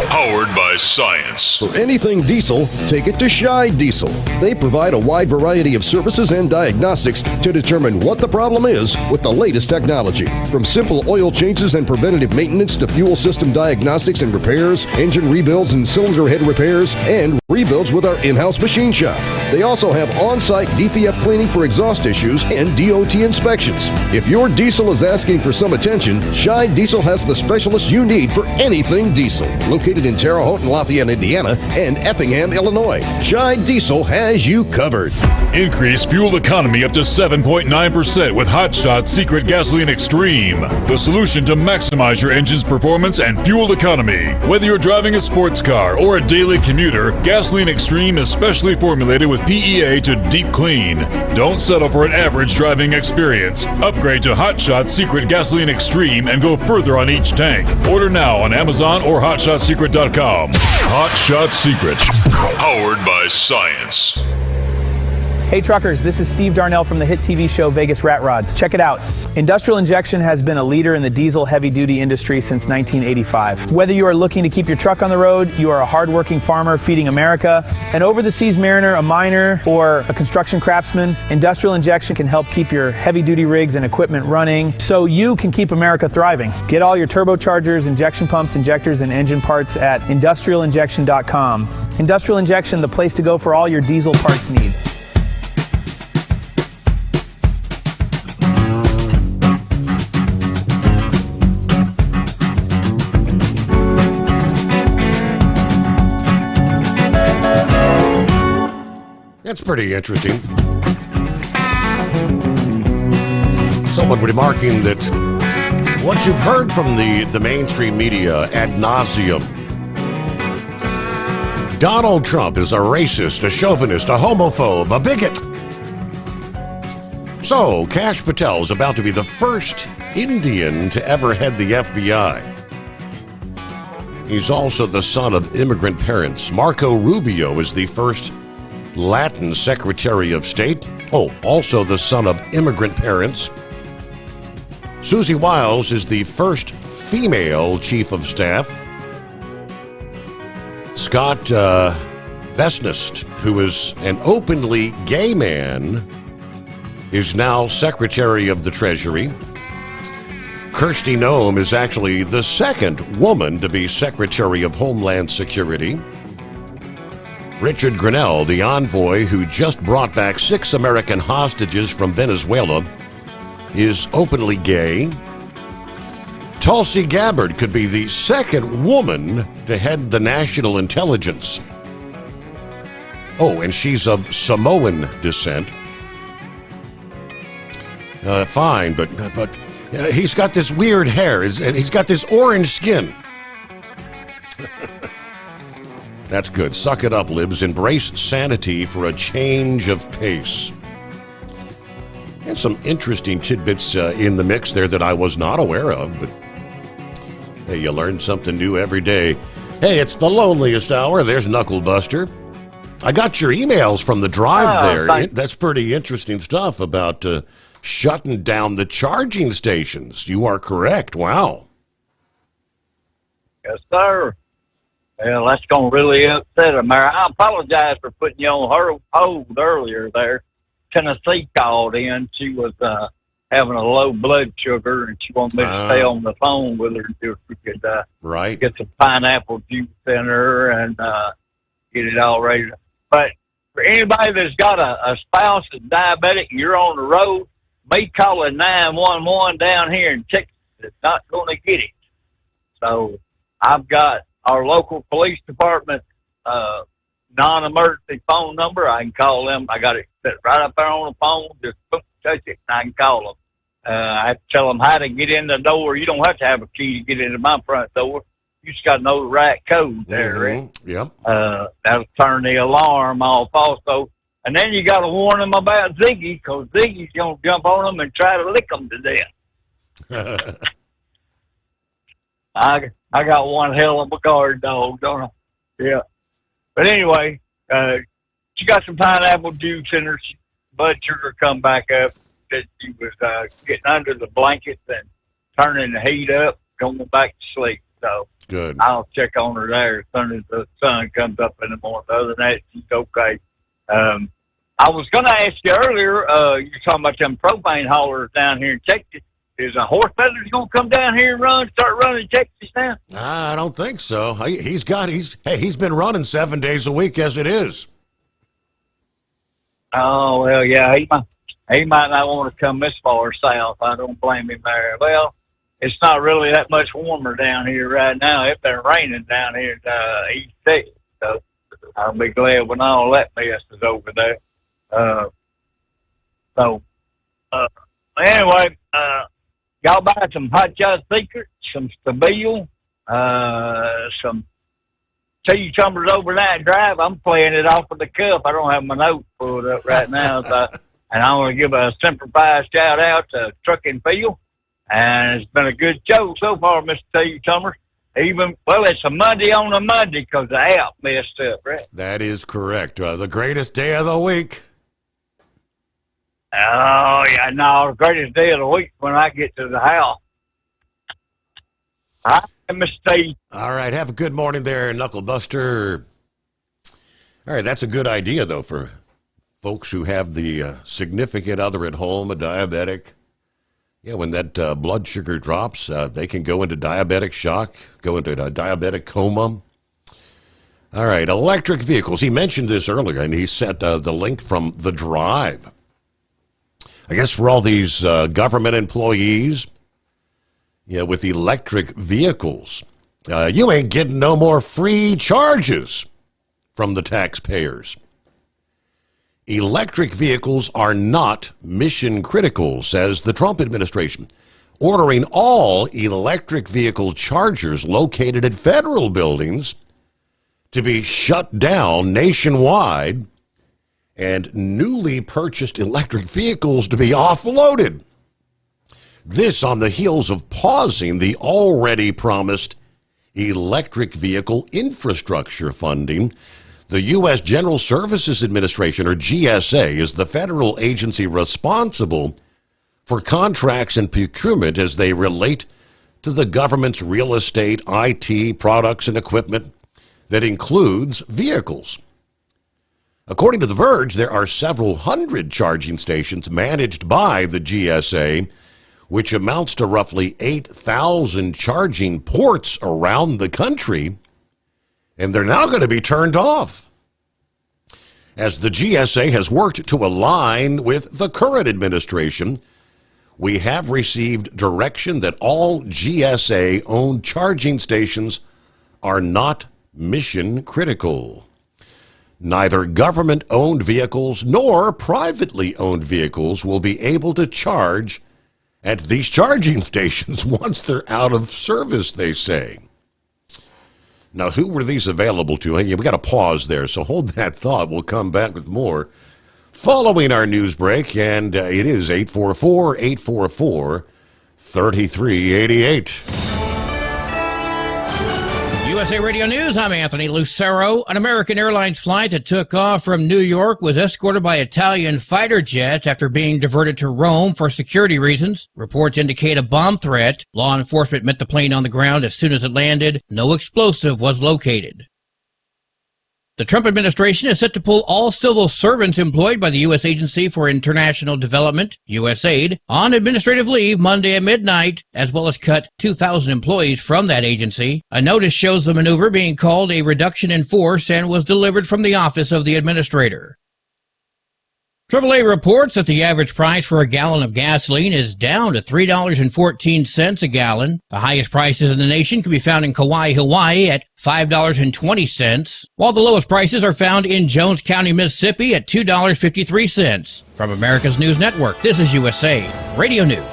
powered by science. For anything diesel, take it to Shy Diesel. They provide a wide variety of services and diagnostics to determine what the problem is with the latest technology. From simple oil changes and preventative maintenance to fuel system diagnostics and repairs, engine rebuilds and cylinder head repairs, and rebuilds with our in-house machine shop. They also have on-site DPF cleaning for exhaust issues and DOT inspections. If your diesel is asking for some attention, Shy Diesel has the specialist you need for anything diesel. Located in Terre Haute and Lafayette, Indiana, and Effingham, Illinois, Shy Diesel has you covered. Increase fuel economy up to 7.9% with Hot Shot Secret Gasoline Extreme, the solution to maximize your engine's performance and fuel economy. Whether you're driving a sports car or a daily commuter, Gasoline Extreme is specially formulated with PEA to deep clean. Don't settle for an average driving experience. Upgrade to Hot Shot Secret Gasoline Extreme and go further on each tank. Order now on Amazon or HotShotSecret.com. Hot Shot Secret, powered by science. Hey truckers, this is Steve Darnell from the hit TV show Vegas Rat Rods. Check it out. Industrial Injection has been a leader in the diesel heavy-duty industry since 1985. Whether you are looking to keep your truck on the road, you are a hard-working farmer feeding America, an over-the-seas mariner, a miner, or a construction craftsman, Industrial Injection can help keep your heavy-duty rigs and equipment running so you can keep America thriving. Get all your turbochargers, injection pumps, injectors, and engine parts at industrialinjection.com. Industrial Injection, the place to go for all your diesel parts needs. That's pretty interesting. Someone remarking that what you've heard from the mainstream media ad nauseum, Donald Trump is a racist, a chauvinist, a homophobe, a bigot. So, Kash Patel's about to be the first Indian to ever head the FBI. He's also the son of immigrant parents. Marco Rubio is the first Latin Secretary of State. Oh, also the son of immigrant parents. Susie Wiles is the first female Chief of Staff. Scott Besnest, who is an openly gay man, is now Secretary of the Treasury. Kirsty Noem is actually the second woman to be Secretary of Homeland Security. Richard Grenell, the envoy who just brought back 6 American hostages from Venezuela, is openly gay. Tulsi Gabbard could be the second woman to head the National Intelligence. Oh, and she's of Samoan descent. Fine, but he's got this weird hair, and he's got this orange skin. That's good. Suck it up, libs. Embrace sanity for a change of pace. And some interesting tidbits in the mix there that I was not aware of, but hey, you learn something new every day. Hey, it's the loneliest hour. There's Knucklebuster. I got your emails from the drive there. That's pretty interesting stuff about shutting down the charging stations. You are correct. Wow. Yes, sir. Well, that's going to really upset America. I apologize for putting you on hold earlier there. Tennessee called in. She was having a low blood sugar, and she wanted me to stay on the phone with her until we could get some pineapple juice in her and get it all ready. But for anybody that's got a spouse that's diabetic and you're on the road, me calling 911 down here in Texas is not going to get it. So I've got our local police department non-emergency phone number. I can call them. I got it set right up there on the phone. Just boom, touch it, and I can call them. I have to tell them how to get in the door. You don't have to have a key to get into my front door. You just got to know the right code there, right? Yep. That'll turn the alarm off also. And then you got to warn them about Ziggy, because Ziggy's going to jump on them and try to lick them to death. I got one hell of a guard dog, don't I? Yeah. But anyway, she got some pineapple juice in her blood sugar come back up. That she was getting under the blankets and turning the heat up, going back to sleep. So good. I'll check on her there as soon as the sun comes up in the morning. Other than that, she's okay. I was going to ask you earlier, you're talking about them propane haulers down here in Texas. Is a horse feathers going to come down here and start running Texas now? I don't think so. He's been running 7 days a week as it is. Oh, well, yeah, he might not want to come this far south. I don't blame him there. Well, it's not really that much warmer down here right now. It's been raining down here in East Texas, so I'll be glad when all that mess is over there. Anyway, y'all buy some Hot Shot Secrets, some Stabile, some Tea Tumbers Overnight Drive. I'm playing it off of the cuff. I don't have my notes pulled up right now. And I want to give a Semper Fi shout out to Truck and Field. And it's been a good show so far, Mr. Tea Tumbers. It's a Monday on a Monday because the app messed up, right? That is correct. The greatest day of the week. Oh, yeah, no, the greatest day of the week when I get to the house. Hi, Mr. T. All right, have a good morning there, Knuckle Buster. All right, that's a good idea, though, for folks who have the significant other at home, a diabetic. Yeah, when that blood sugar drops, they can go into diabetic shock, go into a diabetic coma. All right, electric vehicles. He mentioned this earlier, and he sent the link from The Drive. I guess for all these government employees, with electric vehicles, you ain't getting no more free charges from the taxpayers. Electric vehicles are not mission critical, says the Trump administration, ordering all electric vehicle chargers located at federal buildings to be shut down nationwide and newly purchased electric vehicles to be offloaded. This on the heels of pausing the already promised electric vehicle infrastructure funding. The U.S. General Services Administration, or GSA, is the federal agency responsible for contracts and procurement as they relate to the government's real estate, IT, products, and equipment that includes vehicles. According to The Verge, there are several hundred charging stations managed by the GSA, which amounts to roughly 8,000 charging ports around the country, and they're now going to be turned off. As the GSA has worked to align with the current administration, we have received direction that all GSA-owned charging stations are not mission critical. Neither government-owned vehicles nor privately owned vehicles will be able to charge at these charging stations once they're out of service, they say. Now, who were these available to? Hey, we got to pause there, so hold that thought. We'll come back with more following our news break, and it is 844-844-3388. USA Radio News, I'm Anthony Lucero. An American Airlines flight that took off from New York was escorted by Italian fighter jets after being diverted to Rome for security reasons. Reports indicate a bomb threat. Law enforcement met the plane on the ground as soon as it landed. No explosive was located. The Trump administration is set to pull all civil servants employed by the U.S. Agency for International Development, USAID, on administrative leave Monday at midnight, as well as cut 2,000 employees from that agency. A notice shows the maneuver being called a reduction in force and was delivered from the office of the administrator. AAA reports that the average price for a gallon of gasoline is down to $3.14 a gallon. The highest prices in the nation can be found in Kauai, Hawaii at $5.20, while the lowest prices are found in Jones County, Mississippi at $2.53. From America's News Network, this is USA Radio News.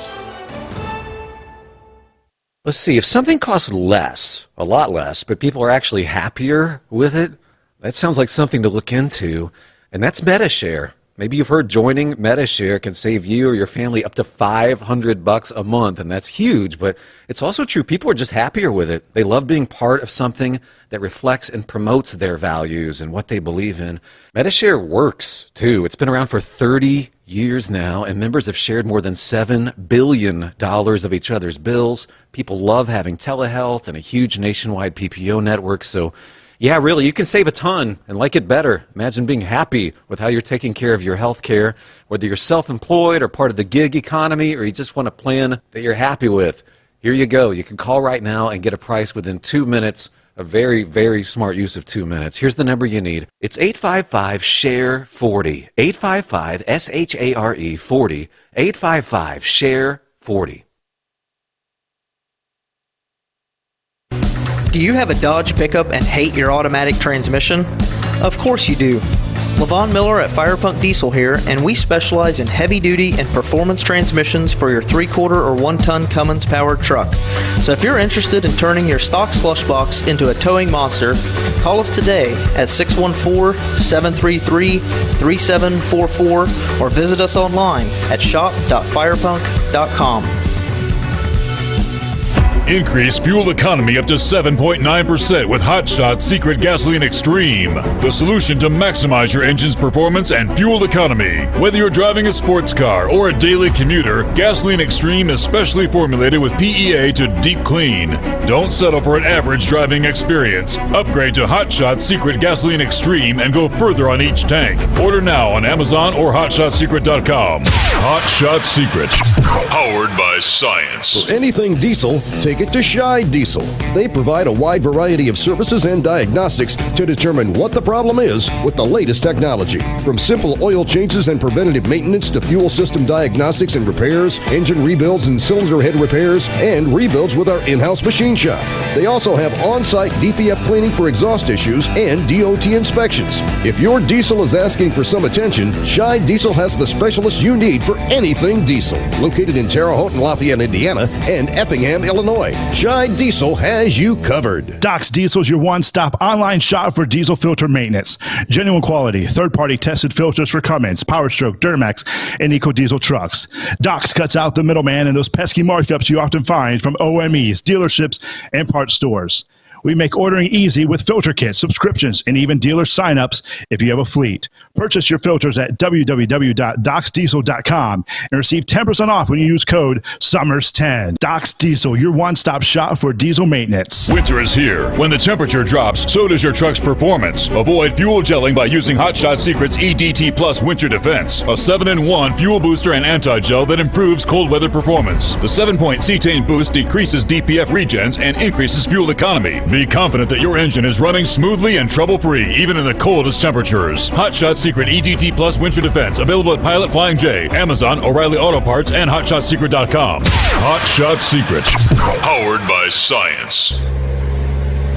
Let's see, if something costs less, a lot less, but people are actually happier with it, that sounds like something to look into, and that's MetaShare. Maybe you've heard joining MetaShare can save you or your family up to $500 a month, and that's huge, but it's also true. People are just happier with it. They love being part of something that reflects and promotes their values and what they believe in. MetaShare works, too. It's been around for 30 years now, and members have shared more than $7 billion of each other's bills. People love having telehealth and a huge nationwide PPO network, so yeah, really, you can save a ton and like it better. Imagine being happy with how you're taking care of your health care, whether you're self-employed or part of the gig economy, or you just want a plan that you're happy with. Here you go. You can call right now and get a price within 2 minutes. A very, very smart use of 2 minutes. Here's the number you need. It's 855-SHARE-40. 855-SHARE 40. 855-SHARE-40. Do you have a Dodge pickup and hate your automatic transmission? Of course you do. Levon Miller at Firepunk Diesel here, and we specialize in heavy-duty and performance transmissions for your 3-quarter or 1-ton Cummins-powered truck. So if you're interested in turning your stock slush box into a towing monster, call us today at 614-733-3744 or visit us online at shop.firepunk.com. Increase fuel economy up to 7.9% with Hot Shot Secret Gasoline Extreme, the solution to maximize your engine's performance and fuel economy. Whether you're driving a sports car or a daily commuter, Gasoline Extreme is specially formulated with PEA to deep clean. Don't settle for an average driving experience. Upgrade to Hot Shot Secret Gasoline Extreme and go further on each tank. Order now on Amazon or HotShotSecret.com. Hot Shot Secret, powered by science. For anything diesel, take it to Shy Diesel. They provide a wide variety of services and diagnostics to determine what the problem is with the latest technology. From simple oil changes and preventative maintenance to fuel system diagnostics and repairs, engine rebuilds and cylinder head repairs, and rebuilds with our in-house machine shop. They also have on-site DPF cleaning for exhaust issues and DOT inspections. If your diesel is asking for some attention, Shy Diesel has the specialist you need for anything diesel. Located in Terre Haute and Lafayette, Indiana, and Effingham, Illinois, Shy Diesel has you covered. Doc's Diesel is your one-stop online shop for diesel filter maintenance. Genuine quality, third-party tested filters for Cummins, PowerStroke, Duramax, and EcoDiesel trucks. Doc's cuts out the middleman and those pesky markups you often find from OMEs, dealerships, and parts stores. We make ordering easy with filter kits, subscriptions, and even dealer sign-ups if you have a fleet. Purchase your filters at www.docsdiesel.com and receive 10% off when you use code SOMMERS10. Doc's Diesel, your one-stop shop for diesel maintenance. Winter is here. When the temperature drops, so does your truck's performance. Avoid fuel gelling by using Hot Shot Secret's EDT Plus Winter Defense, a 7-in-1 fuel booster and anti-gel that improves cold weather performance. The 7-point cetane boost decreases DPF regens and increases fuel economy. Be confident that your engine is running smoothly and trouble-free, even in the coldest temperatures. Hot Shot Secret EDT Plus Winter Defense, available at Pilot Flying J, Amazon, O'Reilly Auto Parts, and HotShotSecret.com. Hot Shot Secret, powered by science.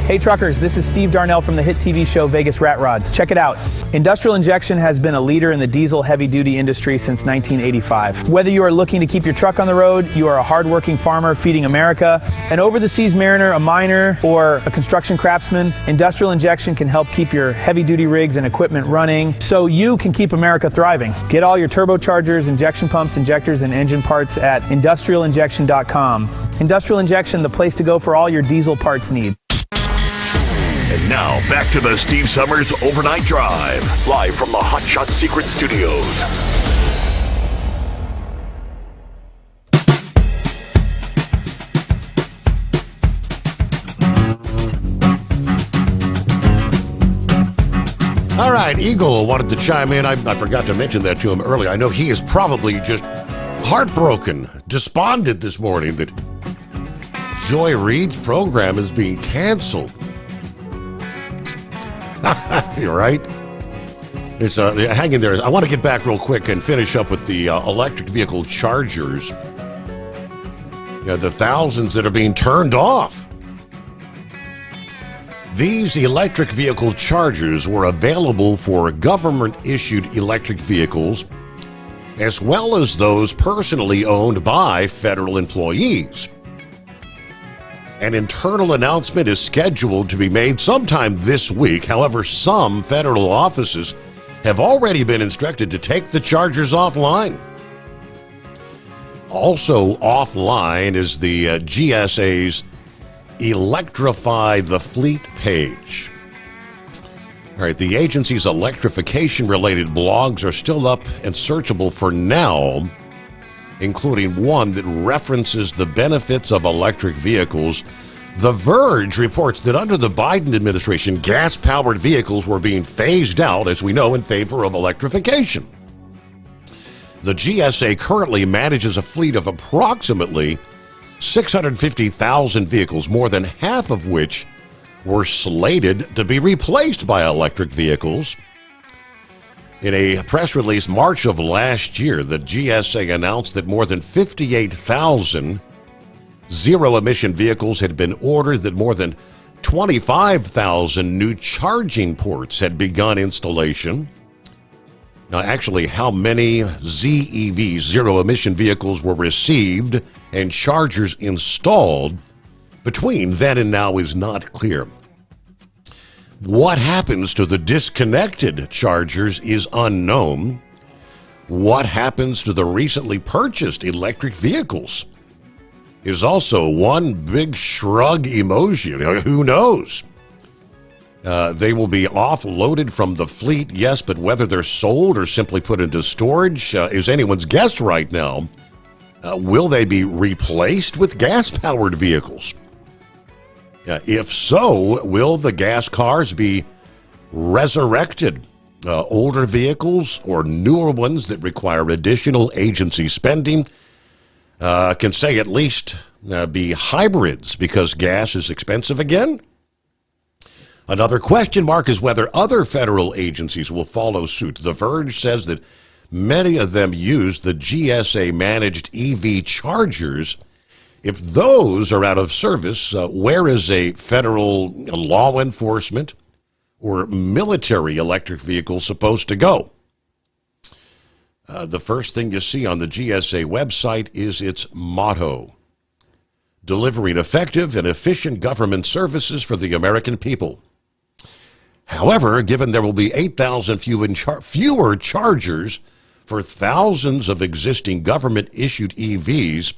Hey truckers, this is Steve Darnell from the hit TV show Vegas Rat Rods. Check it out. Industrial Injection has been a leader in the diesel heavy-duty industry since 1985. Whether you are looking to keep your truck on the road, you are a hardworking farmer feeding America, an over-the-seas mariner, a miner, or a construction craftsman, Industrial Injection can help keep your heavy-duty rigs and equipment running so you can keep America thriving. Get all your turbochargers, injection pumps, injectors, and engine parts at industrialinjection.com. Industrial Injection, the place to go for all your diesel parts needs. And now, back to the Steve Sommers Overnight Drive, live from the Hot Shot Secret Studios. All right, Eagle wanted to chime in. I forgot to mention that to him earlier. I know he is probably just heartbroken, despondent this morning that Joy Reid's program is being canceled. You're right. It's hang in there. I want to get back real quick and finish up with the electric vehicle chargers. The thousands that are being turned off. These electric vehicle chargers were available for government-issued electric vehicles, as well as those personally owned by federal employees. An internal announcement is scheduled to be made sometime this week. However, some federal offices have already been instructed to take the chargers offline. Also offline is the GSA's Electrify the Fleet page. All right, the agency's electrification-related blogs are still up and searchable for now, including one that references the benefits of electric vehicles. The Verge reports that under the Biden administration, gas-powered vehicles were being phased out, as we know, in favor of electrification. The GSA currently manages a fleet of approximately 650,000 vehicles, more than half of which were slated to be replaced by electric vehicles. In a press release March of last year, the GSA announced that more than 58,000 zero-emission vehicles had been ordered, that more than 25,000 new charging ports had begun installation. Now, actually, how many ZEVs, zero-emission vehicles, were received and chargers installed between then and now is not clear. What happens to the disconnected chargers is unknown. What happens to the recently purchased electric vehicles is also one big shrug emoji. Who knows? They will be offloaded from the fleet, yes, but whether they're sold or simply put into storage is anyone's guess right now. Will they be replaced with gas-powered vehicles? If so, will the gas cars be resurrected? Older vehicles or newer ones that require additional agency spending can say at least be hybrids because gas is expensive again? Another question mark is whether other federal agencies will follow suit. The Verge says that many of them use the GSA-managed EV chargers. If those are out of service, where is a federal law enforcement or military electric vehicle supposed to go? The first thing you see on the GSA website is its motto: delivering effective and efficient government services for the American people. However, given there will be 8,000 fewer chargers for thousands of existing government-issued EVs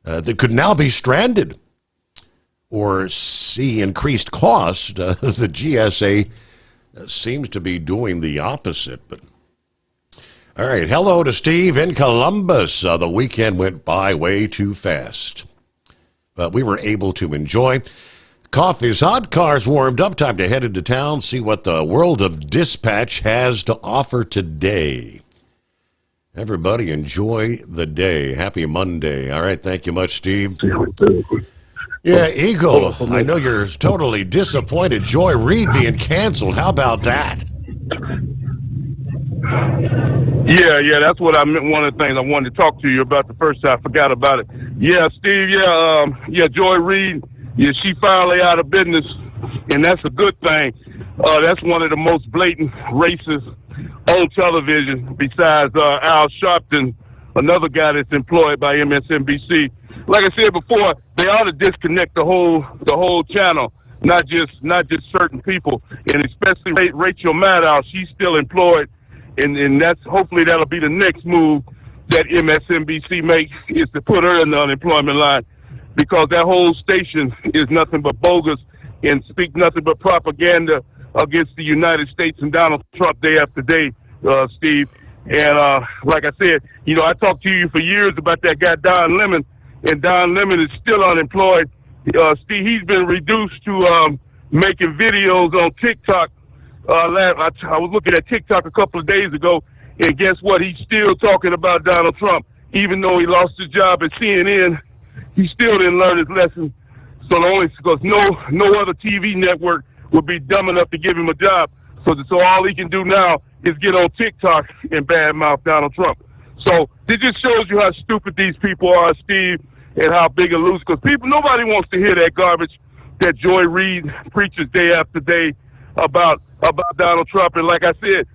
that could now be stranded or see increased cost, the GSA seems to be doing the opposite. But all right, hello to Steve in Columbus. The weekend went by way too fast, but we were able to enjoy. Coffee's hot, cars warmed up. Time to head into town, see what the world of dispatch has to offer today. Everybody enjoy the day. Happy Monday. All right, thank you much, Steve. Yeah, Eagle, I know you're totally disappointed. Joy Reid being canceled. How about that? Yeah, that's what I meant. One of the things I wanted to talk to you about the first time. I forgot about it. Yeah, Steve, Joy Reid, yeah, she finally out of business, and that's a good thing. That's one of the most blatant racists on television, besides Al Sharpton, another guy that's employed by MSNBC. Like I said before, they ought to disconnect the whole channel, not just certain people, and especially Rachel Maddow. She's still employed, and that's hopefully that'll be the next move that MSNBC makes, is to put her in the unemployment line, because that whole station is nothing but bogus and speak nothing but propaganda against the United States and Donald Trump day after day, Steve. And like I said, I talked to you for years about that guy Don Lemon, and Don Lemon is still unemployed. Steve, he's been reduced to making videos on TikTok. I was looking at TikTok a couple of days ago, and guess what? He's still talking about Donald Trump. Even though he lost his job at CNN, he still didn't learn his lesson. So only because no other TV network would be dumb enough to give him a job. So all he can do now is get on TikTok and badmouth Donald Trump. So it just shows you how stupid these people are, Steve, and how big a loser. Because nobody wants to hear that garbage that Joy Reid preaches day after day about Donald Trump. And like I said,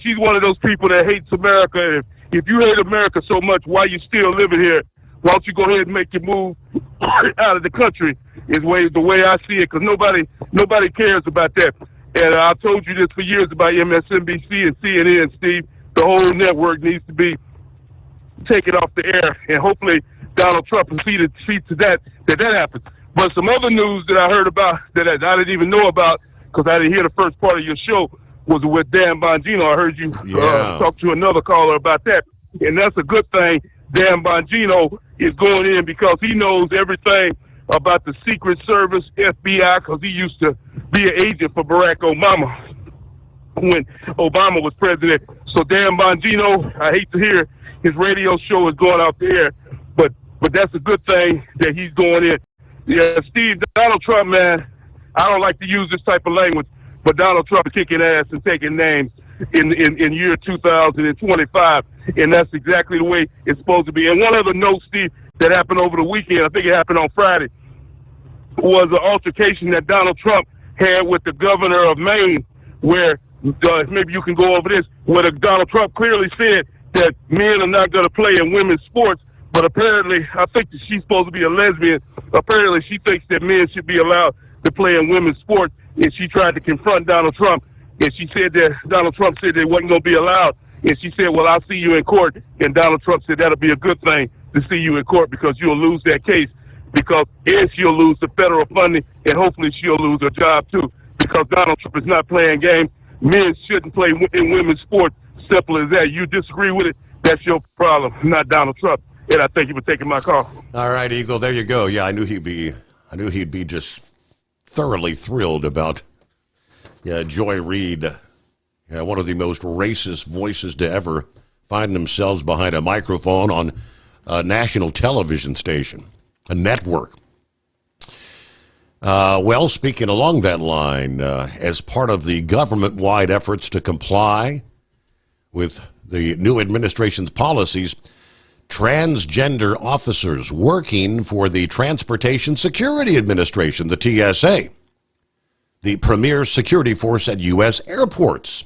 she's one of those people that hates America. If you hate America so much, why you still living here? Why don't you go ahead and make your move out of the country? Is the way I see it, because nobody cares about that. And I told you this for years about MSNBC and CNN, Steve. The whole network needs to be taken off the air, and hopefully Donald Trump will see to that happens. But some other news that I heard about that I didn't even know about, because I didn't hear the first part of your show, was with Dan Bongino. I heard you talk to another caller about that, and that's a good thing. Dan Bongino is going in because he knows everything about the Secret Service, FBI, because he used to be an agent for Barack Obama when Obama was president. So Dan Bongino, I hate to hear his radio show is going out there, but that's a good thing that he's going in. Yeah, Steve, Donald Trump, man, I don't like to use this type of language, but Donald Trump is kicking ass and taking names in year 2025, and that's exactly the way it's supposed to be. And one other note, Steve, that happened over the weekend, I think it happened on Friday, was an altercation that Donald Trump had with the governor of Maine, where maybe you can go over this, where Donald Trump clearly said that men are not going to play in women's sports, but apparently, I think that she's supposed to be a lesbian. Apparently, she thinks that men should be allowed to play in women's sports, and she tried to confront Donald Trump, and she said that Donald Trump said they wasn't going to be allowed, and she said, well, I'll see you in court, and Donald Trump said that'll be a good thing to see you in court because you'll lose that case, because she'll lose the federal funding, and hopefully she'll lose her job too, because Donald Trump is not playing games. Men shouldn't play in women's sports. Simple as that. You disagree with it, that's your problem, not Donald Trump. And I thank you for taking my call. All right, Eagle, there you go. Yeah, I knew he'd be just thoroughly thrilled about Joy Reid, one of the most racist voices to ever find themselves behind a microphone on a national television station, a network. Well, speaking along that line, as part of the government-wide efforts to comply with the new administration's policies, transgender officers working for the Transportation Security Administration, the TSA, the premier security force at U.S. airports,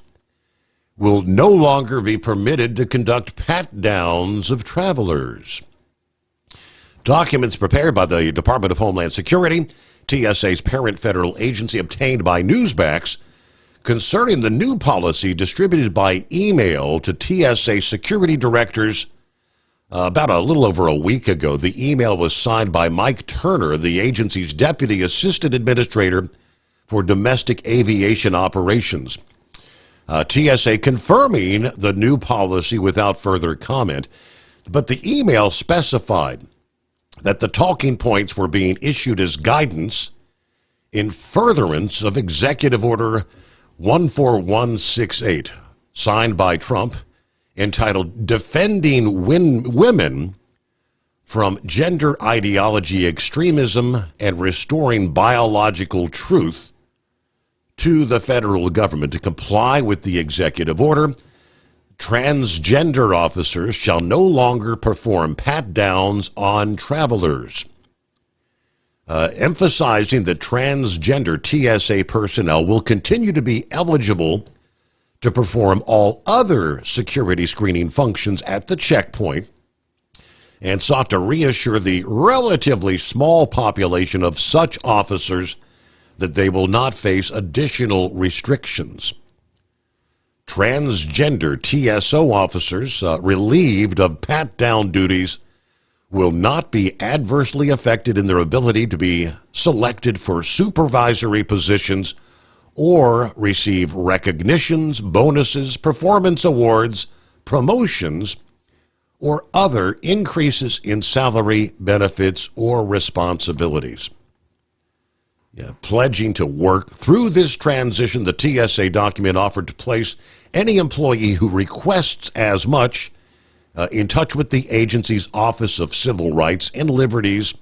will no longer be permitted to conduct pat-downs of travelers. Documents prepared by the Department of Homeland Security, TSA's parent federal agency, obtained by Newsmax, concerning the new policy distributed by email to TSA security directors about a little over a week ago. The email was signed by Mike Turner, the agency's deputy assistant administrator for domestic aviation operations. TSA confirming the new policy without further comment, but the email specified that the talking points were being issued as guidance in furtherance of Executive Order 14168, signed by Trump, entitled Defending Women from Gender Ideology Extremism and Restoring Biological Truth to the federal government. To comply with the executive order, transgender officers shall no longer perform pat-downs on travelers, emphasizing that transgender TSA personnel will continue to be eligible to perform all other security screening functions at the checkpoint, and sought to reassure the relatively small population of such officers that they will not face additional restrictions. Transgender TSO officers relieved of pat-down duties will not be adversely affected in their ability to be selected for supervisory positions or receive recognitions, bonuses, performance awards, promotions, or other increases in salary, benefits, or responsibilities. Pledging to work through this transition, the TSA document offered to place any employee who requests as much in touch with the agency's Office of Civil Rights and Liberties.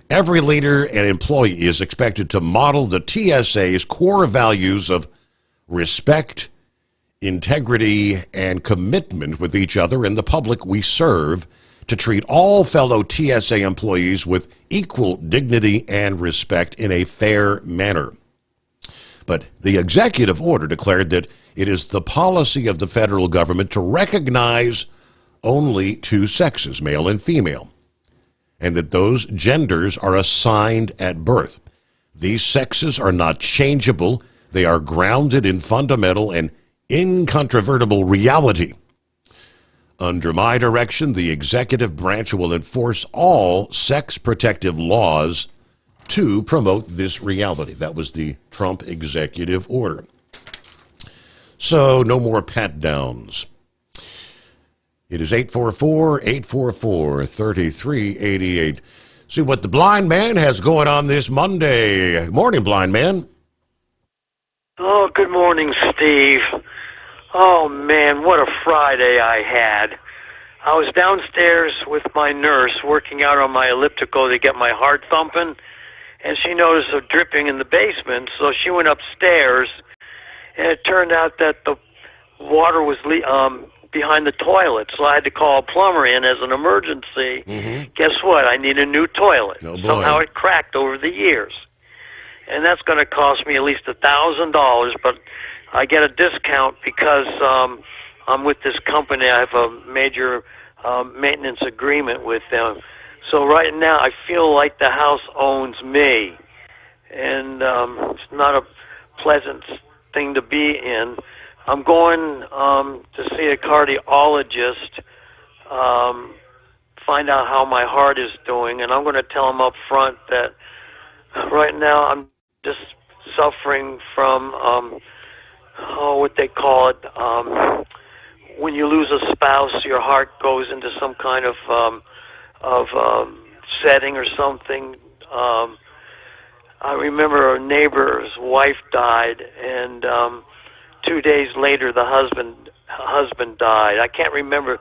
Every leader and employee is expected to model the TSA's core values of respect, integrity, and commitment with each other and the public we serve, to treat all fellow TSA employees with equal dignity and respect in a fair manner. But the executive order declared that it is the policy of the federal government to recognize only two sexes, male and female, and that those genders are assigned at birth. These sexes are not changeable. They are grounded in fundamental and incontrovertible reality. Under my direction, the executive branch will enforce all sex-protective laws to promote this reality. That was the Trump executive order. So, no more pat-downs. It is 844-844-3388. See what the blind man has going on this Monday. Morning, blind man. Oh, good morning, Steve. Oh, man, what a Friday I had. I was downstairs with my nurse working out on my elliptical to get my heart thumping, and she noticed a dripping in the basement, so she went upstairs, and it turned out that the water was behind the toilet, so I had to call a plumber in as an emergency. Guess what? I need a new toilet. Oh, boy. Somehow it cracked over the years. And that's going to cost me at least $1,000, but I get a discount because I'm with this company. I have a major maintenance agreement with them. So right now I feel like the house owns me, and it's not a pleasant thing to be in. I'm going to see a cardiologist, find out how my heart is doing, and I'm going to tell him up front that right now I'm just suffering from what they call it, when you lose a spouse, your heart goes into some kind of setting or something. I remember a neighbor's wife died, and 2 days later the husband died. I can't remember,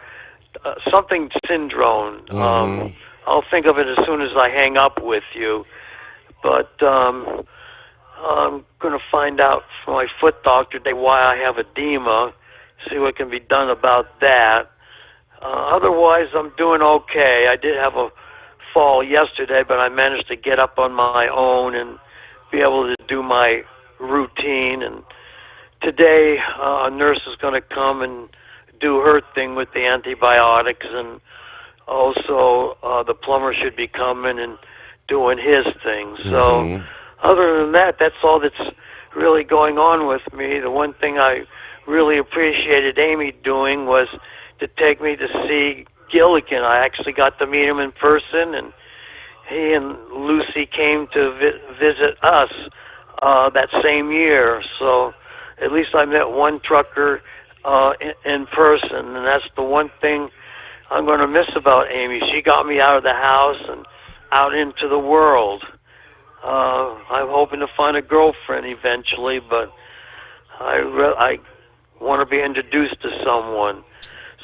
something syndrome. I'll think of it as soon as I hang up with you. But I'm going to find out from my foot doctor today why I have edema, see what can be done about that. Otherwise, I'm doing okay. I did have a fall yesterday, but I managed to get up on my own and be able to do my routine. And today, a nurse is going to come and do her thing with the antibiotics, and also the plumber should be coming and doing his thing. So other than that, that's all that's really going on with me. The one thing I really appreciated Amy doing was to take me to see Gilligan. I actually got to meet him in person, and he and Lucy came to visit us that same year. So at least I met one trucker in person, and that's the one thing I'm going to miss about Amy. She got me out of the house and out into the world. I'm hoping to find a girlfriend eventually, but I want to be introduced to someone.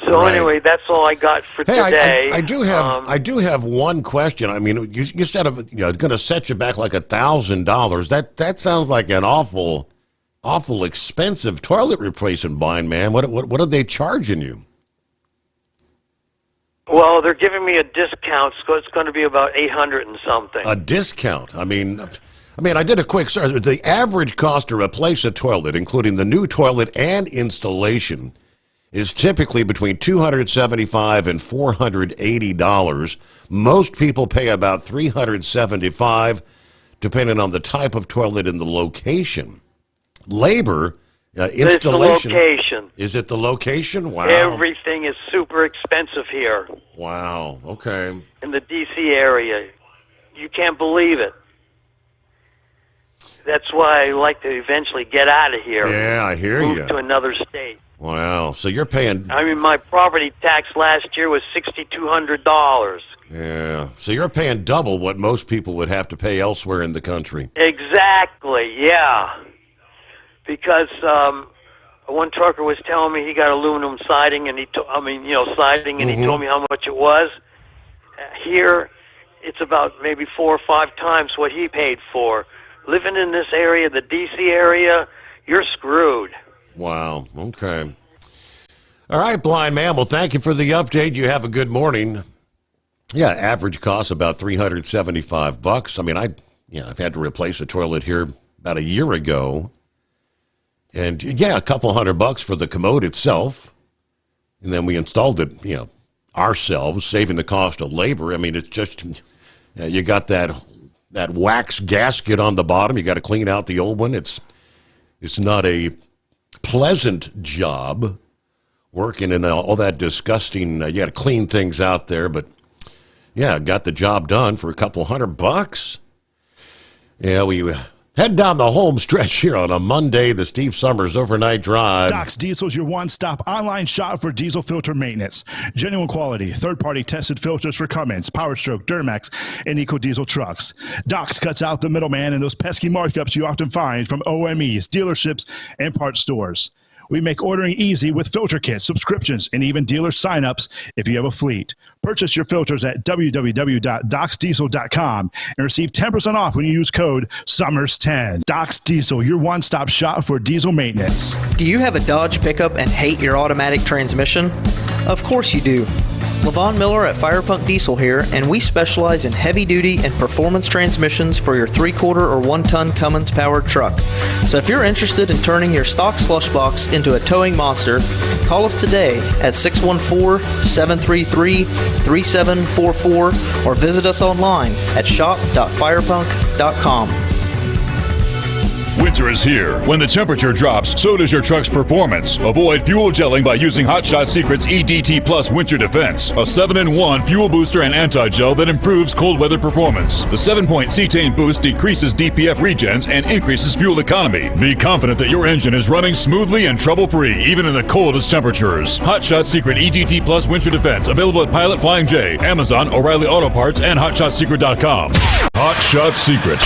So anyway, that's all I got for today. I do have one question. I mean, you said it's going to set you back like $1,000. That sounds like an awful expensive toilet replacement, blind man. What are they charging you? Well, they're giving me a discount, so it's going to be about $800 and something. A discount? I mean, I did a quick search. The average cost to replace a toilet, including the new toilet and installation, is typically between $275 and $480. Most people pay about $375, depending on the type of toilet and the location. Labor, installation. It's the location. Is it the location? Wow. Everything is super expensive here. Wow. Okay. In the D.C. area. You can't believe it. That's why I like to eventually get out of here. Yeah, I hear you. Move to another state. Wow. So you're paying... I mean, my property tax last year was $6,200. Yeah. So you're paying double what most people would have to pay elsewhere in the country. Exactly, yeah. Because one trucker was telling me he got aluminum siding, and siding, and he told me how much it was. Here, it's about maybe 4 or 5 times what he paid for. Living in this area, the D.C. area, you're screwed. Wow. Okay. All right, blind man. Well, thank you for the update. You have a good morning. Yeah, average cost about $375. I mean, I've had to replace a toilet here about a year ago. And yeah, a couple $100 for the commode itself. And then we installed it, ourselves, saving the cost of labor. I mean, it's just, you got that wax gasket on the bottom. You got to clean out the old one. It's not a pleasant job working in all that disgusting, you got to clean things out there. But yeah, got the job done for a couple $100. Yeah, we head down the home stretch here on a Monday, the Steve Sommers Overnight Drive. Doc's Diesel's your one-stop online shop for diesel filter maintenance. Genuine quality, third-party tested filters for Cummins, PowerStroke, Duramax, and EcoDiesel trucks. Doc's cuts out the middleman and those pesky markups you often find from OMEs, dealerships, and parts stores. We make ordering easy with filter kits, subscriptions, and even dealer signups if you have a fleet. Purchase your filters at www.docsdiesel.com and receive 10% off when you use code SOMMERS10. Doc's Diesel, your one-stop shop for diesel maintenance. Do you have a Dodge pickup and hate your automatic transmission? Of course you do. Levon Miller at Firepunk Diesel here, and we specialize in heavy-duty and performance transmissions for your 3/4 or 1-ton Cummins-powered truck. So if you're interested in turning your stock slush box into a towing monster, call us today at 614-733-3744 or visit us online at shop.firepunk.com. Winter is here. When the temperature drops, so does your truck's performance. Avoid fuel gelling by using Hot Shot Secret's EDT Plus Winter Defense, a 7-in-1 fuel booster and anti-gel that improves cold weather performance. The 7-point cetane boost decreases DPF regens and increases fuel economy. Be confident that your engine is running smoothly and trouble-free, even in the coldest temperatures. Hot Shot Secret EDT Plus Winter Defense, available at Pilot Flying J, Amazon, O'Reilly Auto Parts, and HotShotSecret.com. Hot Shot Secret,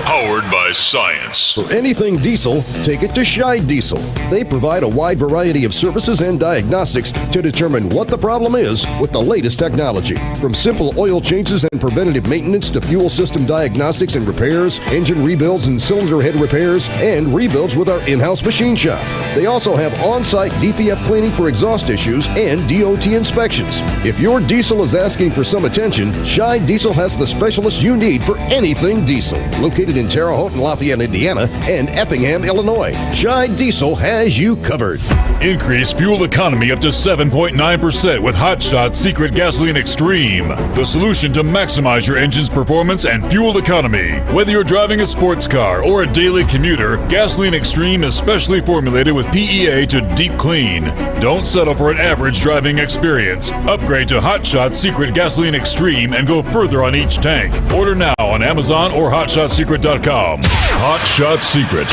powered by science. For anything diesel, take it to Scheid Diesel. They provide a wide variety of services and diagnostics to determine what the problem is with the latest technology. From simple oil changes and preventative maintenance to fuel system diagnostics and repairs, engine rebuilds and cylinder head repairs, and rebuilds with our in-house machine shop. They also have on-site DPF cleaning for exhaust issues and DOT inspections. If your diesel is asking for some attention, Scheid Diesel has the specialist you need for anything diesel. Located in Terre Haute and Lafayette, Indiana, and Effingham, Illinois, Scheid Diesel has you covered. Increase fuel economy up to 7.9% with Hot Shot Secret Gasoline Extreme, the solution to maximize your engine's performance and fuel economy. Whether you're driving a sports car or a daily commuter, Gasoline Extreme is specially formulated with PEA to deep clean. Don't settle for an average driving experience. Upgrade to Hot Shot Secret Gasoline Extreme and go further on each tank. Order now on Amazon or HotShotSecret.com. Hot Shot Secret,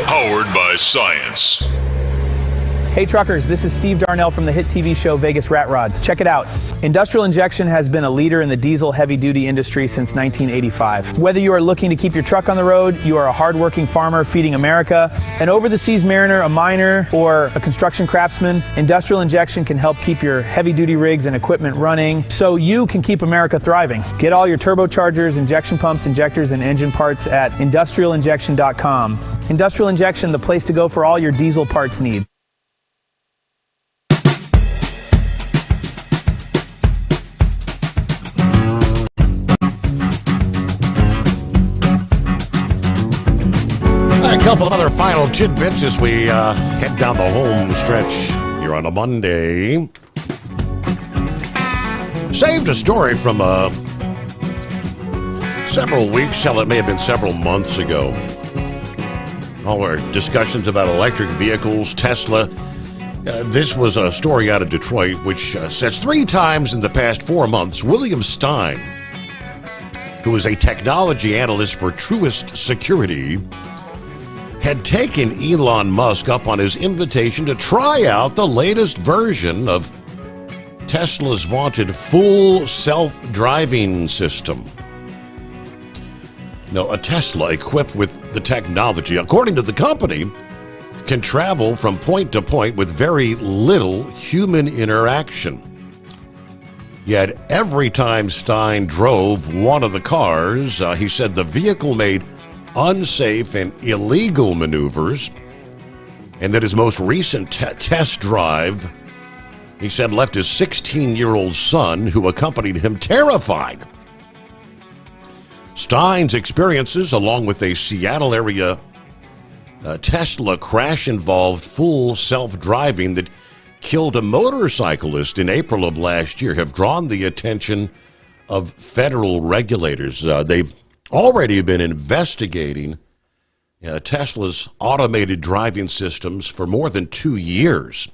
powered by science. Hey truckers, this is Steve Darnell from the hit TV show Vegas Rat Rods. Check it out. Industrial Injection has been a leader in the diesel heavy-duty industry since 1985. Whether you are looking to keep your truck on the road, you are a hardworking farmer feeding America, an over-the-seas mariner, a miner, or a construction craftsman, Industrial Injection can help keep your heavy-duty rigs and equipment running so you can keep America thriving. Get all your turbochargers, injection pumps, injectors, and engine parts at industrialinjection.com. Industrial Injection, the place to go for all your diesel parts needs. A couple other final tidbits as we head down the home stretch here on a Monday. Saved a story from several weeks, hell, it may have been several months ago. All our discussions about electric vehicles, Tesla. This was a story out of Detroit, which says 3 times in the past 4 months, William Stein, who is a technology analyst for Truist Security, had taken Elon Musk up on his invitation to try out the latest version of Tesla's vaunted full self-driving system. Now, a Tesla equipped with the technology, according to the company, can travel from point to point with very little human interaction. Yet every time Stein drove one of the cars, he said the vehicle made unsafe and illegal maneuvers and that his most recent test drive, he said, left his 16-year-old son, who accompanied him, terrified. Stein's experiences, along with a Seattle area Tesla crash, involved full self-driving that killed a motorcyclist in April of last year, have drawn the attention of federal regulators. They've already been investigating Tesla's automated driving systems for more than 2 years.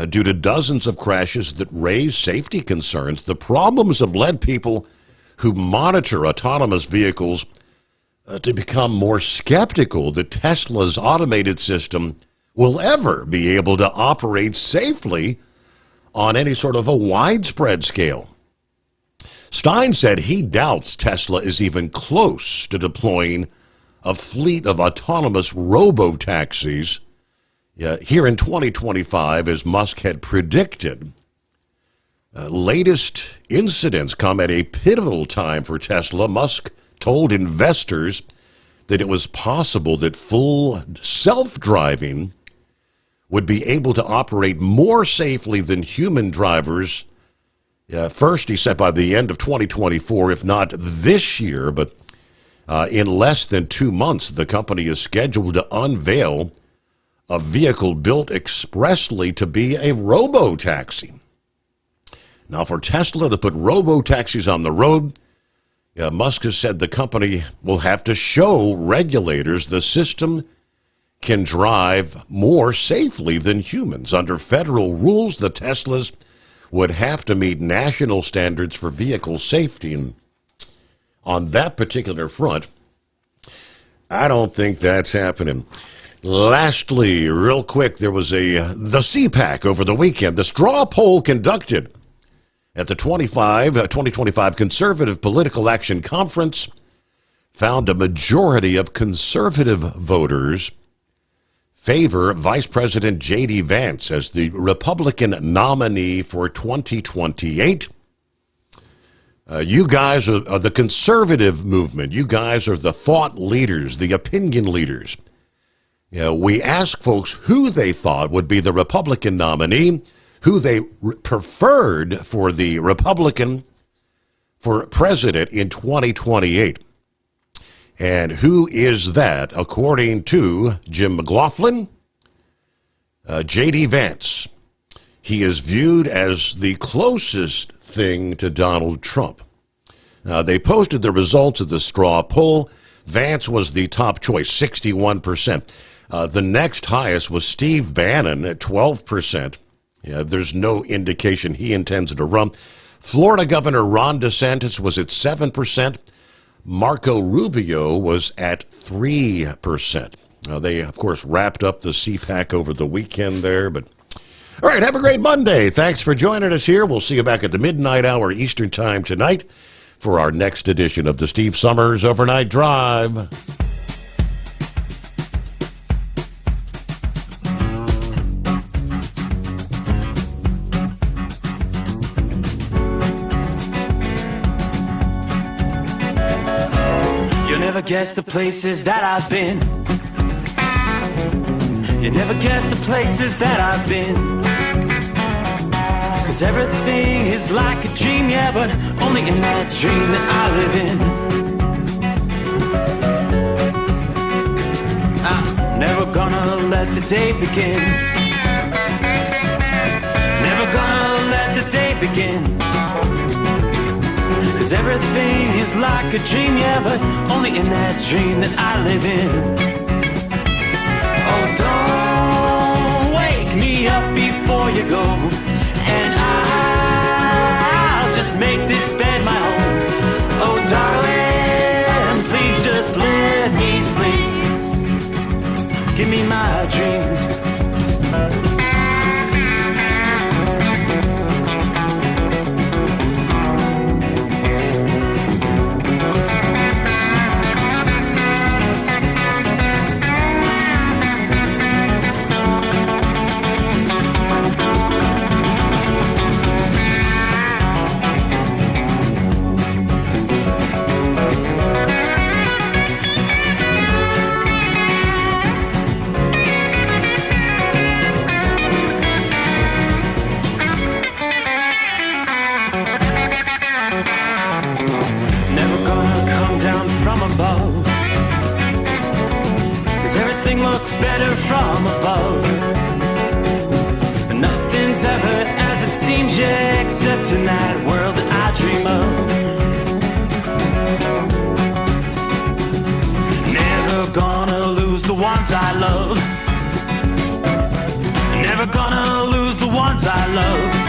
Due to dozens of crashes that raise safety concerns, the problems have led people who monitor autonomous vehicles to become more skeptical that Tesla's automated system will ever be able to operate safely on any sort of a widespread scale. Stein said he doubts Tesla is even close to deploying a fleet of autonomous robo-taxis here in 2025, as Musk had predicted. Latest incidents come at a pivotal time for Tesla. Musk told investors that it was possible that full self-driving would be able to operate more safely than human drivers. First, he said by the end of 2024, if not this year, but in less than 2 months, the company is scheduled to unveil a vehicle built expressly to be a robo-taxi. Now, for Tesla to put robo-taxis on the road, Musk has said the company will have to show regulators the system can drive more safely than humans. Under federal rules, the Teslas would have to meet national standards for vehicle safety. And on that particular front, I don't think that's happening. Lastly, real quick, there was the CPAC over the weekend. The straw poll conducted at the 2025 Conservative Political Action Conference found a majority of conservative voters favor Vice President J.D. Vance as the Republican nominee for 2028. You guys are the conservative movement. You guys are the thought leaders, the opinion leaders. We asked folks who they thought would be the Republican nominee, who they preferred for the Republican for president in 2028. And who is that? According to Jim McLaughlin, J.D. Vance. He is viewed as the closest thing to Donald Trump. Now, they posted the results of the straw poll. Vance was the top choice, 61%. The next highest was Steve Bannon at 12%. There's no indication he intends to run. Florida Governor Ron DeSantis was at 7%. Marco Rubio was at 3%. They, of course, wrapped up the CPAC over the weekend there. But all right, have a great Monday. Thanks for joining us here. We'll see you back at the midnight hour Eastern Time tonight for our next edition of the Steve Summers Overnight Drive. Guess the places that I've been. You never guess the places that I've been. 'Cause everything is like a dream, yeah, but only in that dream that I live in. I'm never gonna let the day begin. Never gonna let the day begin. 'Cause everything is like a dream, yeah, but only in that dream that I live in. Oh, don't wake me up before you go, and I'll just make this bed my home. Oh, darling, please just let me sleep. Give me my dreams. above. 'Cause everything looks better from above. And nothing's ever as it seems, yeah, except in that world that I dream of. Never gonna lose the ones I love. Never gonna lose the ones I love.